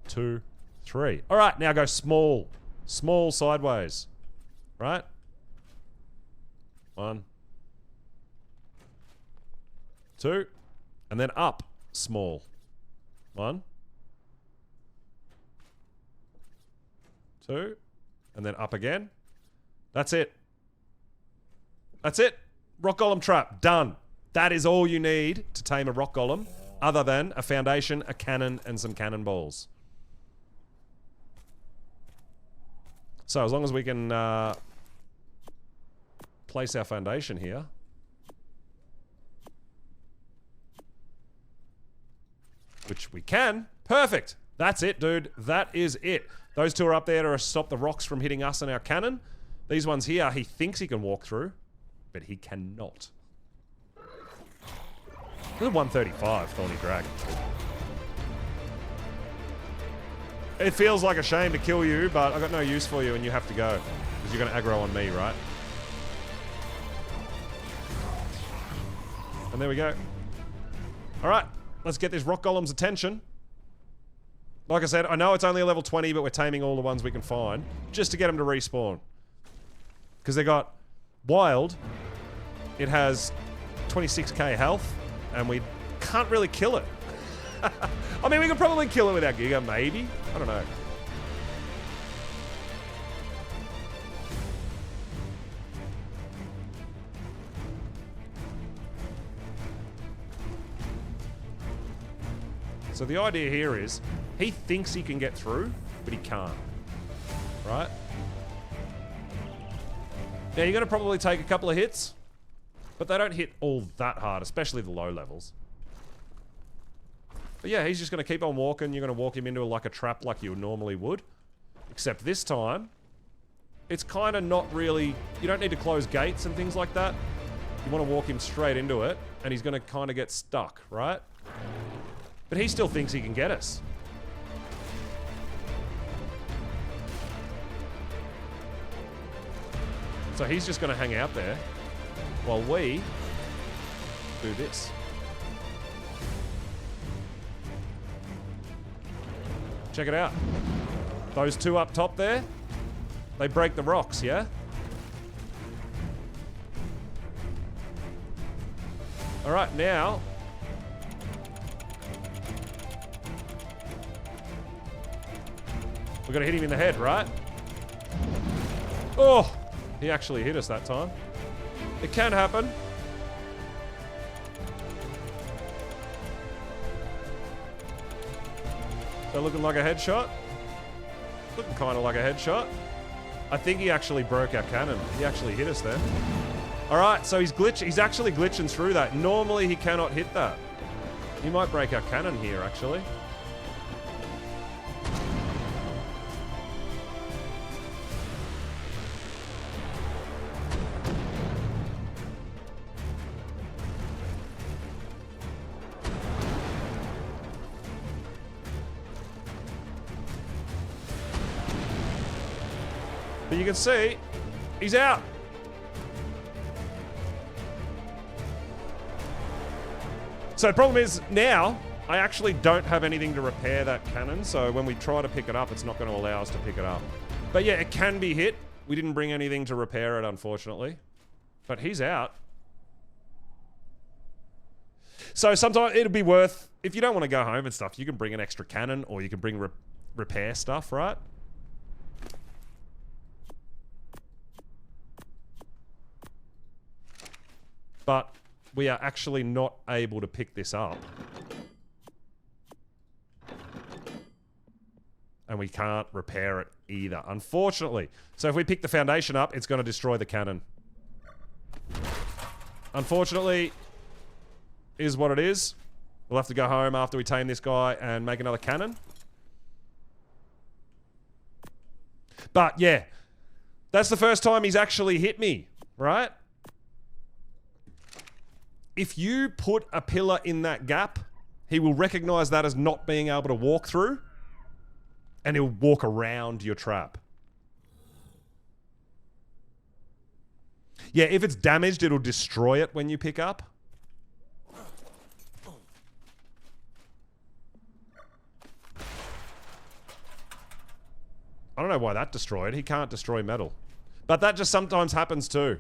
2, 3. Alright, now go small. Small sideways. Right? 1, 2. And then up. Small. 1, 2. And then up again. That's it. That's it. Rock golem trap. Done. That is all you need to tame a rock golem, other than a foundation, a cannon, and some cannonballs. So as long as we can place our foundation here. Which we can. Perfect. That's it, dude. That is it. Those 2 are up there to stop the rocks from hitting us and our cannon. These ones here, he thinks he can walk through, but he cannot. This is 135, Thorny Dragon. It feels like a shame to kill you, but I've got no use for you and you have to go. Because you're going to aggro on me, right? And there we go. Alright, let's get this rock golem's attention. Like I said, I know it's only a level 20, but we're taming all the ones we can find. Just to get them to respawn. Because they got wild. It has 26k health. And we can't really kill it. I mean, we could probably kill it with our Giga, maybe. I don't know. So the idea here is, he thinks he can get through, but he can't. Right? Now, you're going to probably take a couple of hits. But they don't hit all that hard, especially the low levels. But yeah, he's just going to keep on walking. You're going to walk him into like a trap like you normally would. Except this time, it's kind of not really... You don't need to close gates and things like that. You want to walk him straight into it, and he's going to kind of get stuck, right? But he still thinks he can get us. So he's just going to hang out there. While we do this. Check it out. Those two up top there, they break the rocks, yeah? All right, now... we're gonna hit him in the head, right? Oh! He actually hit us that time. It can happen. So looking like a headshot? Looking kind of like a headshot. I think he actually broke our cannon. He actually hit us there. All right, so he's actually glitching through that. Normally he cannot hit that. He might break our cannon here, actually. But you can see, he's out. So the problem is now, I actually don't have anything to repair that cannon. So when we try to pick it up, it's not going to allow us to pick it up. But yeah, it can be hit. We didn't bring anything to repair it, unfortunately. But he's out. So sometimes it'll be worth, if you don't want to go home and stuff, you can bring an extra cannon or you can bring repair stuff, right? But we are actually not able to pick this up. And we can't repair it either, unfortunately. So if we pick the foundation up, it's going to destroy the cannon. Unfortunately, is what it is. We'll have to go home after we tame this guy and make another cannon. But yeah, that's the first time he's actually hit me, right? If you put a pillar in that gap, he will recognize that as not being able to walk through, and he'll walk around your trap. Yeah, if it's damaged, it'll destroy it when you pick up. I don't know why that destroyed. He can't destroy metal. But that just sometimes happens too.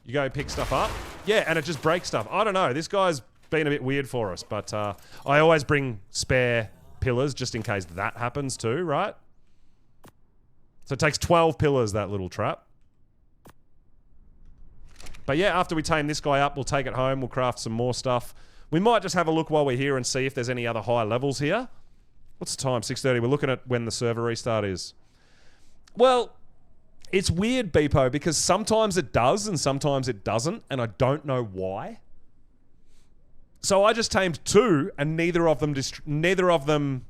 You go pick stuff up. Yeah, and it just breaks stuff. I don't know. This guy's been a bit weird for us, but I always bring spare pillars just in case that happens too, right? So it takes 12 pillars, that little trap. But yeah, after we tame this guy up, we'll take it home. We'll craft some more stuff. We might just have a look while we're here and see if there's any other high levels here. What's the time? 6:30. We're looking at when the server restart is. Well, it's weird, Beepo, because sometimes it does and sometimes it doesn't, and I don't know why. So I just tamed 2, and neither of them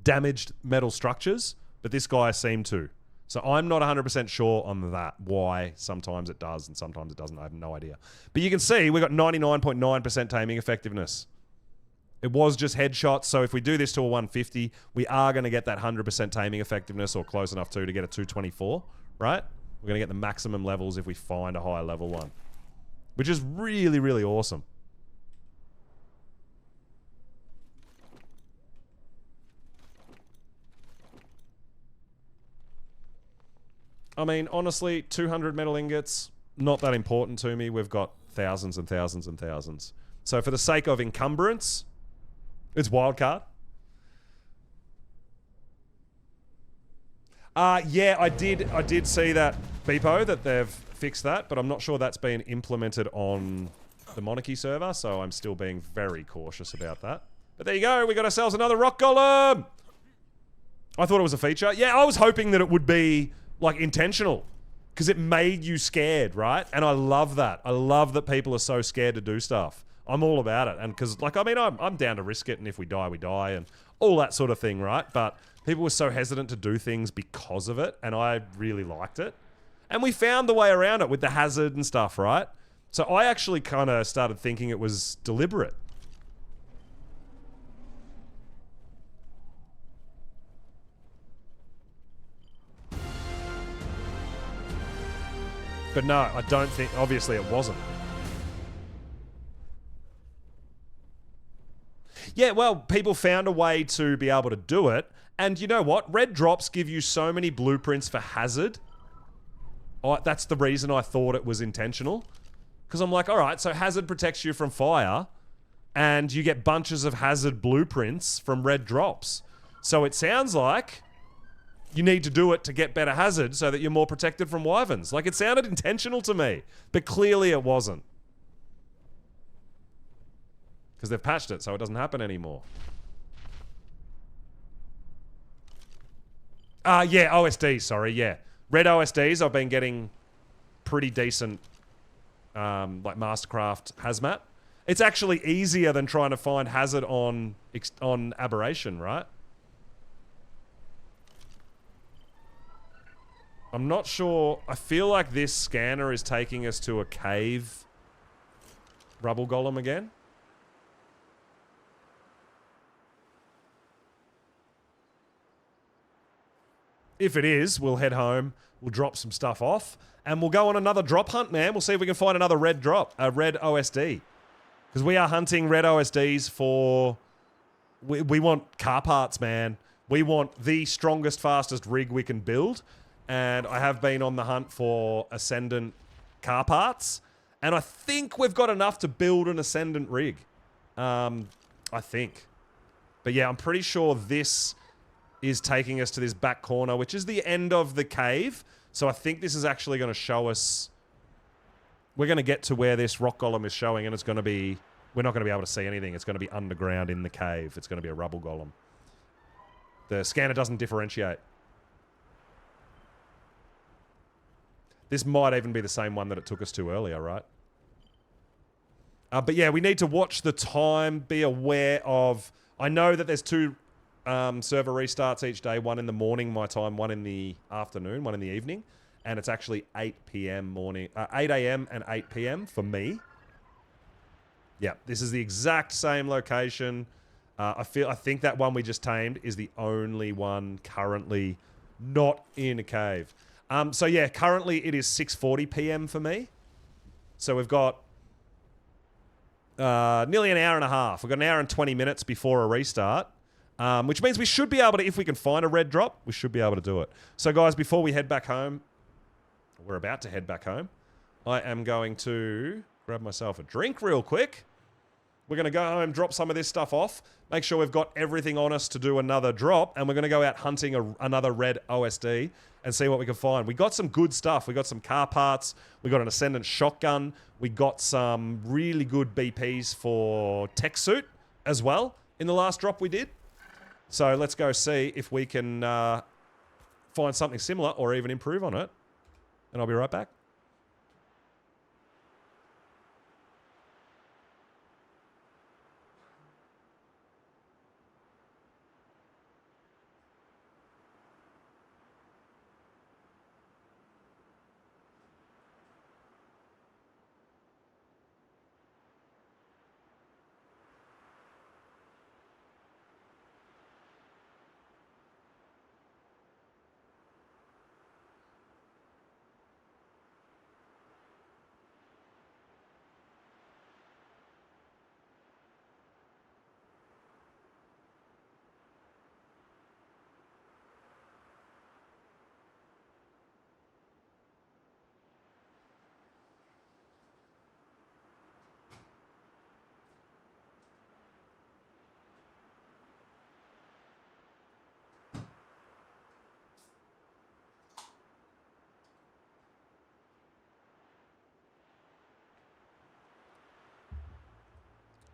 damaged metal structures, but this guy seemed to. So I'm not 100% sure on that, why sometimes it does and sometimes it doesn't. I have no idea. But you can see we've got 99.9% taming effectiveness. It was just headshots, so if we do this to a 150, we are going to get that 100% taming effectiveness, or close enough to get a 224, right? We're going to get the maximum levels if we find a higher level one, which is really, really awesome. I mean, honestly, 200 metal ingots, not that important to me. We've got thousands and thousands and thousands. So for the sake of encumbrance, it's wildcard. Yeah, I did see that, Beepo, that they've fixed that, but I'm not sure that's been implemented on the Monarchy server, so I'm still being very cautious about that. But there you go, we got ourselves another rock golem! I thought it was a feature. Yeah, I was hoping that it would be, like, intentional, because it made you scared, right? And I love that. I love that people are so scared to do stuff. I'm all about it, and because, like, I mean, I'm down to risk it, and if we die, we die, and all that sort of thing, right? But people were so hesitant to do things because of it, and I really liked it. And we found the way around it with the hazard and stuff, right? So I actually kind of started thinking it was deliberate. But no, I don't think, obviously it wasn't. Yeah, well, people found a way to be able to do it. And you know what? Red drops give you so many blueprints for hazard. That's the reason I thought it was intentional. Because I'm like, all right, so hazard protects you from fire. And you get bunches of hazard blueprints from red drops. So it sounds like you need to do it to get better hazard so that you're more protected from wyverns. Like, it sounded intentional to me. But clearly it wasn't. Because they've patched it so it doesn't happen anymore. Yeah, OSDs, sorry, yeah. Red OSDs, I've been getting pretty decent, like, Mastercraft Hazmat. It's actually easier than trying to find hazard on Aberration, right? I'm not sure. I feel like this scanner is taking us to a cave rubble golem again. If it is, we'll head home, we'll drop some stuff off, and we'll go on another drop hunt, man. We'll see if we can find another red drop, a red OSD. Because we are hunting red OSDs for... We want car parts, man. We want the strongest, fastest rig we can build. And I have been on the hunt for Ascendant car parts. And I think we've got enough to build an Ascendant rig. I think. But yeah, I'm pretty sure this is taking us to this back corner, which is the end of the cave. So I think this is actually going to show us... We're going to get to where this rock golem is showing, and it's going to be... We're not going to be able to see anything. It's going to be underground in the cave. It's going to be a rubble golem. The scanner doesn't differentiate. This might even be the same one that it took us to earlier, right? But yeah, we need to watch the time, be aware of... I know that there's 2 server restarts each day. One in the morning, my time. One in the afternoon. One in the evening. And it's actually 8 p.m. morning. 8 a.m. and 8 p.m. for me. Yeah, this is the exact same location. I think that one we just tamed is the only one currently not in a cave. So yeah, currently it is 6:40 p.m. for me. So we've got nearly an hour and a half. We've got an hour and 20 minutes before a restart. Which means we should be able to, if we can find a red drop, we should be able to do it. So guys, before we head back home, we're about to head back home, I am going to grab myself a drink real quick. We're going to go home, drop some of this stuff off, make sure we've got everything on us to do another drop, and we're going to go out hunting another red OSD and see what we can find. We got some good stuff. We got some car parts. We got an Ascendant shotgun. We got some really good BPs for tech suit as well in the last drop we did. So let's go see if we can find something similar or even improve on it. And I'll be right back.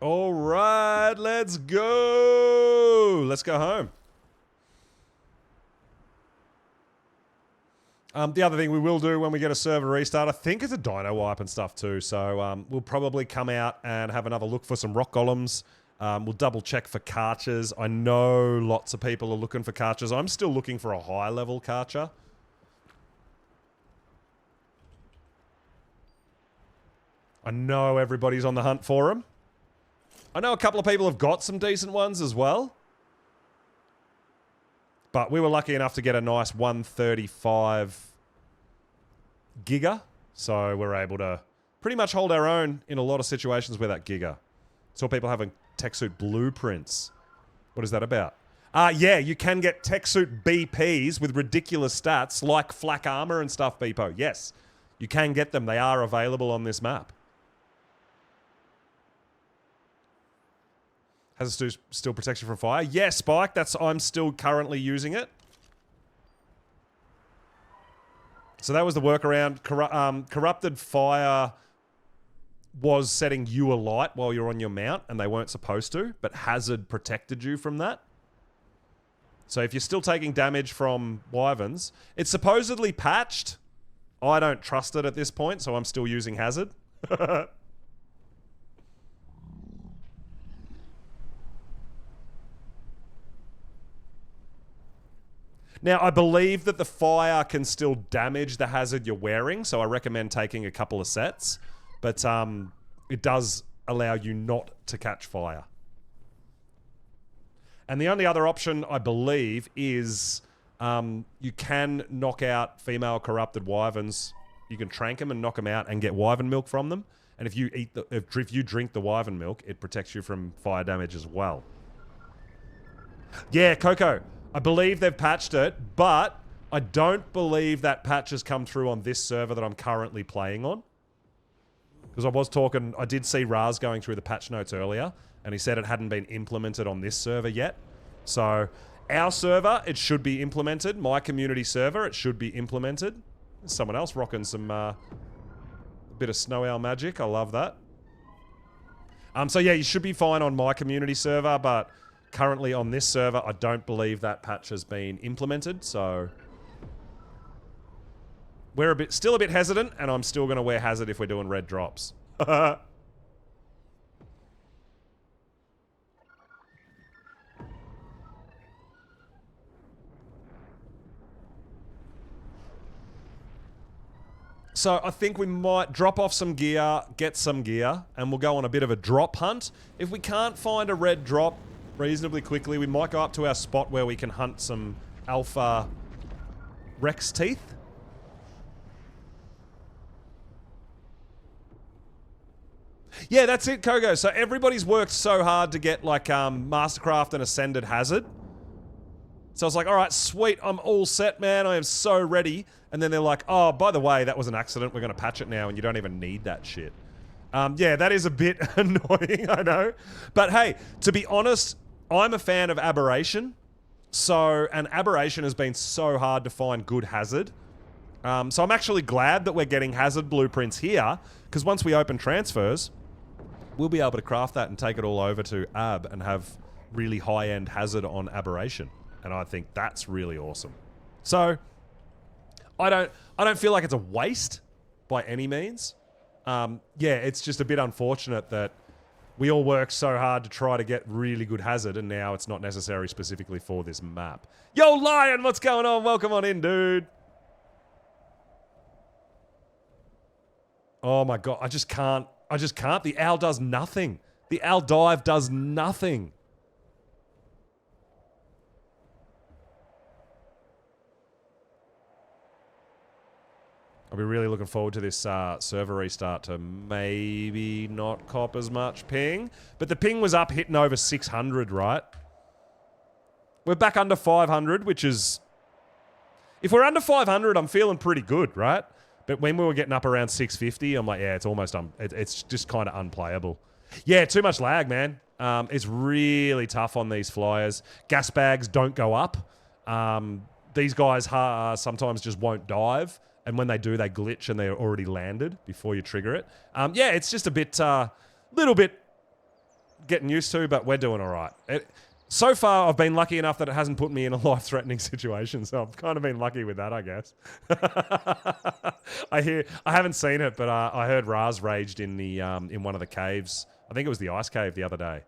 All right, let's go. Let's go home. The other thing we will do when we get a server restart, I think it's a dino wipe and stuff too. So we'll probably come out and have another look for some rock golems. We'll double check for karchers. I know lots of people are looking for karchers. I'm still looking for a high level karcher. I know everybody's on the hunt for them. I know a couple of people have got some decent ones as well. But we were lucky enough to get a nice 135 Giga. So we're able to pretty much hold our own in a lot of situations with that Giga. Saw people having tech suit blueprints. What is that about? Yeah, you can get tech suit BPs with ridiculous stats like flak armor and stuff, Beepo. Yes, you can get them. They are available on this map. Has it still protection from fire? Yeah, Spike. I'm still currently using it. So that was the workaround. Corrupted fire was setting you alight while you're on your mount, and they weren't supposed to, but Hazard protected you from that. So if you're still taking damage from wyverns, it's supposedly patched. I don't trust it at this point, so I'm still using Hazard. Now, I believe that the fire can still damage the hazard you're wearing, so I recommend taking a couple of sets. But it does allow you not to catch fire. And the only other option, I believe, is you can knock out female corrupted wyverns. You can trank them and knock them out and get wyvern milk from them. And if you if you drink the wyvern milk, it protects you from fire damage as well. Yeah, Coco. I believe they've patched it, but I don't believe that patch has come through on this server that I'm currently playing on. Because I did see Raz going through the patch notes earlier, and he said it hadn't been implemented on this server yet. So, our server, it should be implemented. My community server, it should be implemented. There's someone else rocking some a bit of Snow Owl magic. I love that. So yeah, you should be fine on my community server, but currently on this server, I don't believe that patch has been implemented, so we're still a bit hesitant, and I'm still going to wear Hazard if we're doing red drops. So I think we might drop off some gear, get some gear, and we'll go on a bit of a drop hunt. If we can't find a red drop reasonably quickly, we might go up to our spot where we can hunt some alpha Rex teeth. Yeah, that's it, Kogo. So everybody's worked so hard to get like Mastercraft and Ascended Hazard. So I was like, all right, sweet, I'm all set, man. I am so ready. And then they're like, oh, by the way, that was an accident. We're going to patch it now, and you don't even need that shit. Yeah, that is a bit annoying, I know. But hey, to be honest, I'm a fan of Aberration. And Aberration has been so hard to find good Hazard. So I'm actually glad that we're getting Hazard blueprints here, because once we open transfers, we'll be able to craft that and take it all over to Ab and have really high-end Hazard on Aberration. And I think that's really awesome. So I don't feel like it's a waste by any means. Yeah, it's just a bit unfortunate that we all worked so hard to try to get really good Hazard, and now it's not necessary specifically for this map. Yo, Lion, what's going on? Welcome on in, dude. Oh my god, I just can't. The owl does nothing. The owl dive does nothing. I'll be really looking forward to this server restart to maybe not cop as much ping. But the ping was up hitting over 600, right? We're back under 500, which is... If we're under 500, I'm feeling pretty good, right? But when we were getting up around 650, I'm like, yeah, it's almost... it's just kind of unplayable. Yeah, too much lag, man. It's really tough on these flyers. Gas bags don't go up. These guys sometimes just won't dive. And when they do, they glitch and they're already landed before you trigger it. Yeah, it's just a bit, little bit getting used to, but we're doing all right. So far, I've been lucky enough that it hasn't put me in a life-threatening situation, so I've kind of been lucky with that, I guess. I haven't seen it, but I heard Raz raged in the in one of the caves. I think it was the ice cave the other day,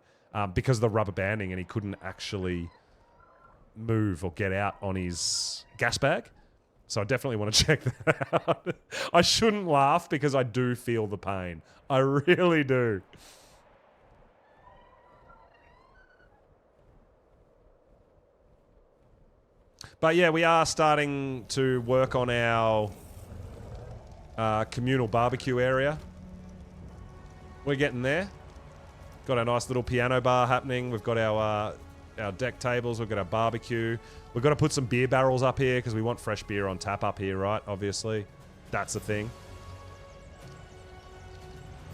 because of the rubber banding, and he couldn't actually move or get out on his gas bag. So I definitely want to check that out. I shouldn't laugh because I do feel the pain. I really do. But yeah, we are starting to work on our communal barbecue area. We're getting there. Got our nice little piano bar happening. We've got our deck tables. We've got our barbecue. We've got to put some beer barrels up here because we want fresh beer on tap up here, right? Obviously. That's the thing.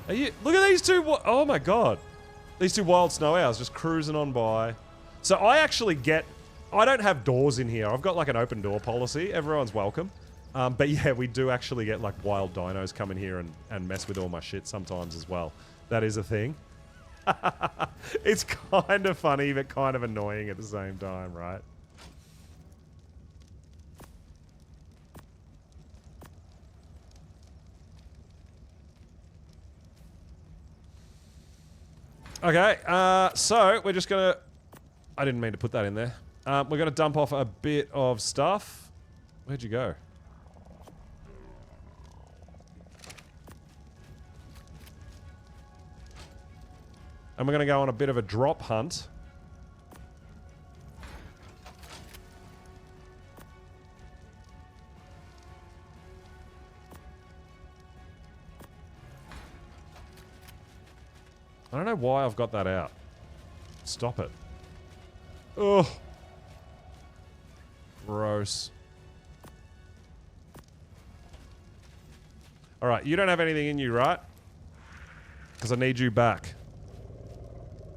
Look at these two. Oh my god. These two wild snow owls just cruising on by. So I actually I don't have doors in here. I've got like an open door policy. Everyone's welcome. But yeah, we do actually get like wild dinos come in here and mess with all my shit sometimes as well. That is a thing. It's kind of funny, but kind of annoying at the same time, right? Okay, so we're just gonna... I didn't mean to put that in there. We're gonna dump off a bit of stuff. Where'd you go? And we're gonna go on a bit of a drop hunt. I don't know why I've got that out. Stop it. Ugh. Gross. Alright, you don't have anything in you, right? Because I need you back.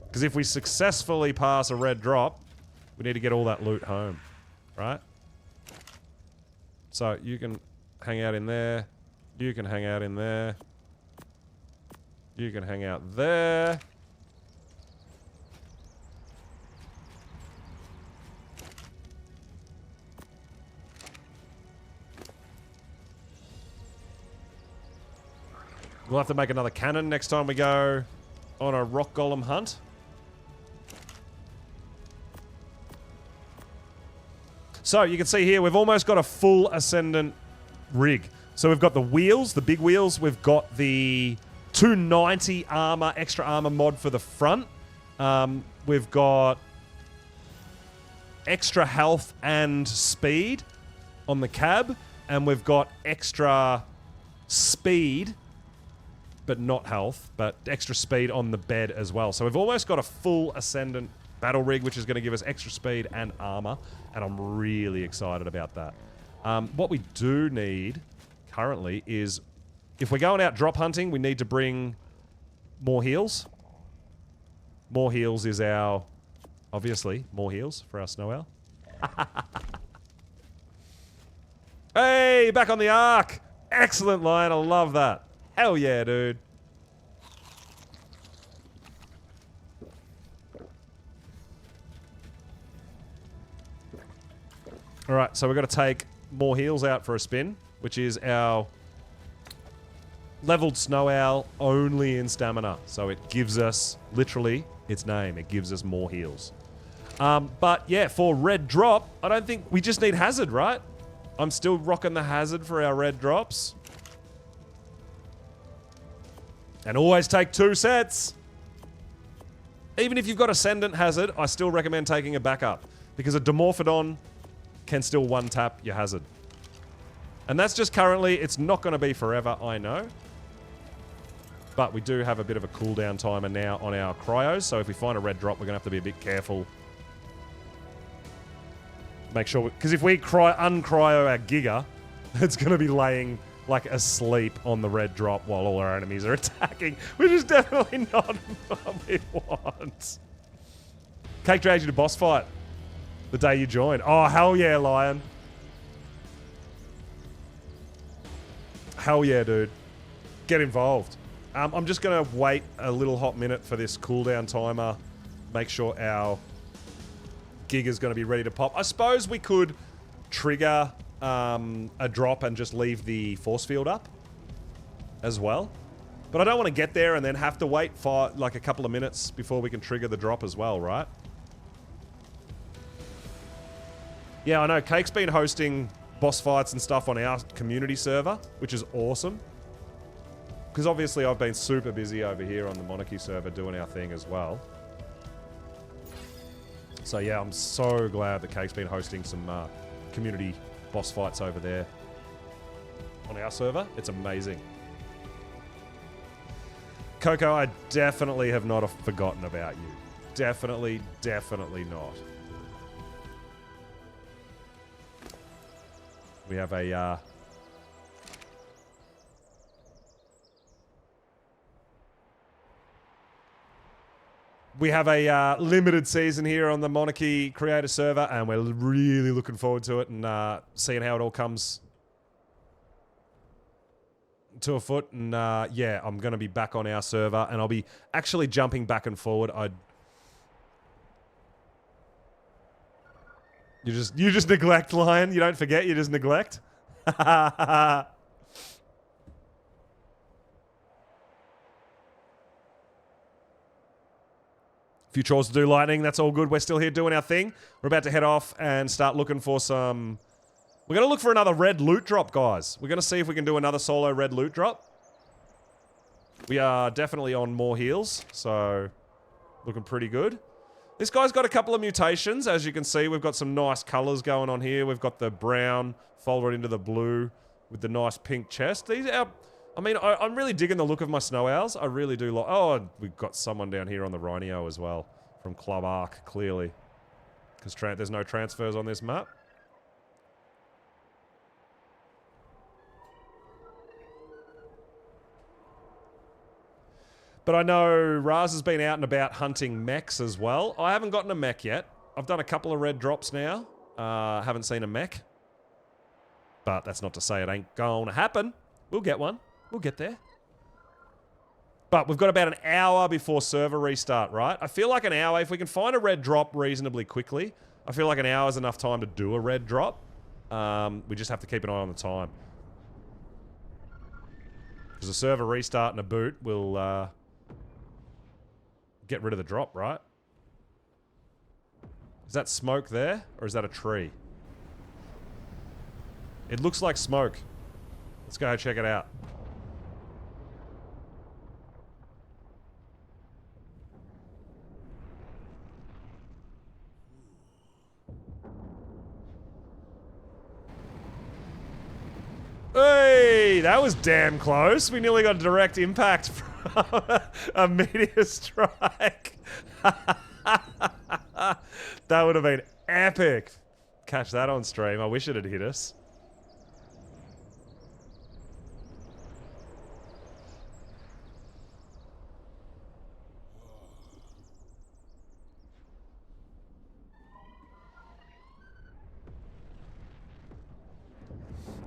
Because if we successfully pass a red drop, we need to get all that loot home. Right? So, you can hang out in there. You can hang out in there. You can hang out there. We'll have to make another cannon next time we go on a rock golem hunt. So, you can see here, we've almost got a full Ascendant rig. So, we've got the wheels, the big wheels. We've got the 290 armor, extra armor mod for the front. We've got extra health and speed on the cab. And we've got extra speed, but not health, but extra speed on the bed as well. So we've almost got a full Ascendant battle rig, which is going to give us extra speed and armor. And I'm really excited about that. What we do need currently is, if we're going out drop hunting, we need to bring more heals. More heals is our... Obviously, more heals for our snow owl. Hey, back on the Ark! Excellent line, I love that. Hell yeah, dude. Alright, so we've got to take more heals out for a spin, which is our... leveled snow owl only in stamina. So it gives us, literally, its name. It gives us more heals. But yeah, for red drop, I don't think... We just need hazard, right? I'm still rocking the hazard for our red drops. And always take 2 sets. Even if you've got Ascendant hazard, I still recommend taking a backup. Because a Dimorphodon can still one-tap your hazard. And that's just currently, it's not going to be forever, I know. But we do have a bit of a cooldown timer now on our cryos, so if we find a red drop, we're going to have to be a bit careful. Make sure, because if we uncryo our Giga, it's going to be laying like asleep on the red drop while all our enemies are attacking, which is definitely not what we want. Cake drags you to boss fight the day you join. Oh, hell yeah, Lion. Hell yeah, dude. Get involved. I'm just going to wait a little hot minute for this cooldown timer. Make sure our Giga's going to be ready to pop. I suppose we could trigger a drop and just leave the force field up as well. But I don't want to get there and then have to wait for like a couple of minutes before we can trigger the drop as well, right? Yeah, I know. Cake's been hosting boss fights and stuff on our community server, which is awesome. Because obviously I've been super busy over here on the Monarchy server doing our thing as well. So yeah, I'm so glad that Cake's been hosting some community boss fights over there on our server. It's amazing. Coco, I definitely have not forgotten about you. Definitely, definitely not. We have a, limited season here on the Monarchy creator server, and we're really looking forward to it and seeing how it all comes to a foot. And yeah, I'm going to be back on our server, and I'll be actually jumping back and forward. You just neglect, Lion. You don't forget, you just neglect. Few chores to do, Lightning. That's all good. We're still here doing our thing. We're about to head off and start looking for some... We're going to look for another red loot drop, guys. We're going to see if we can do another solo red loot drop. We are definitely on more heals, so looking pretty good. This guy's got a couple of mutations. As you can see, we've got some nice colors going on here. We've got the brown folded into the blue with the nice pink chest. These are... I mean, I'm really digging the look of my snow owls. I really do like... Oh, we've got someone down here on the Rhinio as well. From Club Arc, clearly. Because there's no transfers on this map. But I know Raz has been out and about hunting mechs as well. I haven't gotten a mech yet. I've done a couple of red drops now. Haven't seen a mech. But that's not to say it ain't going to happen. We'll get one. We'll get there. But we've got about an hour before server restart, right? I feel like an hour, if we can find a red drop reasonably quickly, I feel like an hour is enough time to do a red drop. We just have to keep an eye on the time. Because the server restart and a boot will get rid of the drop, right? Is that smoke there? Or is that a tree? It looks like smoke. Let's go check it out. Hey, that was damn close. We nearly got a direct impact from a meteor strike. That would have been epic. Catch that on stream. I wish it had hit us.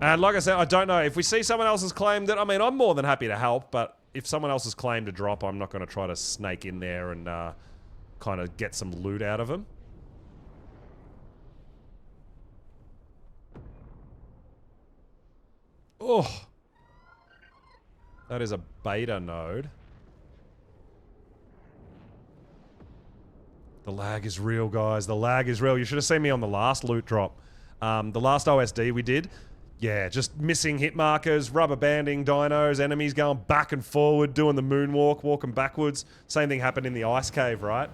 And like I said, I don't know. If we see someone else's claim that... I mean, I'm more than happy to help, but if someone else's claim to drop, I'm not going to try to snake in there and kind of get some loot out of them. Oh. That is a beta node. The lag is real, guys. The lag is real. You should have seen me on the last loot drop. The last OSD we did... Yeah, just missing hit markers, rubber banding dinos, enemies going back and forward, doing the moonwalk, walking backwards. Same thing happened in the ice cave, right?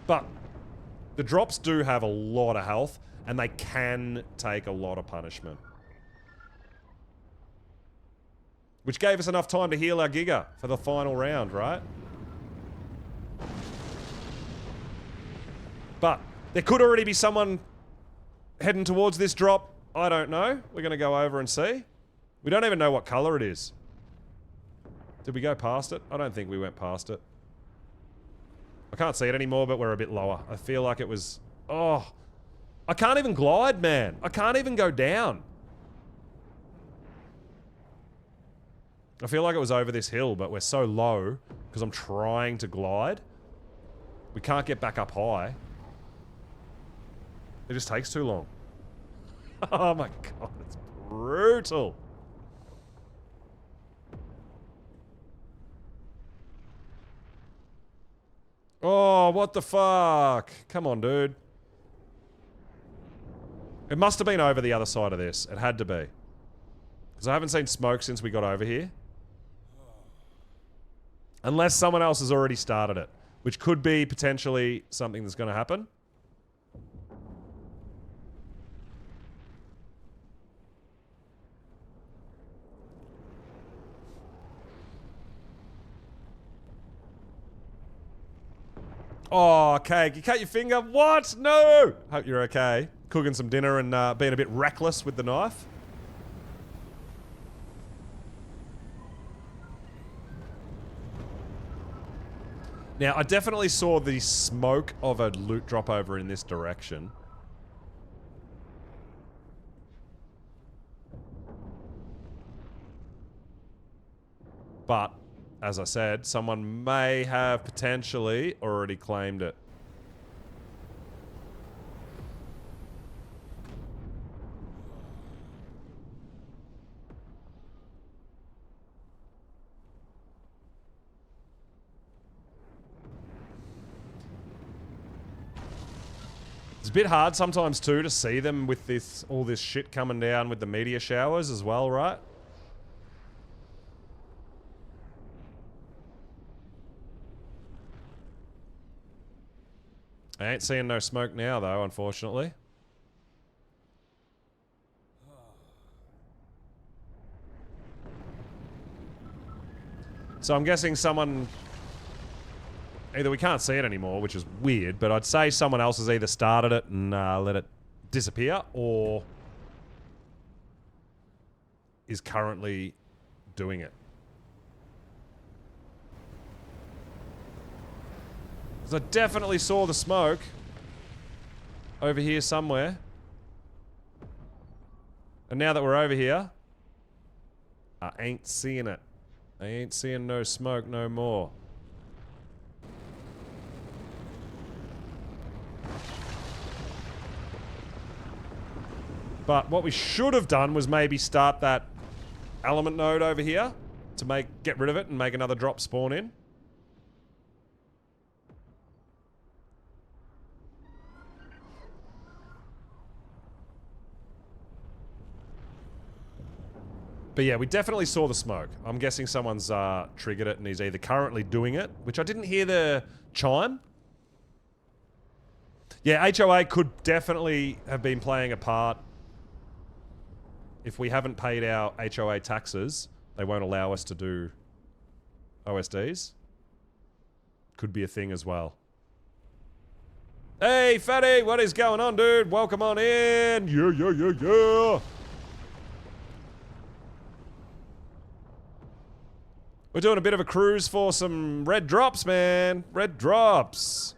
But the drops do have a lot of health, and they can take a lot of punishment. Which gave us enough time to heal our Giga for the final round, right? But... there could already be someone heading towards this drop. I don't know. We're going to go over and see. We don't even know what color it is. Did we go past it? I don't think we went past it. I can't see it anymore, but we're a bit lower. I feel like it was... Oh. I can't even glide, man. I can't even go down. I feel like it was over this hill, but we're so low because I'm trying to glide. We can't get back up high. It just takes too long. Oh my god, it's brutal. Oh, what the fuck? Come on, dude. It must have been over the other side of this. It had to be. Because I haven't seen smoke since we got over here. Unless someone else has already started it. Which could be potentially something that's going to happen. Oh, Cake, you cut your finger? What? No! Hope you're okay. Cooking some dinner and being a bit reckless with the knife. Now, I definitely saw the smoke of a loot drop over in this direction. But, as I said, someone may have potentially already claimed it. It's a bit hard sometimes too to see them with this all this shit coming down with the meteor showers as well, right? I ain't seeing no smoke now though, unfortunately. So I'm guessing someone... Either we can't see it anymore, which is weird, but I'd say someone else has either started it and let it disappear, or is currently doing it. Because I definitely saw the smoke over here somewhere. And now that we're over here, I ain't seeing it. I ain't seeing no smoke no more. But what we should have done was maybe start that element node over here to get rid of it and make another drop spawn in. But yeah, we definitely saw the smoke. I'm guessing someone's triggered it and he's either currently doing it, which I didn't hear the chime. Yeah, HOA could definitely have been playing a part. If we haven't paid our HOA taxes, they won't allow us to do OSDs. Could be a thing as well. Hey, Fatty, what is going on, dude? Welcome on in. Yeah, yeah, yeah, yeah. We're doing a bit of a cruise for some red drops, man. Red drops.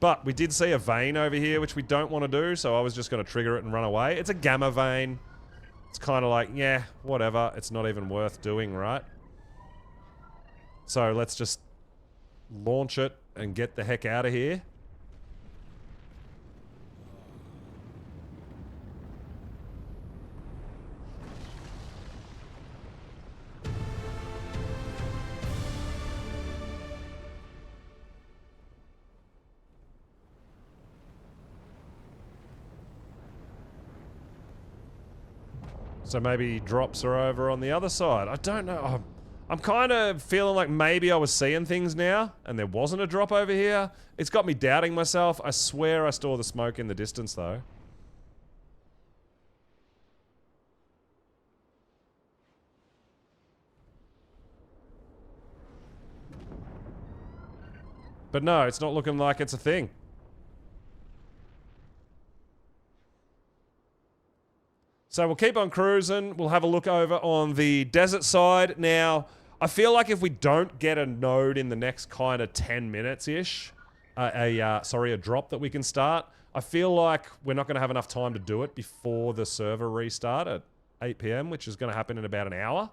But we did see a vein over here, which we don't want to do, so I was just going to trigger it and run away. It's a gamma vein. It's kind of like, yeah, whatever. It's not even worth doing, right? So let's just launch it and get the heck out of here. So maybe drops are over on the other side. I don't know. I'm kind of feeling like maybe I was seeing things now and there wasn't a drop over here. It's got me doubting myself. I swear I saw the smoke in the distance though. But no, it's not looking like it's a thing. So we'll keep on cruising. We'll have a look over on the desert side. Now, I feel like if we don't get a node in the next kind of 10 minutes-ish, a drop that we can start, I feel like we're not going to have enough time to do it before the server restart at 8 PM, which is going to happen in about an hour.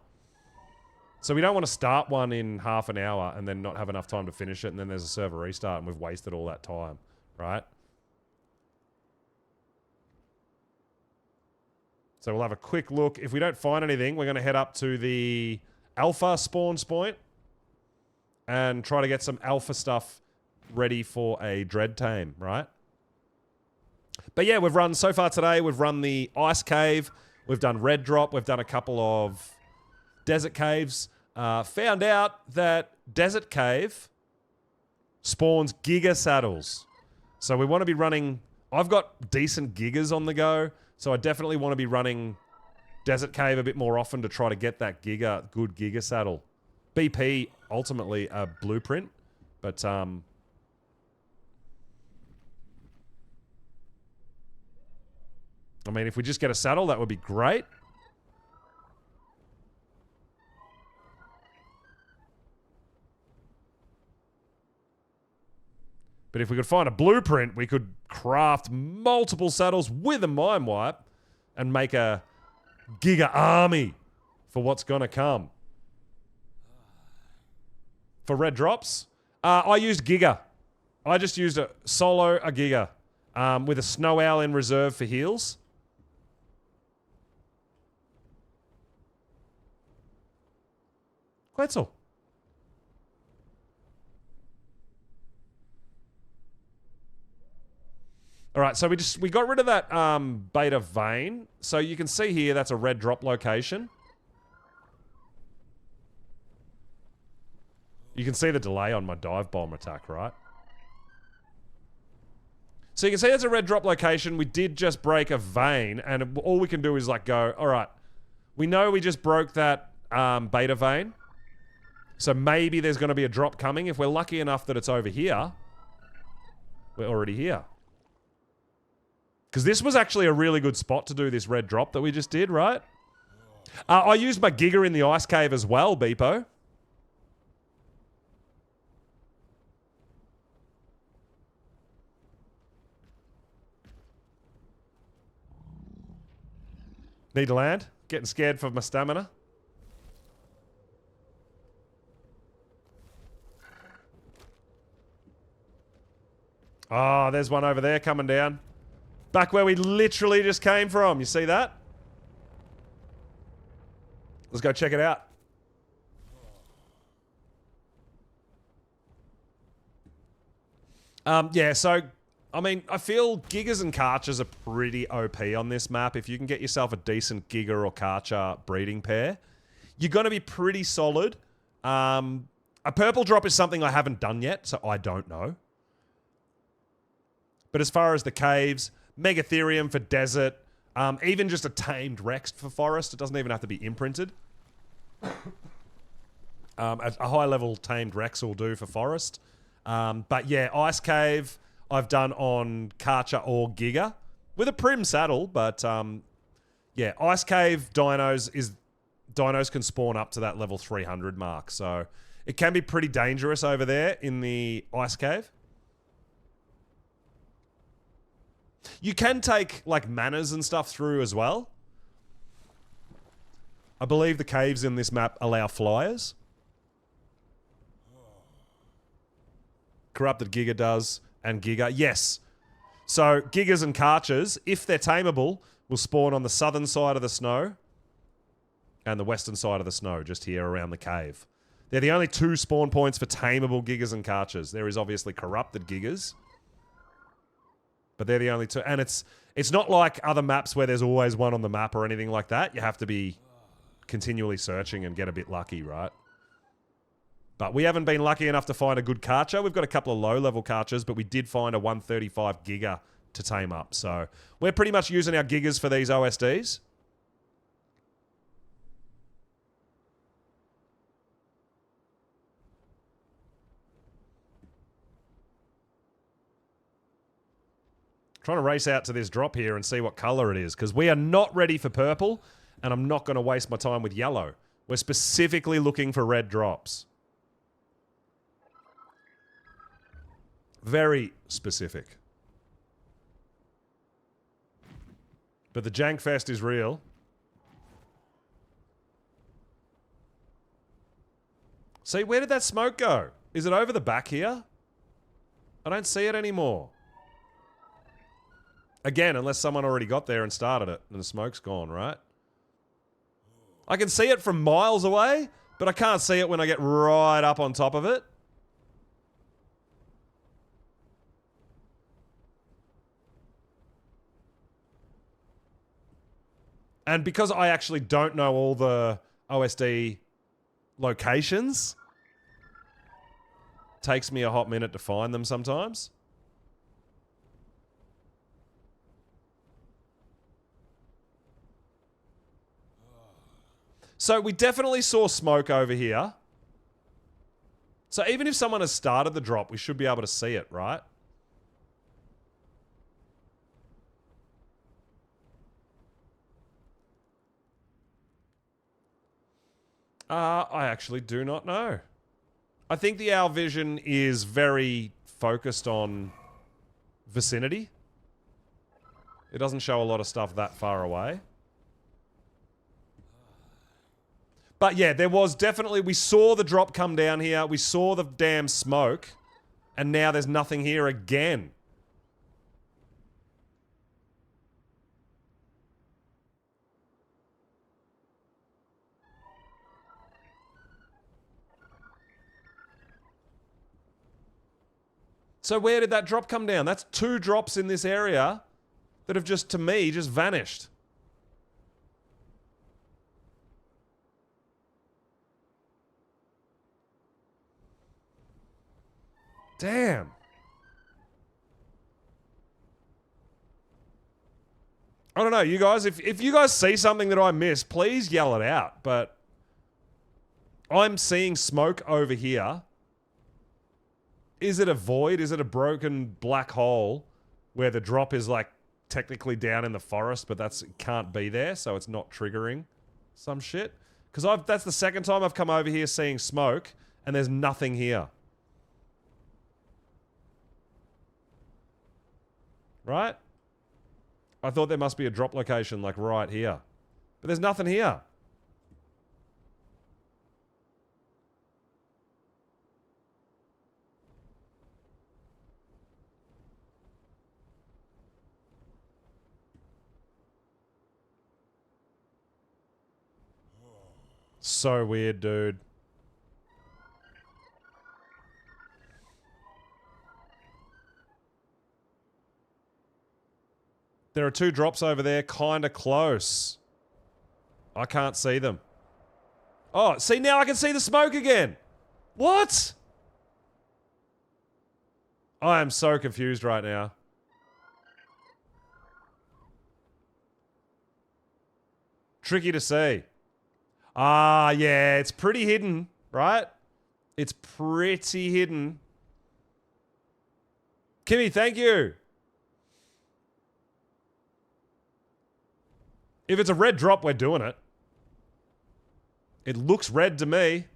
So we don't want to start one in half an hour and then not have enough time to finish it, and then there's a server restart and we've wasted all that time, right? So we'll have a quick look. If we don't find anything, we're going to head up to the alpha spawns point and try to get some alpha stuff ready for a dread tame, right? But yeah, we've run, so far today, we've run the ice cave, we've done red drop, we've done a couple of desert caves. Found out that desert cave spawns giga saddles. So we want to be running, I've got decent gigas on the go. So I definitely want to be running Desert Cave a bit more often to try to get that good giga saddle. BP, ultimately a blueprint. But, I mean, if we just get a saddle, that would be great. But if we could find a blueprint, we could craft multiple saddles with a mine wipe and make a giga army for what's going to come. For red drops, I used giga. I just used a giga with a snow owl in reserve for heals. Quetzal. All right, so we got rid of that beta vein. So you can see here that's a red drop location. You can see the delay on my dive bomb attack, right? So you can see that's a red drop location. We did just break a vein, and all we can do is like go, all right, we know we just broke that beta vein. So maybe there's going to be a drop coming. If we're lucky enough that it's over here, we're already here. Because this was actually a really good spot to do this red drop that we just did, right? I used my Giga in the ice cave as well, Beepo. Need to land? Getting scared for my stamina. Oh, there's one over there coming down. Back where we literally just came from. You see that? Let's go check it out. Yeah, so, I mean, I feel Gigas and Karchers are pretty OP on this map. If you can get yourself a decent Giga or Karcher breeding pair, you're going to be pretty solid. A purple drop is something I haven't done yet, so I don't know. But as far as the caves, Megatherium for desert, even just a tamed Rex for forest. It doesn't even have to be imprinted. A high-level tamed Rex will do for forest. But yeah, Ice Cave I've done on Karcher or Giga with a Prim saddle. But yeah, Ice Cave dinos can spawn up to that level 300 mark. So it can be pretty dangerous over there in the Ice Cave. You can take, like, manners and stuff through as well. I believe the caves in this map allow flyers. Corrupted Giga does, and Giga. Yes. So, Gigas and Karchers, if they're tameable, will spawn on the southern side of the snow and the western side of the snow, just here around the cave. They're the only two spawn points for tameable Gigas and Karchers. There is obviously corrupted Gigas. But they're the only two. And it's not like other maps where there's always one on the map or anything like that. You have to be continually searching and get a bit lucky, right? But we haven't been lucky enough to find a good Karcher. We've got a couple of low-level Karchers, but we did find a 135 Giga to tame up. So we're pretty much using our Gigas for these OSDs. Trying to race out to this drop here and see what color it is, because we are not ready for purple, and I'm not going to waste my time with yellow. We're specifically looking for red drops. Very specific. But the Jankfest is real. See, where did that smoke go? Is it over the back here? I don't see it anymore. Again, unless someone already got there and started it, and the smoke's gone, right? I can see it from miles away, but I can't see it when I get right up on top of it. And because I actually don't know all the OSD locations, it takes me a hot minute to find them sometimes. So we definitely saw smoke over here. So even if someone has started the drop, we should be able to see it, right? I actually do not know. I think the owl vision is very focused on vicinity. It doesn't show a lot of stuff that far away. But yeah, there was definitely... We saw the drop come down here. We saw the damn smoke. And now there's nothing here again. So where did that drop come down? That's 2 drops in this area that have just, to me, just vanished. Damn. I don't know, you guys, if you guys see something that I miss, please yell it out. But I'm seeing smoke over here. Is it a void? Is it a broken black hole where the drop is like technically down in the forest, but it can't be there, so it's not triggering some shit? Because that's the second time I've come over here seeing smoke, and there's nothing here. Right? I thought there must be a drop location like right here. But there's nothing here. So weird, dude. There are 2 drops over there, kind of close. I can't see them. Oh, see, now I can see the smoke again. What? I am so confused right now. Tricky to see. Ah, yeah, it's pretty hidden, right? It's pretty hidden. Kimmy, thank you. If it's a red drop, we're doing it. It looks red to me.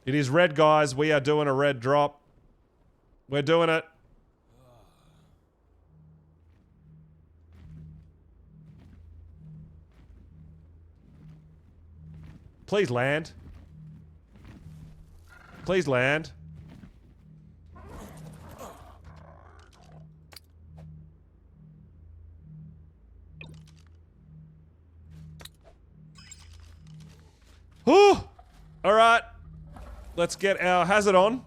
It is red, guys. We are doing a red drop. We're doing it. Please land. Please land. Whew! Alright. Let's get our hazard on.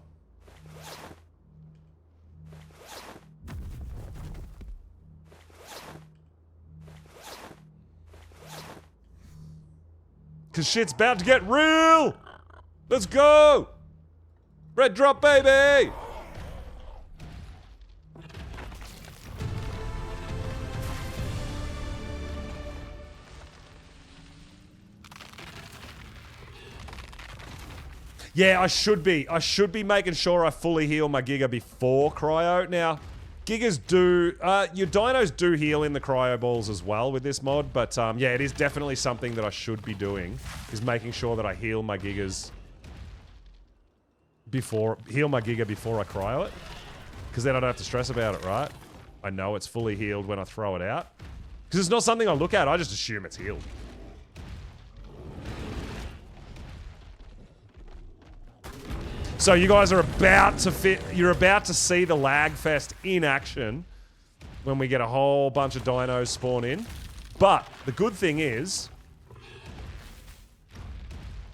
Cause shit's about to get real! Let's go! Red drop, baby! Yeah, I should be making sure I fully heal my Giga before cryo. Now, Gigas do, your dinos do heal in the cryo balls as well with this mod, but yeah, it is definitely something that I should be doing, is making sure that I heal my Gigas before I cryo it. Because then I don't have to stress about it, right? I know it's fully healed when I throw it out. Because it's not something I look at, I just assume it's healed. So you guys are about to see the lag fest in action when we get a whole bunch of dinos spawn in. But the good thing is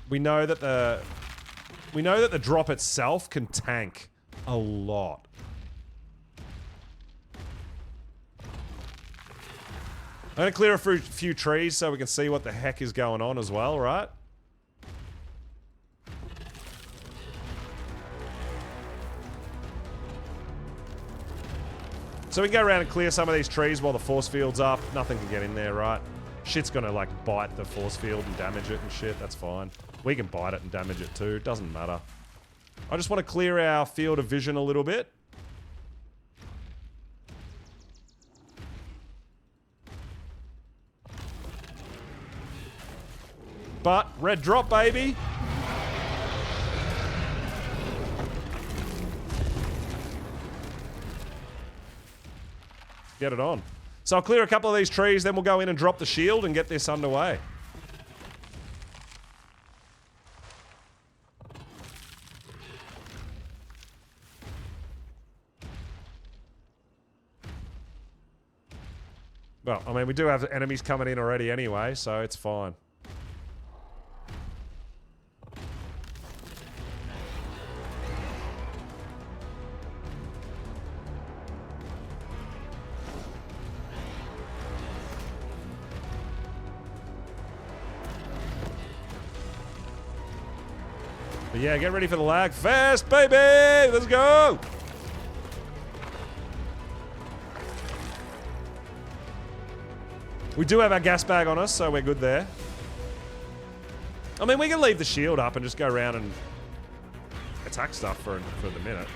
we know that the drop itself can tank a lot. I'm gonna clear a few trees so we can see what the heck is going on as well, right? So we can go around and clear some of these trees while the force field's up. Nothing can get in there, right? Shit's gonna, like, bite the force field and damage it and shit. That's fine. We can bite it and damage it too. Doesn't matter. I just want to clear our field of vision a little bit. But, red drop, baby! Get it on. So I'll clear a couple of these trees, then we'll go in and drop the shield and get this underway. Well, I mean, we do have enemies coming in already anyway, so it's fine. But yeah, get ready for the lag fest, baby! Let's go! We do have our gas bag on us, so we're good there. I mean, we can leave the shield up and just go around and attack stuff for the minute.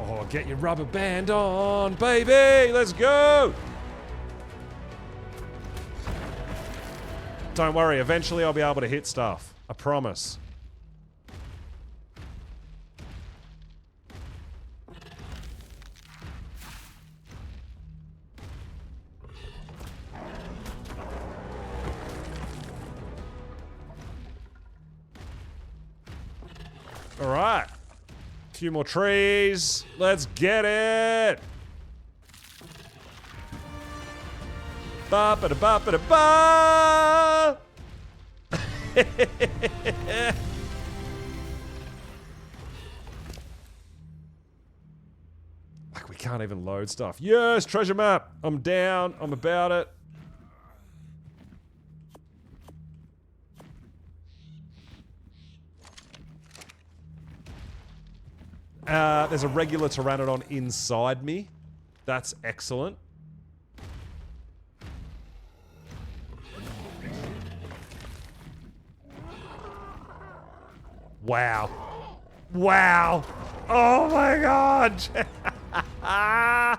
Oh, get your rubber band on, baby! Let's go! Don't worry, eventually I'll be able to hit stuff. I promise. All right. Few more trees. Let's get it. Ba ba da ba ba da ba. Like we can't even load stuff. Yes, treasure map. I'm down. I'm about it. There's a regular pteranodon inside me. That's excellent. Wow. Wow. Oh my god. I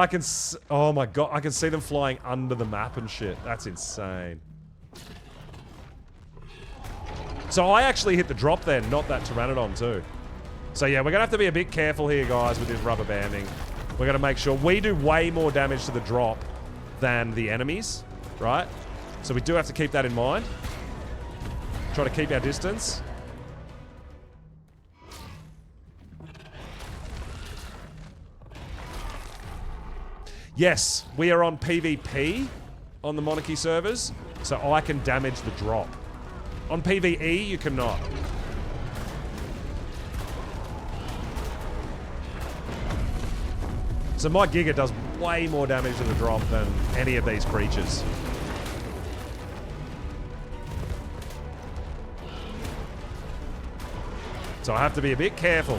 can oh my god, I can see them flying under the map and shit. That's insane. So I actually hit the drop then, not that pteranodon too. So yeah, we're gonna have to be a bit careful here, guys, with this rubber banding. We're gonna make sure we do way more damage to the drop than the enemies, right? So we do have to keep that in mind. Try to keep our distance. Yes, we are on PvP on the Monarchy servers, so I can damage the drop. On PvE, you cannot. So my Giga does way more damage to the drop than any of these creatures. So I have to be a bit careful.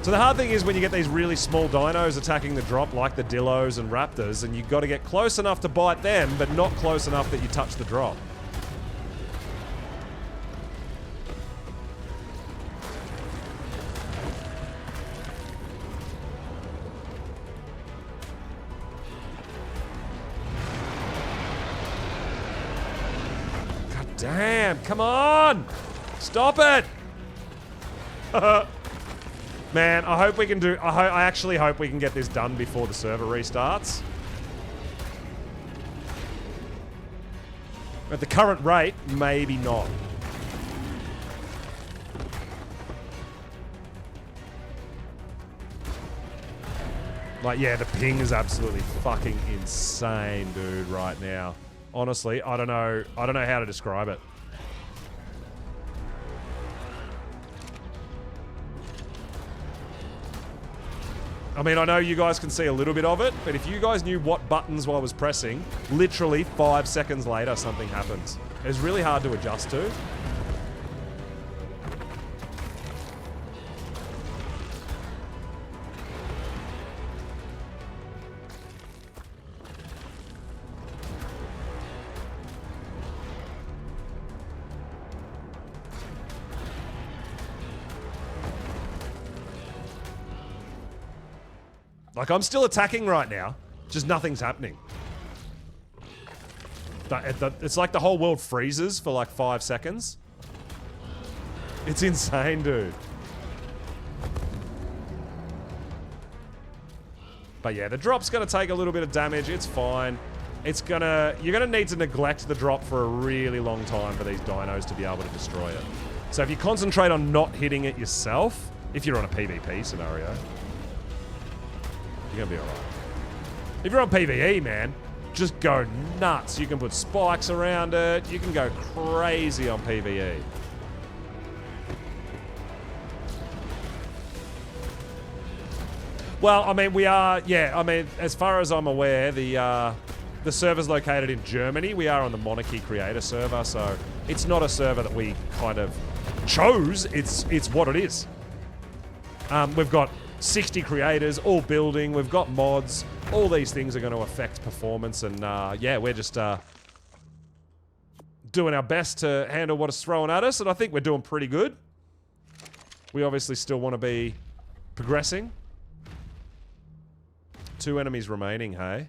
So the hard thing is when you get these really small dinos attacking the drop like the Dillos and Raptors, and you've got to get close enough to bite them, but not close enough that you touch the drop. God damn, come on! Stop it! Man, I hope we can do... I actually hope we can get this done before the server restarts. At the current rate, maybe not. Like, yeah, the ping is absolutely fucking insane, dude, right now. Honestly, I don't know how to describe it. I mean, I know you guys can see a little bit of it, but if you guys knew what buttons I was pressing, literally 5 seconds later, something happens. It's really hard to adjust to. Like, I'm still attacking right now, just nothing's happening. It's like the whole world freezes for like 5 seconds. It's insane, dude. But yeah, the drop's gonna take a little bit of damage. It's fine. You're gonna need to neglect the drop for a really long time for these dinos to be able to destroy it. So if you concentrate on not hitting it yourself, if you're on a PvP scenario, you're gonna be alright. If you're on PvE, man, just go nuts. You can put spikes around it. You can go crazy on PvE. Well, I mean, we are, yeah, I mean, as far as I'm aware, the server's located in Germany. We are on the Monarchy creator server, so it's not a server that we kind of chose. It's what it is. We've got 60 creators, all building, we've got mods. All these things are going to affect performance, and yeah, we're just doing our best to handle what is thrown at us, and I think we're doing pretty good. We obviously still want to be progressing. 2 enemies remaining, hey?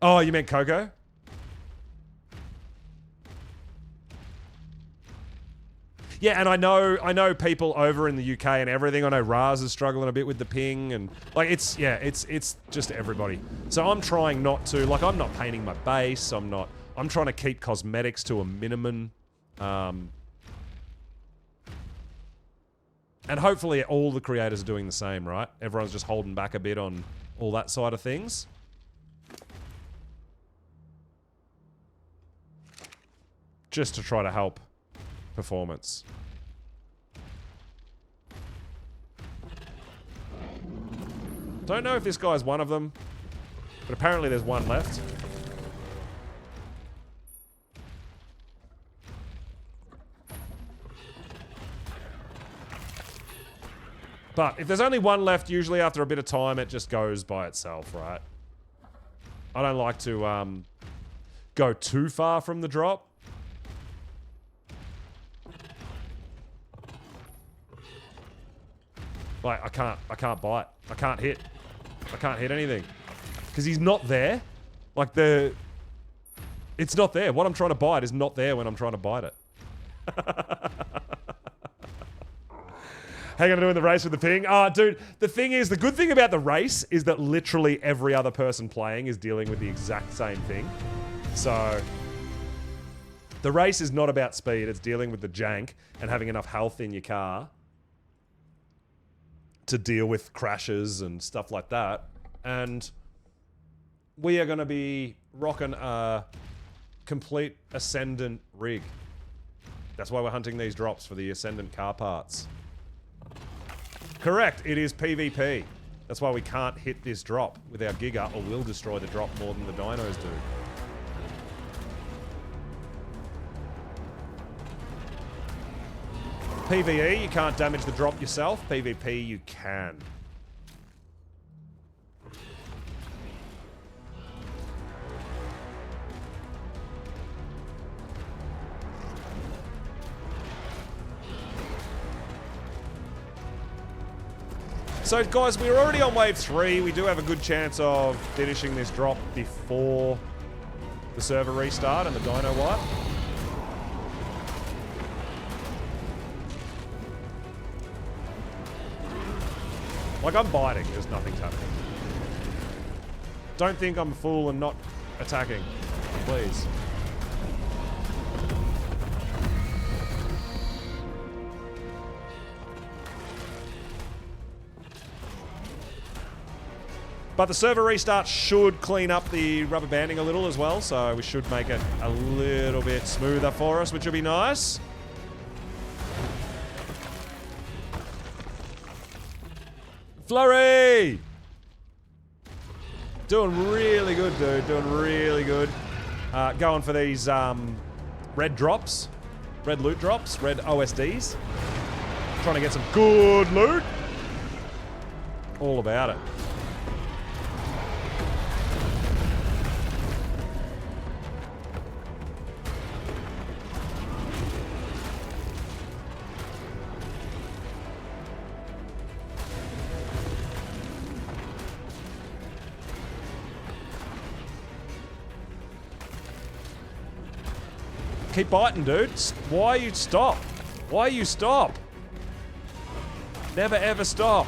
Oh, you meant Coco? Yeah, and I know people over in the UK and everything. I know Raz is struggling a bit with the ping, and like it's just everybody. So I'm trying not to, like, I'm not painting my base. I'm trying to keep cosmetics to a minimum. And hopefully all the creators are doing the same, right? Everyone's just holding back a bit on all that side of things. Just to try to help performance. Don't know if this guy's one of them, but apparently there's one left. But if there's only one left, usually after a bit of time, it just goes by itself, right? I don't like to go too far from the drop. Like, I can't bite. I can't hit. I can't hit anything. Because he's not there. Like, it's not there. What I'm trying to bite is not there when I'm trying to bite it. How you gonna do in the race with the ping? Oh, dude, the thing is, the good thing about the race is that literally every other person playing is dealing with the exact same thing. So, the race is not about speed. It's dealing with the jank and having enough health in your car to deal with crashes and stuff like that. And we are going to be rocking a complete Ascendant rig. That's why we're hunting these drops, for the Ascendant car parts. Correct, it is PvP. That's why we can't hit this drop with our Giga, or we'll destroy the drop more than the dinos do. PvE, you can't damage the drop yourself. PvP, you can. So, guys, we're already on wave 3. We do have a good chance of finishing this drop before the server restart and the dino wipe. Like, I'm biting. There's nothing's happening. Don't think I'm a fool and not attacking. Please. But the server restart should clean up the rubber banding a little as well, so we should make it a little bit smoother for us, which will be nice. Flurry! Doing really good, dude. Doing really good. Going for these red drops. Red loot drops. Red OSDs. Trying to get some good loot. All about it. Keep biting, dude. Why you stop? Why you stop? Never ever stop.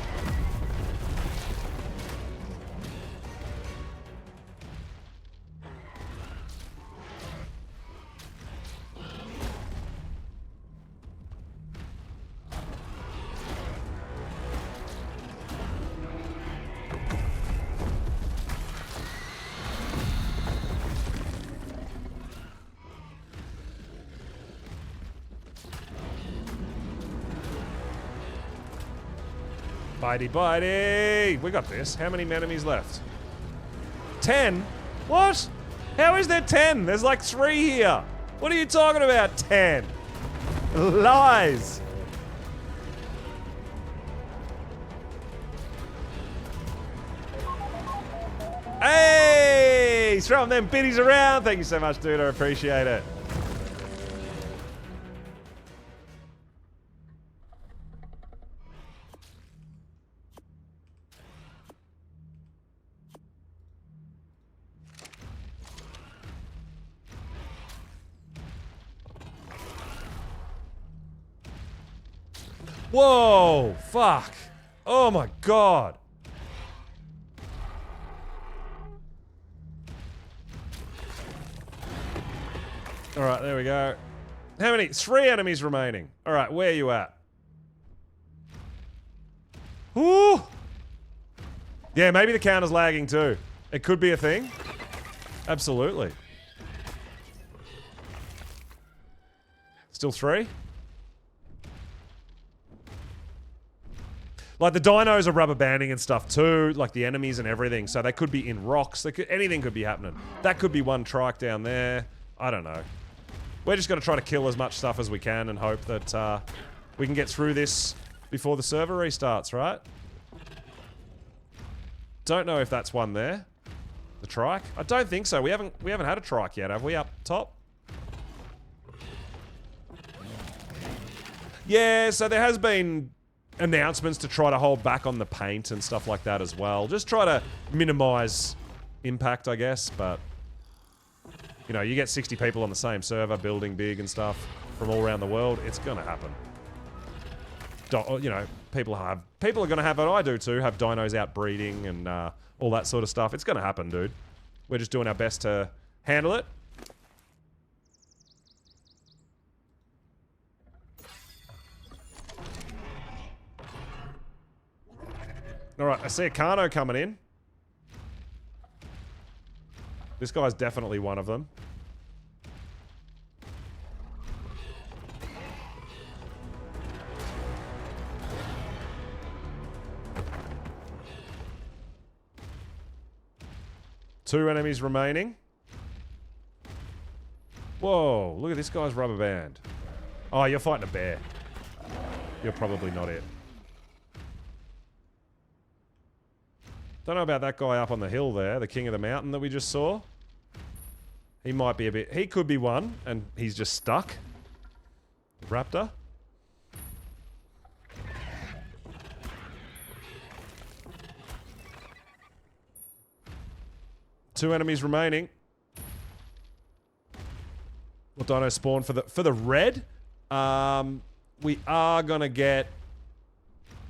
Bitey, bitey! We got this. How many enemies left? 10? What? How is there 10? There's like 3 here. What are you talking about, 10? Lies! Hey! He's throwing them biddies around. Thank you so much, dude. I appreciate it. Whoa! Fuck! Oh my god! Alright, there we go. How many? 3 enemies remaining. Alright, where are you at? Ooh! Yeah, maybe the counter's lagging too. It could be a thing. Absolutely. Still 3? Like, the dinos are rubber banding and stuff too, like the enemies and everything, so they could be in rocks. Anything could be happening. That could be one trike down there. I don't know. We're just going to try to kill as much stuff as we can and hope that we can get through this before the server restarts, right? Don't know if that's one there. The trike? I don't think so. We haven't had a trike yet, have we, up top? Yeah, so there has been announcements to try to hold back on the paint and stuff like that as well. Just try to minimize impact, I guess, but you know, you get 60 people on the same server building big and stuff from all around the world, it's gonna happen. You know, people are gonna have what I do too, have dinos out breeding and all that sort of stuff. It's gonna happen, dude. We're just doing our best to handle it. Alright, I see a Kano coming in. This guy's definitely one of them. Two enemies remaining. Whoa, look at this guy's rubber band. Oh, you're fighting a bear. You're probably not it. Don't know about that guy up on the hill there, the king of the mountain that we just saw. He might be a bit... He could be one, and he's just stuck. Raptor. Two enemies remaining. What dino spawn for the red? We are gonna get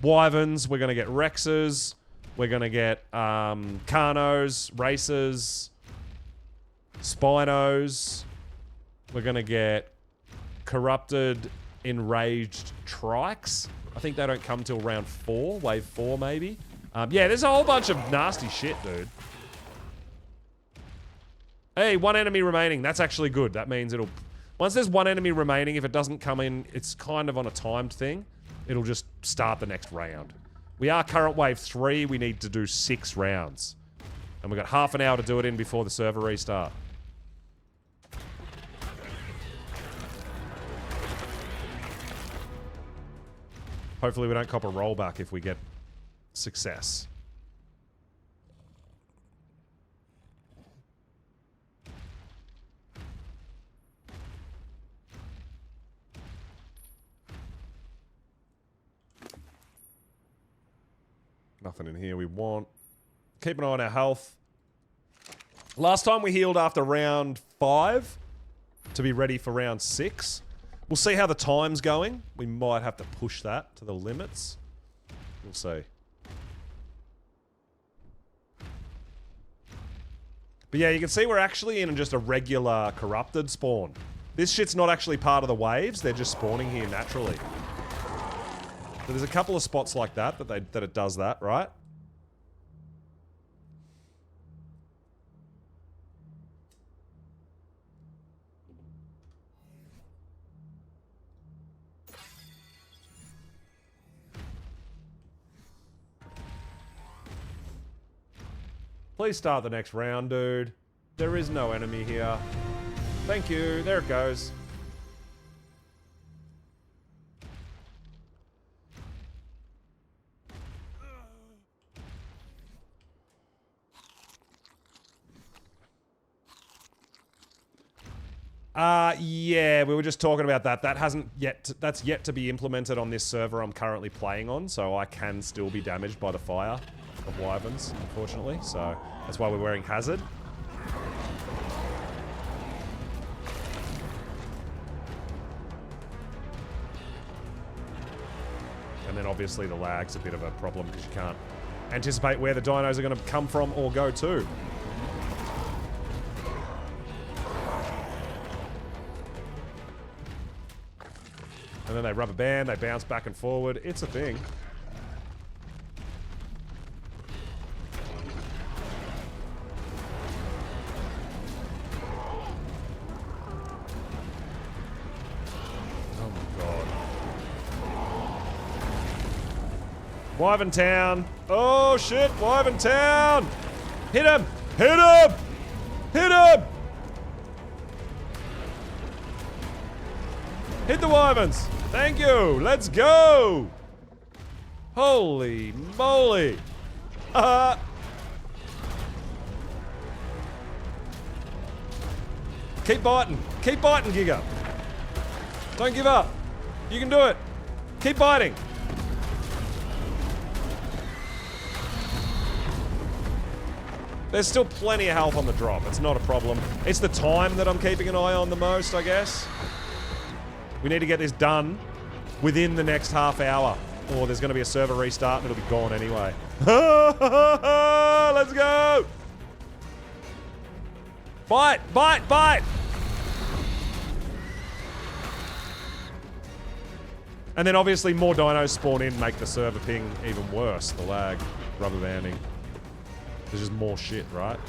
Wyverns, we're going to get Rexes. We're going to get Carnos, Racers, Spinos. We're going to get Corrupted, Enraged Trikes. I think they don't come till round 4, wave 4 maybe. Yeah, there's a whole bunch of nasty shit, dude. Hey, 1 enemy remaining. That's actually good. That means it'll... Once there's 1 enemy remaining, if it doesn't come in, it's kind of on a timed thing. It'll just start the next round. We are current wave 3. We need to do 6 rounds. And we've got half an hour to do it in before the server restart. Hopefully we don't cop a rollback if we get success. Nothing in here we want. Keep an eye on our health. Last time we healed after round 5 to be ready for round 6. We'll see how the time's going. We might have to push that to the limits. We'll see. But yeah, you can see we're actually in just a regular corrupted spawn. This shit's not actually part of the waves. They're just spawning here naturally. So there's a couple of spots like that that it does that, right? Please start the next round, dude. There is no enemy here. Thank you. There it goes. Yeah, we were just talking about that. That hasn't yet, that's yet to be implemented on this server I'm currently playing on, so I can still be damaged by the fire of Wyverns, unfortunately. So that's why we're wearing Hazard. And then obviously the lag's a bit of a problem because you can't anticipate where the dinos are going to come from or go to. And then they rubber band, they bounce back and forward. It's a thing. Oh my god. Wyvern Town. Oh shit, Wyvern Town! Hit him! Hit him! Hit him! Hit the Wyverns! Thank you! Let's go! Holy moly! Keep biting! Keep biting, Giga! Don't give up! You can do it! Keep biting! There's still plenty of health on the drop. It's not a problem. It's the time that I'm keeping an eye on the most, I guess. We need to get this done within the next half hour, or there's going to be a server restart and it'll be gone anyway. Let's go! Bite! Bite! Bite! And then obviously more dinos spawn in, make the server ping even worse. The lag, rubber banding. There's just more shit, right?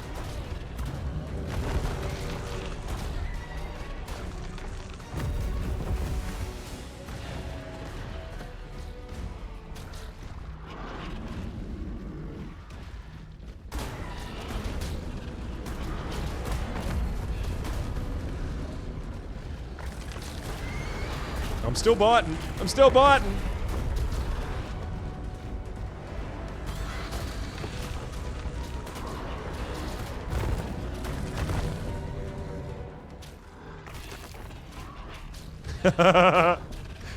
I'm still biting. I'm still biting.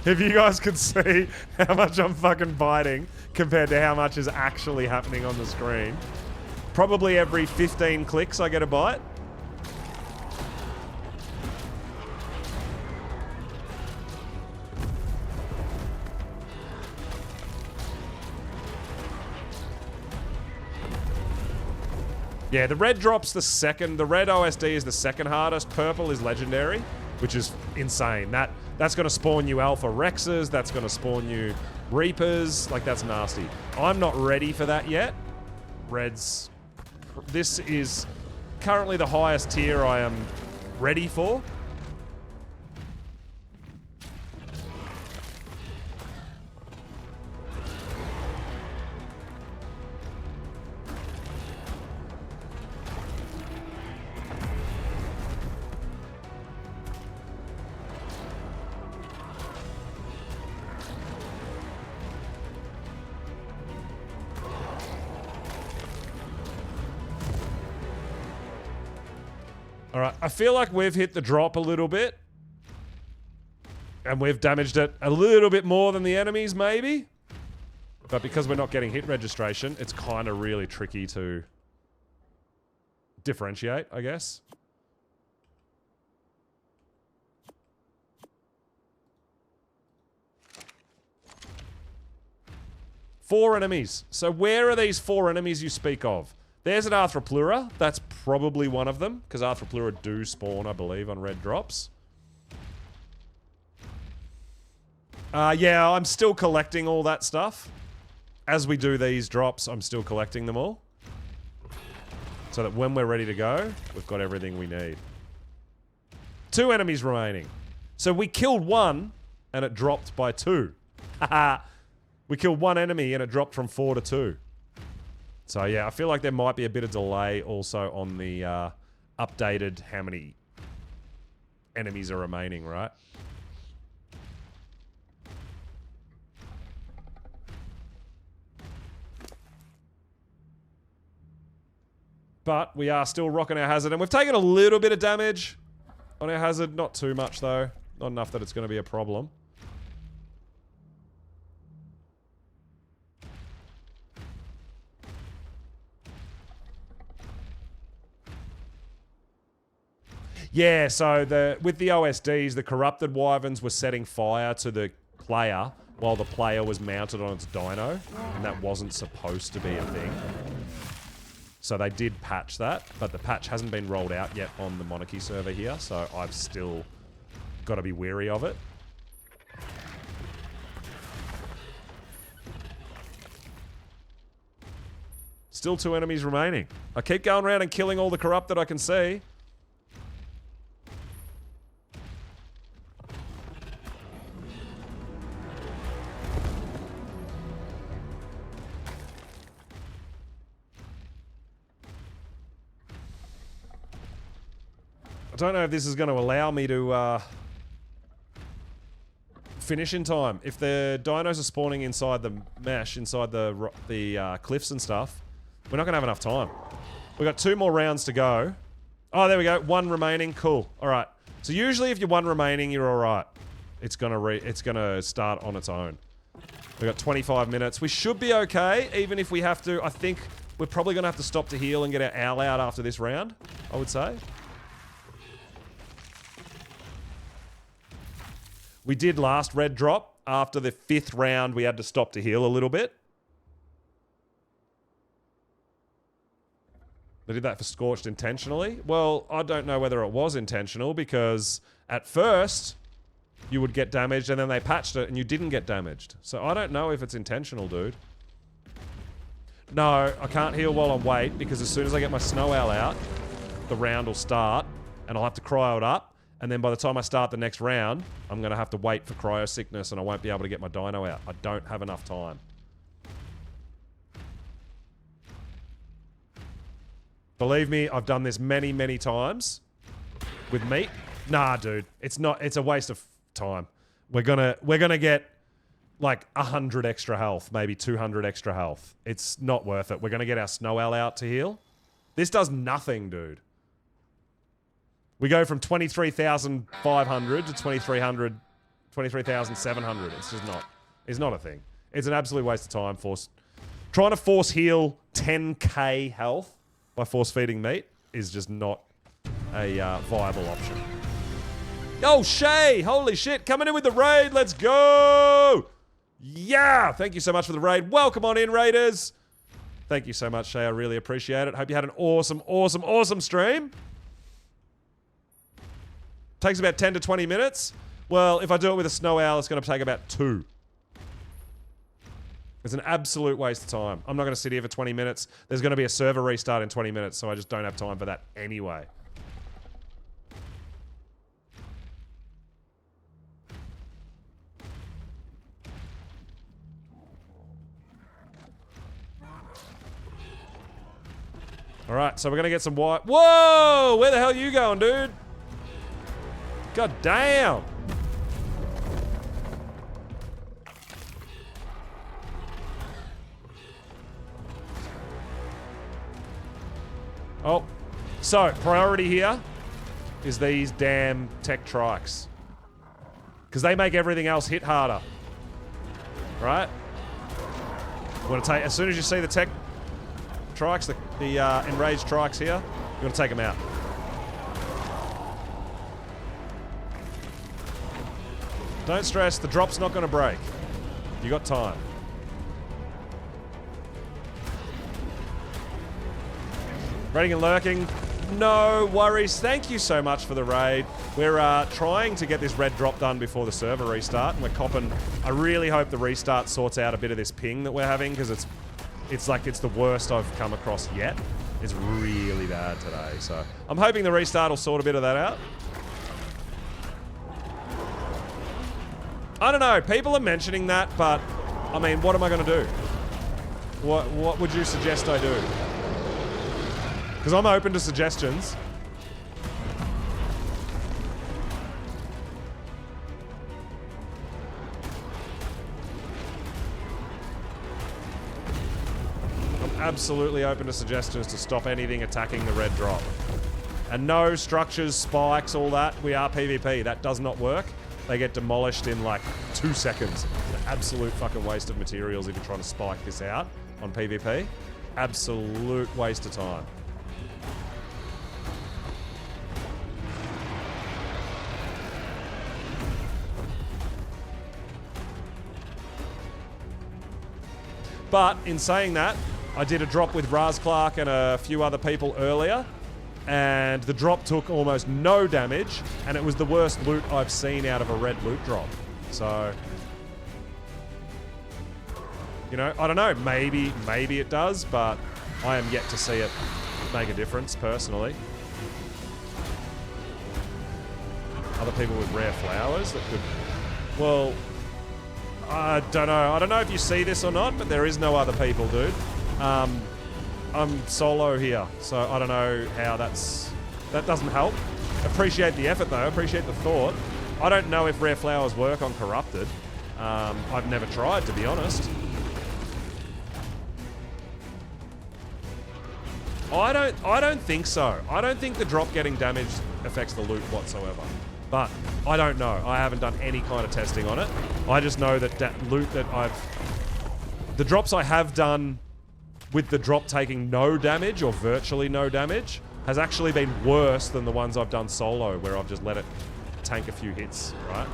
If you guys could see how much I'm fucking biting compared to how much is actually happening on the screen. Probably every 15 clicks I get a bite. Yeah, the red drop's the second. The red OSD is the second hardest. Purple is legendary, which is insane. That's going to spawn you Alpha Rexes. That's going to spawn you Reapers. Like, that's nasty. I'm not ready for that yet. Reds. This is currently the highest tier I am ready for. All right, I feel like we've hit the drop a little bit. And we've damaged it a little bit more than the enemies, maybe. But because we're not getting hit registration, it's kind of really tricky to differentiate, I guess. Four enemies. So where are these four enemies you speak of? There's an Arthropleura. That's probably one of them, because Arthropleura do spawn, I believe, on red drops. Yeah, I'm still collecting all that stuff. As we do these drops, I'm still collecting them all. So that when we're ready to go, we've got everything we need. 2 enemies remaining. So we killed 1, and it dropped by 2. Haha. We killed 1 enemy, and it dropped from 4 to 2. So yeah, I feel like there might be a bit of delay also on the updated how many enemies are remaining, right? But we are still rocking our hazard, and we've taken a little bit of damage on our hazard. Not too much, though. Not enough that it's going to be a problem. Yeah, so with the OSDs, the corrupted wyverns were setting fire to the player while the player was mounted on its dino, and that wasn't supposed to be a thing. So they did patch that, but the patch hasn't been rolled out yet on the Monarchy server here, so I've still got to be wary of it. Still 2 enemies remaining. I keep going around and killing all the corrupted I can see. I don't know if this is going to allow me to finish in time. If the dinos are spawning inside the mesh, inside the cliffs and stuff, we're not going to have enough time. We've got 2 more rounds to go. Oh, there we go. 1 remaining. Cool. All right. So usually if you're 1 remaining, you're all right. It's gonna start on its own. We've got 25 minutes. We should be okay, even if we have to. I think we're probably going to have to stop to heal and get our owl out after this round, I would say. We did last red drop. After the 5th round, we had to stop to heal a little bit. They did that for Scorched intentionally. Well, I don't know whether it was intentional, because at first you would get damaged and then they patched it and you didn't get damaged. So I don't know if it's intentional, dude. No, I can't heal while I'm wait, because as soon as I get my snow owl out, the round will start and I'll have to cryo it up. And then by the time I start the next round, I'm going to have to wait for cryo sickness and I won't be able to get my dino out. I don't have enough time. Believe me, I've done this many, many times with meat. Nah, dude, it's a waste of time. We're gonna get like 100 extra health, maybe 200 extra health. It's not worth it. We're gonna get our snow owl out to heal. This does nothing, dude. We go from 23,500 to 23,700. It's just not. It's not a thing. It's an absolute waste of time. Trying to force heal 10k health by force feeding meat is just not a viable option. Oh, Shay! Holy shit! Coming in with the raid. Let's go! Yeah! Thank you so much for the raid. Welcome on in, raiders. Thank you so much, Shay. I really appreciate it. Hope you had an awesome, awesome, awesome stream. Takes about 10 to 20 minutes. Well, if I do it with a snow owl, it's going to take about 2. It's an absolute waste of time. I'm not going to sit here for 20 minutes. There's going to be a server restart in 20 minutes, so I just don't have time for that anyway. All right, so we're going to get some white. Whoa! Where the hell are you going, dude? God damn! Oh, so priority here is these damn tech trikes. Because they make everything else hit harder. Right? We're going to take, as soon as you see the tech trikes, the enraged trikes here, you're going to take them out. Don't stress, the drop's not going to break. You got time. Raiding and lurking, no worries. Thank you so much for the raid. We're trying to get this red drop done before the server restart, and we're copping. I really hope the restart sorts out a bit of this ping that we're having, because it's like it's the worst I've come across yet. It's really bad today, so I'm hoping the restart will sort a bit of that out. I don't know, people are mentioning that, but I mean, what am I going to do? What would you suggest I do? Because I'm open to suggestions. I'm absolutely open to suggestions to stop anything attacking the red drop. And no structures, spikes, all that. We are PvP. That does not work. They get demolished in like 2 seconds. An absolute fucking waste of materials if you're trying to spike this out on PvP. Absolute waste of time. But in saying that, I did a drop with Raz Clark and a few other people earlier, and the drop took almost no damage, and it was the worst loot I've seen out of a red loot drop. So, you know, I don't know, maybe it does, but I am yet to see it make a difference, personally. Other people with rare flowers that could, well, I don't know. I don't know if you see this or not, but there is no other people, dude. I'm solo here, so I don't know how that doesn't help. Appreciate the effort, though. Appreciate the thought. I don't know if rare flowers work on corrupted. I've never tried, to be honest. I don't think so. I don't think the drop getting damaged affects the loot whatsoever. But I don't know. I haven't done any kind of testing on it. I just know that loot that the drops I have done with the drop taking no damage or virtually no damage has actually been worse than the ones I've done solo, where I've just let it tank a few hits, right?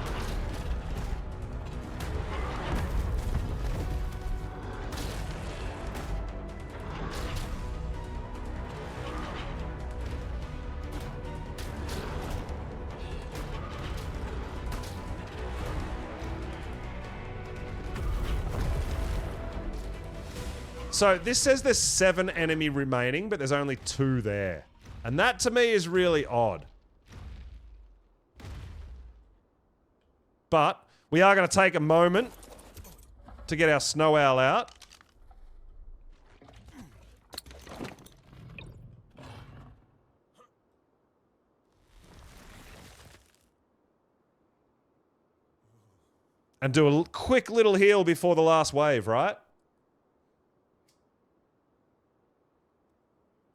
So this says there's 7 enemy remaining, but there's only 2 there. And that to me is really odd. But we are going to take a moment to get our snow owl out. And do a quick little heal before the last wave, right?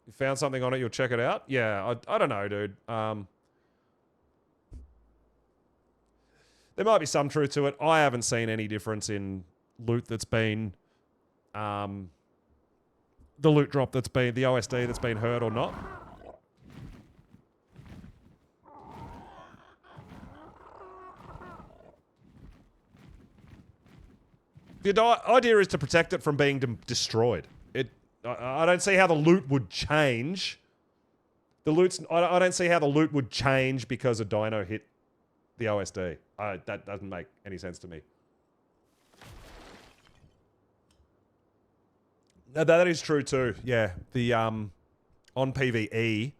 You found something on it, you'll check it out? Yeah, I don't know, dude. There might be some truth to it. I haven't seen any difference in loot that's been... the loot drop that's been... the OSD that's been hurt or not. The idea is to protect it from being destroyed. I don't see how the loot would change. I don't see how the loot would change because a dino hit the OSD. That doesn't make any sense to me. No, that is true too. Yeah, the on PvE,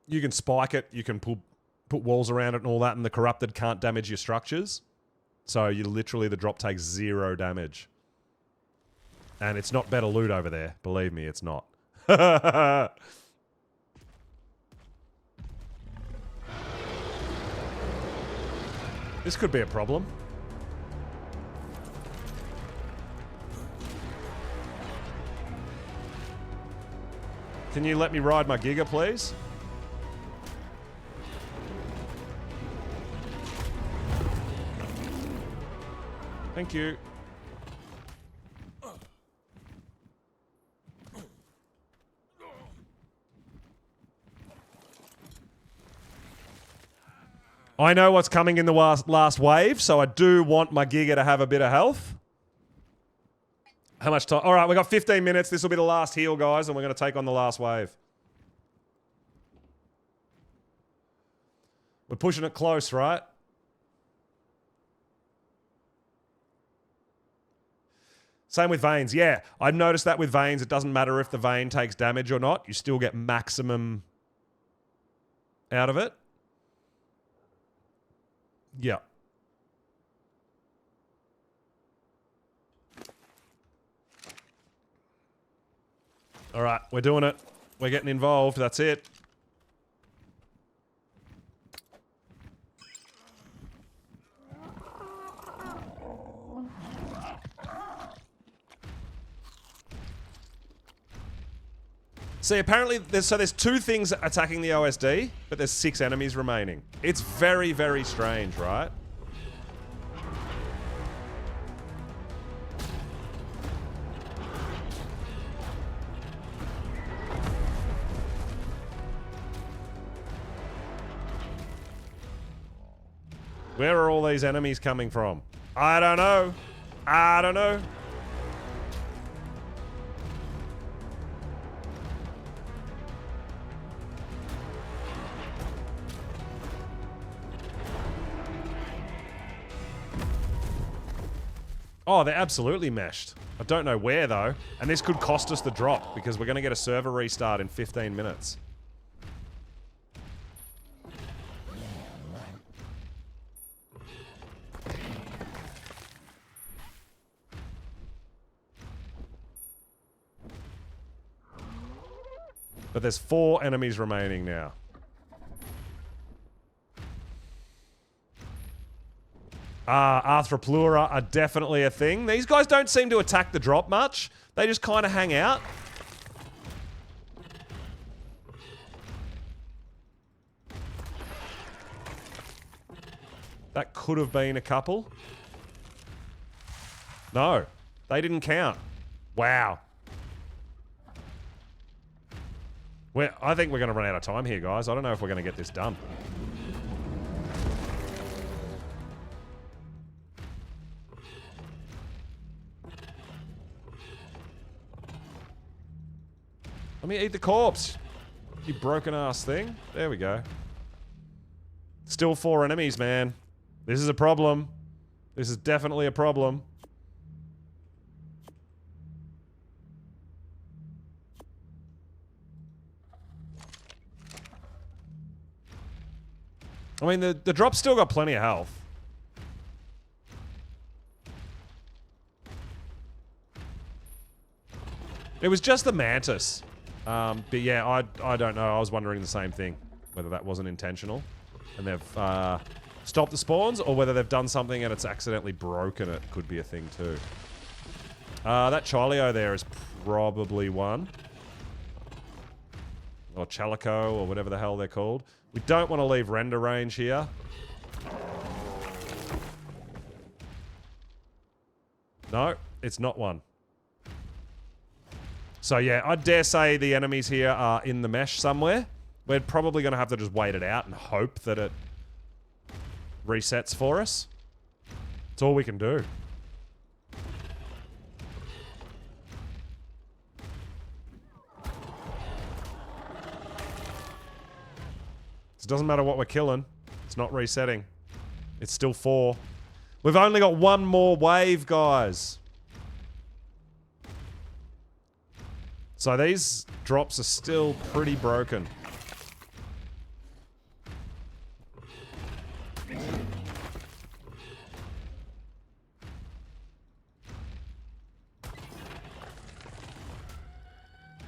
you can spike it. You can put walls around it and all that, and the corrupted can't damage your structures. So you literally, the drop takes 0 damage. And it's not better loot over there. Believe me, it's not. This could be a problem. Can you let me ride my Giga, please? Thank you. I know what's coming in the last wave, so I do want my Giga to have a bit of health. How much time? All right, we got 15 minutes. This will be the last heal, guys, and we're going to take on the last wave. We're pushing it close, right? Same with veins. Yeah, I've noticed that with veins. It doesn't matter if the vein takes damage or not. You still get maximum out of it. Yeah. All right, we're doing it. We're getting involved. That's it. See, apparently, there's 2 things attacking the OSD, but there's 6 enemies remaining. It's very, very strange, right? Where are all these enemies coming from? I don't know. I don't know. Oh, they're absolutely meshed. I don't know where, though. And this could cost us the drop, because we're going to get a server restart in 15 minutes. But there's 4 enemies remaining now. Arthropleura are definitely a thing. These guys don't seem to attack the drop much. They just kind of hang out. That could have been a couple. No, they didn't count. Wow. I think we're going to run out of time here, guys. I don't know if we're going to get this done. Let me eat the corpse, you broken ass thing. There we go. Still 4 enemies, man. This is a problem. This is definitely a problem. I mean, the drop's still got plenty of health. It was just the mantis. But yeah, I don't know. I was wondering the same thing. Whether that wasn't intentional. And they've stopped the spawns, or whether they've done something and it's accidentally broken it. Could be a thing too. That Chalio there is probably one. Or Chalico, or whatever the hell they're called. We don't want to leave render range here. No, it's not one. So yeah, I dare say the enemies here are in the mesh somewhere. We're probably going to have to just wait it out and hope that it resets for us. That's all we can do. it doesn't matter what we're killing. It's not resetting. It's still 4. We've only got one more wave, guys. So these drops are still pretty broken.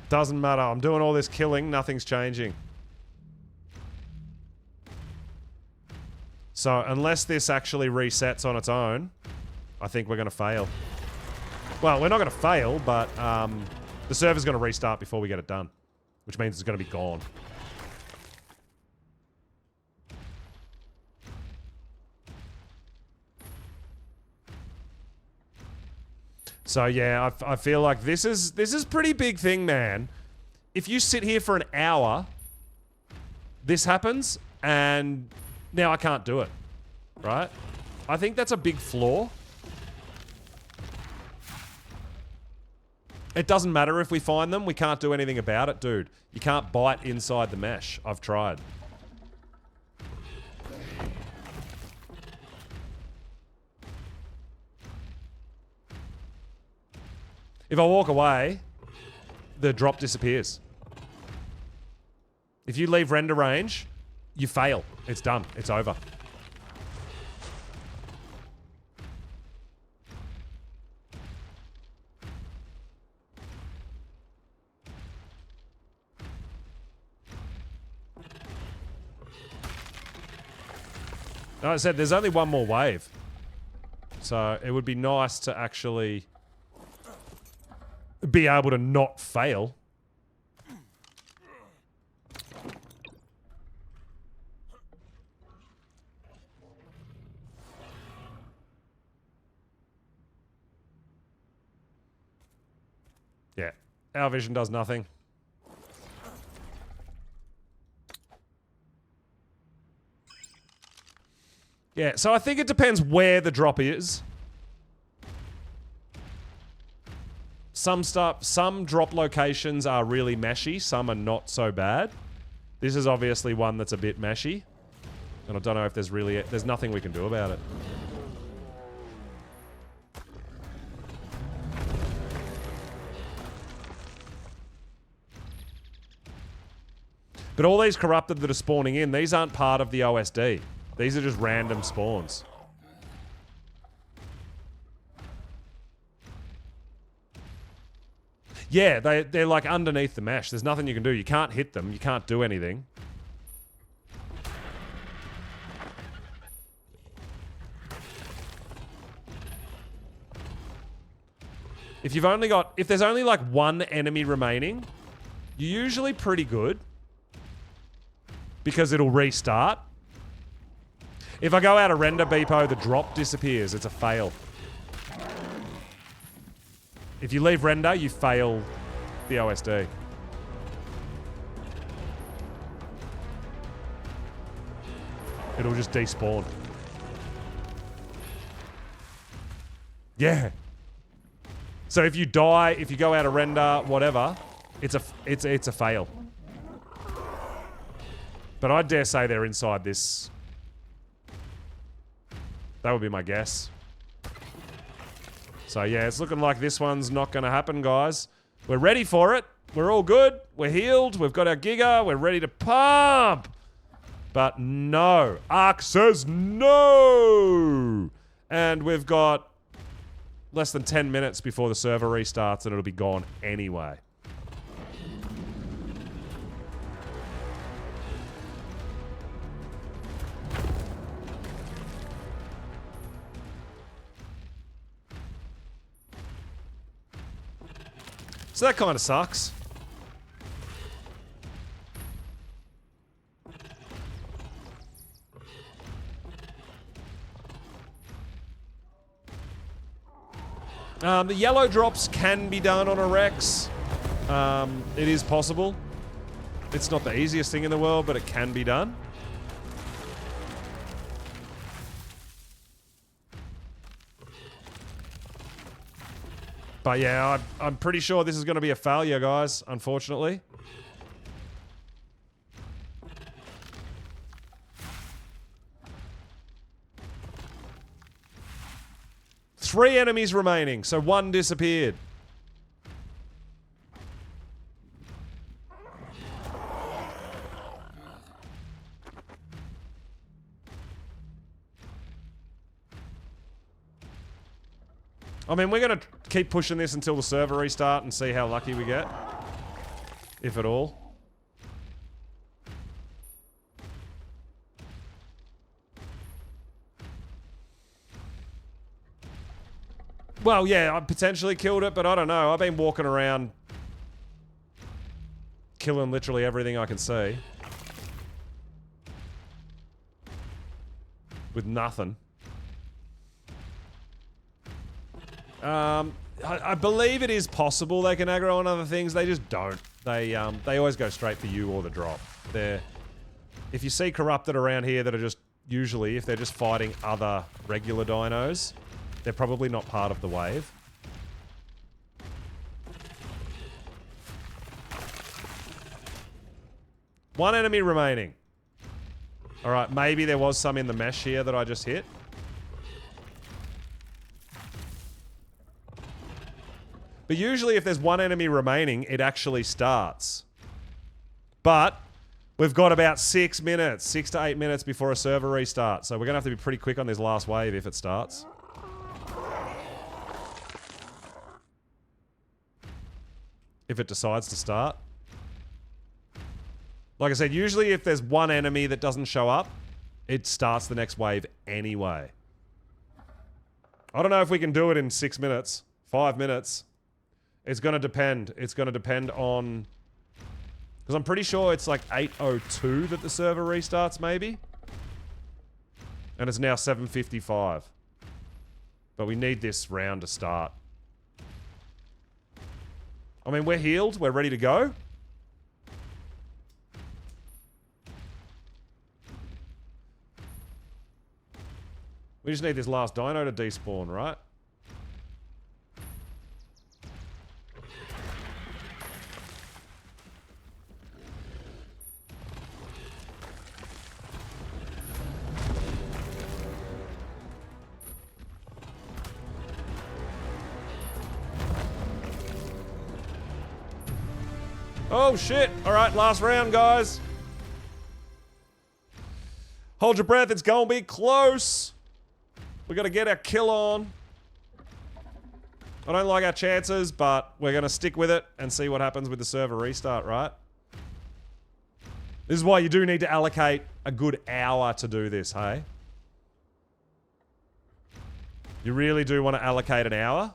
Doesn't matter. I'm doing all this killing. Nothing's changing. So unless this actually resets on its own, I think we're going to fail. Well, we're not going to fail, but the server's going to restart before we get it done, which means it's going to be gone. So yeah, I feel like this is pretty big thing, man. If you sit here for an hour, this happens, and now I can't do it, right? I think that's a big flaw. It doesn't matter if we find them. We can't do anything about it, dude. You can't bite inside the mesh. I've tried. If I walk away, the drop disappears. If you leave render range, you fail. It's done. It's over. Like I said, there's only one more wave. So it would be nice to actually be able to not fail. Yeah, our vision does nothing. Yeah, so I think it depends where the drop is. Some drop locations are really meshy, some are not so bad. This is obviously one that's a bit meshy. And I don't know if there's nothing we can do about it. But all these corrupted that are spawning in, these aren't part of the OSD. These are just random spawns. Yeah, they're like underneath the mesh. There's nothing you can do. You can't hit them. You can't do anything. If there's only like one enemy remaining, you're usually pretty good. Because it'll restart. If I go out of render, Beepo, the drop disappears. It's a fail. If you leave render, you fail the OSD. It'll just despawn. Yeah. So if you die, if you go out of render, whatever, it's a fail. But I dare say they're inside this. That would be my guess. So yeah, it's looking like this one's not going to happen, guys. We're ready for it. We're all good. We're healed. We've got our Giga. We're ready to pump. But no. Ark says no. And we've got less than 10 minutes before the server restarts and it'll be gone anyway. So that kind of sucks. The yellow drops can be done on a Rex. It is possible. It's not the easiest thing in the world, but it can be done. But yeah, I'm pretty sure this is going to be a failure, guys, unfortunately. 3 enemies remaining, so 1 disappeared. I mean, we're going to keep pushing this until the server restart and see how lucky we get. If at all. Well, yeah, I potentially killed it, but I don't know. I've been walking around killing literally everything I can see. With nothing. I believe it is possible they can aggro on other things. They just don't. They always go straight for you or the drop. If you see corrupted around here that are just, usually, if they're just fighting other regular dinos, they're probably not part of the wave. One enemy remaining. Alright, maybe there was some in the mesh here that I just hit. But usually if there's one enemy remaining, it actually starts. But we've got about 6 minutes, 6 to 8 minutes before a server restart. So we're going to have to be pretty quick on this last wave if it starts. If it decides to start. Like I said, usually if there's one enemy that doesn't show up, it starts the next wave anyway. I don't know if we can do it in 6 minutes, 5 minutes. It's going to depend. It's going to depend on... Because I'm pretty sure it's like 8:02 that the server restarts, maybe? And it's now 7:55. But we need this round to start. I mean, we're healed. We're ready to go. We just need this last dino to despawn, right? Oh shit! Alright, last round, guys. Hold your breath, it's gonna be close. We gotta get our kill on. I don't like our chances, but we're gonna stick with it and see what happens with the server restart, right? This is why you do need to allocate a good hour to do this, hey? You really do want to allocate an hour?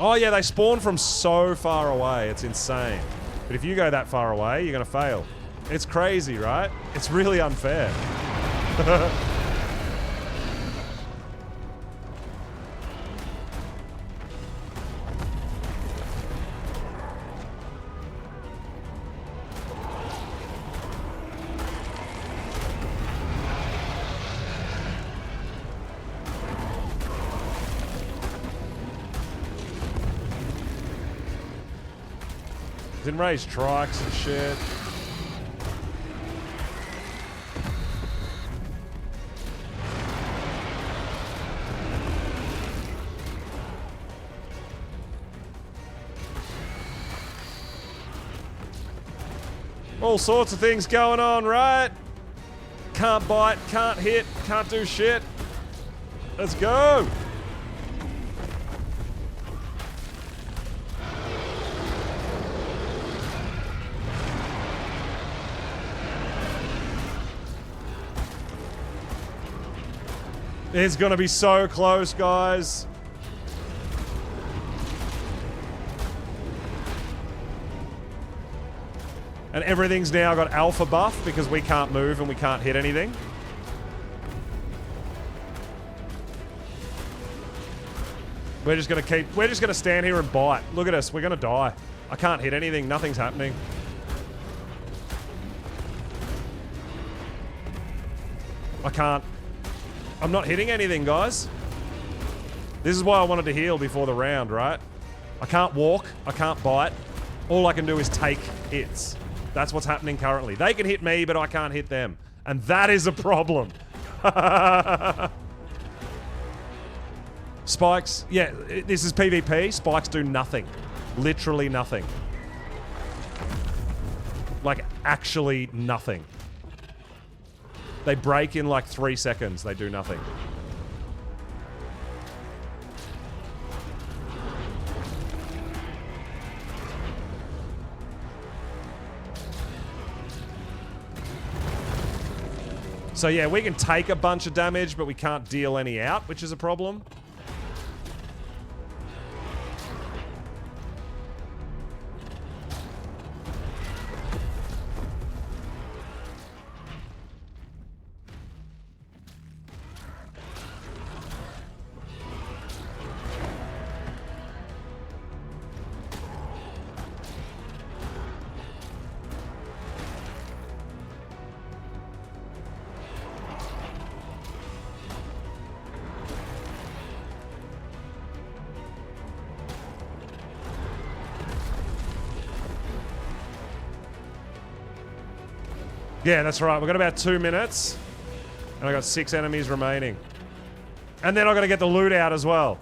Oh yeah, they spawn from so far away. It's insane. But if you go that far away, you're gonna fail. It's crazy, right? It's really unfair. Didn't raise trikes and shit. All sorts of things going on, right? Can't bite, can't hit, can't do shit. Let's go! It's gonna be so close, guys. And everything's now got alpha buff because we can't move and we can't hit anything. We're just gonna stand here and bite. Look at us, we're gonna die. I can't hit anything, nothing's happening. I can't. I'm not hitting anything, guys. This is why I wanted to heal before the round, right? I can't walk, I can't bite. All I can do is take hits. That's what's happening currently. They can hit me, but I can't hit them. And that is a problem. Spikes, yeah, this is PvP. Spikes do nothing. Literally nothing. Like, actually nothing. They break in like 3 seconds. They do nothing. So yeah, we can take a bunch of damage, but we can't deal any out, which is a problem. Yeah, that's right. We've got about 2 minutes. And I've got 6 enemies remaining. And then I've got to get the loot out as well.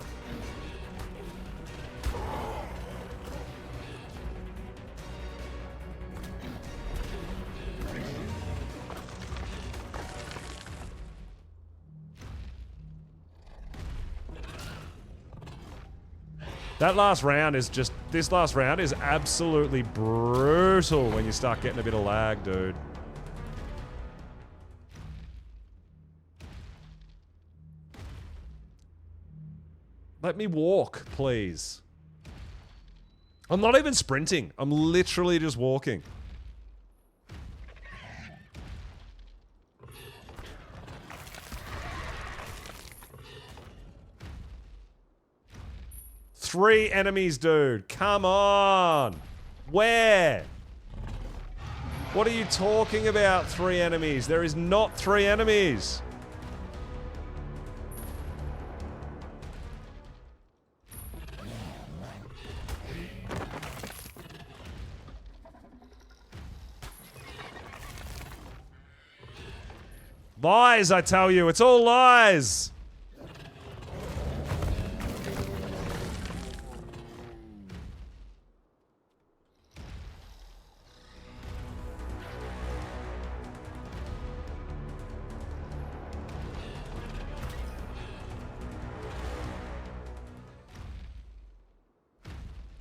That last round is just... This last round is absolutely brutal when you start getting a bit of lag, dude. Let me walk, please. I'm not even sprinting. I'm literally just walking. Three enemies, dude. Come on. Where? What are you talking about, 3 enemies? There is not 3 enemies. Lies, I tell you. It's all lies.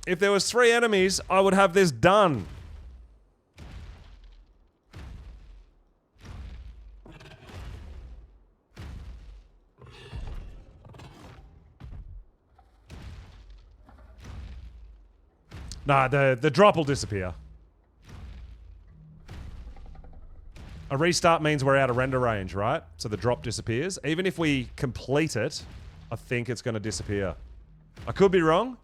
If there was 3 enemies, I would have this done. Nah, the drop will disappear. A restart means we're out of render range, right? So the drop disappears. Even if we complete it, I think it's going to disappear. I could be wrong.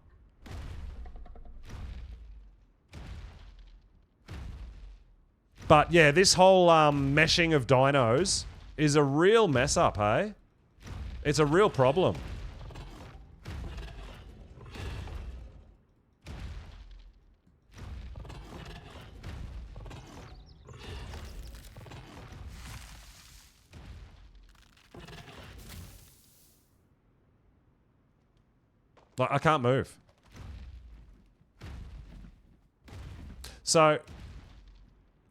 But yeah, this whole meshing of dinos is a real mess up, hey? It's a real problem. Like, I can't move. So,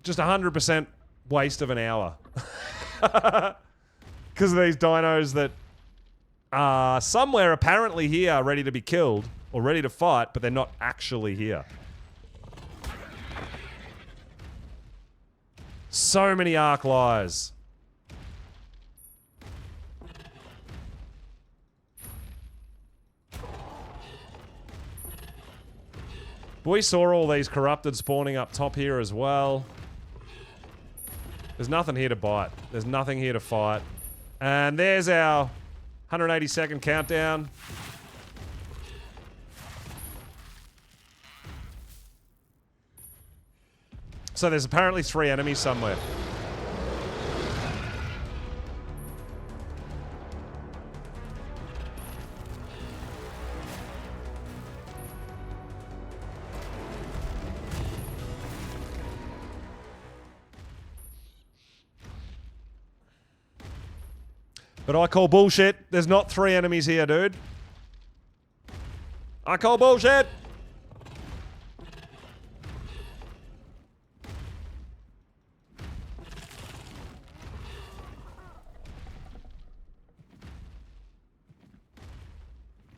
just 100% waste of an hour. Because of these dinos that are somewhere apparently here ready to be killed or ready to fight, but they're not actually here. So many arc lies. We saw all these corrupted spawning up top here as well. There's nothing here to bite. There's nothing here to fight. And there's our 180-second countdown. So there's apparently 3 enemies somewhere. But I call bullshit. There's not 3 enemies here, dude. I call bullshit.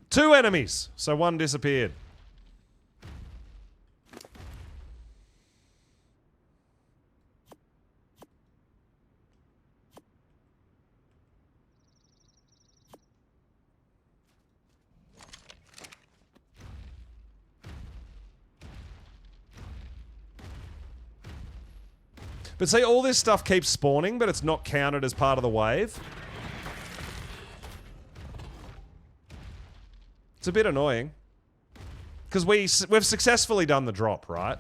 Two enemies. So 1 disappeared. But see, all this stuff keeps spawning, but it's not counted as part of the wave. It's a bit annoying. Because we've successfully done the drop, right?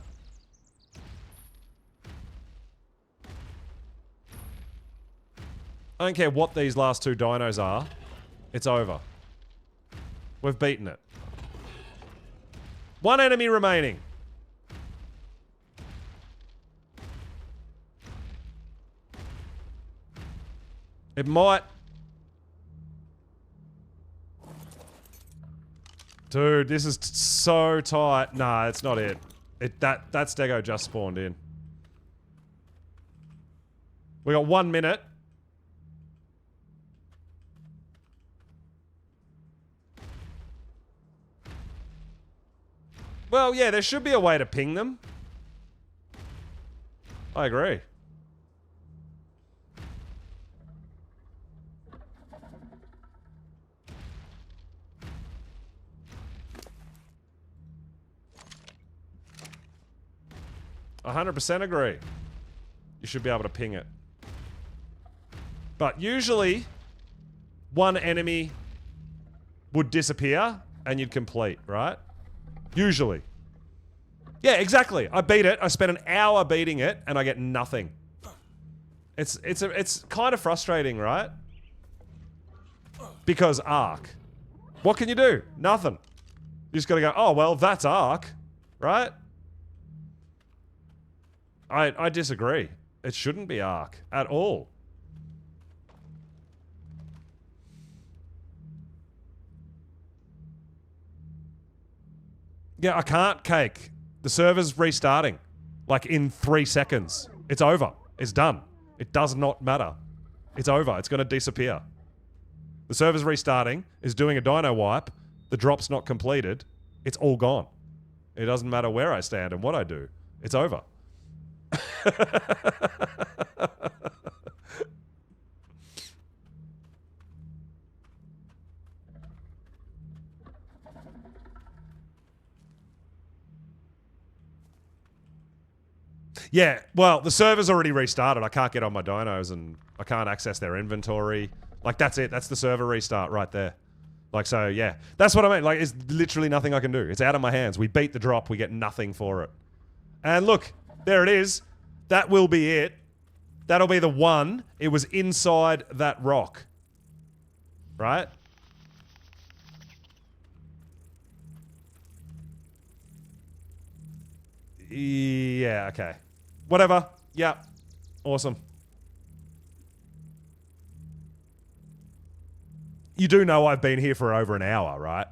I don't care what these last 2 dinos are. It's over. We've beaten it. 1 enemy remaining. It might... Dude, this is so tight. Nah, it's not it. That stego just spawned in. We got 1 minute. Well, yeah, there should be a way to ping them. I agree. I 100% agree. You should be able to ping it. But usually, 1 enemy would disappear and you'd complete, right? Usually. Yeah, exactly. I beat it. I spent an hour beating it and I get nothing. It's kind of frustrating, right? Because Ark. What can you do? Nothing. You just gotta go, oh, well, that's Ark, right? I disagree. It shouldn't be Ark at all. Yeah, I can't, Cake. The server's restarting. Like in 3 seconds. It's over. It's done. It does not matter. It's over. It's going to disappear. The server's restarting. Is doing a dino wipe. The drop's not completed. It's all gone. It doesn't matter where I stand and what I do. It's over. Yeah, well, the server's already restarted. I can't get on my dinos and I can't access their inventory. Like, that's it. That's the server restart right there. Like, so, yeah. That's what I mean. Like, it's literally nothing I can do. It's out of my hands. We beat the drop. We get nothing for it. And look, there it is. That will be it. That'll be the 1. It was inside that rock. Right? Yeah, okay. Whatever. Yeah. Awesome. You do know I've been here for over an hour, right?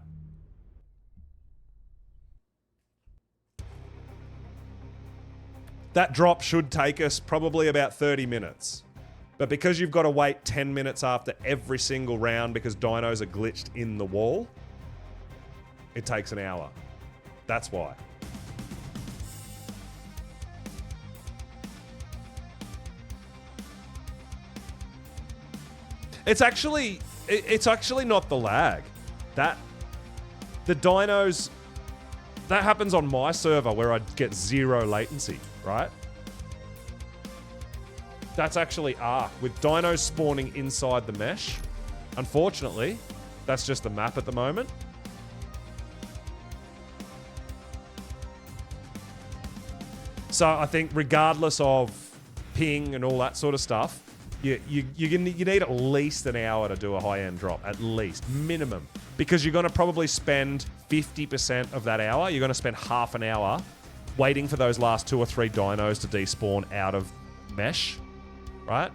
That drop should take us probably about 30 minutes. But because you've got to wait 10 minutes after every single round because dinos are glitched in the wall, it takes an hour. That's why. It's actually not the lag. The dinos, that happens on my server where I get 0 latency, right? That's actually Ark, with dinos spawning inside the mesh. Unfortunately, that's just the map at the moment. So I think regardless of ping and all that sort of stuff, you need at least an hour to do a high-end drop, at least, minimum. Because you're going to probably spend 50% of that hour, you're going to spend half an hour waiting for those last 2 or 3 dinos to despawn out of mesh, right?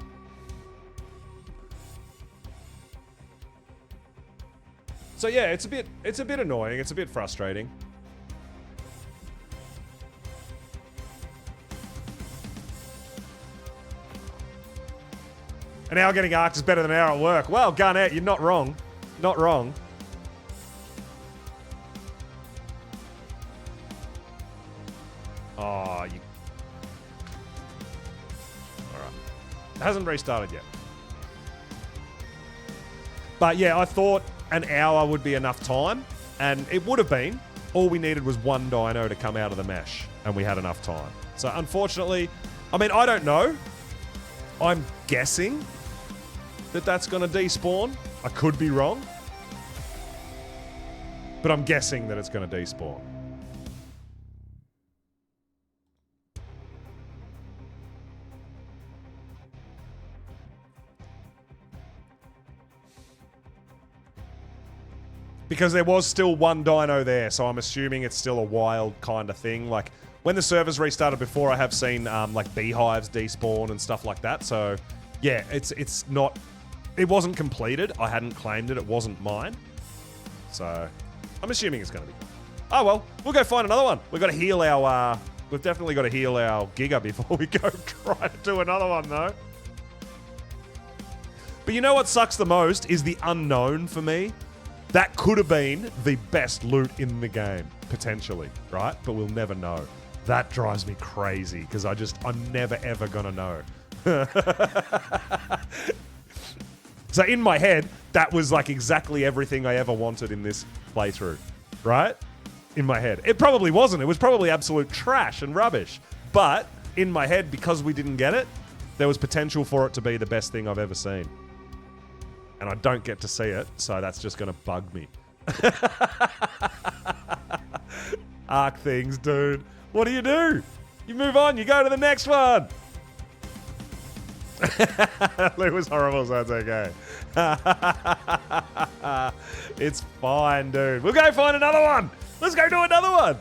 So yeah, it's a bit annoying, it's a bit frustrating. An hour getting arced is better than an hour at work. Well, Garnett, you're not wrong. Not wrong. Oh, you... Alright. It hasn't restarted yet. But yeah, I thought an hour would be enough time, and it would have been. All we needed was one dino to come out of the mesh, and we had enough time. So unfortunately, I mean, I don't know. I'm guessing that that's going to despawn. I could be wrong. But I'm guessing that it's going to despawn. Because there was still one dino there, so I'm assuming it's still a wild kind of thing. Like, when the servers restarted before, I have seen, like, beehives despawn and stuff like that. So, yeah, it's not... It wasn't completed. I hadn't claimed it. It wasn't mine. So, I'm assuming it's going to be good. Oh, well, we'll go find another one. We've got to heal our... we've definitely got to heal our Giga before we go try to do another one, though. But you know what sucks the most is the unknown for me. That could have been the best loot in the game, potentially, right? But we'll never know. That drives me crazy, because I'm never, ever going to know. So in my head, that was like exactly everything I ever wanted in this playthrough, right? In my head. It probably wasn't. It was probably absolute trash and rubbish. But in my head, because we didn't get it, there was potential for it to be the best thing I've ever seen. And I don't get to see it, so that's just going to bug me. Arc things, dude. What do? You move on, you go to the next one. It was horrible, so it's okay. It's fine, dude. We'll go find another one. Let's go do another one.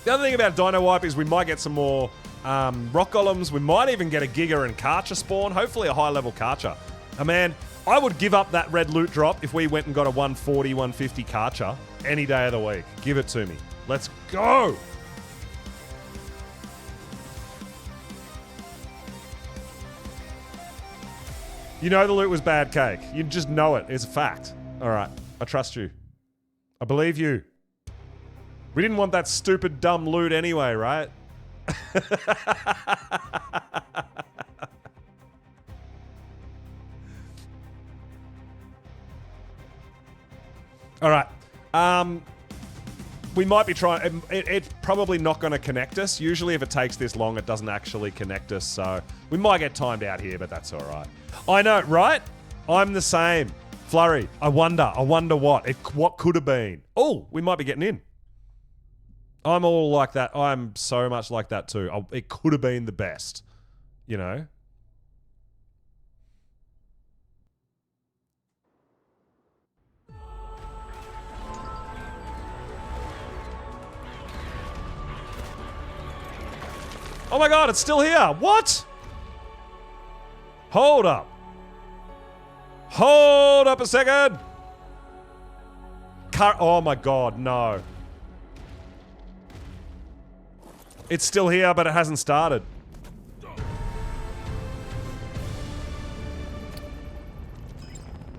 The other thing about Dino Wipe is we might get some more rock golems. We might even get a Giga and Karcher spawn. Hopefully a high-level Karcher. Oh, man, I would give up that red loot drop if we went and got a 140, 150 Karcher any day of the week. Give it to me. Let's go! You know the loot was bad cake. You just know it. It's a fact. All right. I trust you. I believe you. We didn't want that stupid, dumb loot anyway, right? All right. We might be trying... It's probably not going to connect us. Usually if it takes this long, it doesn't actually connect us. So we might get timed out here, but that's all right. I know, right? I'm the same. Flurry. I wonder what. What could have been. Oh, we might be getting in. I'm all like that. I'm so much like that too. It could have been the best. You know? Oh my god, it's still here. What? Hold up. Hold up a second. Oh my god, no. It's still here, but it hasn't started.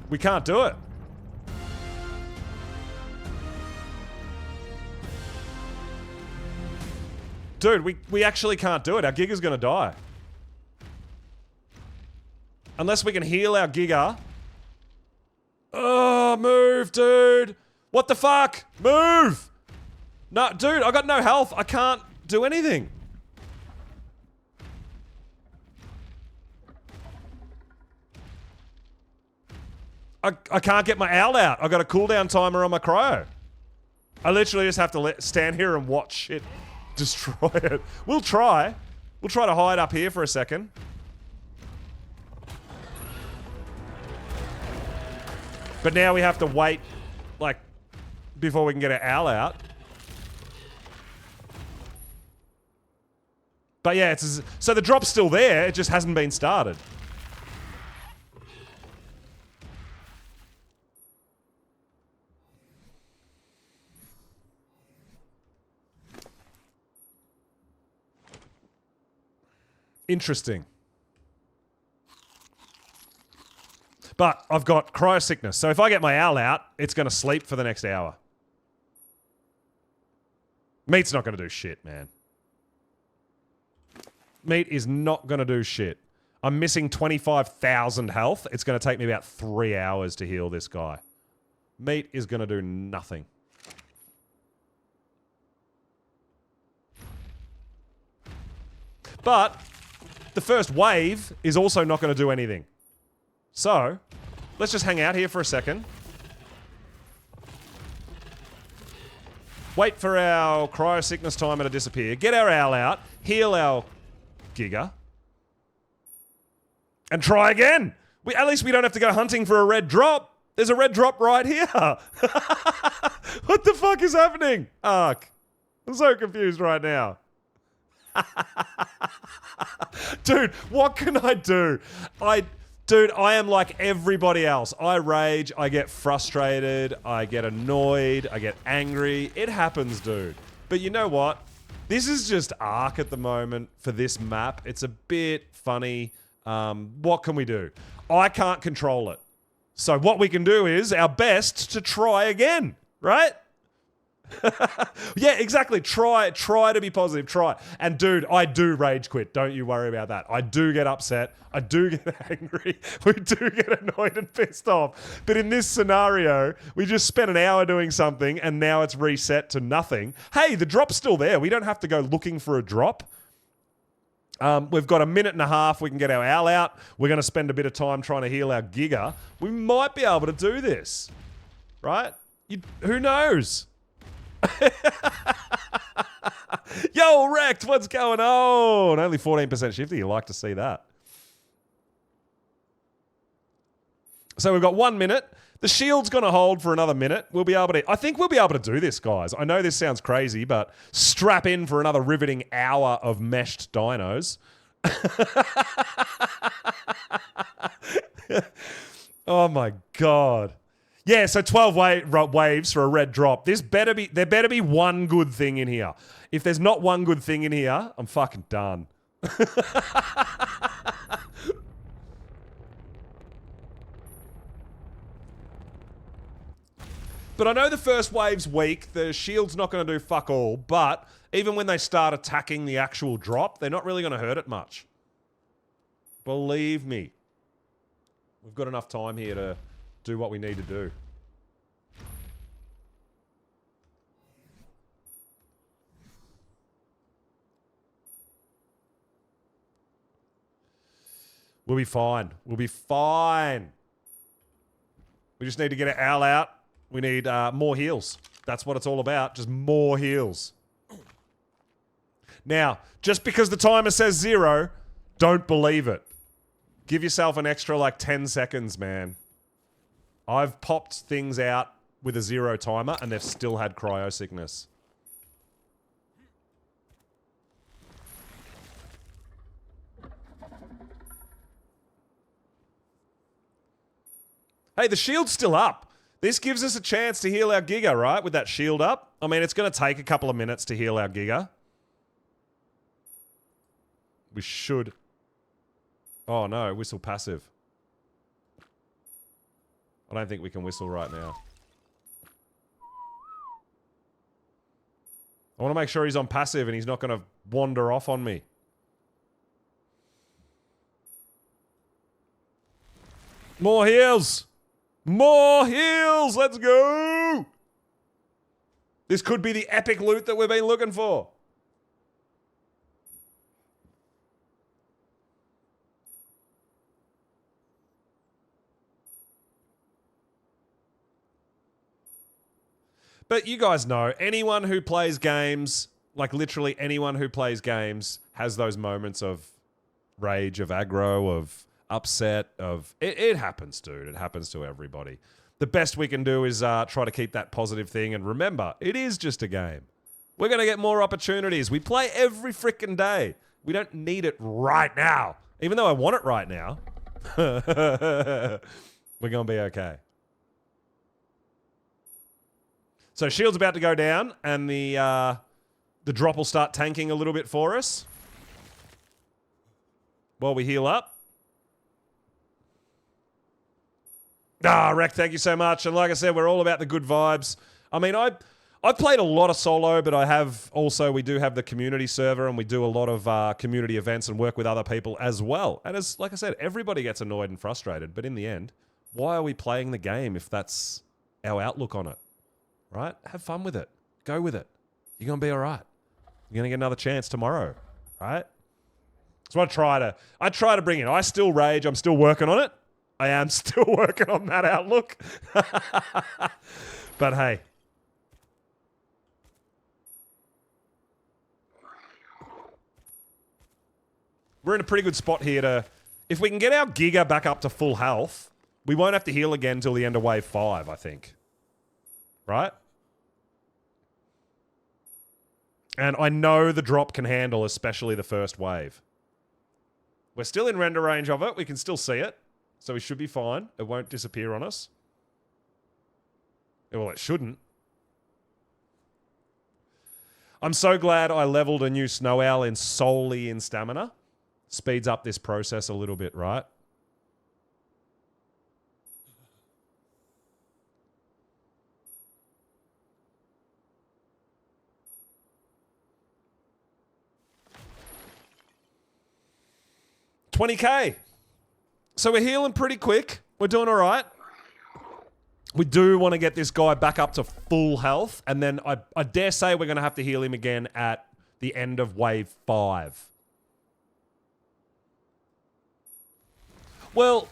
We can't do it. Dude, we actually can't do it. Our Giga's gonna die. Unless we can heal our Giga. Oh, move, dude. What the fuck? Move! No, dude, I got no health. I can't do anything. I can't get my owl out. I got a cooldown timer on my cryo. I literally just have to stand here and watch shit destroy it. We'll try. We'll try to hide up here for a second. But now we have to wait, like, before we can get our owl out. But yeah, so the drop's still there, it just hasn't been started. Interesting. But I've got cryo sickness, so if I get my owl out, it's going to sleep for the next hour. Meat's not going to do shit, man. Meat is not going to do shit. I'm missing 25,000 health. It's going to take me about 3 hours to heal this guy. Meat is going to do nothing. But the first wave is also not going to do anything. So, let's just hang out here for a second. Wait for our cryo sickness timer to disappear. Get our owl out. Heal our Giga. And try again. At least we don't have to go hunting for a red drop. There's a red drop right here. What the fuck is happening? Ark. I'm so confused right now. Dude, what can I do? Dude, I am like everybody else. I rage, I get frustrated, I get annoyed, I get angry. It happens, dude. But you know what? This is just Ark at the moment for this map. It's a bit funny. What can we do? I can't control it. So what we can do is our best to try again, right? Yeah, exactly. Try to be positive. Try. And dude, I do rage quit. Don't you worry about that. I do get upset. I do get angry. We do get annoyed and pissed off. But in this scenario, we just spent an hour doing something and now it's reset to nothing. Hey, the drop's still there. We don't have to go looking for a drop. We've got a minute and a half. We can get our owl out. We're going to spend a bit of time trying to heal our Giga. We might be able to do this. Right? Who knows? Yo, Wrecked, what's going on? Only 14% shifty. You like to see that. So we've got 1 minute. The shield's going to hold for another minute. We'll be able to... I think we'll be able to do this, guys. I know this sounds crazy, but strap in for another riveting hour of meshed dinos. Oh my God. Yeah, so 12 waves for a red drop. There better be one good thing in here. If there's not one good thing in here, I'm fucking done. But I know the first wave's weak. The shield's not going to do fuck all. But even when they start attacking the actual drop, they're not really going to hurt it much. Believe me. We've got enough time here to do what we need to do. We'll be fine. We'll be fine. We just need to get our owl out. We need more heals. That's what it's all about. Just more heals. Now, just because the timer says 0, don't believe it. Give yourself an extra like 10 seconds, man. I've popped things out with a 0 timer and they've still had cryo sickness. Hey, the shield's still up. This gives us a chance to heal our Giga, right? With that shield up. I mean, it's going to take a couple of minutes to heal our Giga. We should... Oh no, whistle passive. I don't think we can whistle right now. I want to make sure he's on passive and he's not going to wander off on me. More heals! More heals! Let's go! This could be the epic loot that we've been looking for. But you guys know, anyone who plays games, like literally anyone who plays games, has those moments of rage, of aggro, of upset, of... It happens, dude. It happens to everybody. The best we can do is try to keep that positive thing. And remember, it is just a game. We're going to get more opportunities. We play every freaking day. We don't need it right now. Even though I want it right now. We're going to be okay. So shield's about to go down, and the drop will start tanking a little bit for us while we heal up. Rek, thank you so much. And like I said, we're all about the good vibes. I mean, I've played a lot of solo, but we do have the community server, and we do a lot of community events and work with other people as well. And as like I said, everybody gets annoyed and frustrated, but in the end, why are we playing the game if that's our outlook on it? Right? Have fun with it. Go with it. You're going to be all right. You're going to get another chance tomorrow. Right? So I try to bring in. I still rage. I'm still working on it. I am still working on that outlook. But hey. We're in a pretty good spot here to... If we can get our Giga back up to full health, we won't have to heal again until the end of wave 5, I think. Right? And I know the drop can handle, especially the first wave. We're still in render range of it. We can still see it. So we should be fine. It won't disappear on us. Well, it shouldn't. I'm so glad I leveled a new Snow Owl solely in stamina. Speeds up this process a little bit, right? $20K. So we're healing pretty quick. We're doing all right. We do want to get this guy back up to full health. And then I dare say we're going to have to heal him again at the end of wave 5. Well,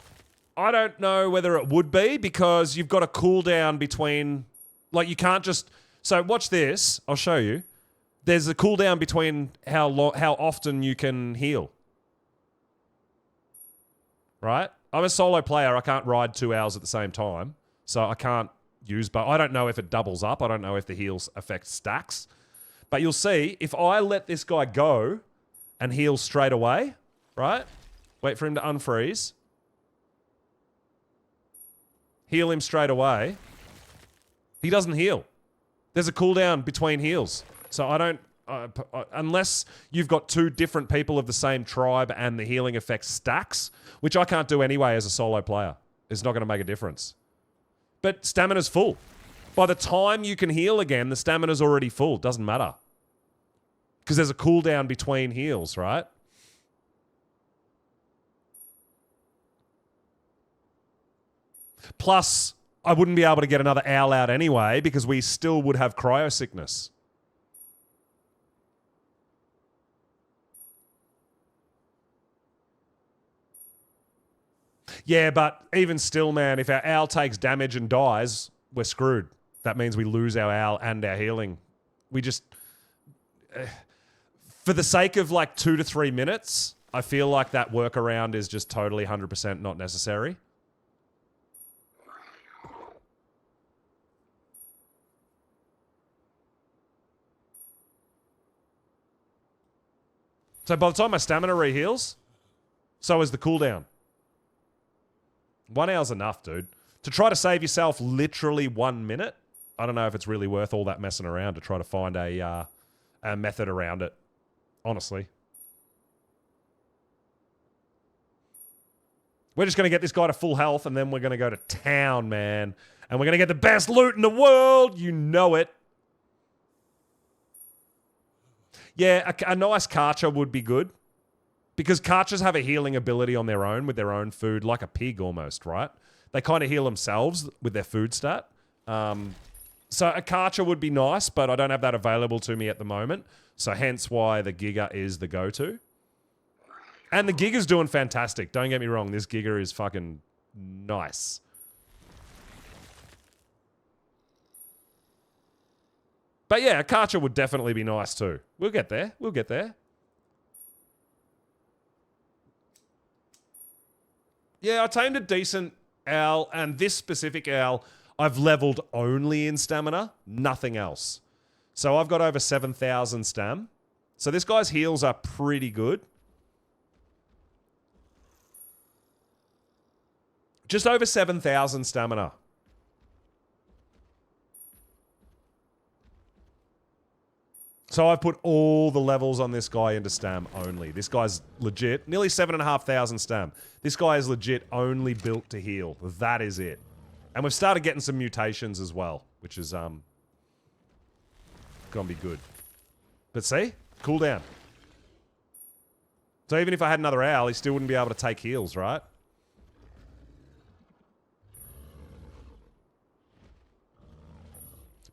I don't know whether it would be because you've got a cooldown between... Like, you can't just... So watch this. I'll show you. There's a cooldown between how often you can heal. Right? I'm a solo player. I can't ride 2 hours at the same time. So I can't use... But I don't know if it doubles up. I don't know if the heals affect stacks. But you'll see, if I let this guy go and heal straight away, right? Wait for him to unfreeze. Heal him straight away. He doesn't heal. There's a cooldown between heals. So I don't... unless you've got 2 different people of the same tribe and the healing effect stacks, which I can't do anyway as a solo player. It's not going to make a difference. But stamina's full. By the time you can heal again, the stamina's already full. Doesn't matter. Because there's a cooldown between heals, right? Plus, I wouldn't be able to get another owl out anyway because we still would have cryo sickness. Yeah, but even still, man, if our owl takes damage and dies, we're screwed. That means we lose our owl and our healing. We just... for the sake of like 2 to 3 minutes, I feel like that workaround is just totally 100% not necessary. So by the time my stamina reheals, so is the cooldown. 1 hour's enough, dude. To try to save yourself literally 1 minute, I don't know if it's really worth all that messing around to try to find a method around it, honestly. We're just going to get this guy to full health, and then we're going to go to town, man. And we're going to get the best loot in the world. You know it. Yeah, a nice Karcher would be good. Because Karchers have a healing ability on their own with their own food, like a pig almost, right? They kind of heal themselves with their food stat. So a Karcher would be nice, but I don't have that available to me at the moment. So hence why the Giga is the go-to. And the Giga's doing fantastic. Don't get me wrong. This Giga is fucking nice. But yeah, a Karcher would definitely be nice too. We'll get there. We'll get there. Yeah, I tamed a decent owl, and this specific owl, I've leveled only in stamina, nothing else. So I've got over 7,000 stam. So this guy's heals are pretty good. Just over 7,000 stamina. So I've put all the levels on this guy into stam only. This guy's legit. Nearly 7,500 stam. This guy is legit only built to heal. That is it. And we've started getting some mutations as well, which is gonna be good. But see? Cooldown. So even if I had another owl, he still wouldn't be able to take heals, right?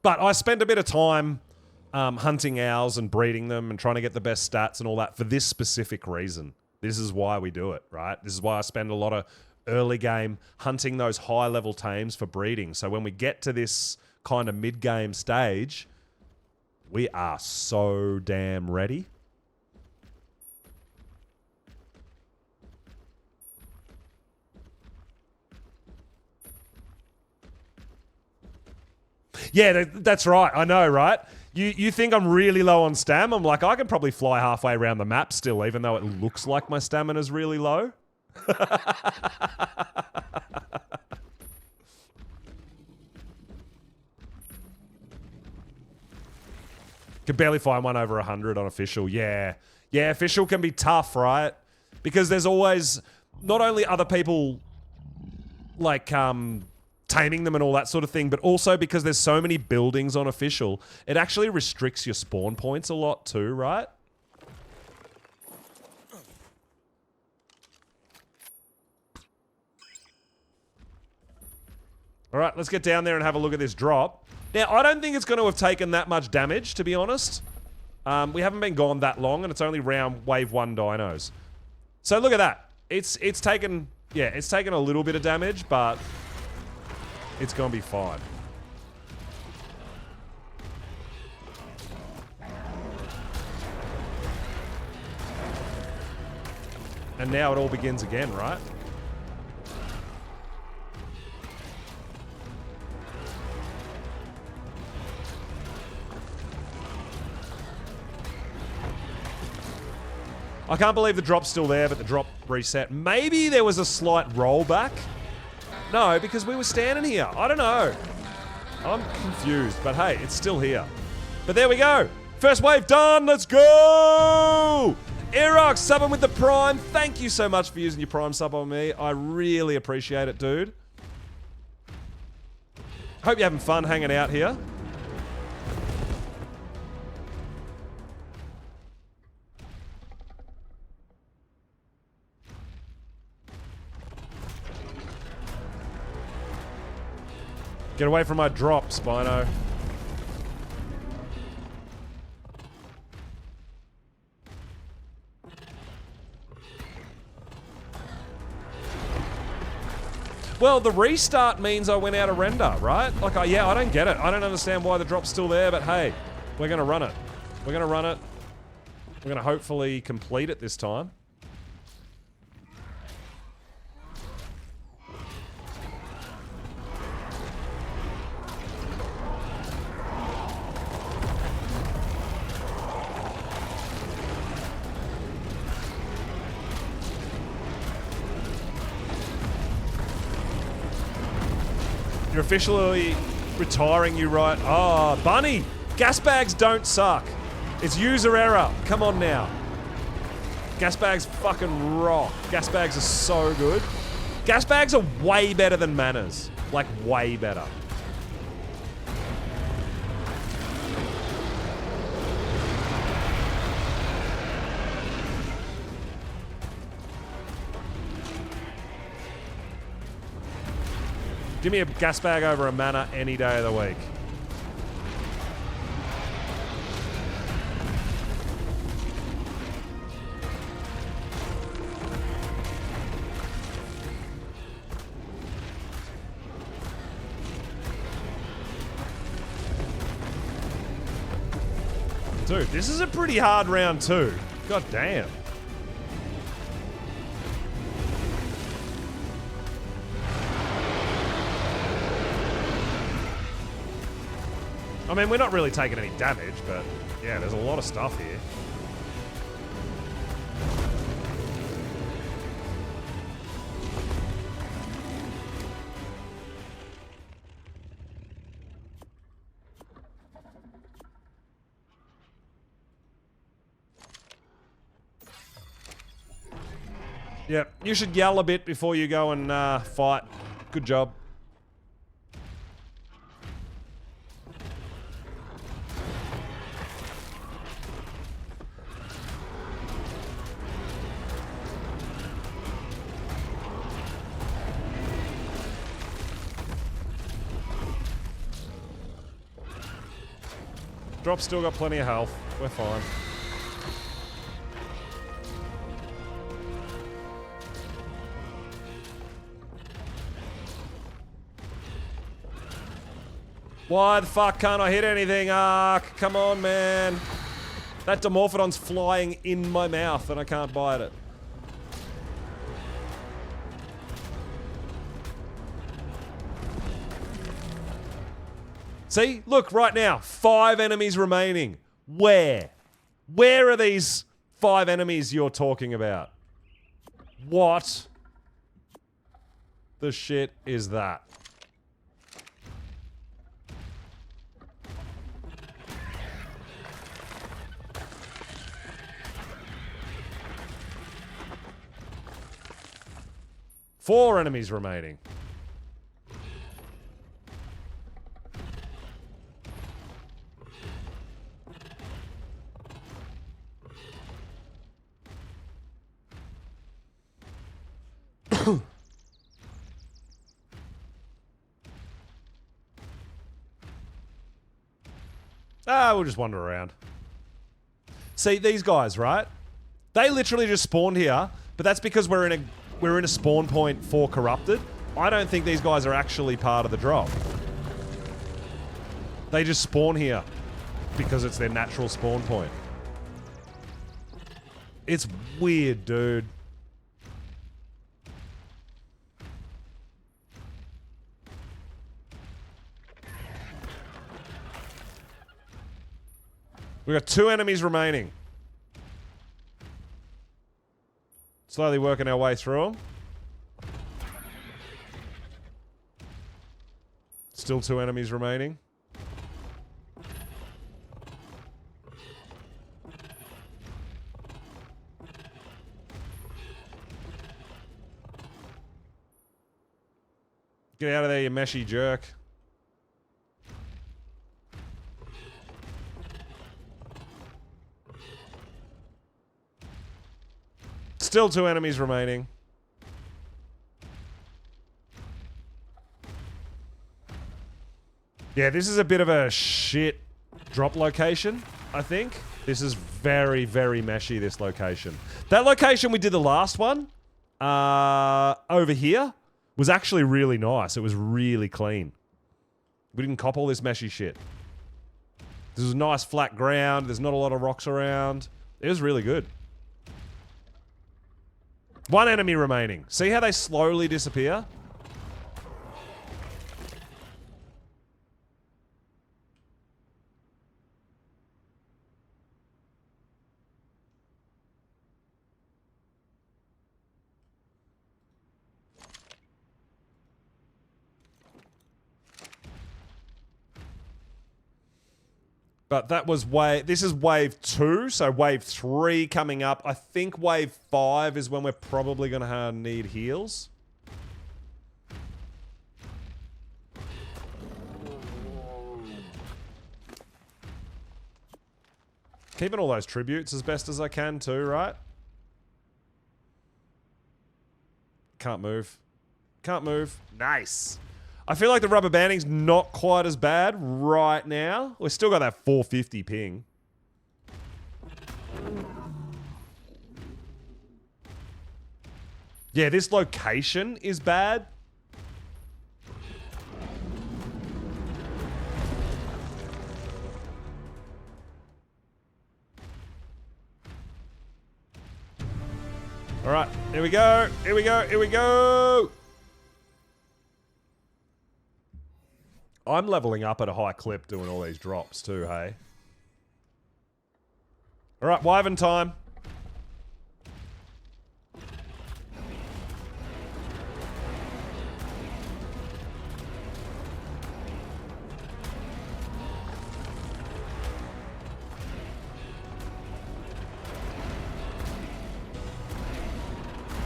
But I spend a bit of time hunting owls and breeding them and trying to get the best stats and all that for this specific reason. This is why we do it, right? This is why I spend a lot of early game hunting those high level tames for breeding. So when we get to this kind of mid game stage, we are so damn ready. Yeah, that's right. I know, right? You think I'm really low on stam? I'm like, I can probably fly halfway around the map still, even though it looks like my stamina's really low. Can barely find one over 100 on official. Yeah. Yeah, official can be tough, right? Because there's always not only other people like taming them and all that sort of thing, but also because there's so many buildings on official, it actually restricts your spawn points a lot too, right? All right, let's get down there and have a look at this drop. Now, I don't think it's going to have taken that much damage, to be honest. We haven't been gone that long, and it's only round wave 1 dinos. So look at that. It's taken, yeah, it's taken a little bit of damage, but it's going to be fine. And now it all begins again, right? I can't believe the drop's still there, but the drop reset. Maybe there was a slight rollback. No, because we were standing here. I don't know. I'm confused, but hey, it's still here. But there we go. First wave done. Let's go. Aerox subbing with the Prime. Thank you so much for using your Prime sub on me. I really appreciate it, dude. Hope you're having fun hanging out here. Get away from my drop, Spino. Well, the restart means I went out of render, right? Like, yeah, I don't get it. I don't understand why the drop's still there, but hey, we're going to run it. We're going to run it. We're going to hopefully complete it this time. You're officially retiring, you right? Oh, Bunny! Gas bags don't suck. It's user error. Come on now. Gas bags fucking rock. Gas bags are so good. Gas bags are way better than manners. Like, way better. Give me a gas bag over a mana any day of the week. Dude, this is a pretty hard round too. God damn. I mean, we're not really taking any damage, but yeah, there's a lot of stuff here. Yeah, you should yell a bit before you go and fight. Good job. Drop's still got plenty of health. We're fine. Why the fuck can't I hit anything, Ark? Come on, man. That Dimorphodon's flying in my mouth and I can't bite it. See? Look, right now. 5 enemies remaining. Where? Where are these 5 enemies you're talking about? What the shit is that? Four enemies remaining. We'll just wander around. See, these guys, right? They literally just spawned here, but that's because we're in a spawn point for corrupted. I don't think these guys are actually part of the drop. They just spawn here because it's their natural spawn point. It's weird, dude. We got 2 enemies remaining. Slowly working our way through them. Still 2 enemies remaining. Get out of there, you meshy jerk. Still 2 enemies remaining. Yeah, this is a bit of a shit drop location, I think. This is very, very meshy, this location. That location we did the last one, over here, was actually really nice. It was really clean. We didn't cop all this meshy shit. This was nice flat ground. There's not a lot of rocks around. It was really good. 1 enemy remaining. See how they slowly disappear? But that was this is wave 2, so wave 3 coming up. I think wave 5 is when we're probably going to need heals. Keeping all those tributes as best as I can too, right? Can't move. Can't move. Nice. I feel like the rubber banding's not quite as bad right now. We've still got that 450 ping. Yeah, this location is bad. All right, here we go. Here we go. Here we go. I'm leveling up at a high clip doing all these drops too, hey? All right, Wyvern time.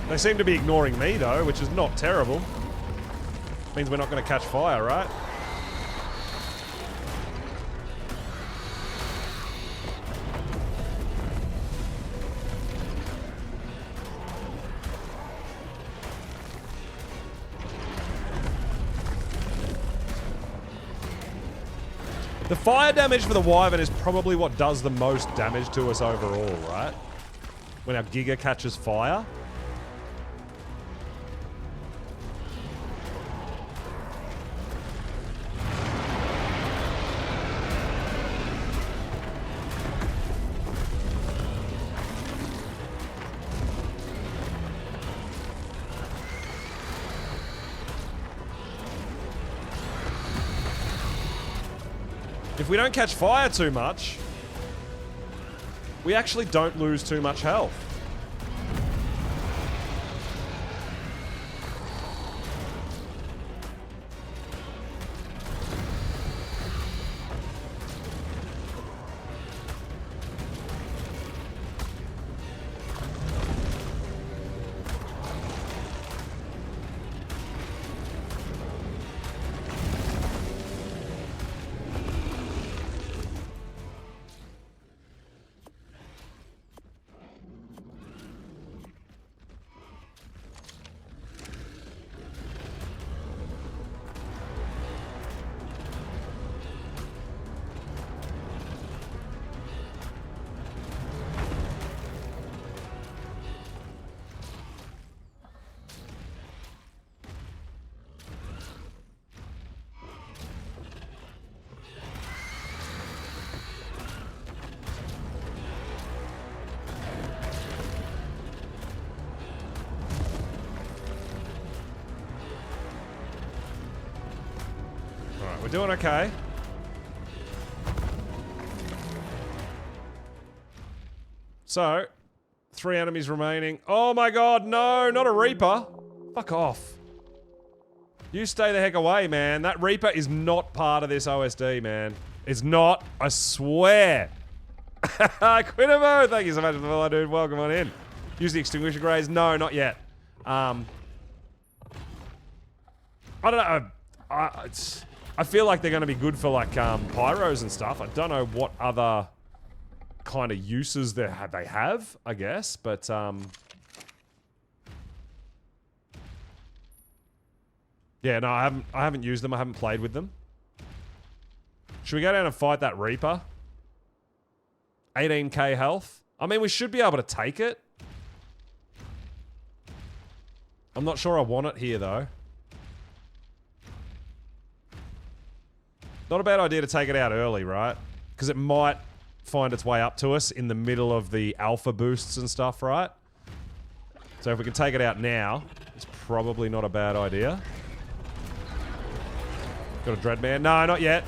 They seem to be ignoring me, though, which is not terrible. Means we're not going to catch fire, right? The fire damage for the Wyvern is probably what does the most damage to us overall, right? When our Giga catches fire. If we don't catch fire too much, we actually don't lose too much health. We're doing okay. So, 3 enemies remaining. Oh my god, no, not a Reaper. Fuck off. You stay the heck away, man. That Reaper is not part of this OSD, man. It's not, I swear. Quinamo, thank you so much for the follow, dude. Welcome on in. Use the Extinguisher Grays. No, not yet. I don't know. I feel like they're going to be good for, like, pyros and stuff. I don't know what other kind of uses they have, I guess, but, yeah, no, I haven't used them. I haven't played with them. Should we go down and fight that Reaper? 18k health. I mean, we should be able to take it. I'm not sure I want it here, though. Not a bad idea to take it out early, right? Because it might find its way up to us in the middle of the alpha boosts and stuff, right? So if we can take it out now, it's probably not a bad idea. Got a Dreadman? No, not yet.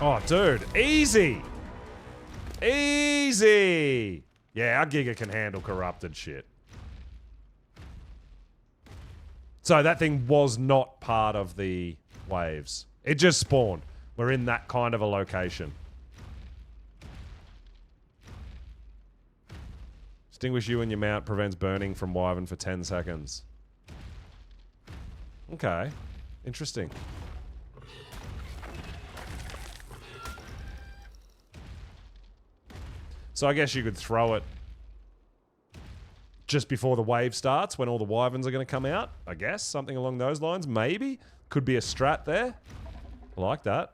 Oh, dude. Easy! Easy! Yeah, our Giga can handle corrupted shit. So that thing was not part of the waves. It just spawned. We're in that kind of a location. Extinguish you and your mount prevents burning from Wyvern for 10 seconds. Okay. Interesting. So I guess you could throw it just before the wave starts, when all the Wyverns are going to come out. I guess, something along those lines. Maybe. Could be a strat there. I like that.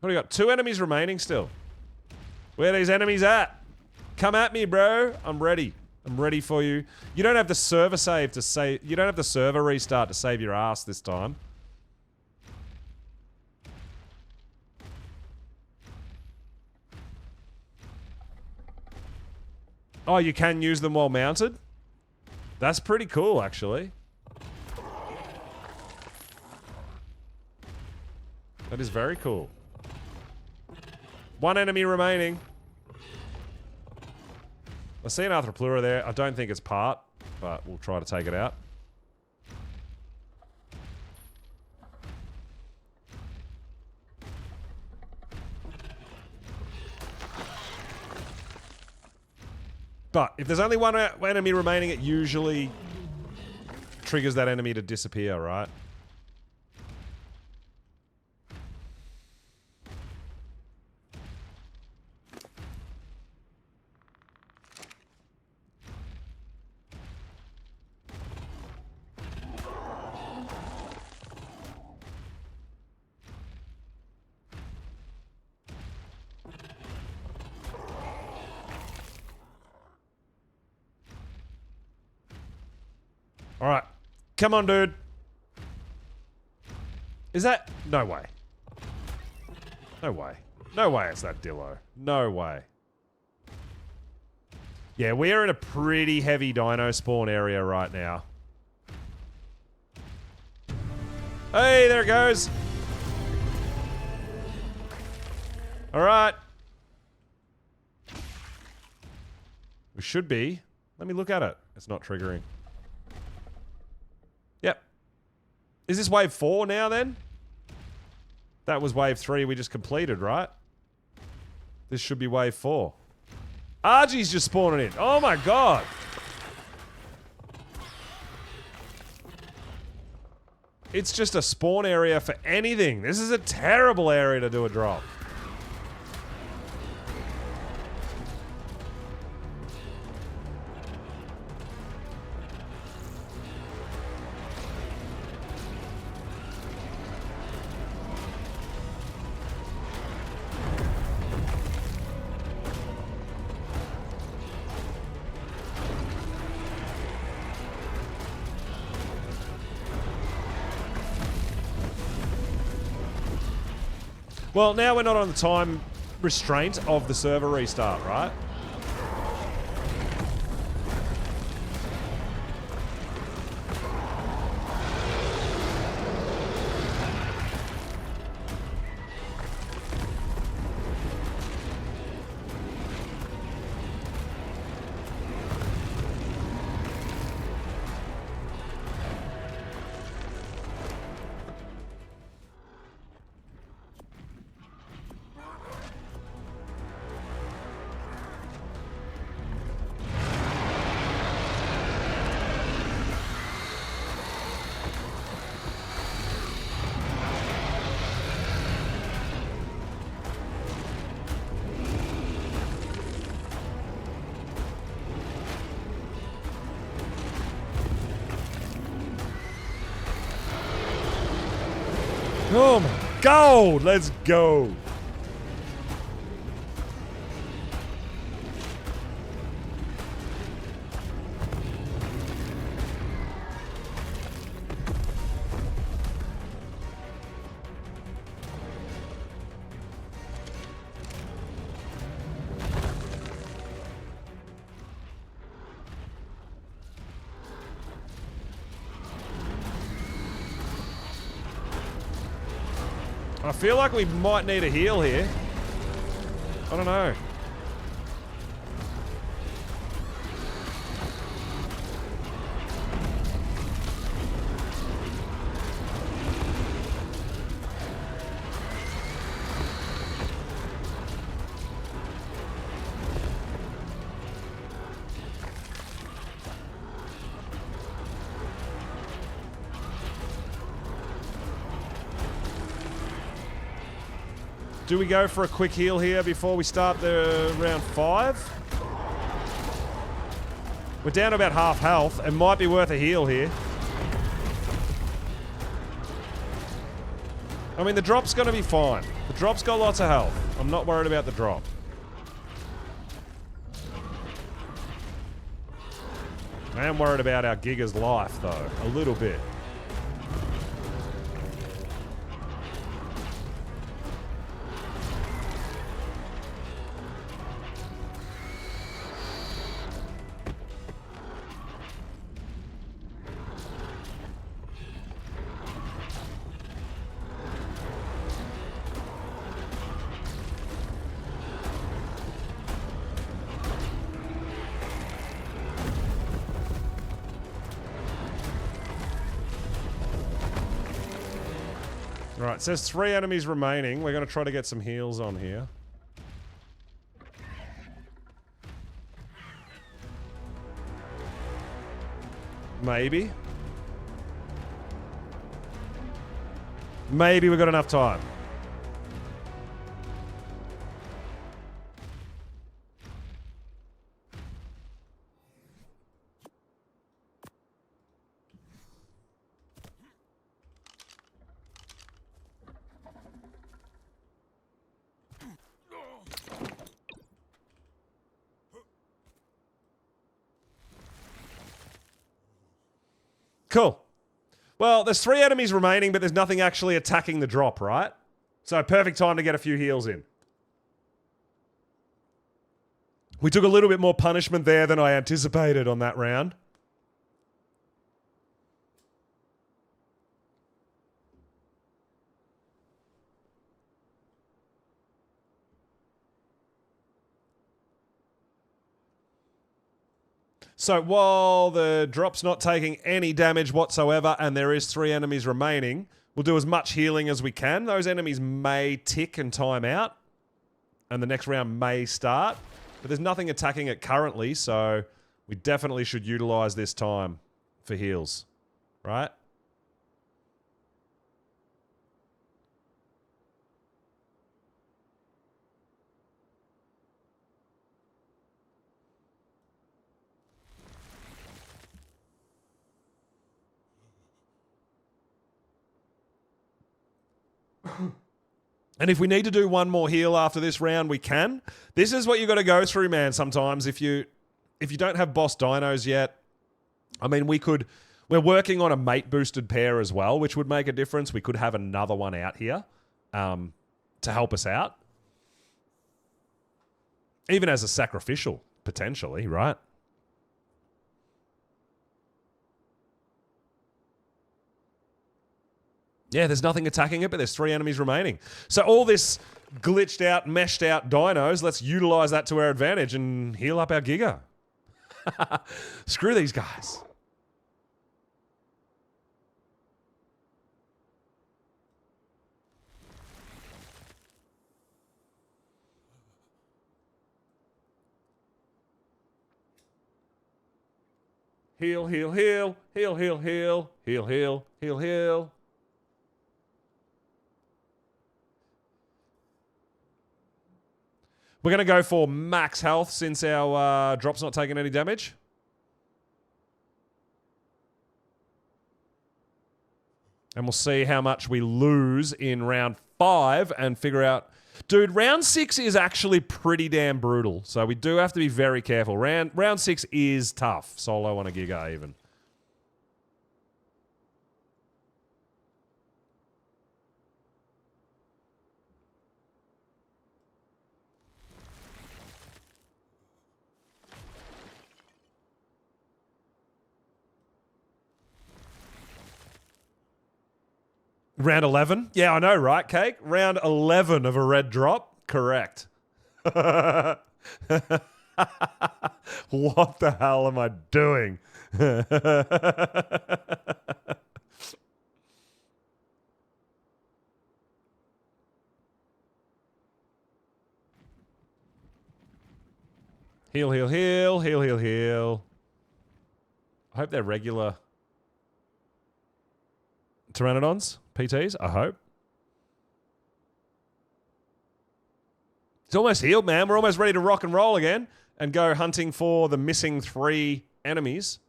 What do we got? 2 enemies remaining still. Where are these enemies at? Come at me, bro. I'm ready. I'm ready for you. You don't have the server save to save... You don't have the server restart to save your ass this time. Oh, you can use them while mounted? That's pretty cool, actually. That is very cool. One enemy remaining. I see an Arthropleura there. I don't think it's part, but we'll try to take it out. But if there's only one enemy remaining, it usually triggers that enemy to disappear, right? Alright. Come on, dude. Is that... No way. No way. No way it's that Dillo. No way. Yeah, we are in a pretty heavy dino spawn area right now. Hey, there it goes. Alright. We should be. Let me look at it. It's not triggering. Yep. Is this wave 4 now then? That was wave 3 we just completed, right? This should be wave 4. Argie's just spawning in. Oh my god. It's just a spawn area for anything. This is a terrible area to do a drop. Well, now we're not on the time restraint of the server restart, right? Oh my god, let's go. I feel like we might need a heal here. I don't know. Do we go for a quick heal here before we start the round 5? We're down to about half health. It might be worth a heal here. I mean, the drop's going to be fine. The drop's got lots of health. I'm not worried about the drop. I am worried about our Giga's life, though. A little bit. Alright, it says 3 enemies remaining. We're going to try to get some heals on here. Maybe. Maybe we've got enough time. Cool. Well, there's 3 enemies remaining, but there's nothing actually attacking the drop, right? So perfect time to get a few heals in. We took a little bit more punishment there than I anticipated on that round. So while the drop's not taking any damage whatsoever and there is 3 enemies remaining, we'll do as much healing as we can. Those enemies may tick and time out, and the next round may start. But there's nothing attacking it currently, so we definitely should utilize this time for heals. Right? And if we need to do one more heal after this round, we can. This is what you got to go through, man, sometimes. If you don't have boss dinos yet, I mean, we're working on a mate-boosted pair as well, which would make a difference. We could have another one out here to help us out. Even as a sacrificial, potentially, right? Yeah, there's nothing attacking it, but there's 3 enemies remaining. So all this glitched out, meshed out dinos, let's utilize that to our advantage and heal up our Giga. Screw these guys. Heal, heal, heal, heal, heal, heal, heal, heal, heal, heal. We're going to go for max health since our drop's not taking any damage. And we'll see how much we lose in round 5 and figure out... Dude, round 6 is actually pretty damn brutal. So we do have to be very careful. Round 6 is tough. Solo on a Giga even. Round 11? Yeah, I know, right, Cake? Round 11 of a red drop? Correct. What the hell am I doing? Heal, heal, heal, heal, heal, heal. I hope they're regular Pteranodons. PTs, I hope. It's almost healed, man. We're almost ready to rock and roll again and go hunting for the missing 3 enemies.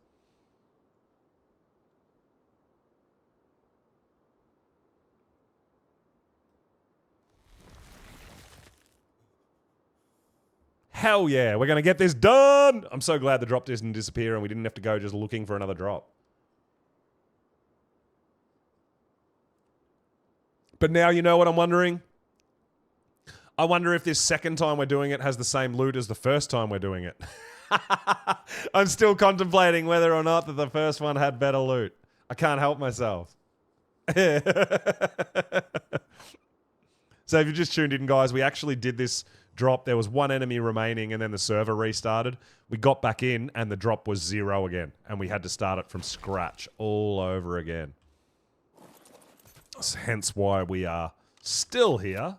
Hell yeah, we're going to get this done! I'm so glad the drop didn't disappear and we didn't have to go just looking for another drop. But now you know what I'm wondering? I wonder if this second time we're doing it has the same loot as the first time we're doing it. I'm still contemplating whether or not that the first one had better loot. I can't help myself. So if you just tuned in, guys, we actually did this drop. There was 1 enemy remaining and then the server restarted. We got back in and the drop was 0 again. And we had to start it from scratch all over again. Hence why we are still here.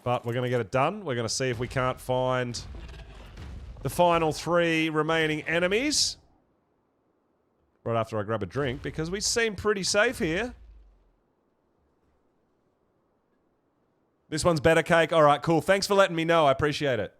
But we're going to get it done. We're going to see if we can't find the final 3 remaining enemies. Right after I grab a drink, because we seem pretty safe here. This one's better, Cake. All right, cool. Thanks for letting me know. I appreciate it.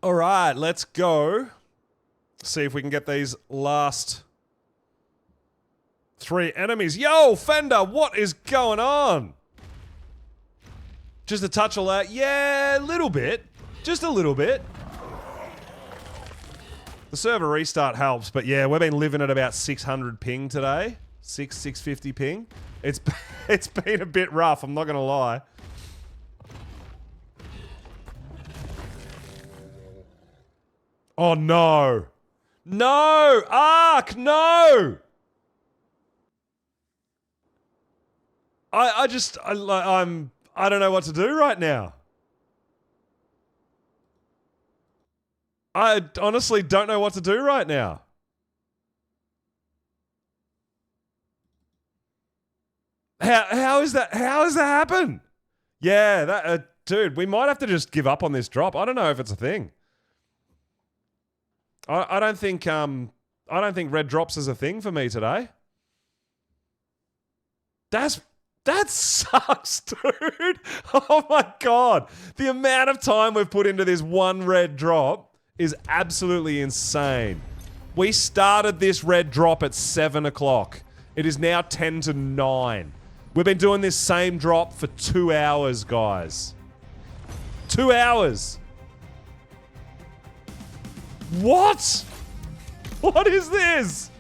All right, let's go. See if we can get these last 3 enemies. Yo, Fender, what is going on? Just a touch of that. Yeah, a little bit. Just a little bit. The server restart helps, but yeah, we've been living at about 600 ping today. 650 ping. It's been a bit rough, I'm not going to lie. Oh no. No! Ark, no! I don't know what to do right now. I honestly don't know what to do right now. How is that? How has that happened? Yeah, that dude, we might have to just give up on this drop. I don't know if it's a thing. I don't think red drops is a thing for me today. That sucks, dude. Oh my god. The amount of time we've put into this one red drop is absolutely insane. We started this red drop at 7 o'clock. It is now 10 to 9. We've been doing this same drop for 2 hours, guys. 2 hours. What? What is this?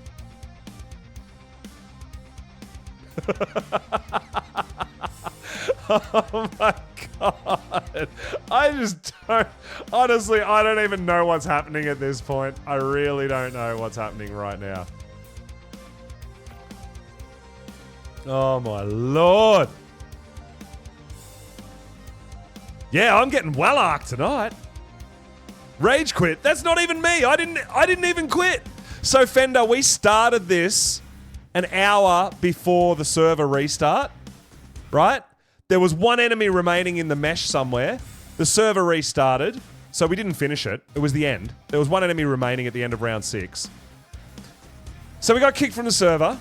Oh my god. I just don't... Honestly, I don't even know what's happening at this point. I really don't know what's happening right now. Oh my lord. Yeah, I'm getting well arced tonight. Rage quit. That's not even me. I didn't even quit. So Fender, we started this an hour before the server restart, right? There was one enemy remaining in the mesh somewhere. The server restarted, so we didn't finish it. It was the end. There was one enemy remaining at the end of round 6. So we got kicked from the server.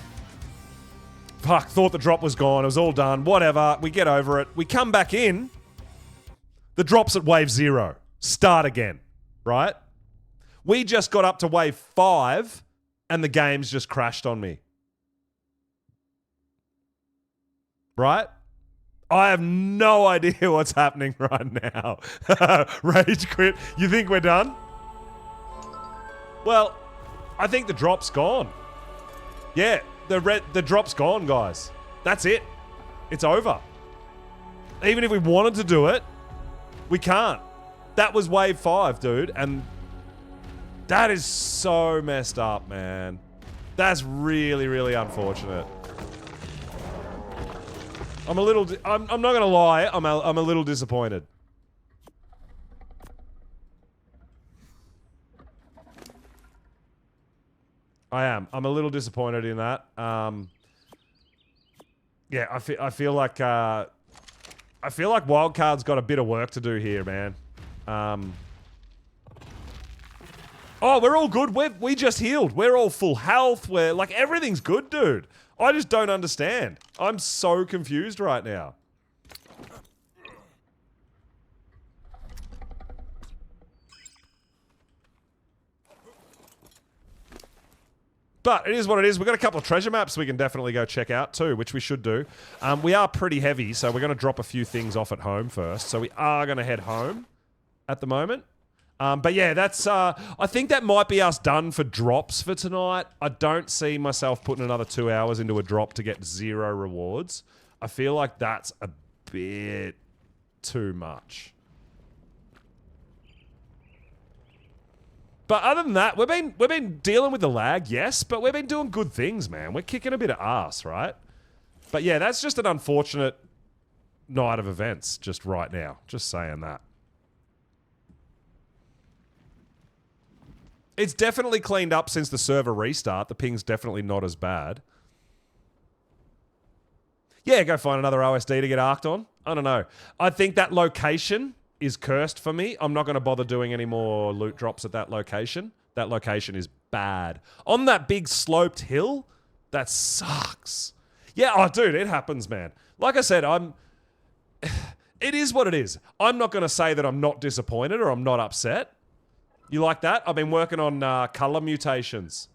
Fuck, thought the drop was gone. It was all done. Whatever. We get over it. We come back in. The drop's at wave 0. Start again. Right? We just got up to wave 5 and the game's just crashed on me. Right? I have no idea what's happening right now. Rage quit. You think we're done? Well, I think the drop's gone. Yeah, the drop's gone, guys. That's it. It's over. Even if we wanted to do it, we can't. That was wave 5, dude, and that is so messed up, man. That's really, really unfortunate. I'm a little... I'm not gonna lie, I'm a little disappointed. I am. I'm a little disappointed in that. Yeah, I feel like Wildcard's got a bit of work to do here, man. Oh, we're all good. We just healed. We're all full health. We're like, everything's good, dude. I just don't understand. I'm so confused right now. But it is what it is. We've got a couple of treasure maps we can definitely go check out too, which we should do. We are pretty heavy, so we're going to drop a few things off at home first. So we are going to head home at the moment. But yeah, that's. I think that might be us done for drops for tonight. I don't see myself putting another 2 hours into a drop to get 0 rewards. I feel like that's a bit too much. But other than that, we've been dealing with the lag, yes, but we've been doing good things, man. We're kicking a bit of ass, right? But yeah, that's just an unfortunate night of events just right now. Just saying that. It's definitely cleaned up since the server restart. The ping's definitely not as bad. Yeah, go find another OSD to get arced on. I don't know. I think that location is cursed for me. I'm not going to bother doing any more loot drops at that location. That location is bad. On that big sloped hill, that sucks. Yeah, oh, dude, it happens, man. Like I said, it is what it is. I'm not going to say that I'm not disappointed or I'm not upset. You like that? I've been working on color mutations.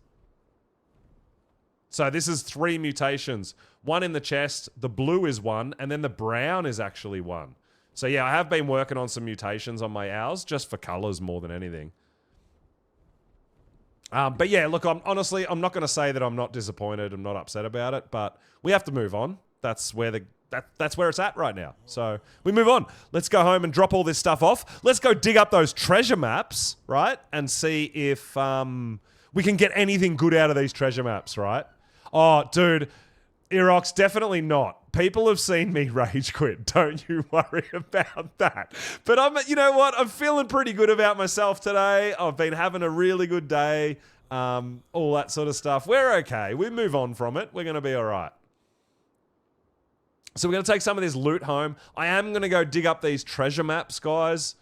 So this is 3 mutations. 1 in the chest, the blue is 1, and then the brown is actually 1. So yeah, I have been working on some mutations on my owls, just for colors more than anything. But yeah, look, I'm not going to say that I'm not disappointed, I'm not upset about it, but we have to move on. That's where that's where it's at right now. So we move on. Let's go home and drop all this stuff off. Let's go dig up those treasure maps, right? And see if we can get anything good out of these treasure maps, right? Oh, dude, Irox, definitely not. People have seen me rage quit. Don't you worry about that. But you know what? I'm feeling pretty good about myself today. I've been having a really good day. All that sort of stuff. We're okay. We move on from it. We're going to be all right. So we're going to take some of this loot home. I am going to go dig up these treasure maps, guys.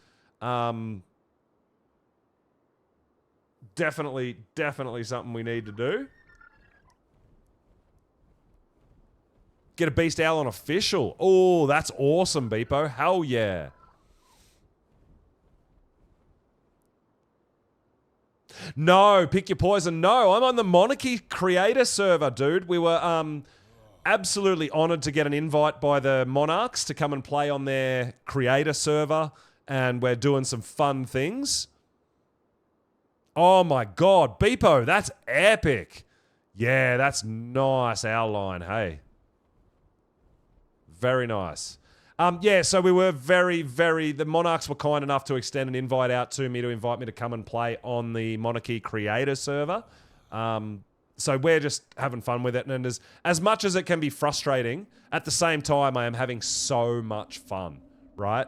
Definitely something we need to do. Get a beast owl on official. Oh, that's awesome, Beepo. Hell yeah. No, pick your poison. No, I'm on the Monarchy creator server, dude. We were absolutely honored to get an invite by the Monarchs to come and play on their creator server, and we're doing some fun things. Oh my god, Beepo, that's epic. Yeah, that's nice owl line, hey. Very nice. Yeah, so we were the Monarchs were kind enough to extend an invite out to me to invite me to come and play on the Monarchy creator server. So we're just having fun with it. And as much as it can be frustrating, at the same time, I am having so much fun, right?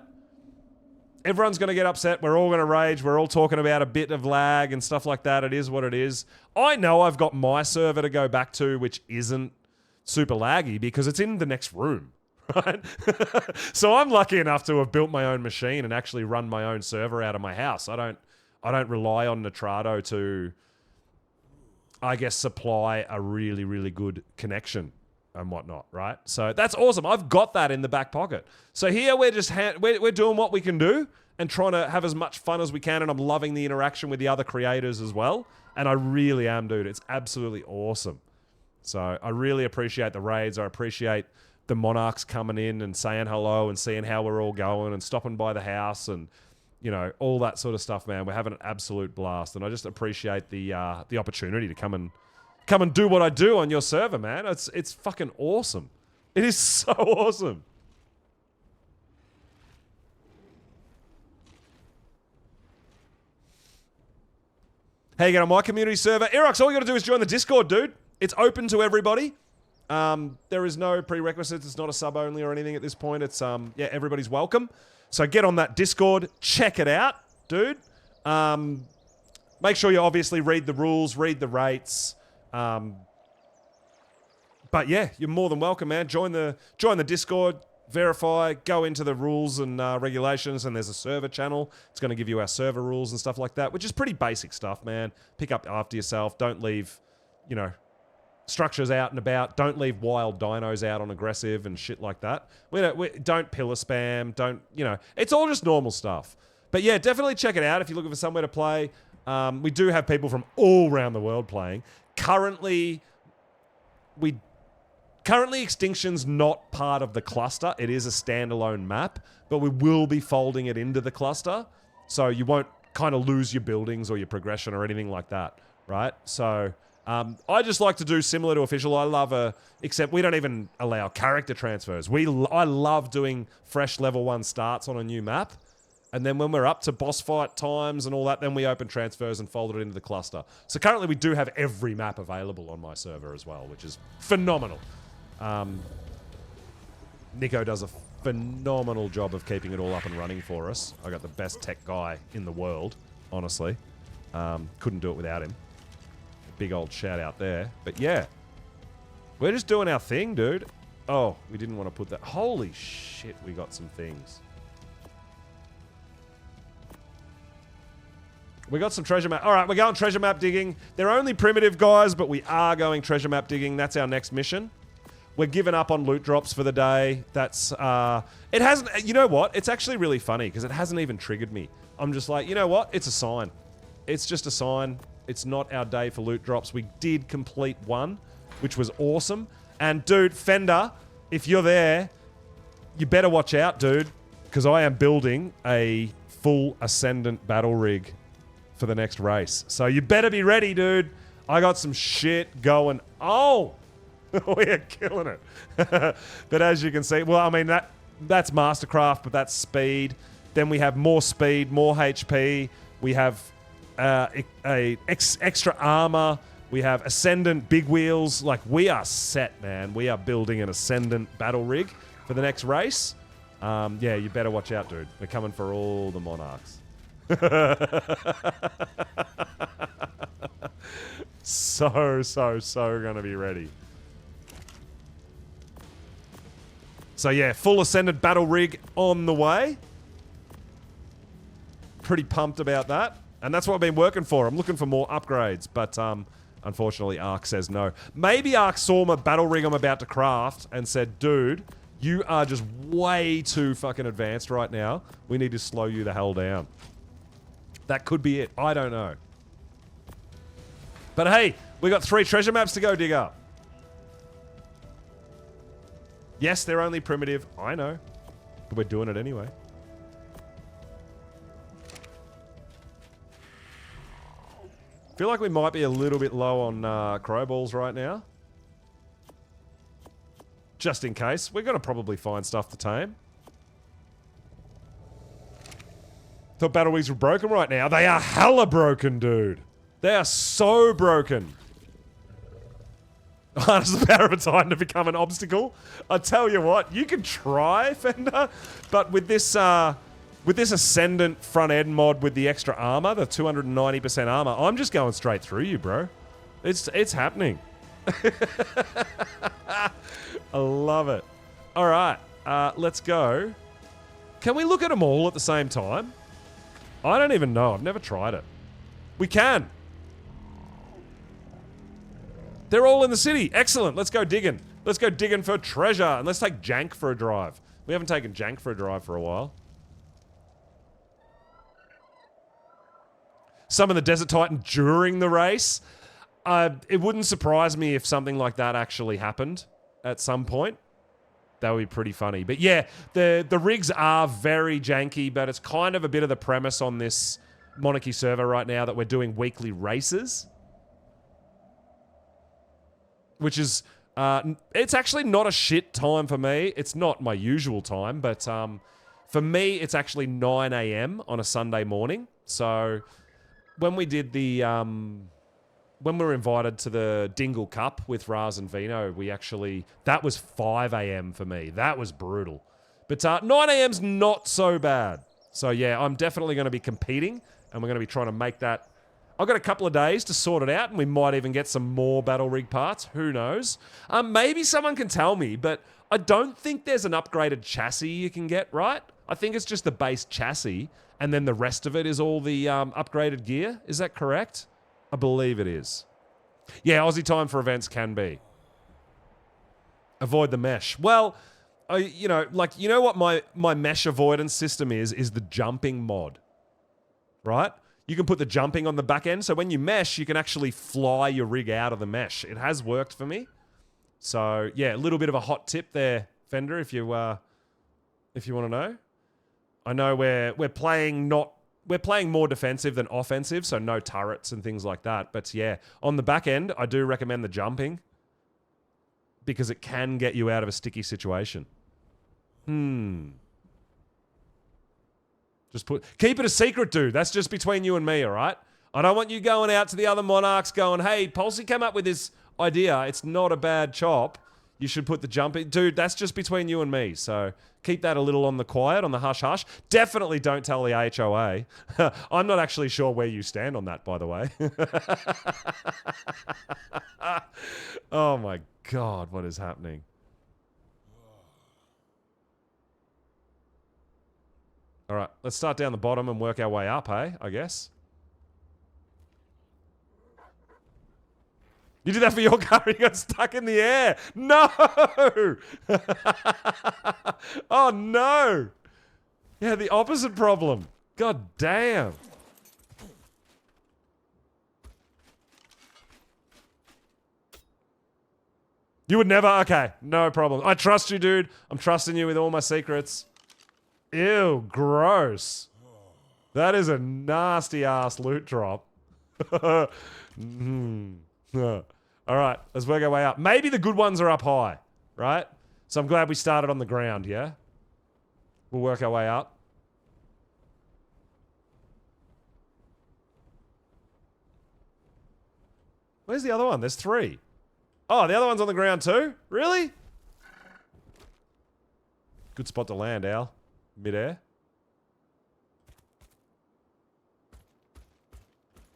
Everyone's going to get upset. We're all going to rage. We're all talking about a bit of lag and stuff like that. It is what it is. I know I've got my server to go back to, which isn't super laggy because it's in the next room. Right? So I'm lucky enough to have built my own machine and actually run my own server out of my house. I don't rely on Nitrado to, I guess, supply a really, really good connection and whatnot, right? So that's awesome. I've got that in the back pocket. So here we're just we're doing what we can do and trying to have as much fun as we can, and I'm loving the interaction with the other creators as well. And I really am, dude. It's absolutely awesome. So I really appreciate the raids. I appreciate the Monarchs coming in and saying hello and seeing how we're all going and stopping by the house and, you know, all that sort of stuff, man. We're having an absolute blast, and I just appreciate the opportunity to come and do what I do on your server, man. It's fucking awesome. It is so awesome. How you get on my community server? Erox, all you got to do is join the Discord, dude. It's open to everybody. There is no prerequisites. It's not a sub only or anything at this point. It's, yeah, everybody's welcome. So get on that Discord. Check it out, dude. Make sure you obviously read the rules, read the rates. But yeah, you're more than welcome, man. Join the Discord. verify, go into the rules and regulations, and there's a server channel. It's going to give you our server rules and stuff like that, which is pretty basic stuff, man. Pick up after yourself. Don't leave, you know, structures out and about. Don't leave wild dinos out on aggressive and shit like that. We don't pillar spam. Don't, you know, it's all just normal stuff. But yeah, definitely check it out if you're looking for somewhere to play. We do have people from all around the world playing. Currently, Extinction's not part of the cluster. It is a standalone map, but we will be folding it into the cluster, so you won't kind of lose your buildings or your progression or anything like that, right? So I just like to do similar to official. Except we don't even allow character transfers. I love doing fresh level 1 starts on a new map, and then when we're up to boss fight times and all that, then we open transfers and fold it into the cluster. So currently we do have every map available on my server as well, which is phenomenal. Nico does a phenomenal job of keeping it all up and running for us. I got the best tech guy in the world, honestly. Couldn't do it without him. Big old shout out there. But yeah, we're just doing our thing, dude. Oh, we didn't want to put that. Holy shit, we got some things. We got some treasure map. All right, we're going treasure map digging. They're only primitive, guys, but we are going treasure map digging. That's our next mission. We're giving up on loot drops for the day. That's, it hasn't, you know what? It's actually really funny because it hasn't even triggered me. I'm just like, you know what? It's a sign. It's just a sign. It's not our day for loot drops. We did complete one, which was awesome. And dude, Fender, if you're there, you better watch out, dude, because I am building a full Ascendant battle rig for the next race. So you better be ready, dude. I got some shit going. Oh! We're killing it. But as you can see, well, I mean, that's Mastercraft, but that's speed. Then we have more speed, more HP. We have extra armor. We have Ascendant big wheels. Like, we are set, man. We are building an Ascendant battle rig for the next race. Yeah, you better watch out, dude. We're coming for all the Monarchs. So gonna be ready. So yeah, full Ascendant battle rig on the way. Pretty pumped about that. And that's what I've been working for. I'm looking for more upgrades, but unfortunately Ark says no. Maybe Ark saw my battle rig I'm about to craft and said, dude, you are just way too fucking advanced right now. We need to slow you the hell down. That could be it. I don't know. But hey, we got 3 treasure maps to go dig up. Yes, they're only primitive. I know. But we're doing it anyway. Feel like we might be a little bit low on crow balls right now. Just in case. We're going to probably find stuff to tame. Thought battle rigs were broken right now. They are hella broken, dude. They are so broken. Harness the power of a Titan to become an obstacle. I tell you what, you can try, Fender, but with this Ascendant front end mod with the extra armor, the 290% armor, I'm just going straight through you, bro. It's happening. I love it. All right, let's go. Can we look at them all at the same time? I don't even know. I've never tried it. We can. They're all in the city. Excellent. Let's go digging. Let's go digging for treasure. And let's take Jank for a drive. We haven't taken Jank for a drive for a while. Summon the Desert Titan during the race. It wouldn't surprise me if something like that actually happened at some point. That would be pretty funny. But yeah, the rigs are very janky, but it's kind of a bit of the premise on this Monarchy server right now that we're doing weekly races. Which is, it's actually not a shit time for me. It's not my usual time, but for me, it's actually 9 AM on a Sunday morning. So when we did the, when we were invited to the Dingle Cup with Raz and Vino, that was 5 AM for me. That was brutal. But 9 AM's not so bad. So yeah, I'm definitely going to be competing, and we're going to be trying to make that I've got a couple of days to sort it out, and we might even get some more battle rig parts. Who knows? Maybe someone can tell me, but I don't think there's an upgraded chassis you can get, right? I think it's just the base chassis, and then the rest of it is all the upgraded gear. Is that correct? I believe it is. Yeah, Aussie time for events can be. Avoid the mesh. Well, you know what my mesh avoidance system is the jumping mod, right? You can put the jumping on the back end, so when you mesh, you can actually fly your rig out of the mesh. It has worked for me. So, yeah, a little bit of a hot tip there, Fender, if you want to know. I know we're playing more defensive than offensive, so no turrets and things like that. But yeah, on the back end, I do recommend the jumping because it can get you out of a sticky situation. Keep it a secret, dude. That's just between you and me, all right? I don't want you going out to the other monarchs going, hey, Pulsey came up with this idea. It's not a bad chop. You should put the jumping. Dude, that's just between you and me. So keep that a little on the quiet, on the hush-hush. Definitely don't tell the HOA. I'm not actually sure where you stand on that, by the way. Oh my God, what is happening? All right, let's start down the bottom and work our way up, hey? I guess. You did that for your car, you got stuck in the air. No! Oh, no! Yeah, the opposite problem. God damn. You would never? Okay, no problem. I trust you, dude. I'm trusting you with all my secrets. Ew, gross. That is a nasty-ass loot drop. All right, let's work our way up. Maybe the good ones are up high, right? So I'm glad we started on the ground, yeah? We'll work our way up. Where's the other one? There's 3. Oh, the other one's on the ground too? Really? Good spot to land, Al. Mid-air.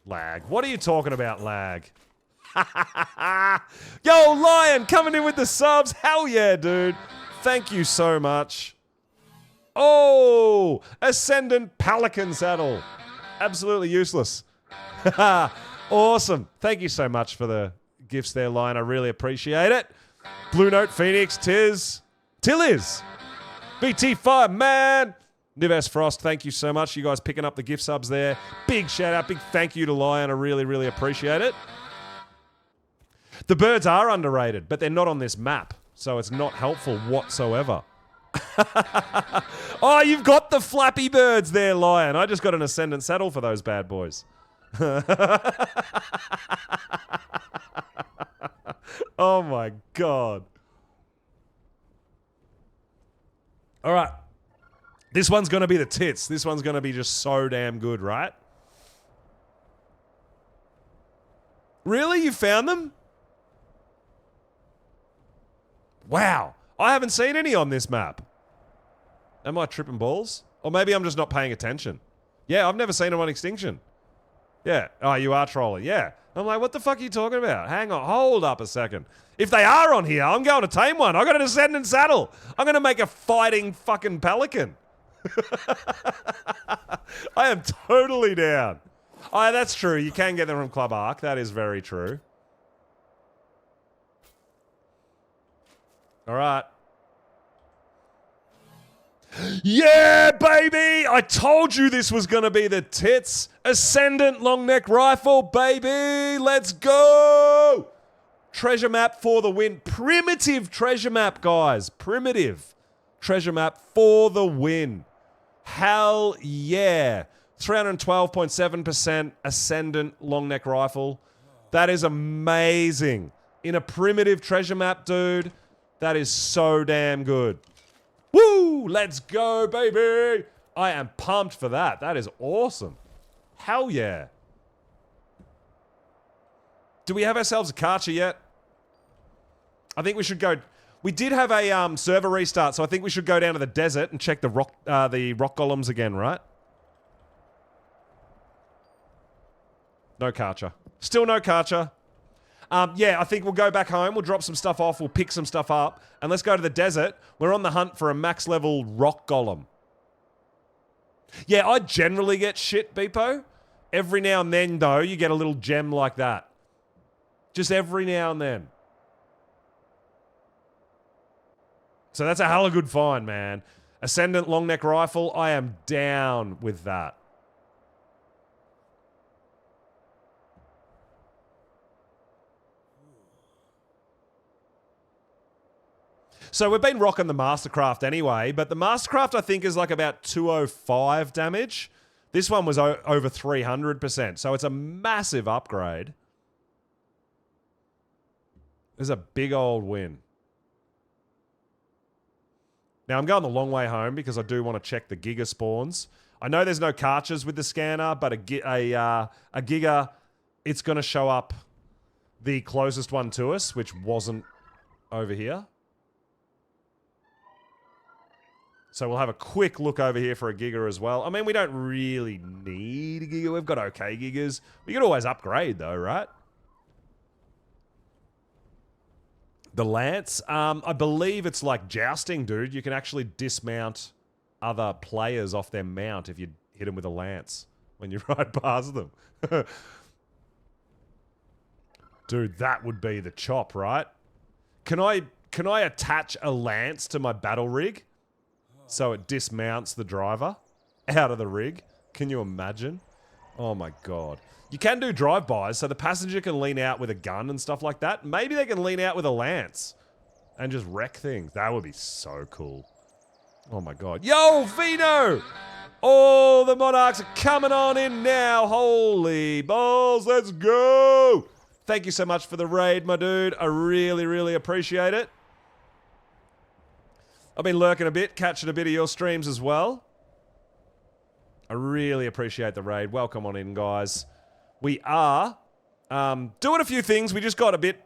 Lag. What are you talking about, lag? Yo, Lion, coming in with the subs. Hell yeah, dude. Thank you so much. Oh, Ascendant Pelican saddle. Absolutely useless. Awesome. Thank you so much for the gifts there, Lion. I really appreciate it. Blue Note, Phoenix, Tiz. Tilliz. BT5, man. Nives Frost, thank you so much. You guys picking up the gift subs there. Big shout out, big thank you to Lion. I really, really appreciate it. The birds are underrated, but they're not on this map, so it's not helpful whatsoever. Oh, you've got the flappy birds there, Lion. I just got an Ascendant saddle for those bad boys. Oh my God. All right. This one's going to be the tits. This one's going to be just so damn good, right? Really? You found them? Wow. I haven't seen any on this map. Am I tripping balls? Or maybe I'm just not paying attention. Yeah, I've never seen them on Extinction. Yeah. Oh, you are trolling. Yeah. I'm like, what the fuck are you talking about? Hang on. Hold up a second. If they are on here, I'm going to tame one. I got an Ascendant saddle. I'm going to make a fighting fucking pelican. I am totally down. Oh, that's true. You can get them from Club Arc. That is very true. All right. Yeah, baby! I told you this was going to be the tits. Ascendant long neck rifle, baby! Let's go! Treasure map for the win. Primitive treasure map, guys. Primitive treasure map for the win. Hell yeah. 312.7% Ascendant long neck rifle. That is amazing. In a primitive treasure map, dude, that is so damn good. Woo! Let's go, baby! I am pumped for that. That is awesome. Hell yeah. Do we have ourselves a Karcher yet? I think we should go... We did have a server restart, so I think we should go down to the desert and check the rock golems again, right? No Karcher. Still no Karcher. Yeah, I think we'll go back home. We'll drop some stuff off. We'll pick some stuff up. And let's go to the desert. We're on the hunt for a max level rock golem. Yeah, I generally get shit, Beepo. Every now and then, though, you get a little gem like that. Just every now and then. So that's a hella good find, man. Ascendant long neck rifle. I am down with that. So we've been rocking the Mastercraft anyway, but the Mastercraft I think is like about 205 damage. This one was over 300%, so it's a massive upgrade. There's a big old win. Now I'm going the long way home because I do want to check the Giga spawns. I know there's no Karchers with the scanner, but a Giga, it's going to show up the closest one to us, which wasn't over here. So we'll have a quick look over here for a Giga as well. I mean, we don't really need a Giga. We've got okay Gigas. We could always upgrade though, right? The Lance, I believe it's like jousting, dude. You can actually dismount other players off their mount if you hit them with a Lance when you ride past them. Dude, that would be the chop, right? Can I attach a Lance to my battle rig so it dismounts the driver out of the rig? Can you imagine? Oh my god. You can do drive-bys, so the passenger can lean out with a gun and stuff like that. Maybe they can lean out with a Lance and just wreck things. That would be so cool. Oh my god. Yo, Vino! All the Monarchs are coming on in now. Holy balls, let's go! Thank you so much for the raid, my dude. I really, really appreciate it. I've been lurking a bit, catching a bit of your streams as well. I really appreciate the raid. Welcome on in, guys. We are doing a few things. We got a bit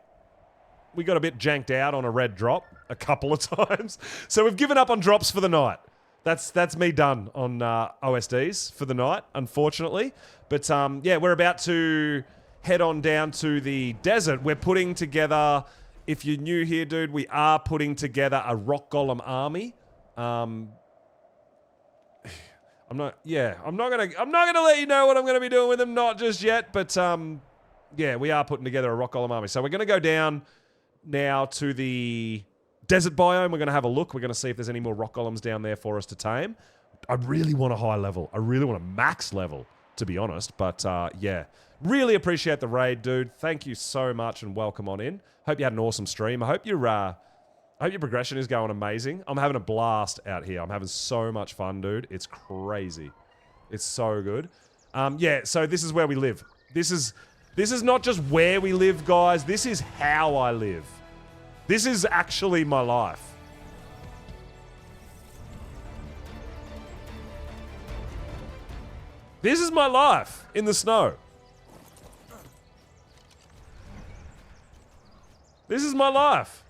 janked out on a red drop a couple of times. So we've given up on drops for the night. That's me done on OSDs for the night, unfortunately. But yeah, we're about to head on down to the desert. We're putting together, if you're new here, dude, we are putting together a rock golem army. I'm not gonna let you know what I'm gonna be doing with them, not just yet, but yeah, we are putting together a rock golem army. So we're gonna go down now to the desert biome. We're gonna have a look. We're gonna see if there's any more rock golems down there for us to tame. I really want a high level. I really want a max level, to be honest. But yeah, really appreciate the raid, dude. Thank you so much and welcome on in. Hope you had an awesome stream. I hope your progression is going amazing. I'm having a blast out here. I'm having so much fun, dude. It's crazy. It's so good. Yeah, so this is where we live. This is not just where we live, guys. This is how I live. This is actually my life. This is my life in the snow. This is my life.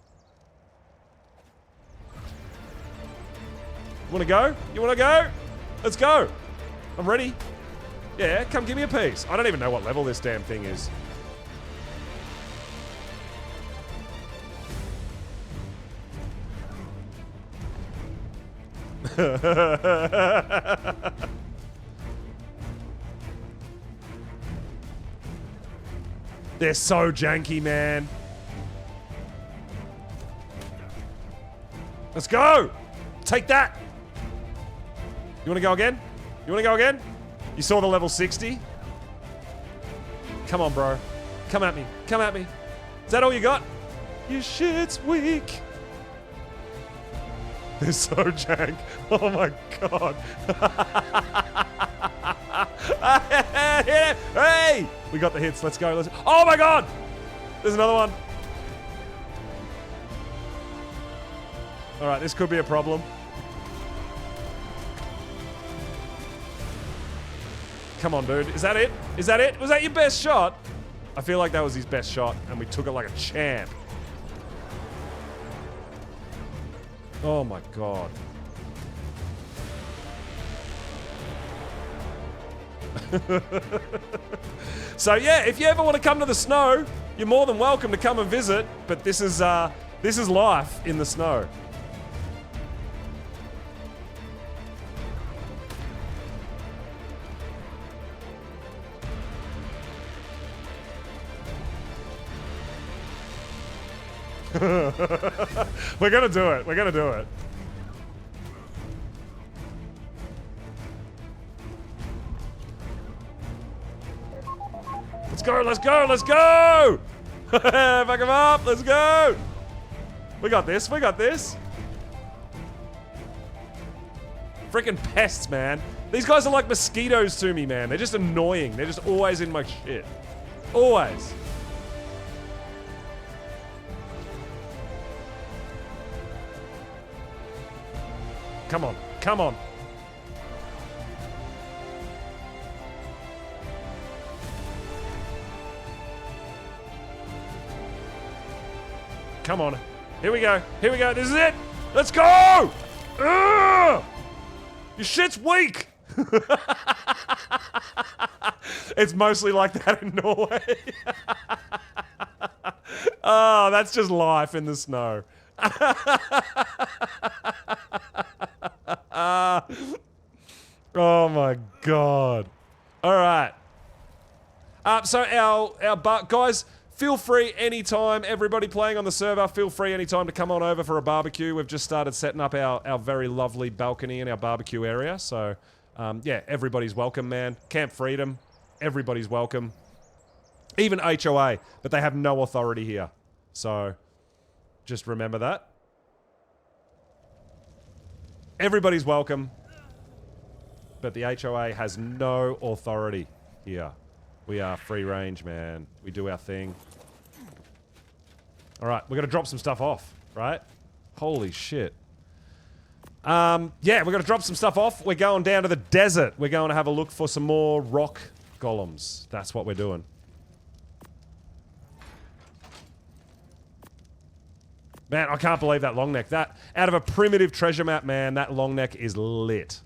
You wanna go? You wanna go? Let's go. I'm ready. Yeah, come give me a piece. I don't even know what level this damn thing is. They're so janky, man. Let's go. Take that. You want to go again? You want to go again? You saw the level 60? Come on, bro. Come at me. Come at me. Is that all you got? Your shit's weak. They're so jank. Oh my god. Hey! We got the hits. Let's go. Oh my god! There's another one. Alright, this could be a problem. Come on, dude. Is that it? Is that it? Was that your best shot? I feel like that was his best shot, and we took it like a champ. Oh my god. So yeah, if you ever want to come to the snow, you're more than welcome to come and visit. But this is life in the snow. We're gonna do it. We're gonna do it. Let's go, let's go, let's go! Fuck him up, let's go! We got this, we got this. Freaking pests, man. These guys are like mosquitoes to me, man. They're just annoying. They're just always in my shit. Always. Come on, come on. Come on. Here we go. Here we go. This is it. Let's go! Ugh! Your shit's weak. It's mostly like that in Norway. Oh, that's just life in the snow. Oh my god. All right. So our guys, feel free anytime. Everybody playing on the server, feel free anytime to come on over for a barbecue. We've just started setting up our very lovely balcony in our barbecue area. So yeah, everybody's welcome, man. Camp Freedom, everybody's welcome. Even HOA, but they have no authority here. So just remember that. Everybody's welcome, but the HOA has no authority here. We are free range, man. We do our thing. All right, we're gonna drop some stuff off, right? Holy shit. Yeah, we're gonna drop some stuff off. We're going down to the desert. We're going to have a look for some more rock golems. That's what we're doing. Man, I can't believe that long neck. That, out of a primitive treasure map, man, that long neck is lit.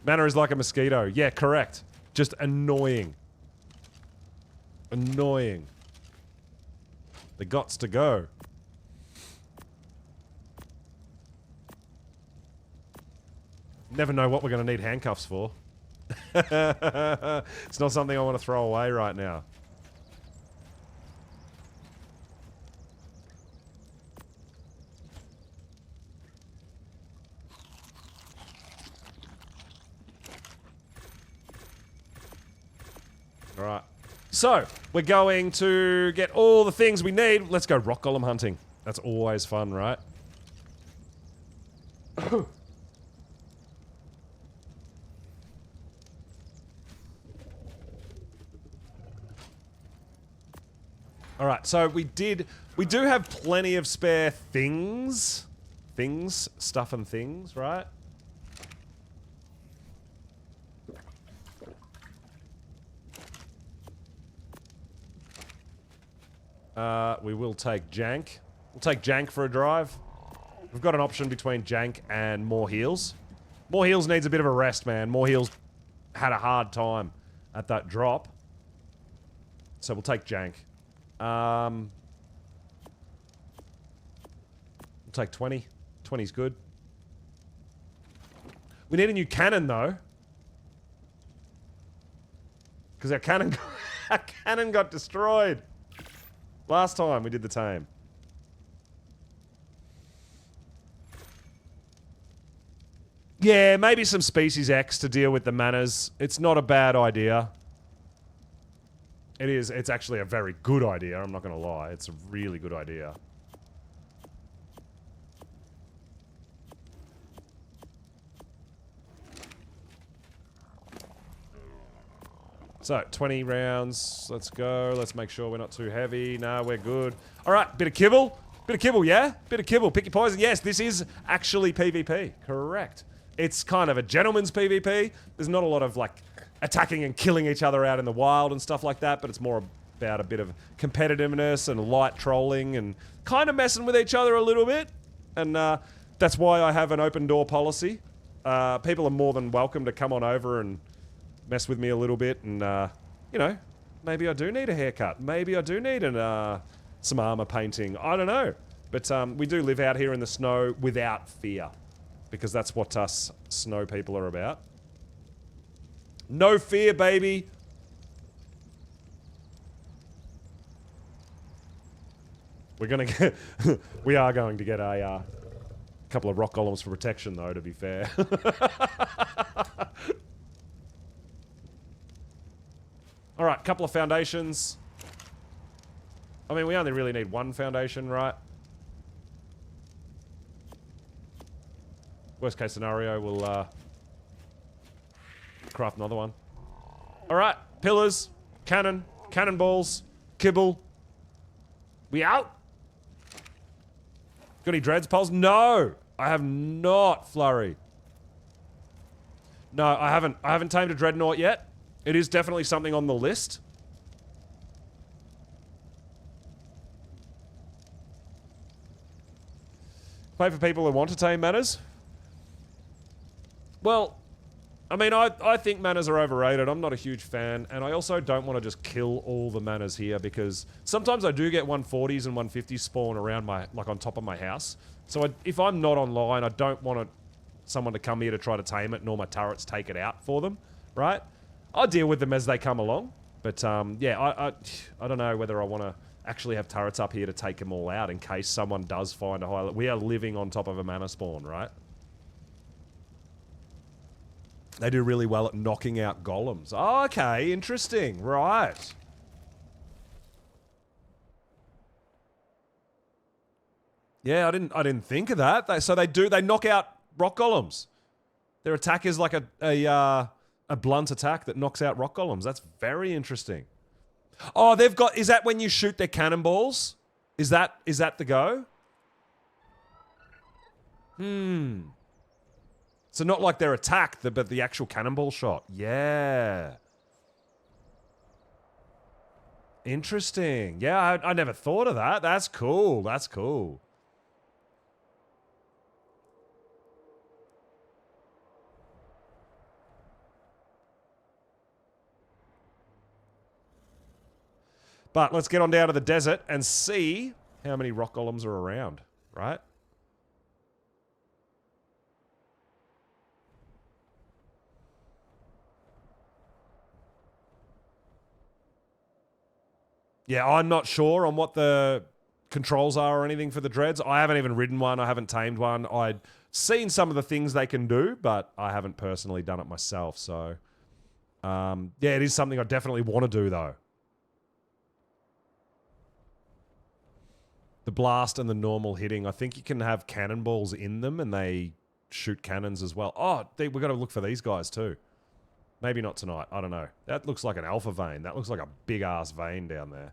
Mana is like a mosquito. Yeah, correct. Just annoying. Annoying. The gots to go. Never know what we're going to need handcuffs for. It's not something I want to throw away right now. Alright. So, we're going to get all the things we need. Let's go rock golem hunting. That's always fun, right? Alright, so we do have plenty of spare things. Stuff and things, right? We will take Jank. We'll take Jank for a drive. We've got an option between Jank and More Heals. More Heals needs a bit of a rest, man. More Heals had a hard time at that drop. So we'll take Jank. We'll take 20. 20's good. We need a new cannon, though. Because our cannon got destroyed. Last time we did the tame. Yeah, maybe some Species X to deal with the manners. It's not a bad idea. It is. It's actually a very good idea. I'm not going to lie. It's a really good idea. So, 20 rounds. Let's go. Let's make sure we're not too heavy. No, we're good. All right, bit of kibble. Bit of kibble, yeah? Bit of kibble. Pick your poison. Yes, this is actually PvP. Correct. It's kind of a gentleman's PvP. There's not a lot of, like, attacking and killing each other out in the wild and stuff like that, but it's more about a bit of competitiveness and light trolling and kind of messing with each other a little bit. And that's why I have an open door policy. People are more than welcome to come on over and mess with me a little bit. And, you know, maybe I do need a haircut. Maybe I do need some armor painting. I don't know. But we do live out here in the snow without fear. Because that's what us snow people are about. No fear, baby. We're gonna get... we are going to get a couple of rock golems for protection, though, to be fair. Alright, couple of foundations. I mean, we only really need one foundation, right? Worst case scenario, we'll craft another one. Alright, pillars, cannon, cannonballs, kibble. We out? Got any dreads, Poles? No! I have not, Flurry. No, I haven't. I haven't tamed a dreadnought yet. It is definitely something on the list. Play for people who want to tame manners. Well, I mean, I think manners are overrated. I'm not a huge fan, and I also don't want to just kill all the manners here because sometimes I do get 140s and 150s spawn around my, like on top of my house. So if I'm not online, I don't want someone to come here to try to tame it and all my turrets take it out for them, right? I'll deal with them as they come along, but yeah, I don't know whether I want to actually have turrets up here to take them all out in case someone does find a high... We are living on top of a mana spawn, right? They do really well at knocking out golems. Oh, okay, interesting. Right. Yeah, I didn't think of that. So they knock out rock golems. Their attack is like a blunt attack that knocks out rock golems. That's very interesting. Oh, they've got... Is that when you shoot their cannonballs? Is that the go? So not like their attack, but the actual cannonball shot. Yeah. Interesting. Yeah, I never thought of that. That's cool. That's cool. But let's get on down to the desert and see how many rock golems are around, right? Yeah, I'm not sure on what the controls are or anything for the dreads. I haven't even ridden one. I haven't tamed one. I'd seen some of the things they can do, but I haven't personally done it myself. So, yeah, it is something I definitely want to do, though. The blast and the normal hitting. I think you can have cannonballs in them and they shoot cannons as well. Oh, we've got to look for these guys too. Maybe not tonight. I don't know. That looks like an alpha vein. That looks like a big-ass vein down there.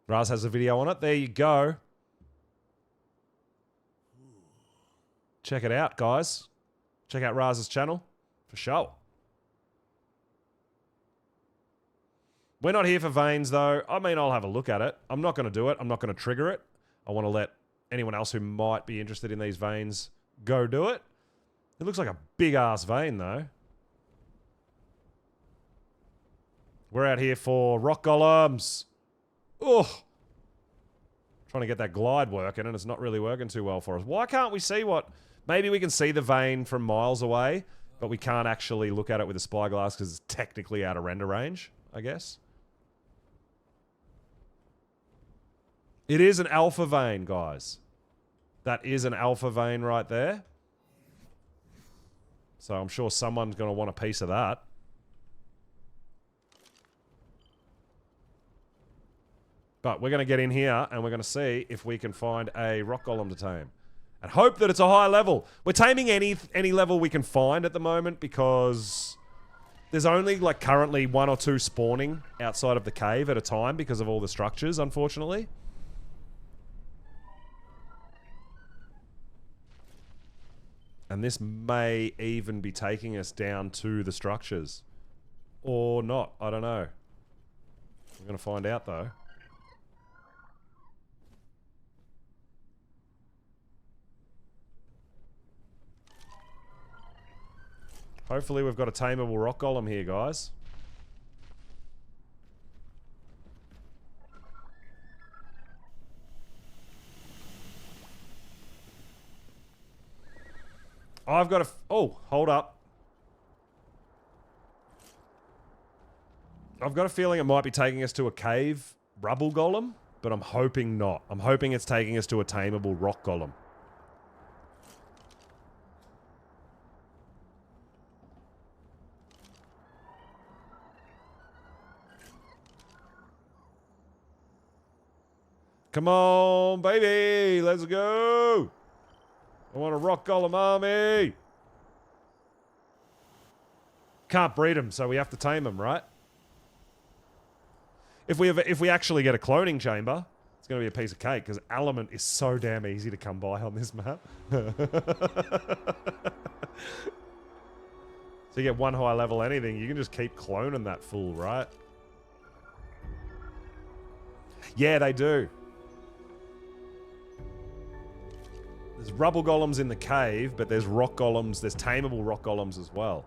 Raz has a video on it. There you go. Check it out, guys. Check out Raz's channel. For sure. We're not here for veins, though. I mean, I'll have a look at it. I'm not going to do it. I'm not going to trigger it. I want to let anyone else who might be interested in these veins go do it. It looks like a big-ass vein, though. We're out here for rock golems. Ugh. Trying to get that glide working, and it's not really working too well for us. Why can't we see what... Maybe we can see the vein from miles away, but we can't actually look at it with a spyglass because it's technically out of render range, I guess. It is an alpha vein, guys. That is an alpha vein right there. So I'm sure someone's going to want a piece of that. But we're going to get in here and we're going to see if we can find a rock golem to tame. And hope that it's a high level. We're taming any level we can find at the moment because there's only like currently 1 or 2 spawning outside of the cave at a time because of all the structures, unfortunately. And this may even be taking us down to the structures. Or not. I don't know. We're going to find out, though. Hopefully we've got a tameable rock golem here, guys. I've got a... Oh, hold up. I've got a feeling it might be taking us to a cave rubble golem, but I'm hoping not. I'm hoping it's taking us to a tameable rock golem. Come on, baby! Let's go! I want a rock golem army! Can't breed them, so we have to tame them, right? If we actually get a cloning chamber, it's going to be a piece of cake, because element is so damn easy to come by on this map. So you get one high level anything, you can just keep cloning that fool, right? Yeah, they do. There's rubble golems in the cave, but there's rock golems, there's tameable rock golems as well.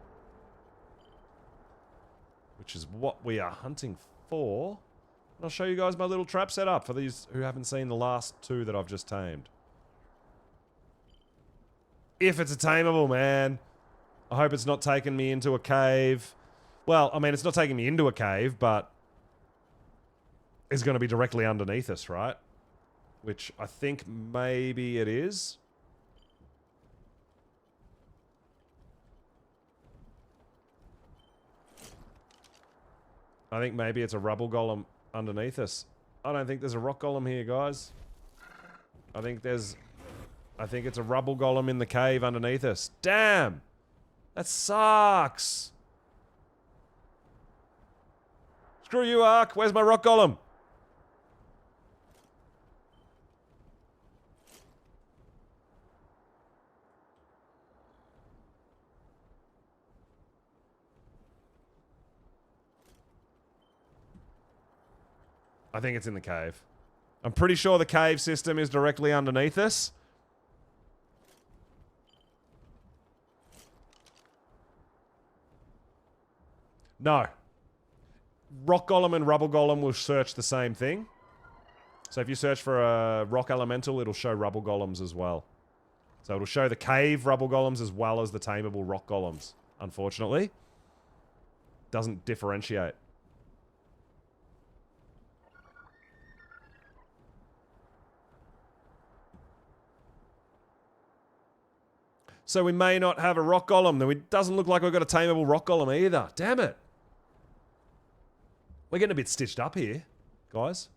Which is what we are hunting for. And I'll show you guys my little trap setup for these who haven't seen the last two that I've just tamed. If it's a tameable, man. I hope it's not taking me into a cave. Well, I mean, it's not taking me into a cave, but it's going to be directly underneath us, right? Which I think maybe it is. I think maybe it's a rubble golem underneath us. I don't think there's a rock golem here, guys. I think it's a rubble golem in the cave underneath us. Damn! That sucks! Screw you, Ark. Where's my rock golem? I think it's in the cave. I'm pretty sure the cave system is directly underneath us. No. Rock golem and rubble golem will search the same thing. So if you search for a rock elemental, it'll show rubble golems as well. So it'll show the cave rubble golems as well as the tameable rock golems, unfortunately. Doesn't differentiate. So we may not have a rock golem. Then it doesn't look like we've got a tameable rock golem either. Damn it. We're getting a bit stitched up here, guys.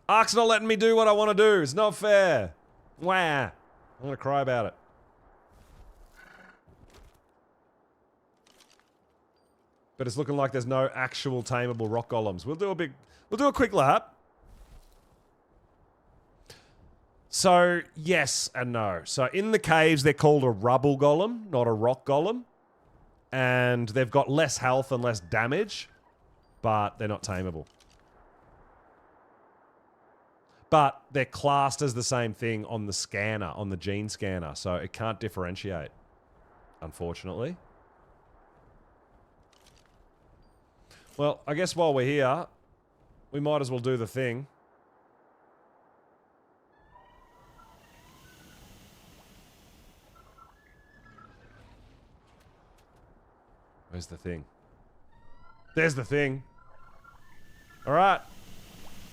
Ark's not letting me do what I want to do. It's not fair. Wah. I'm going to cry about it. But it's looking like there's no actual tameable rock golems. We'll do a quick lap. So, yes and no. So, in the caves, they're called a rubble golem, not a rock golem. And they've got less health and less damage, but they're not tameable. But they're classed as the same thing on the scanner, on the gene scanner. So, it can't differentiate, unfortunately. Well, I guess while we're here, we might as well do the thing. Where's the thing? There's the thing. Alright.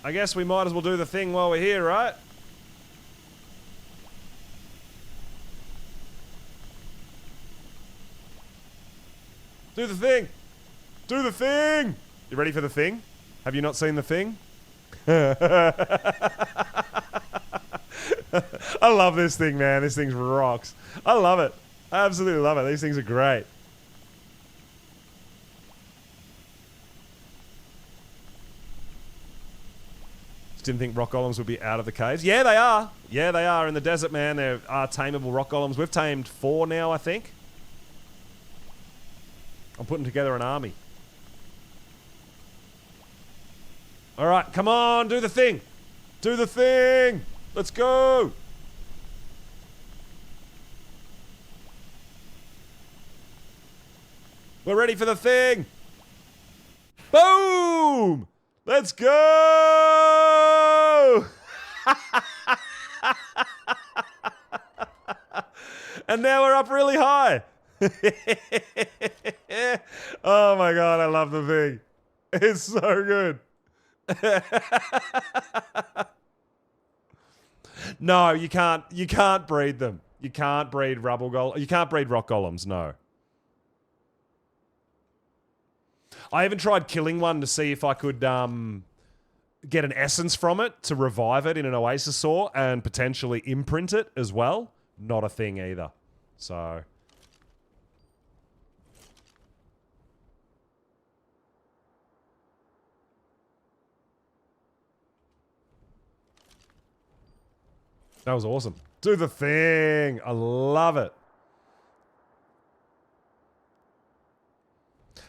I guess we might as well do the thing while we're here, right? Do the thing! Do the thing! You ready for the thing? Have you not seen the thing? I love this thing, man. This thing rocks. I love it. I absolutely love it. These things are great. Just didn't think rock golems would be out of the caves. Yeah, they are. Yeah, they are in the desert, man. There are tameable rock golems. We've tamed 4 now, I think. I'm putting together an army. Alright, come on, do the thing. Do the thing! Let's go! We're ready for the thing! Boom! Let's go! And now we're up really high. Oh my god, I love the thing. It's so good. No, you can't breed them. You can't breed you can't breed rock golems, no. I even tried killing one to see if I could get an essence from it to revive it in an Oasisaur and potentially imprint it as well. Not a thing either. So... that was awesome. Do the thing. I love it.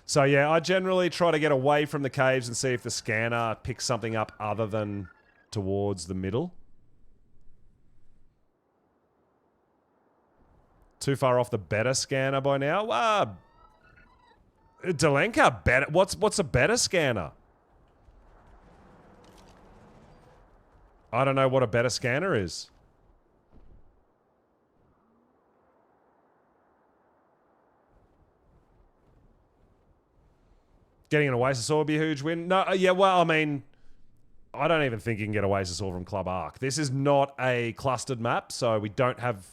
So yeah, I generally try to get away from the caves and see if the scanner picks something up other than towards the middle. Too far off the better scanner by now? Delenka, better. What's a better scanner? I don't know what a better scanner is. Getting an Oasisaur would be a huge win. No, yeah, well, I mean, I don't even think you can get Oasisaur from Club Arc. This is not a clustered map, so we don't have...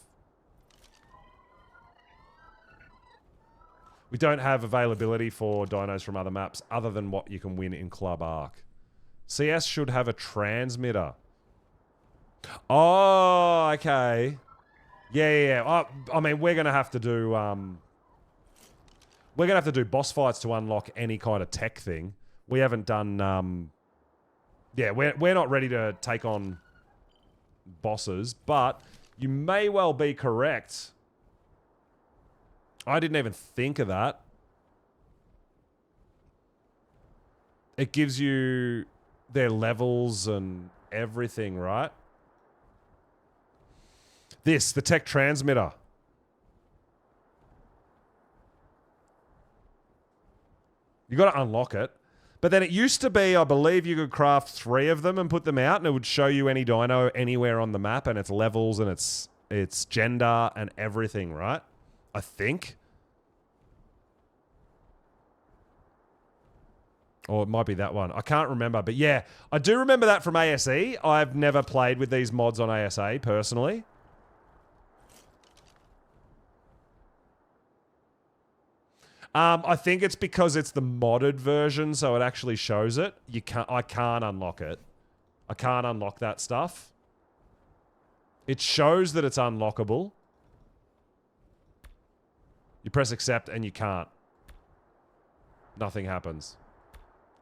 we don't have availability for dinos from other maps other than what you can win in Club Arc. CS should have a transmitter. Oh, okay. Yeah. I mean, we're going to have to do... we're going to have to do boss fights to unlock any kind of tech thing. We haven't done... yeah, we're not ready to take on bosses, but you may well be correct. I didn't even think of that. It gives you their levels and everything, right? The tech transmitter. You got to unlock it. But then it used to be, I believe you could craft 3 of them and put them out, and it would show you any dino anywhere on the map and its levels and its gender and everything, right? I think. Or it might be that one. I can't remember. But yeah, I do remember that from ASE. I've never played with these mods on ASA, personally. I think it's because it's the modded version, so it actually shows it. I can't unlock it. I can't unlock that stuff. It shows that it's unlockable. You press accept and you can't. Nothing happens.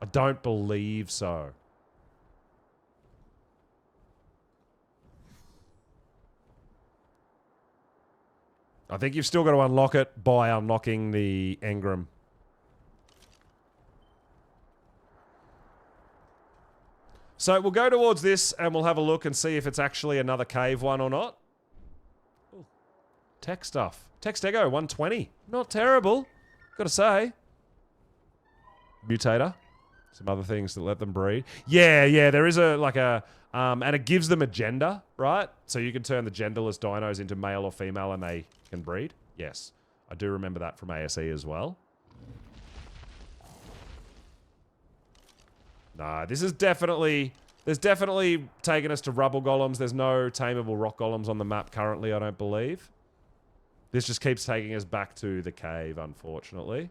I don't believe so. I think you've still got to unlock it by unlocking the engram. So we'll go towards this and we'll have a look and see if it's actually another cave one or not. Ooh, tech stuff. Text Ego 120. Not terrible. Gotta say. Mutator. Some other things that let them breed. Yeah, there is and it gives them a gender, right? So you can turn the genderless dinos into male or female and they can breed. Yes, I do remember that from ASE as well. Nah, this is definitely... there's definitely taken us to rubble golems. There's no tameable rock golems on the map currently, I don't believe. This just keeps taking us back to the cave, unfortunately.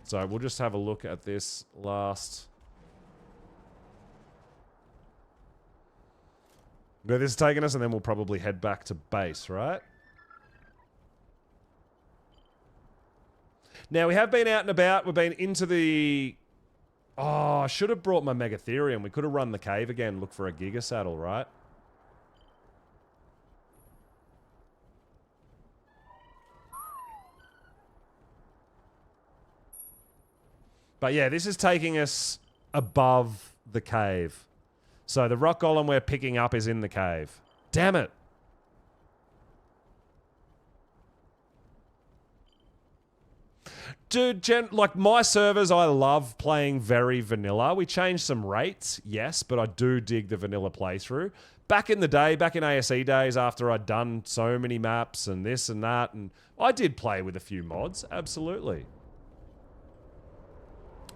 So we'll just have a look at this last... where this is taking us, and then we'll probably head back to base, right? Now, we have been out and about. We've been into the... oh, I should have brought my Megatherium. We could have run the cave again, look for a Giga Saddle, right? But yeah, this is taking us above the cave. So the rock golem we're picking up is in the cave. Damn it. Dude, like my servers, I love playing very vanilla. We changed some rates, yes, but I do dig the vanilla playthrough. Back in the day, back in ASE days, after I'd done so many maps and this and that, and I did play with a few mods, absolutely.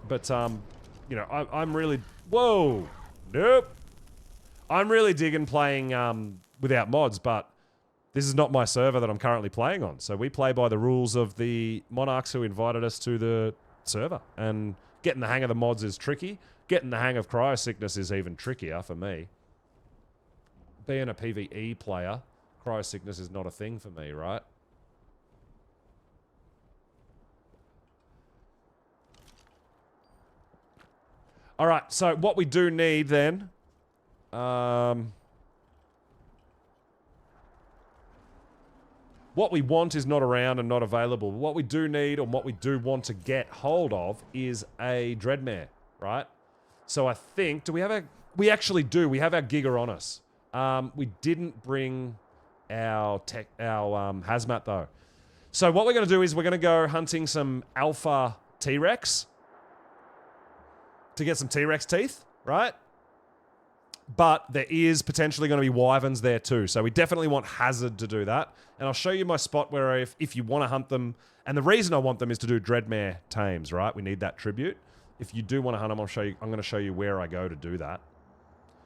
But, you know, I'm really... Whoa! Nope! I'm really digging playing without mods, but this is not my server that I'm currently playing on. So we play by the rules of the monarchs who invited us to the server. And getting the hang of the mods is tricky. Getting the hang of cryosickness is even trickier for me. Being a PvE player, cryosickness is not a thing for me, right? All right, so what we do need then... what we want is not around and not available. What we do need, and what we do want to get hold of, is a Dreadmare, right? So I think, do we have a... We actually do. We have our Giga on us. We didn't bring our hazmat, though. So what we're going to do is we're going to go hunting some alpha T-Rex to get some T-Rex teeth, right? But there is potentially going to be wyverns there too. So we definitely want Hazard to do that. And I'll show you my spot where if you want to hunt them, and the reason I want them is to do Dreadmare tames, right? We need that tribute. If you do want to hunt them, I'm going to show you where I go to do that.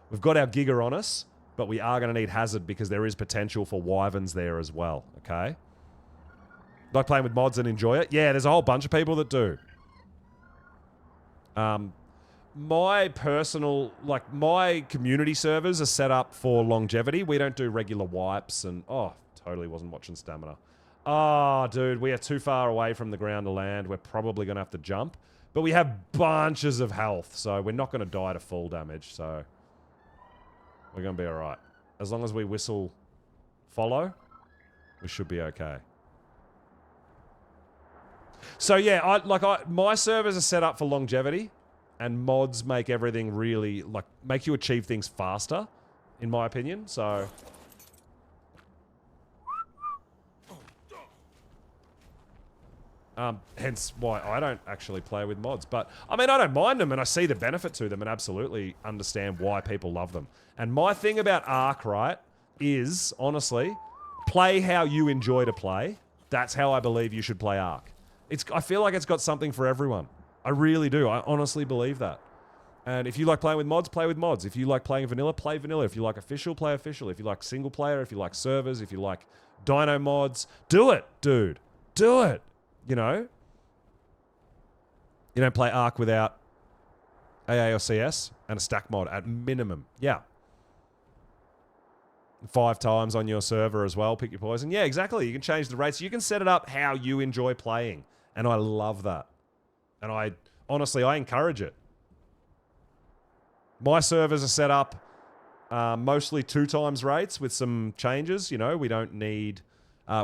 We've got our Giga on us, but we are going to need Hazard because there is potential for wyverns there as well, okay? Like playing with mods and enjoy it? Yeah, there's a whole bunch of people that do. My personal, like, my community servers are set up for longevity. We don't do regular wipes and... Oh, totally wasn't watching stamina. Oh, dude, we are too far away from the ground to land. We're probably going to have to jump. But we have bunches of health, so we're not going to die to full damage, so... We're going to be alright. As long as we whistle follow, we should be okay. So, yeah, my servers are set up for longevity. And mods make everything really, like, make you achieve things faster, in my opinion, so... hence why I don't actually play with mods. But, I mean, I don't mind them, and I see the benefit to them, and absolutely understand why people love them. And my thing about Ark, right, is, honestly, play how you enjoy to play. That's how I believe you should play Ark. I feel like it's got something for everyone. I really do. I honestly believe that. And if you like playing with mods, play with mods. If you like playing vanilla, play vanilla. If you like official, play official. If you like single player, if you like servers, if you like dino mods, do it, dude. Do it. You know? You don't play Ark without AA or CS and a stack mod at minimum. Yeah. 5 times on your server as well. Pick your poison. Yeah, exactly. You can change the rates. You can set it up how you enjoy playing. And I love that. And honestly, I encourage it. My servers are set up mostly 2 times rates with some changes. You know, we don't need...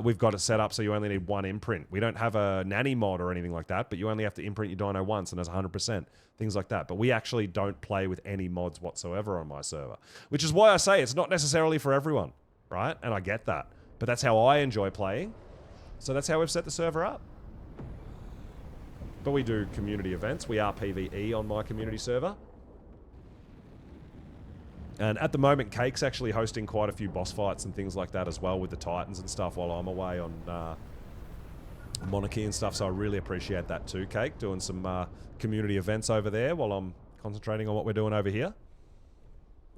we've got it set up so you only need 1 imprint. We don't have a nanny mod or anything like that, but you only have to imprint your dino once and it's 100%. Things like that. But we actually don't play with any mods whatsoever on my server. Which is why I say it's not necessarily for everyone, right? And I get that. But that's how I enjoy playing. So that's how we've set the server up. But we do community events. We are PvE on my community server. And at the moment, Cake's actually hosting quite a few boss fights and things like that as well with the Titans and stuff while I'm away on Monarchy and stuff. So I really appreciate that too, Cake, doing some community events over there while I'm concentrating on what we're doing over here.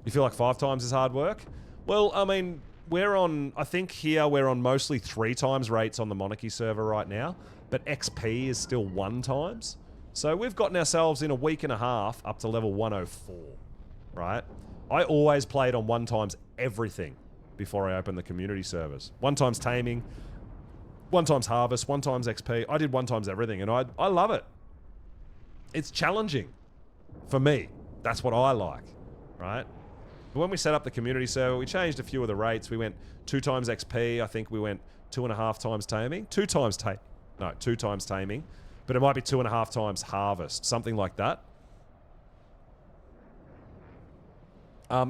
You feel like 5 times is hard work? Well, I mean, I think here we're on mostly 3 times rates on the Monarchy server right now. But XP is still 1 times. So we've gotten ourselves in a week and a half up to level 104, right? I always played on 1 times everything before I opened the community servers. 1 times taming, 1 times harvest, 1 times XP. I did 1 times everything and I love it. It's challenging for me. That's what I like, right? But when we set up the community server, we changed a few of the rates. We went 2 times XP. I think we went 2.5 times taming. 2 times taming. No, 2 times taming. But it might be 2.5 times harvest. Something like that.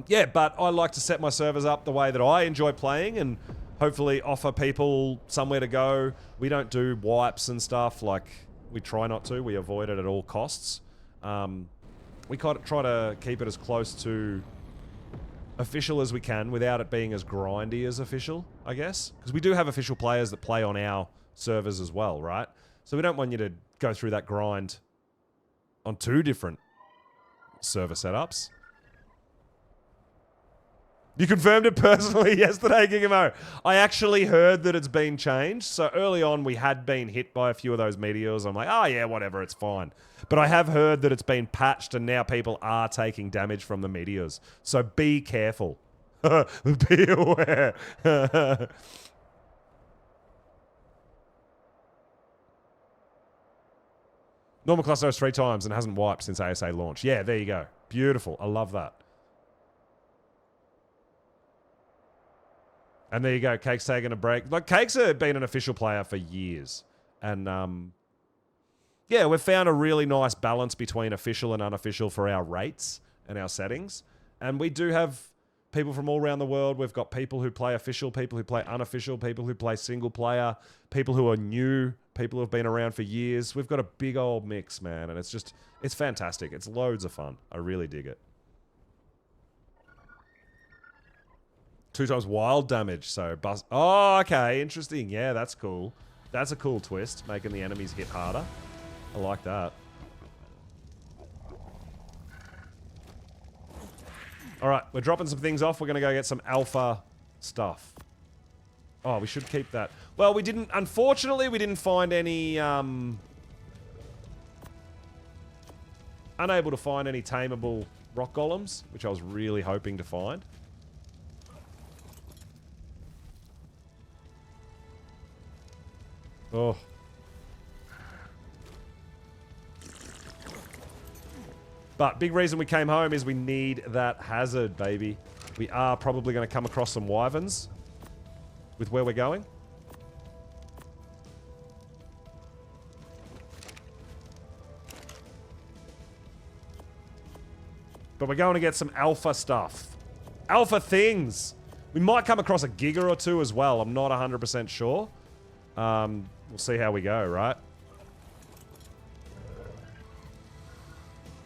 Yeah, but I like to set my servers up the way that I enjoy playing and hopefully offer people somewhere to go. We don't do wipes and stuff. Like, we try not to. We avoid it at all costs. We try to keep it as close to official as we can without it being as grindy as official, I guess. Because we do have official players that play on our servers as well, right? So we don't want you to go through that grind on 2 different server setups. You confirmed it personally yesterday, Gigamo. I actually heard that it's been changed. So early on, we had been hit by a few of those meteors. I'm like, oh yeah, whatever, it's fine. But I have heard that it's been patched and now people are taking damage from the meteors. So be careful. Be aware. Normal cluster has 3 times and hasn't wiped since ASA launch. Yeah, there you go. Beautiful. I love that. And there you go. Cake's taking a break. Like, Cake's been an official player for years. And, yeah, we've found a really nice balance between official and unofficial for our rates and our settings. And we do have people from all around the world. We've got people who play official, people who play unofficial, people who play single player, people who are new, people who have been around for years. We've got a big old mix, man. And it's just, it's fantastic. It's loads of fun. I really dig it. 2 times wild damage, so bust. Oh, okay, interesting. Yeah, that's cool. That's a cool twist, making the enemies hit harder. I like that. All right, we're dropping some things off. We're going to go get some alpha stuff. Oh, we should keep that. Well, we didn't... Unfortunately, we didn't find any... Unable to find any tameable rock golems, which I was really hoping to find. Oh. But big reason we came home is we need that hazard, baby. We are probably going to come across some wyverns with where we're going. But we're going to get some alpha stuff. Alpha things. We might come across a giga or 2 as well. I'm not 100% sure. We'll see how we go, right?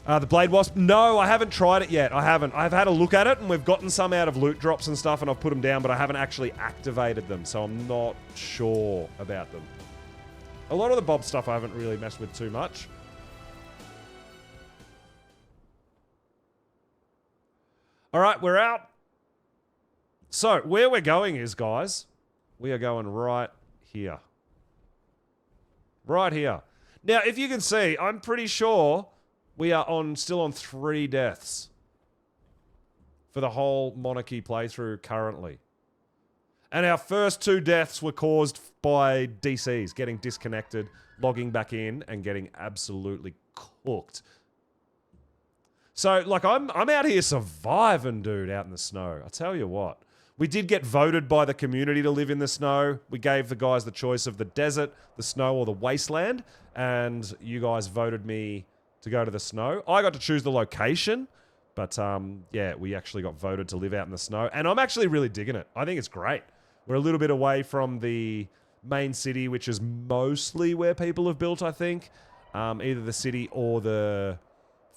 The Blade Wasp? No, I haven't tried it yet. I haven't. I've had a look at it, and we've gotten some out of loot drops and stuff, and I've put them down, but I haven't actually activated them, so I'm not sure about them. A lot of the Bob stuff I haven't really messed with too much. All right, we're out. So, where we're going is, guys, we are going right here. Right here. Now, if you can see, I'm pretty sure we are still on 3 deaths for the whole Monarchy playthrough currently. And our first 2 deaths were caused by DCs getting disconnected, logging back in, and getting absolutely cooked. So, like, I'm out here surviving, dude, out in the snow. I tell you what. We did get voted by the community to live in the snow. We gave the guys the choice of the desert, the snow, or the wasteland. And you guys voted me to go to the snow. I got to choose the location. But, yeah, we actually got voted to live out in the snow. And I'm actually really digging it. I think it's great. We're a little bit away from the main city, which is mostly where people have built, I think. Either the city or the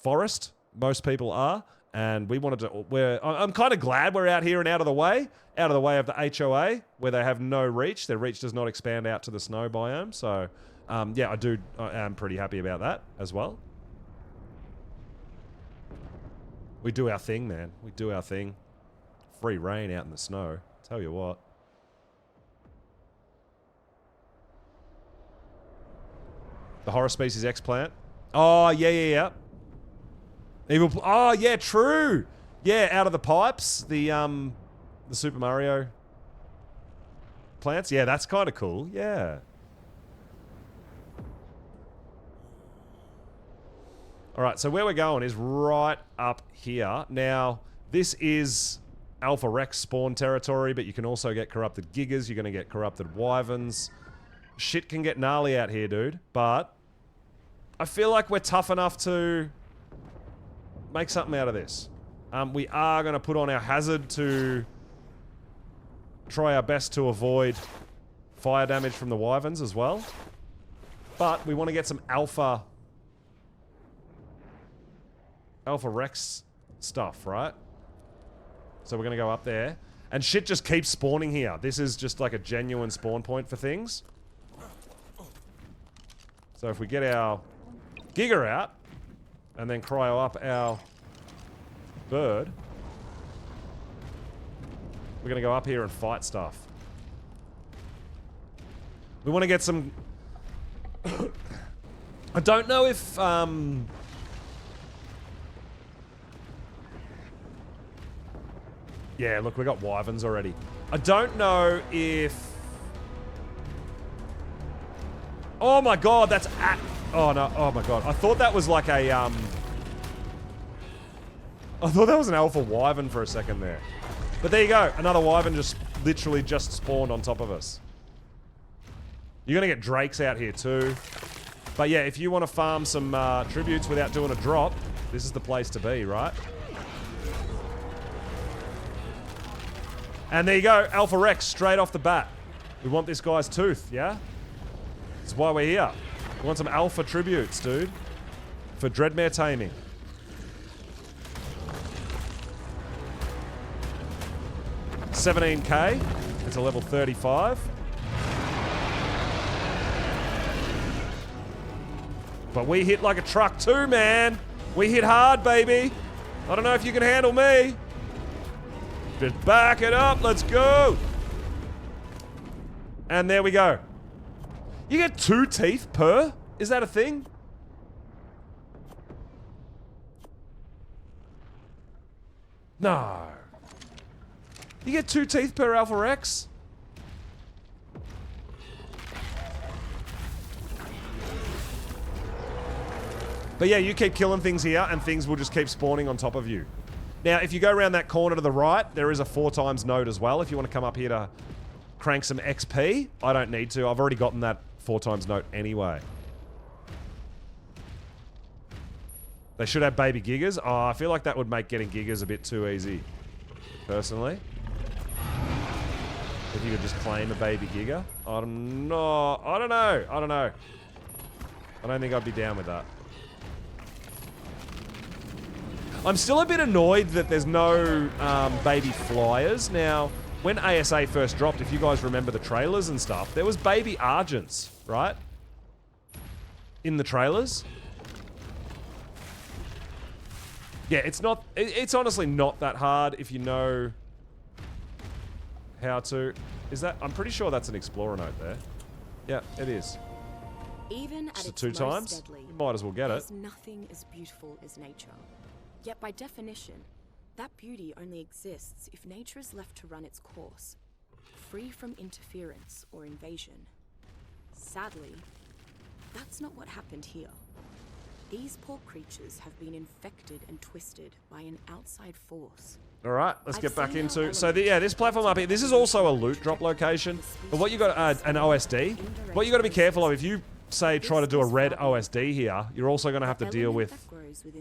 forest. Most people are. And we wanted to... I'm kind of glad we're out here and out of the way of the HOA, where they have no reach. Their reach does not expand out to the snow biome. So, yeah, I am pretty happy about that as well. We do our thing, man. We do our thing. Free reign out in the snow. Tell you what. The horror species X-plant. Oh, yeah. Evil. Oh, yeah, true. Yeah, out of the pipes, the Super Mario plants. Yeah, that's kind of cool. Yeah. All right, so where we're going is right up here. Now, this is Alpha Rex spawn territory, but you can also get corrupted gigas. You're going to get corrupted wyverns. Shit can get gnarly out here, dude. But I feel like we're tough enough to make something out of this. We are going to put on our hazard to try our best to avoid fire damage from the wyverns as well. But we want to get some Alpha Rex stuff, right? So we're going to go up there. And shit just keeps spawning here. This is just like a genuine spawn point for things. So if we get our Giga out, and then cryo up our bird, we're going to go up here and fight stuff. We want to get some... I don't know if... Yeah, look, we got wyverns already. I don't know if... Oh my god, that's at... Oh no, oh my god. I thought that was like a, I thought that was an alpha wyvern for a second there. But there you go. Another wyvern just literally just spawned on top of us. You're gonna get drakes out here too. But yeah, if you want to farm some tributes without doing a drop, this is the place to be, right? And there you go, Alpha Rex straight off the bat. We want this guy's tooth, yeah? That's why we're here. We want some alpha tributes, dude. For Dreadmare taming. $17K. It's a level 35. But we hit like a truck too, man. We hit hard, baby. I don't know if you can handle me. Just back it up. Let's go. And there we go. You get 2 teeth per? Is that a thing? No. You get 2 teeth per Alpha Rex? But yeah, you keep killing things here and things will just keep spawning on top of you. Now, if you go around that corner to the right, there is a 4 times node as well. If you want to come up here to crank some XP, I don't need to. I've already gotten that 4 times note anyway. They should have baby gigas. Oh, I feel like that would make getting gigas a bit too easy. Personally. If you could just claim a baby giga. I don't know. I don't know. I don't know. I don't think I'd be down with that. I'm still a bit annoyed that there's no baby flyers. Now, when ASA first dropped, if you guys remember the trailers and stuff, there was baby Argents, right? In the trailers. Yeah, it's not... It's honestly not that hard if you know how to... Is that... I'm pretty sure that's an Explorer note there. Yeah, it is. Even Just at its 2 times? most deadly, You might as well get it. there's nothing as beautiful as nature. Yet by definition, that beauty only exists if nature is left to run its course, free from interference or invasion. Sadly, that's not what happened here. These poor creatures have been infected and twisted by an outside force. All right, let's get back into... So, yeah, this platform up here, this is also a loot drop location. But what you got... an OSD. What you got to be careful of, if you, say, try to do a red OSD here, you're also going to have to deal with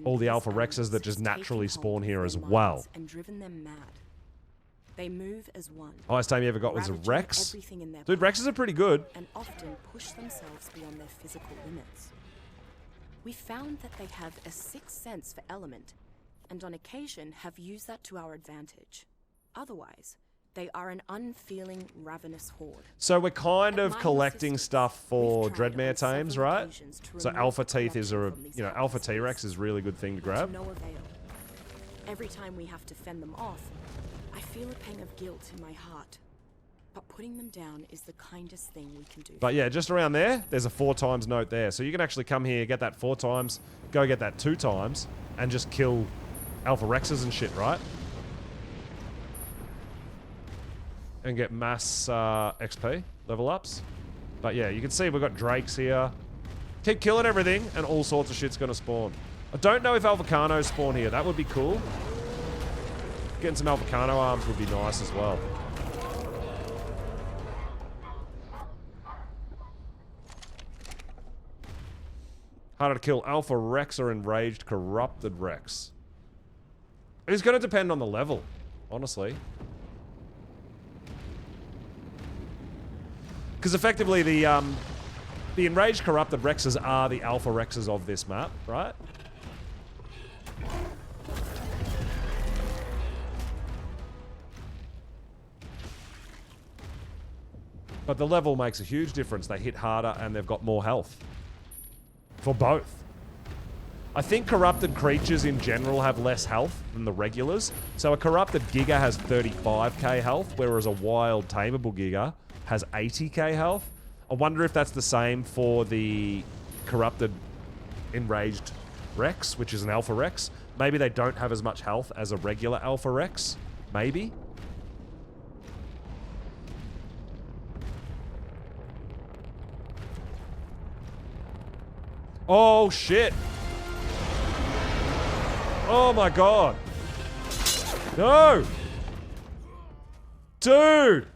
all the Alpha Rexes that just naturally spawn here as well. And driven them mad. They move as one. Highest time you ever got was a Rex? Dude, Rexes are pretty good. And often push themselves beyond their physical limits. We found that they have a 6th sense for element, and on occasion have used that to our advantage. Otherwise, they are an unfeeling, ravenous horde. So we're kind of collecting stuff for Dreadmare tames, right? So Alpha Teeth is a, you know, Alpha T-Rex is a really good thing to grab. No avail. Every time we have to fend them off, I feel a pang of guilt in my heart. But putting them down is the kindest thing we can do. But yeah, just around there, there's a 4 times note there. So you can actually come here, get that 4 times, go get that 2 times, and just kill Alpha Rexes and shit, right? And get mass XP level ups. But yeah, you can see we've got Drakes here. Keep killing everything, and all sorts of shit's gonna spawn. I don't know if Alvacanos spawn here. That would be cool. Getting some Alvacano arms would be nice as well. Harder to kill Alpha Rex or Enraged Corrupted Rex. It's going to depend on the level, honestly. Because effectively the enraged corrupted Rexes are the alpha Rexes of this map, right? But the level makes a huge difference. They hit harder and they've got more health. For both. I think corrupted creatures in general have less health than the regulars. So a corrupted Giga has 35k health, whereas a wild tameable Giga has 80k health. I wonder if that's the same for the corrupted enraged Rex, which is an alpha Rex. Maybe they don't have as much health as a regular alpha Rex. Maybe. Oh, shit. Oh, my God. No. Dude.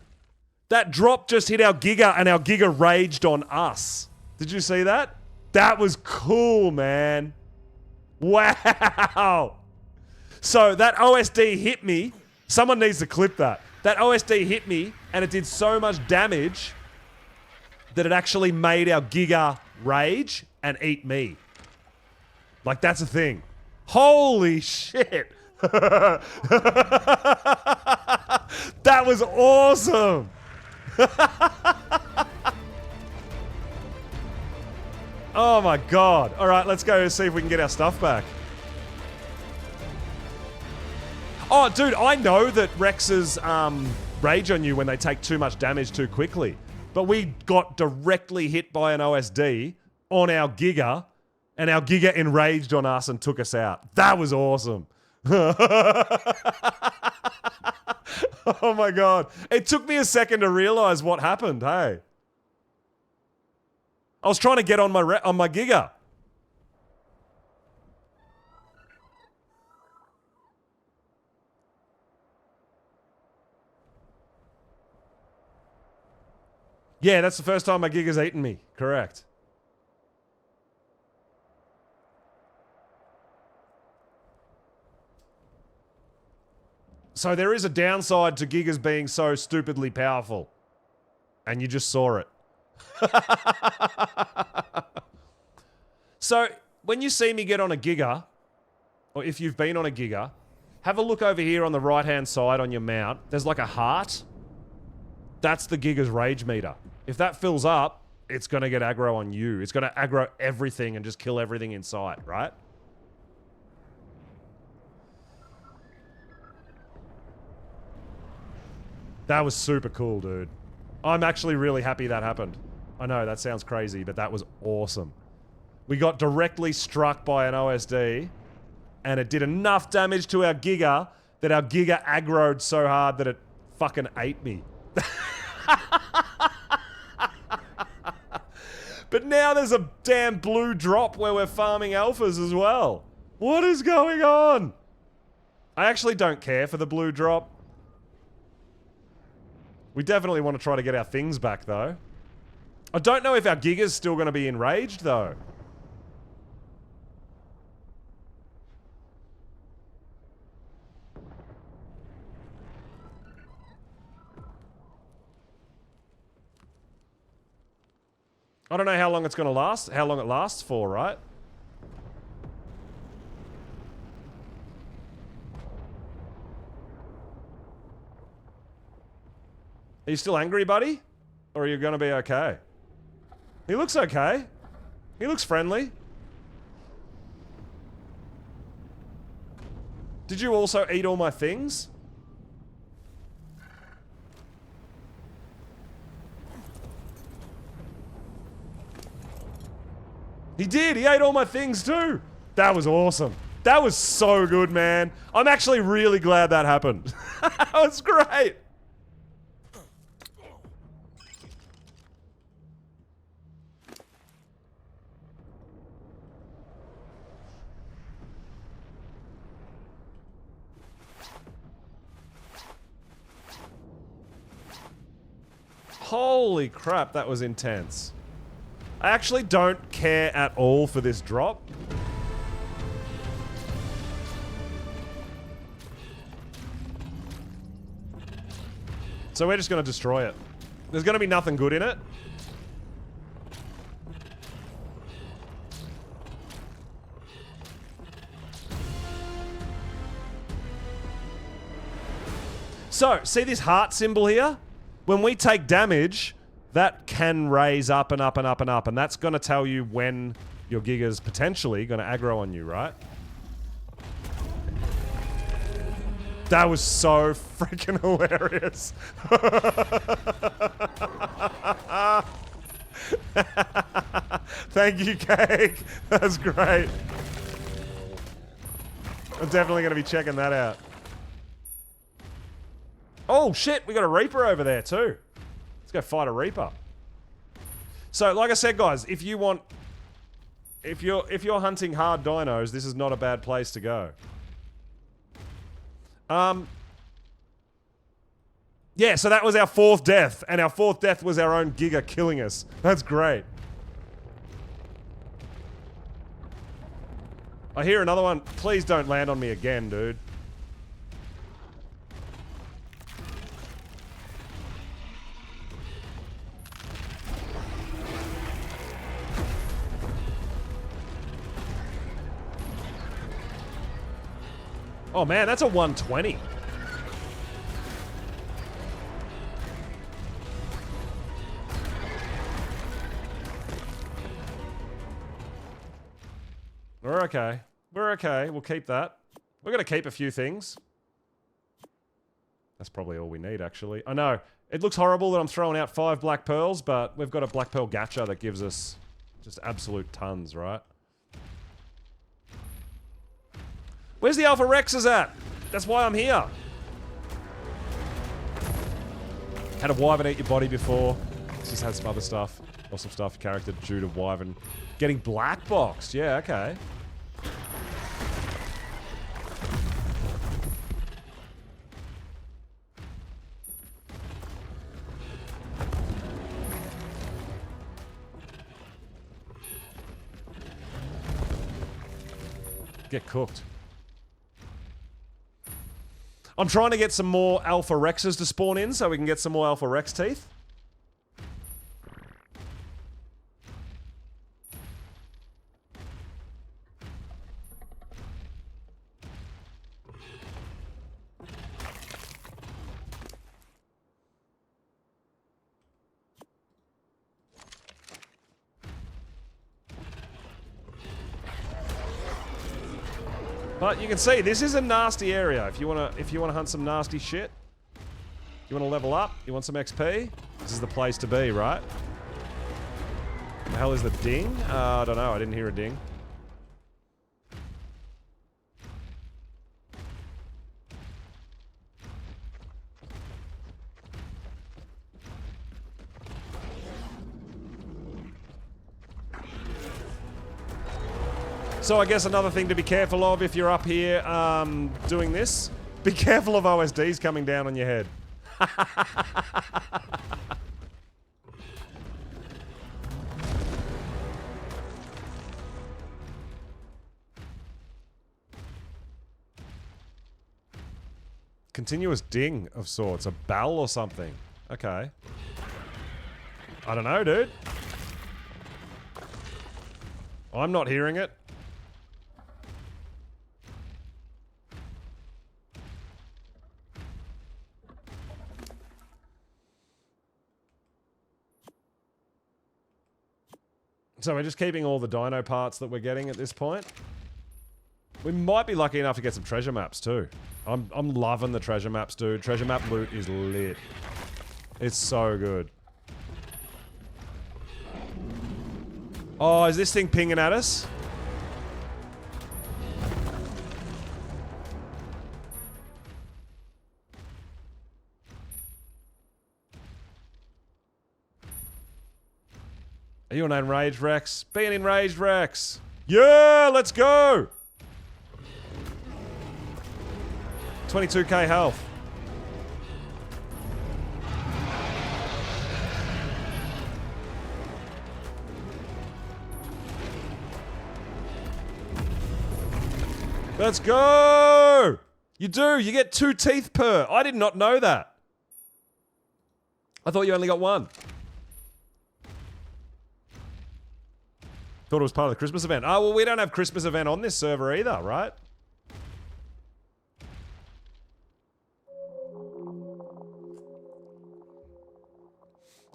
That drop just hit our Giga, and our Giga raged on us. Did you see that? That was cool, man. Wow. So that OSD hit me. Someone needs to clip that. That OSD hit me, and it did so much damage that it actually made our Giga rage and eat me. Like, that's a thing. Holy shit. That was awesome. Oh my god. Alright, let's go see if we can get our stuff back. Oh, dude, I know that Rexes rage on you when they take too much damage too quickly. But we got directly hit by an OSD on our Giga, and our Giga enraged on us and took us out. That was awesome. Oh my god. It took me a second to realize what happened, hey. I was trying to get on my Giga. Yeah, that's the first time my Giga's eaten me. Correct. So there is a downside to Gigas being so stupidly powerful. And you just saw it. So, when you see me get on a Giga, or if you've been on a Giga, have a look over here on the right-hand side on your mount. There's like a heart. That's the Giga's rage meter. If that fills up, it's going to get aggro on you. It's going to aggro everything and just kill everything in sight, right? That was super cool, dude. I'm actually really happy that happened. I know, that sounds crazy, but that was awesome. We got directly struck by an OSD, and it did enough damage to our Giga that our Giga aggroed so hard that it fucking ate me. But now there's a damn blue drop where we're farming alphas as well. What is going on? I actually don't care for the blue drop. We definitely want to try to get our things back, though. I don't know if our Giga's still going to be enraged, though. I don't know how long it's going to last, how long it lasts for, right? Are you still angry, buddy? Or are you going to be okay? He looks okay. He looks friendly. Did you also eat all my things? He did! He ate all my things too! That was awesome. That was so good, man. I'm actually really glad that happened. That was great! Holy crap, that was intense. I actually don't care at all for this drop. So we're just going to destroy it. There's going to be nothing good in it. So, see this heart symbol here? When we take damage, that can raise up and up and up and up, and that's going to tell you when your Giga's potentially going to aggro on you, right? That was so freaking hilarious. Thank you, Cake. That's great. I'm definitely going to be checking that out. Oh shit, we got a Reaper over there too. Let's go fight a Reaper. So, like I said, guys, if you want, if you're hunting hard dinos, this is not a bad place to go. Yeah, so that was our 4th death, and our 4th death was our own Giga killing us. That's great. I hear another one. Please don't land on me again, dude. Oh man, that's a 120. We're okay. We're okay. We'll keep that. We're going to keep a few things. That's probably all we need, actually. I know. It looks horrible that I'm throwing out 5 black pearls, but we've got a black pearl gacha that gives us just absolute tons, right? Where's the Alpha Rexes at? That's why I'm here. Had a wyvern eat your body before. Just had some other stuff. Awesome stuff. Character due to wyvern. Getting black boxed. Yeah, okay. Get cooked. I'm trying to get some more Alpha Rexes to spawn in so we can get some more Alpha Rex teeth. But you can see this is a nasty area. If you wanna hunt some nasty shit, you wanna level up, you want some XP, this is the place to be, right? The hell is the ding? I don't know. I didn't hear a ding. So I guess another thing to be careful of if you're up here doing this, be careful of OSDs coming down on your head. Continuous ding of sorts, a bell or something. Okay. I don't know, dude. I'm not hearing it. So we're just keeping all the dino parts that we're getting at this point. We might be lucky enough to get some treasure maps too. I'm loving the treasure maps, dude. Treasure map loot is lit. It's so good. Oh, is this thing pinging at us? Are you an enraged Rex? Be an enraged Rex. Yeah, let's go. 22k health. Let's go. You do. You get 2 teeth per. I did not know that. I thought you only got one. Thought it was part of the Christmas event. Oh, well, we don't have Christmas event on this server either, right?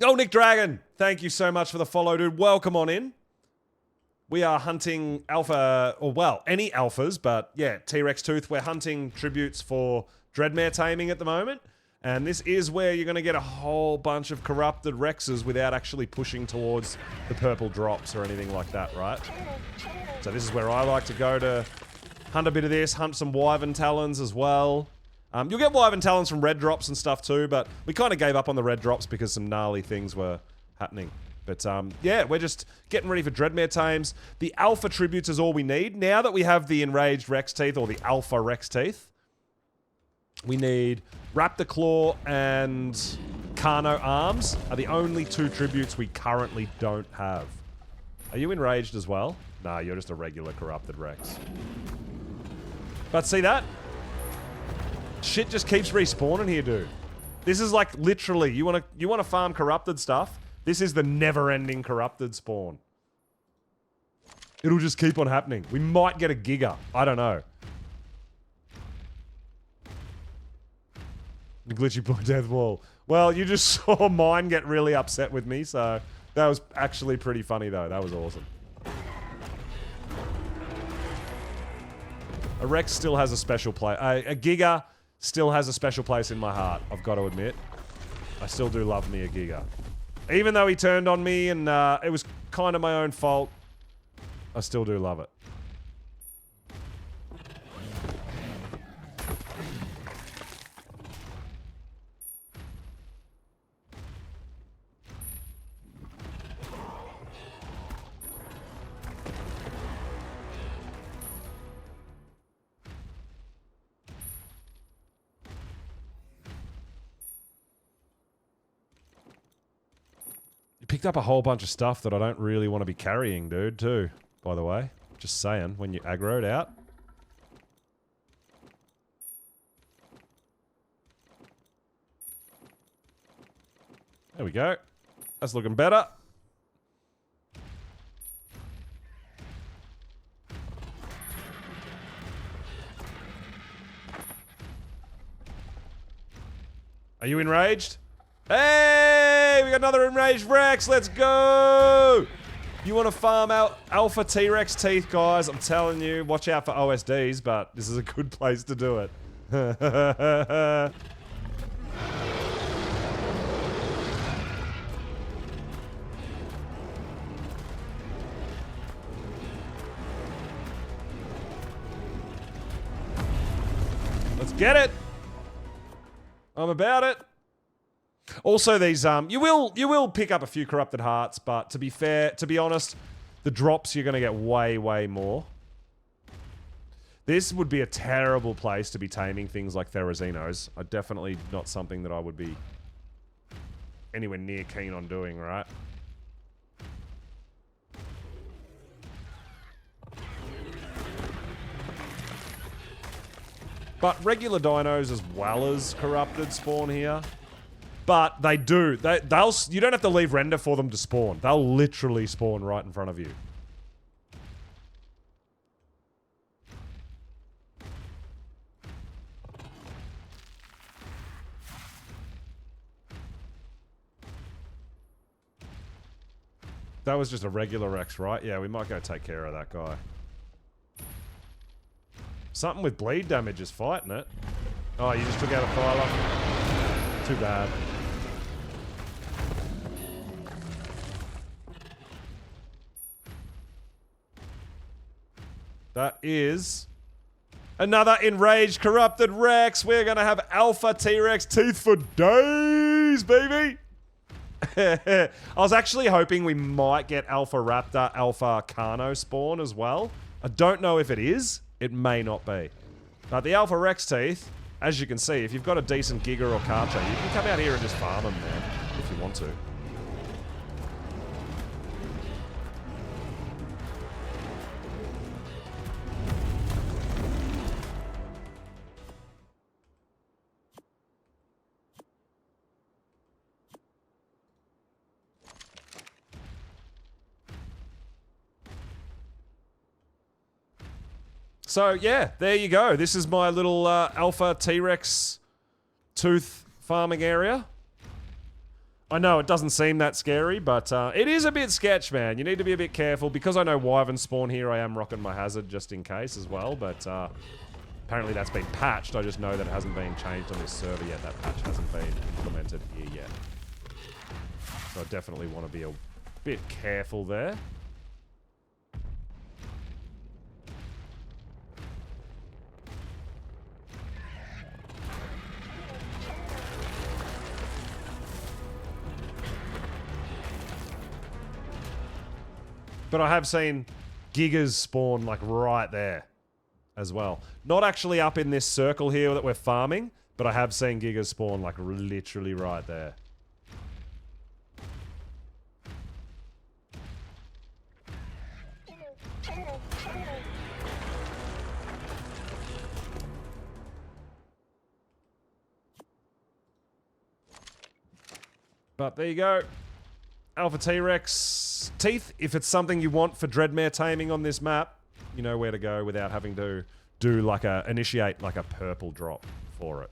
Oh, Nick Dragon. Thank you so much for the follow, dude. Welcome on in. We are hunting alpha, or well, any alphas, but yeah, T-Rex Tooth. We're hunting tributes for Dreadmare taming at the moment. And this is where you're going to get a whole bunch of corrupted Rexes without actually pushing towards the purple drops or anything like that, right? So this is where I like to go to hunt a bit of this, hunt some Wyvern Talons as well. You'll get Wyvern Talons from red drops and stuff too, but we kind of gave up on the red drops because some gnarly things were happening. But yeah, we're just getting ready for Dreadmare tames. The Alpha Tributes is all we need. Now that we have the Enraged Rex Teeth, or the Alpha Rex Teeth, we need Raptor Claw and Carno Arms are the only two tributes we currently don't have. Are you enraged as well? Nah, you're just a regular Corrupted Rex. But see that? Shit just keeps respawning here, dude. This is like literally, you wanna farm corrupted stuff? This is the never-ending corrupted spawn. It'll just keep on happening. We might get a Giga. I don't know. The glitchy point death wall. Well, you just saw mine get really upset with me, so that was actually pretty funny though. That was awesome. A Rex still has a special place. A Giga still has a special place in my heart, I've got to admit. I still do love me a Giga. Even though he turned on me and it was kind of my own fault, I still do love it. Picked up a whole bunch of stuff that I don't really want to be carrying, dude, too, by the way. Just saying, when you aggroed out. There we go. That's looking better. Are you enraged? Hey, we got another enraged Rex. Let's go. You want to farm out Alpha T-Rex teeth, guys? I'm telling you, watch out for OSDs, but this is a good place to do it. Let's get it. I'm about it. Also, these you will pick up a few corrupted hearts, but to be honest, the drops you're gonna get way more. This would be a terrible place to be taming things like Therazinos. Definitely not something that I would be anywhere near keen on doing, right? But regular dinos as well as corrupted spawn here. But they do. You don't have to leave render for them to spawn. They'll literally spawn right in front of you. That was just a regular Rex, right? Yeah, we might go take care of that guy. Something with bleed damage is fighting it. Oh, you just took out a Thyla. Too bad. That is another enraged, corrupted Rex. We're going to have Alpha T-Rex teeth for days, baby. I was actually hoping we might get Alpha Raptor, Alpha Carno spawn as well. I don't know if it is. It may not be. But the Alpha Rex teeth, as you can see, if you've got a decent Giga or Karcher, you can come out here and just farm them, man, if you want to. So, yeah, there you go. This is my little alpha T-Rex tooth farming area. I know it doesn't seem that scary, but it is a bit sketch, man. You need to be a bit careful. Because I know wyverns spawn here, I am rocking my hazard just in case as well, but apparently that's been patched. I just know that it hasn't been changed on this server yet. That patch hasn't been implemented here yet. So I definitely want to be a bit careful there. But I have seen gigas spawn like right there as well. Not actually up in this circle here that we're farming, but I have seen gigas spawn like literally right there. But there you go. Alpha T-Rex teeth. If it's something you want for Dreadmare taming on this map, you know where to go without having to do like initiate like a purple drop for it.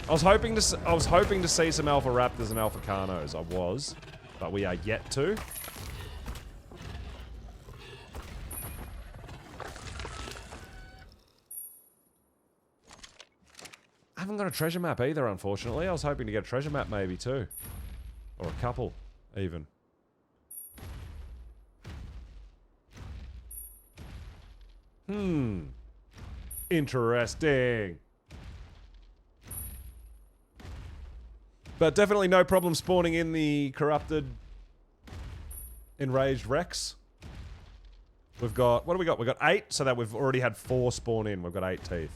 I was hoping to see some Alpha Raptors and Alpha Carnos. I was, but we are yet to. I haven't got a treasure map either, unfortunately. I was hoping to get a treasure map maybe too. Or a couple, even. Interesting. But definitely no problem spawning in the corrupted enraged Rex. We've got, what do we got? We've got 8, so that we've already had 4 spawn in. We've got 8 teeth.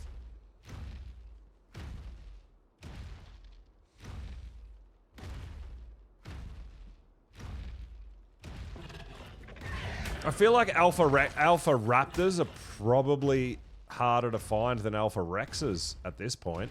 I feel like Alpha Raptors are probably harder to find than Alpha Rexes at this point.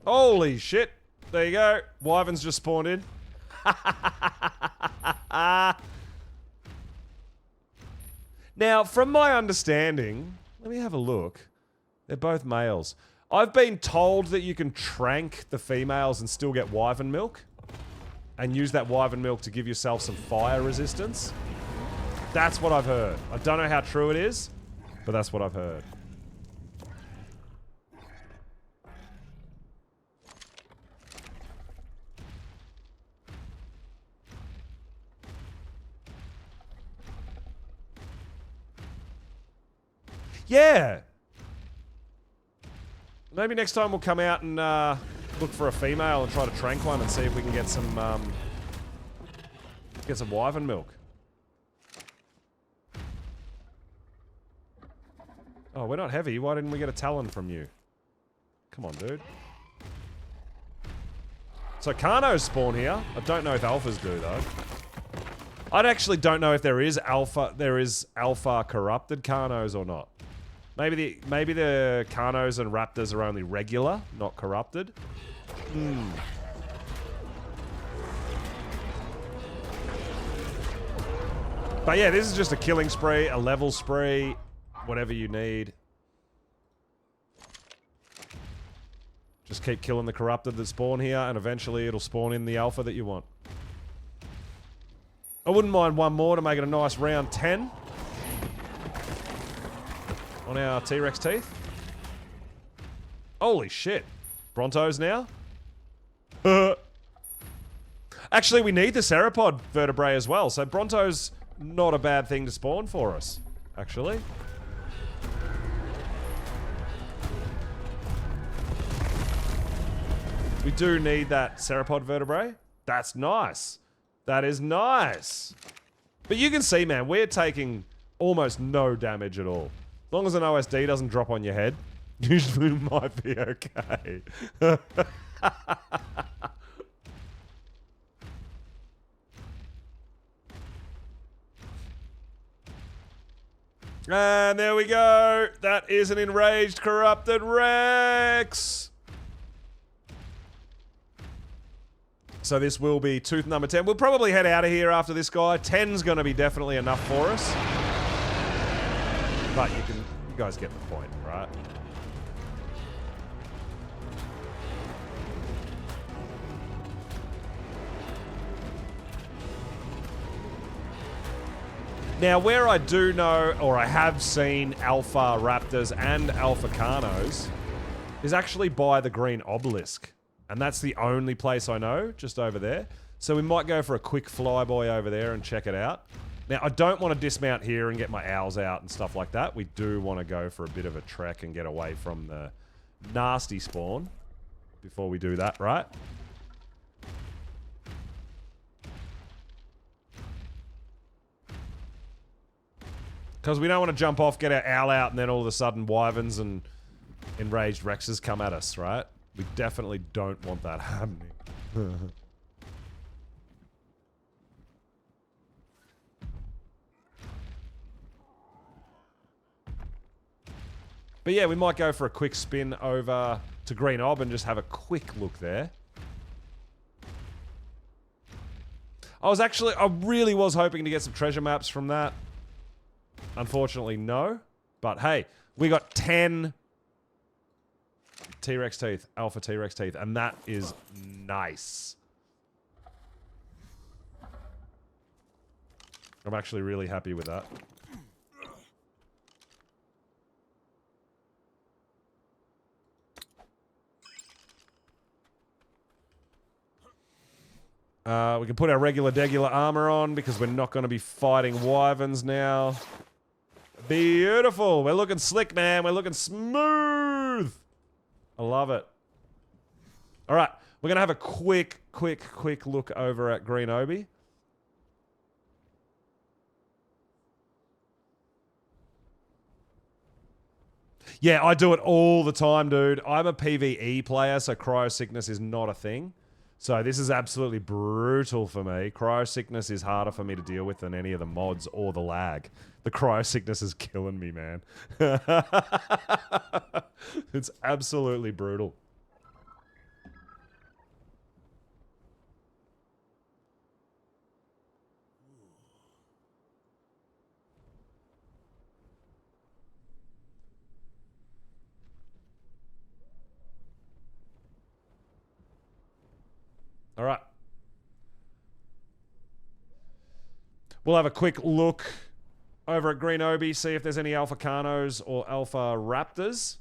Holy shit. There you go. Wyverns just spawned in. Now, from my understanding, let me have a look. They're both males. I've been told that you can trank the females and still get wyvern milk. And use that wyvern milk to give yourself some fire resistance. That's what I've heard. I don't know how true it is, but that's what I've heard. Yeah. Maybe next time we'll come out and look for a female and try to trank one and see if we can get some wyvern milk. Oh, we're not heavy. Why didn't we get a talon from you? Come on, dude. So Carnos spawn here. I don't know if alphas do though. I actually don't know if there is alpha corrupted Carnos or not. Maybe the Carnos and Raptors are only regular, not corrupted. But yeah, this is just a killing spree, a level spree, whatever you need. Just keep killing the corrupted that spawn here, and eventually it'll spawn in the alpha that you want. I wouldn't mind one more to make it a nice round 10. On our T-Rex teeth. Holy shit. Brontos now? Actually, we need the Ceropod vertebrae as well, so Bronto's not a bad thing to spawn for us, actually. We do need that Ceropod vertebrae. That's nice. That is nice. But you can see, man, we're taking almost no damage at all. As long as an OSD doesn't drop on your head, usually might be okay. And there we go. That is an enraged, corrupted Rex. So this will be tooth number 10. We'll probably head out of here after this guy. 10's going to be definitely enough for us. But you guys get the point, right? Now, where I do know, or I have seen Alpha Raptors and Alpha Carnos, is actually by the green obelisk. And that's the only place I know, just over there. So we might go for a quick flyby over there and check it out. Now, I don't want to dismount here and get my owls out and stuff like that. We do want to go for a bit of a trek and get away from the nasty spawn before we do that, right? Because we don't want to jump off, get our owl out, and then all of a sudden wyverns and enraged Rexes come at us, right? We definitely don't want that happening. But yeah, we might go for a quick spin over to Green Ob and just have a quick look there. I really was hoping to get some treasure maps from that. Unfortunately, no. But hey, we got 10 T-Rex teeth, Alpha T-Rex teeth, and that is nice. I'm actually really happy with that. We can put our regular armor on because we're not going to be fighting wyverns now. Beautiful. We're looking slick, man. We're looking smooth. I love it. All right. We're going to have a quick look over at Green Obi. Yeah, I do it all the time, dude. I'm a PvE player, so cryo sickness is not a thing. So this is absolutely brutal for me. Cryo sickness is harder for me to deal with than any of the mods or the lag. The cryo sickness is killing me, man. It's absolutely brutal. All right. We'll have a quick look over at Green Obi, see if there's any Alpha Carnos or Alpha Raptors.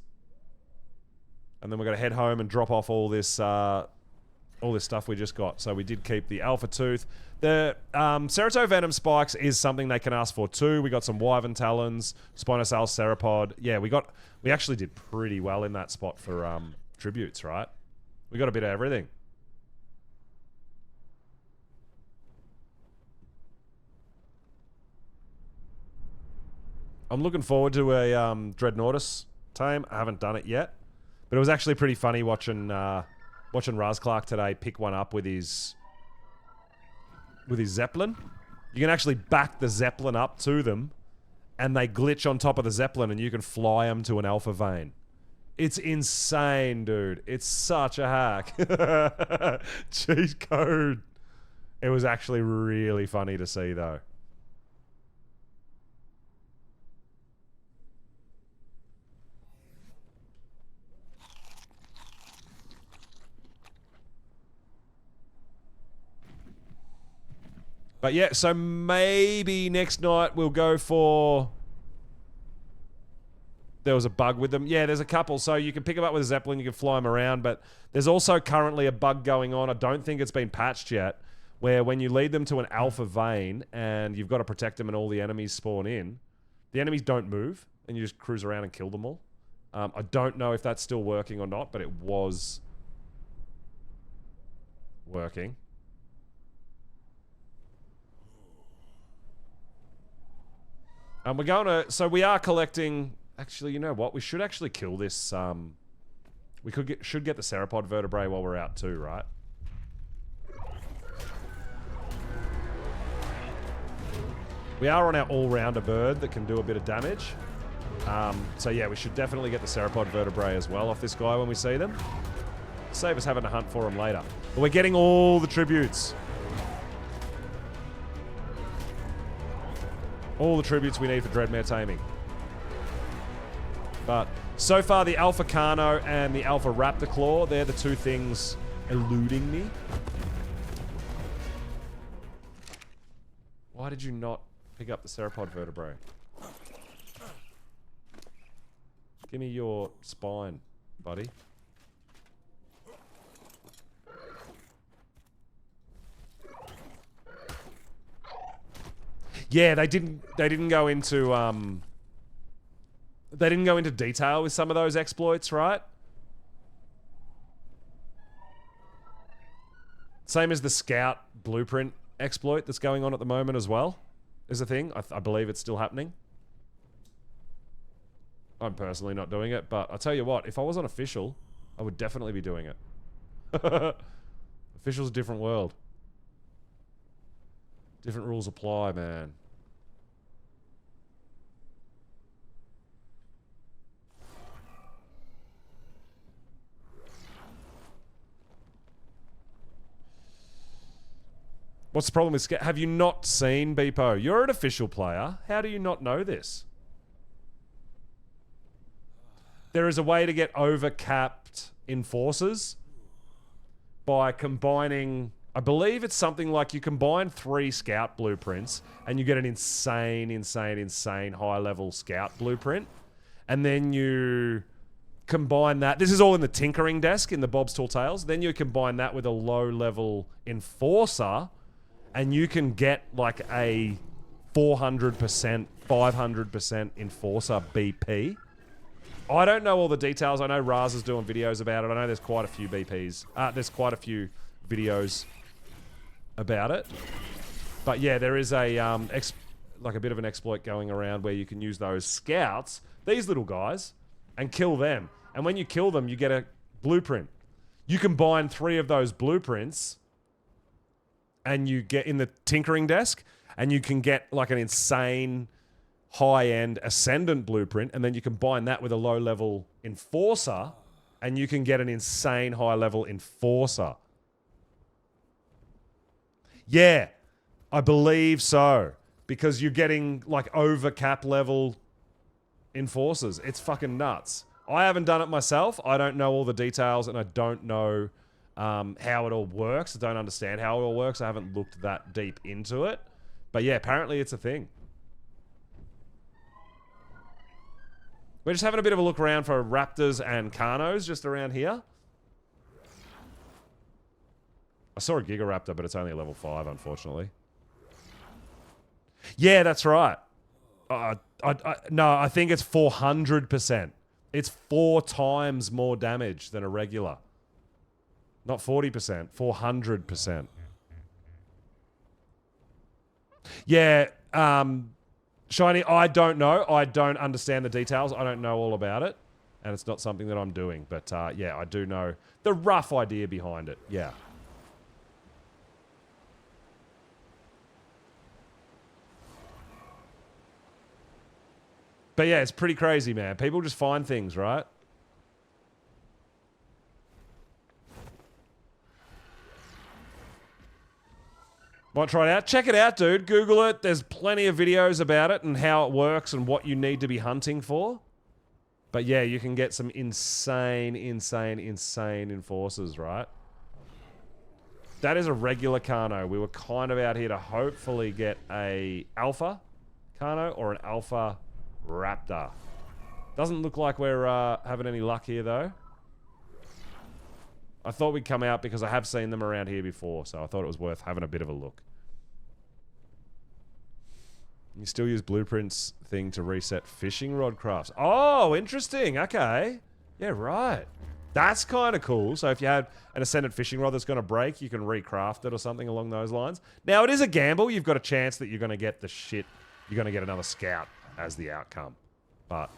And then we're going to head home and drop off all this stuff we just got. So we did keep the Alpha Tooth. The Ceratovenom Spikes is something they can ask for too. We got some Wyvern Talons, Spinosaurus Ceropod. Yeah, we actually did pretty well in that spot for tributes, right? We got a bit of everything. I'm looking forward to a Dreadnoughtus tame. I haven't done it yet. But it was actually pretty funny watching Raz Clark today pick one up with his Zeppelin. You can actually back the Zeppelin up to them, and they glitch on top of the Zeppelin, and you can fly them to an Alpha Vein. It's insane, dude. It's such a hack. Cheat code. It was actually really funny to see, though. But yeah, so maybe next night we'll go for... There was a bug with them. Yeah, there's a couple. So you can pick them up with a Zeppelin, you can fly them around, but there's also currently a bug going on. I don't think it's been patched yet, where when you lead them to an Alpha Vein and you've got to protect them and all the enemies spawn in, the enemies don't move and you just cruise around and kill them all. I don't know if that's still working or not, but it was working. We're going to... So we are collecting... Actually, you know what? We should actually kill this... we should get the Ceropod vertebrae while we're out too, right? We are on our all-rounder bird that can do a bit of damage. So yeah, we should definitely get the Ceropod vertebrae as well off this guy when we see them. Save us having to hunt for them later. But we're getting all the tributes. All the tributes we need for Dreadmare taming. But so far, the Alpha Carno and the Alpha Raptor Claw, they're the two things eluding me. Why did you not pick up the Ceropod vertebrae? Give me your spine, buddy. Yeah, they didn't go into they didn't go into detail with some of those exploits, right? Same as the Scout blueprint exploit that's going on at the moment as well, is a thing. I believe it's still happening. I'm personally not doing it, but I'll tell you what, if I was on official, I would definitely be doing it. Official's a different world. Different rules apply, man. What's the problem with have you not seen Beepo? You're an official player. How do you not know this? There is a way to get overcapped enforcers by combining, I believe it's something like you combine 3 scout blueprints and you get an insane high level scout blueprint. And then you combine that. This is all in the tinkering desk in the Bob's Tall Tales. Then you combine that with a low level enforcer and you can get like a 400%, 500% enforcer BP. I don't know all the details. I know Raz is doing videos about it. I know there's quite a few BPs. There's quite a few videos about it. But yeah, there is a like a bit of an exploit going around where you can use those scouts, these little guys, and kill them. And when you kill them, you get a blueprint. You combine 3 of those blueprints and you get in the tinkering desk and you can get like an insane high-end Ascendant blueprint, and then you combine that with a low-level Enforcer, and you can get an insane high-level Enforcer. Yeah, I believe so. Because you're getting, like, over-cap level Enforcers. It's fucking nuts. I haven't done it myself. I don't know all the details, and I don't know how it all works. I don't understand how it all works. I haven't looked that deep into it. But yeah, apparently it's a thing. We're just having a bit of a look around for Raptors and Carnos just around here. I saw a Gigaraptor, but it's only a level 5, unfortunately. Yeah, that's right. No, I think it's 400%. It's 4 times more damage than a regular. Not 40%, 400%. Yeah, Shiny, I don't know. I don't understand the details. I don't know all about it. And it's not something that I'm doing. But, yeah, I do know the rough idea behind it. Yeah. But, yeah, it's pretty crazy, man. People just find things, right? Might try it out. Check it out, dude. Google it. There's plenty of videos about it and how it works and what you need to be hunting for. But yeah, you can get some insane enforcers, right? That is a regular Carno. We were kind of out here to hopefully get a Alpha Carno or an Alpha Raptor. Doesn't look like we're having any luck here, though. I thought we'd come out because I have seen them around here before, so I thought it was worth having a bit of a look. You still use Blueprints thing to reset fishing rod crafts. Oh, interesting. Okay. Yeah, right. That's kind of cool. So if you had an Ascendant fishing rod that's going to break, you can recraft it or something along those lines. Now, it is a gamble. You've got a chance that you're going to get the shit. You're going to get another Scout as the outcome. But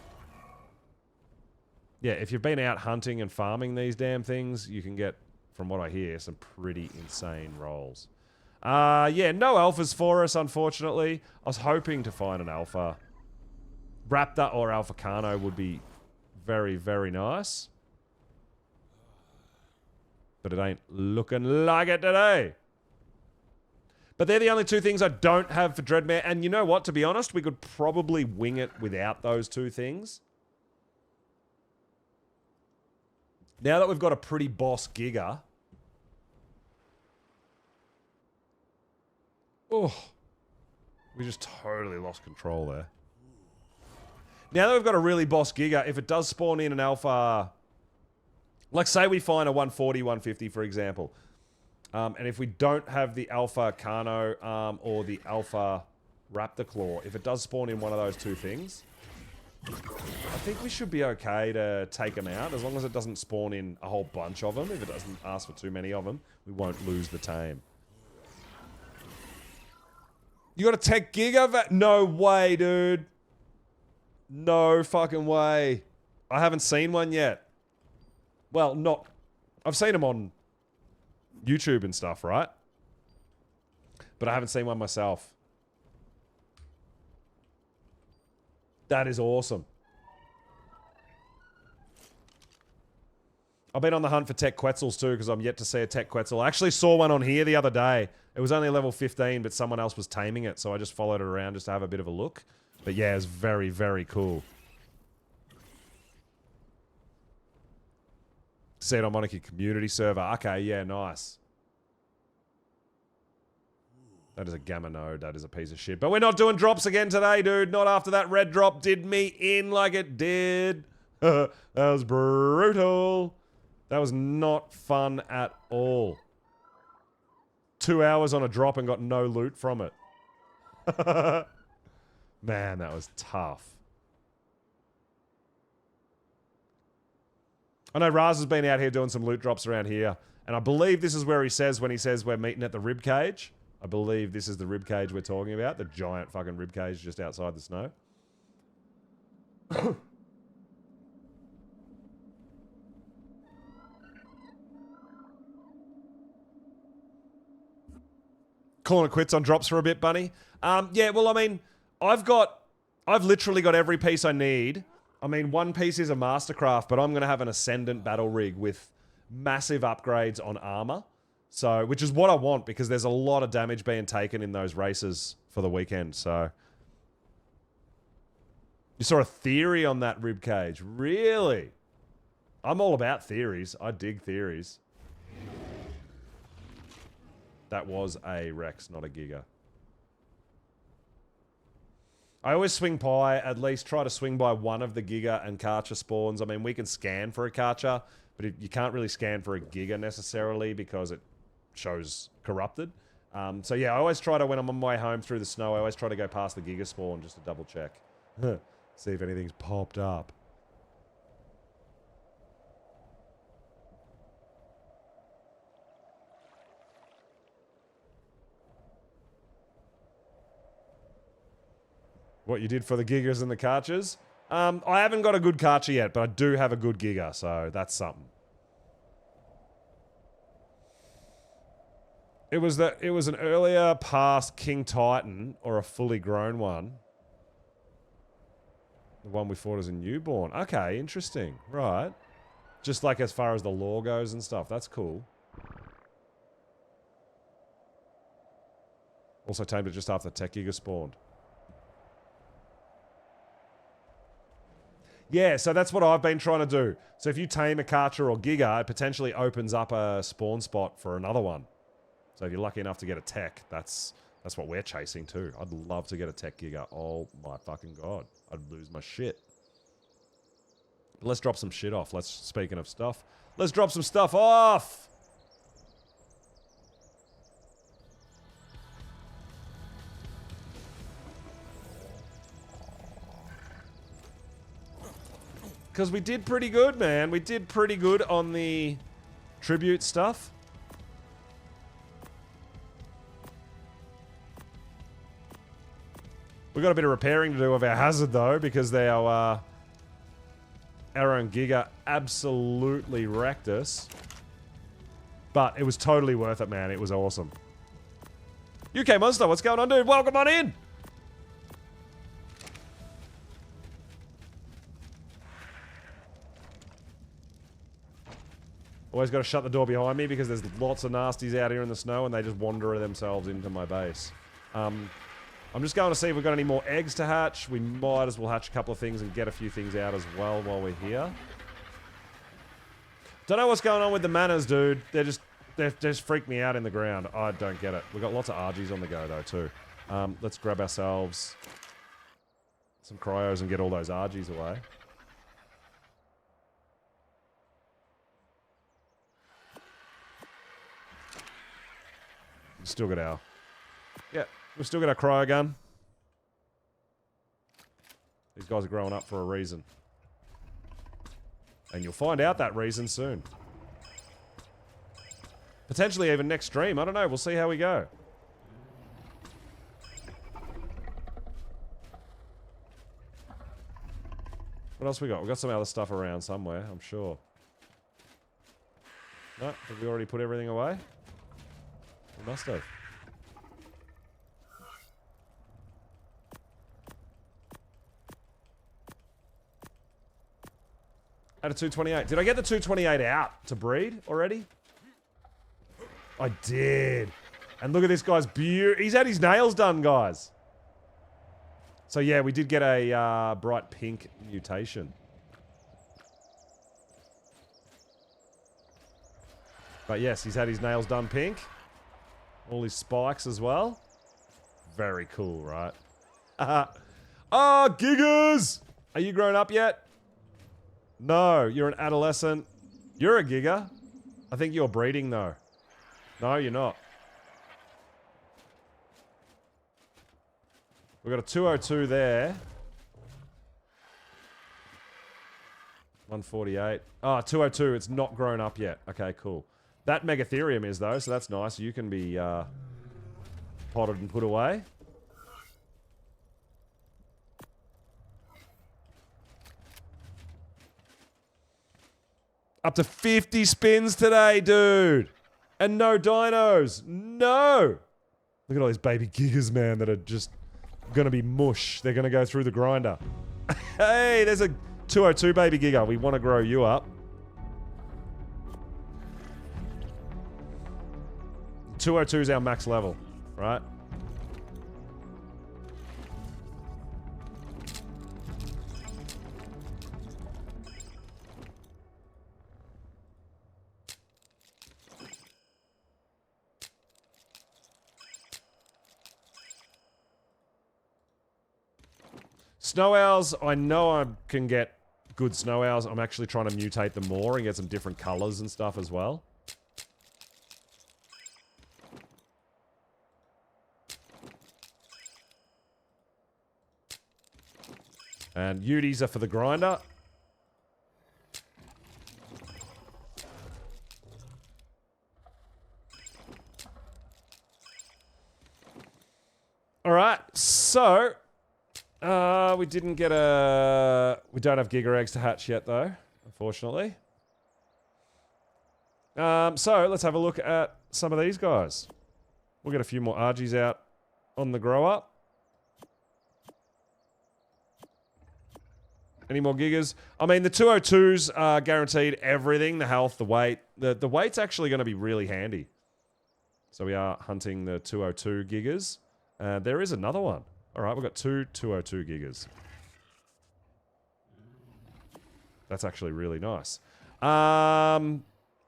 yeah, if you've been out hunting and farming these damn things, you can get, from what I hear, some pretty insane rolls. Yeah, no alphas for us, unfortunately. I was hoping to find an alpha. Raptor or Alpha Carno would be very, very nice. But it ain't looking like it today. But they're the only two things I don't have for Dreadmare. And you know what? To be honest, we could probably wing it without those two things. Now that we've got a pretty boss Giga. Oh. We just totally lost control there. Now that we've got a really boss Giga, if it does spawn in an alpha... Like, say we find a 140, 150, for example. And if we don't have the Alpha Carno or the Alpha Raptor Claw, if it does spawn in one of those two things, I think we should be okay to take them out. As long as it doesn't spawn in a whole bunch of them. If it doesn't ask for too many of them, we won't lose the tame. You got a Tech Giga? No way, dude. No fucking way. I haven't seen one yet. Well, not... I've seen them on YouTube and stuff, right? But I haven't seen one myself. That is awesome. I've been on the hunt for Tech Quetzals too, because I'm yet to see a Tech Quetzal. I actually saw one on here the other day. It was only level 15, but someone else was taming it, so I just followed it around just to have a bit of a look. But yeah, it's very, very cool. See it on Monarchy community server. Okay, yeah, nice. That is a gamma node. That is a piece of shit. But we're not doing drops again today, dude. Not after that red drop did me in like it did. That was brutal. That was not fun at all. 2 hours on a drop and got no loot from it. Man, that was tough. I know Raz has been out here doing some loot drops around here. And I believe this is where he says, when he says we're meeting at the rib cage. I believe this is the rib cage we're talking about. The giant fucking rib cage just outside the snow. Calling it quits on drops for a bit, Bunny. Yeah, well, I mean, I've literally got every piece I need. I mean, one piece is a Mastercraft, but I'm going to have an Ascendant battle rig with massive upgrades on armor. So, which is what I want, because there's a lot of damage being taken in those races for the weekend, so. You saw a theory on that ribcage. Really? I'm all about theories. I dig theories. That was a Rex, not a Giga. I always swing by, at least try to swing by one of the Giga and Karcher spawns. I mean, we can scan for a Karcher, but you can't really scan for a Giga necessarily because it shows corrupted. So yeah, I always try to, when I'm on my way home through the snow, I always try to go past the Giga spawn just to double check. See if anything's popped up. What you did for the Gigas and the Karchers? I haven't got a good Karcher yet, but I do have a good Giga, so that's something. It was an earlier past King Titan, or a fully grown one. The one we fought as a newborn. Okay, interesting. Right. Just like as far as the lore goes and stuff. That's cool. Also tamed it just after Tech Giga spawned. Yeah, so that's what I've been trying to do. So if you tame a Karcher or Giga, it potentially opens up a spawn spot for another one. So if you're lucky enough to get a Tech, that's what we're chasing too. I'd love to get a Tech Giga. Oh my fucking god. I'd lose my shit. But let's drop some shit off. Speaking of stuff, let's drop some stuff off! Because we did pretty good, man. We did pretty good on the tribute stuff. We got a bit of repairing to do of our hazard, though, because our own Giga absolutely wrecked us. But it was totally worth it, man. It was awesome. UK Monster, what's going on, dude? Welcome on in! Always got to shut the door behind me because there's lots of nasties out here in the snow and they just wander themselves into my base. I'm just going to see if we've got any more eggs to hatch. We might as well hatch a couple of things and get a few things out as well while we're here. Don't know what's going on with the manners, dude. They just freak me out in the ground. I don't get it. We've got lots of RGs on the go, though, too. Let's grab ourselves some cryos and get all those RGs away. Still got our... Yeah, we've still got our cryo gun. These guys are growing up for a reason. And you'll find out that reason soon. Potentially even next stream. I don't know. We'll see how we go. What else we got? We got some other stuff around somewhere, I'm sure. No, have we already put everything away? We must have. At a 228. Did I get the 228 out to breed already? I did. And look at this guy's beard. He's had his nails done, guys. So yeah, we did get a bright pink mutation. But yes, he's had his nails done pink. All his spikes as well. Very cool, right? Oh, Gigas! Are you grown up yet? No, you're an adolescent. You're a Giga. I think you're breeding, though. No, you're not. We've got a 202 there. 148. Oh, 202. It's not grown up yet. Okay, cool. That Megatherium is, though, so that's nice. You can be potted and put away. Up to 50 spins today, dude. And no dinos. No. Look at all these baby gigas, man, that are just going to be mush. They're going to go through the grinder. Hey, there's a 202 baby giga. We want to grow you up. 202 is our max level, right? Snow owls, I know I can get good snow owls. I'm actually trying to mutate them more and get some different colors and stuff as well. And Uties are for the grinder. Alright, so... we didn't get a... We don't have Giga Eggs to hatch yet, though, unfortunately. So, let's have a look at some of these guys. We'll get a few more RGs out on the grow-up. Any more Gigas? I mean, the 202s are guaranteed everything. The health, the weight. The weight's actually going to be really handy. So we are hunting the 202 Gigas. There is another one. Alright, we've got two 202 Gigas. That's actually really nice. Oh,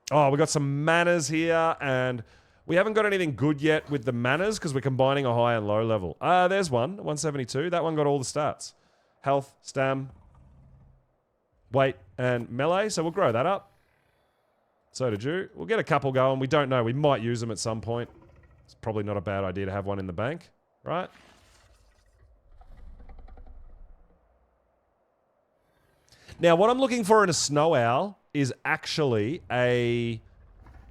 we got some manners here, and we haven't got anything good yet with the manners because we're combining a high and low level. There's one, 172. That one got all the stats. Health, stam, weight, and melee, so we'll grow that up. So did you. We'll get a couple going. We don't know. We might use them at some point. It's probably not a bad idea to have one in the bank, right? Now, what I'm looking for in a snow owl is actually a,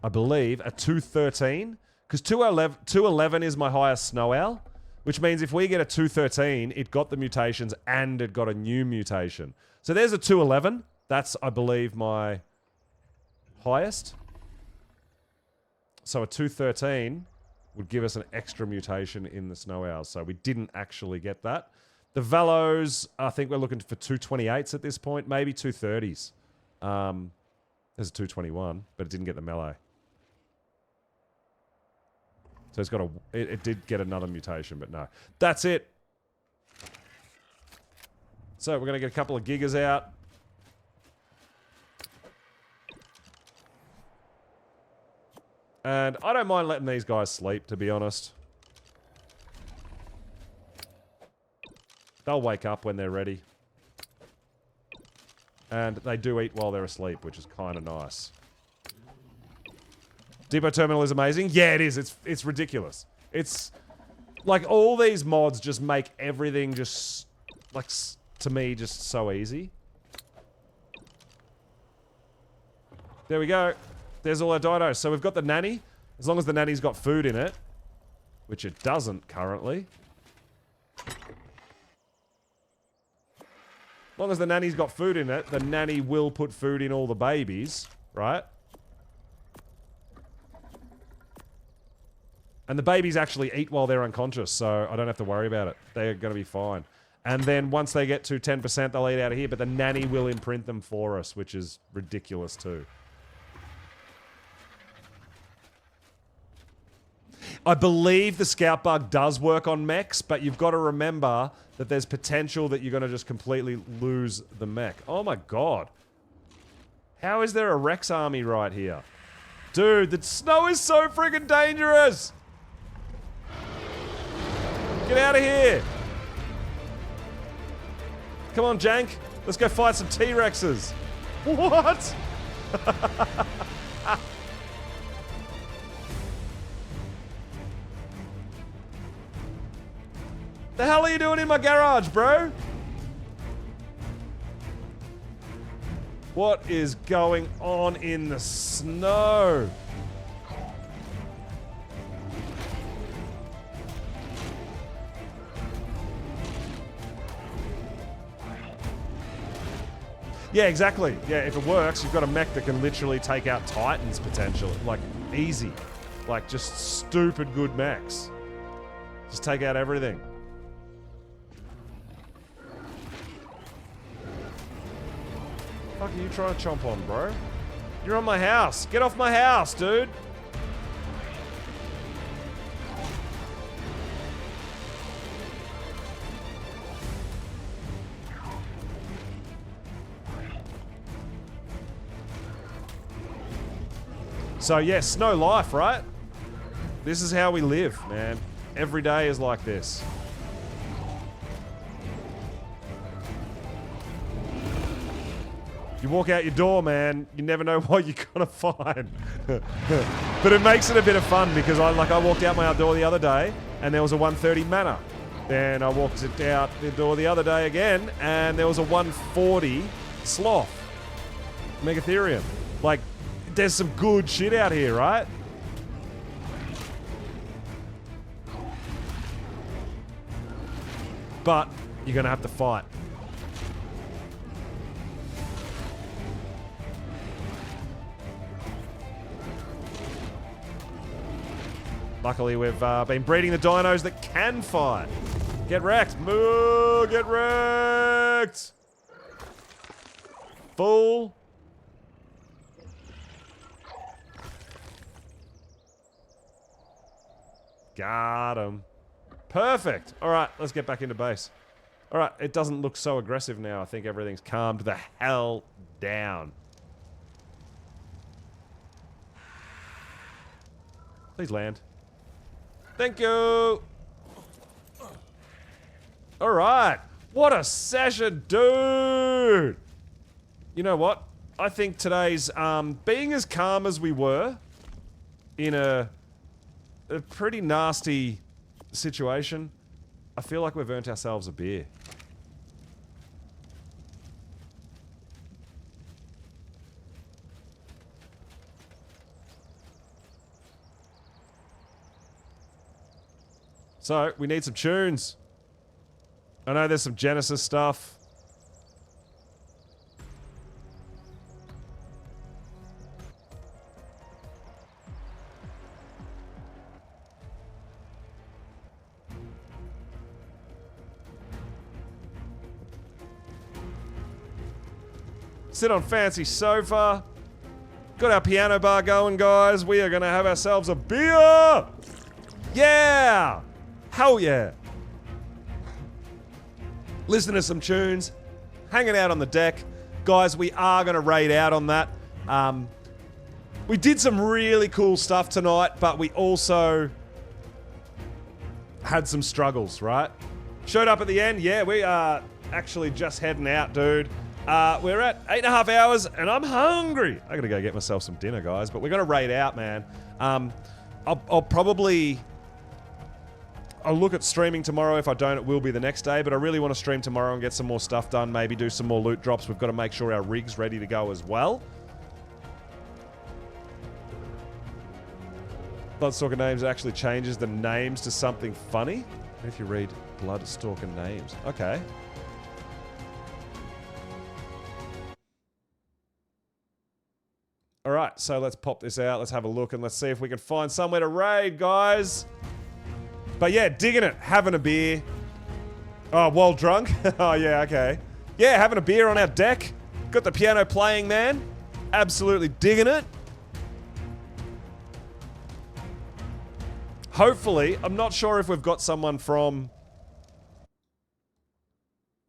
I believe, a 213. Because 211 is my highest snow owl. Which means if we get a 213, it got the mutations and it got a new mutation. So there's a 211. That's, I believe, my highest. So a 213 would give us an extra mutation in the snow owls. So we didn't actually get that. The Velos, I think we're looking for 228s at this point, maybe 230s. There's a 221, but it didn't get the melee. So it's got a... It did get another mutation, but no. That's it. So we're going to get a couple of gigas out. And I don't mind letting these guys sleep, to be honest. They'll wake up when they're ready. And they do eat while they're asleep, which is kind of nice. Depot Terminal is amazing. Yeah, it is. It's ridiculous. It's... Like, all these mods just make everything just... Like, to me, just so easy. There we go. There's all our dinos. So we've got the nanny. As long as the nanny's got food in it. Which it doesn't currently. As long as the nanny's got food in it, the nanny will put food in all the babies. Right? And the babies actually eat while they're unconscious. So I don't have to worry about it. They're going to be fine. And then once they get to 10%, they'll eat out of here. But the nanny will imprint them for us. Which is ridiculous too. I believe the scout bug does work on mechs, but you've got to remember that there's potential that you're going to just completely lose the mech. Oh my god. How is there a Rex army right here? Dude, the snow is so freaking dangerous! Get out of here! Come on, Jank. Let's go fight some T-Rexes. What? The hell are you doing in my garage, bro? What is going on in the snow? Yeah, exactly. Yeah, if it works, you've got a mech that can literally take out Titans potentially. Like, easy. Like, just stupid good mechs. Just take out everything. What the fuck are you trying to chomp on, bro? You're on my house. Get off my house, dude. So, yeah, snow life, right? This is how we live, man. Every day is like this. You walk out your door, man, you never know what you're gonna find. But it makes it a bit of fun because I walked out my door the other day and there was a 130 mana. Then I walked out the door the other day again and there was a 140 sloth. Megatherium. Like, there's some good shit out here, right? But you're gonna have to fight. Luckily, we've been breeding the dinos that can fight. Get wrecked. Moo! Get wrecked! Fool. Got him. Perfect. All right, let's get back into base. All right, it doesn't look so aggressive now. I think everything's calmed the hell down. Please land. Thank you. All right. What a session, dude. You know what? I think today's, being as calm as we were in a pretty nasty situation, I feel like we've earned ourselves a beer. So, we need some tunes. I know there's some Genesis stuff. sit on fancy sofa. Got our piano bar going, guys. We are going to have ourselves a beer. Yeah. Hell yeah. Listen to some tunes. Hanging out on the deck. Guys, we are going to raid out on that. We did some really cool stuff tonight, but we also had some struggles, right? Showed up at the end. Yeah, we are actually just heading out, dude. We're at 8.5 hours, and I'm hungry. I gotta go get myself some dinner, guys, but we're gonna raid out, man. I'll probably... I'll look at streaming tomorrow. If I don't, it will be the next day, but I really want to stream tomorrow and get some more stuff done, maybe do some more loot drops. We've got to make sure our rig's ready to go as well. Bloodstalker names actually changes the names to something funny. If you read Bloodstalker names. Okay. Alright, so let's pop this out. Let's have a look and let's see if we can find somewhere to raid, guys. But yeah, digging it. Having a beer. Oh, while drunk? Oh, yeah, okay. Yeah, having a beer on our deck. Got the piano playing, man. Absolutely digging it. Hopefully, I'm not sure if we've got someone from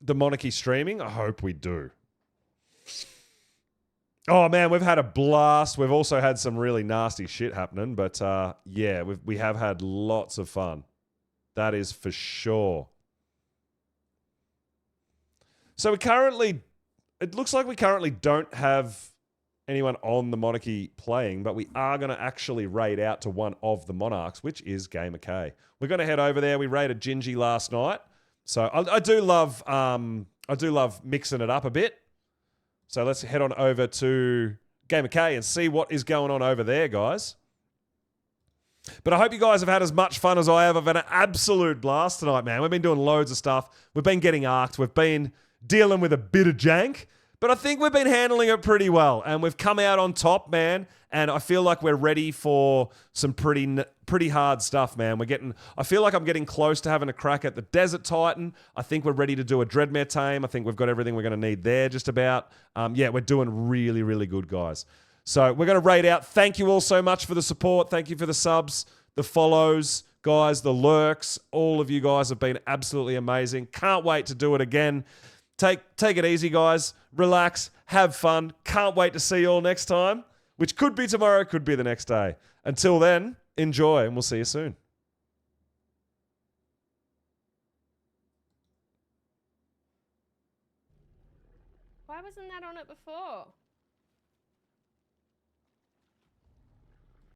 the Monarchy streaming. I hope we do. Oh man, we've had a blast. We've also had some really nasty shit happening, but yeah, we have had lots of fun. That is for sure. So it looks like we currently don't have anyone on the Monarchy playing, but we are going to actually raid out to one of the Monarchs, which is Gamer K. We're going to head over there. We raided Gingy last night, so I do love mixing it up a bit. So let's head on over to Gamer K and see what is going on over there, guys. But I hope you guys have had as much fun as I have. I've had an absolute blast tonight, man. We've been doing loads of stuff. We've been getting arced. We've been dealing with a bit of jank. But I think we've been handling it pretty well. And we've come out on top, man. And I feel like we're ready for some pretty hard stuff, man. I feel like I'm getting close to having a crack at the Desert Titan. I think we're ready to do a Dreadmare tame. I think we've got everything we're going to need there just about. Yeah, we're doing really, really good, guys. So we're going to raid out. Thank you all so much for the support. Thank you for the subs, the follows, guys, the lurks. All of you guys have been absolutely amazing. Can't wait to do it again. Take it easy, guys. Relax. Have fun. Can't wait to see you all next time, which could be tomorrow, could be the next day. Until then, enjoy, and we'll see you soon. Why wasn't that on it before?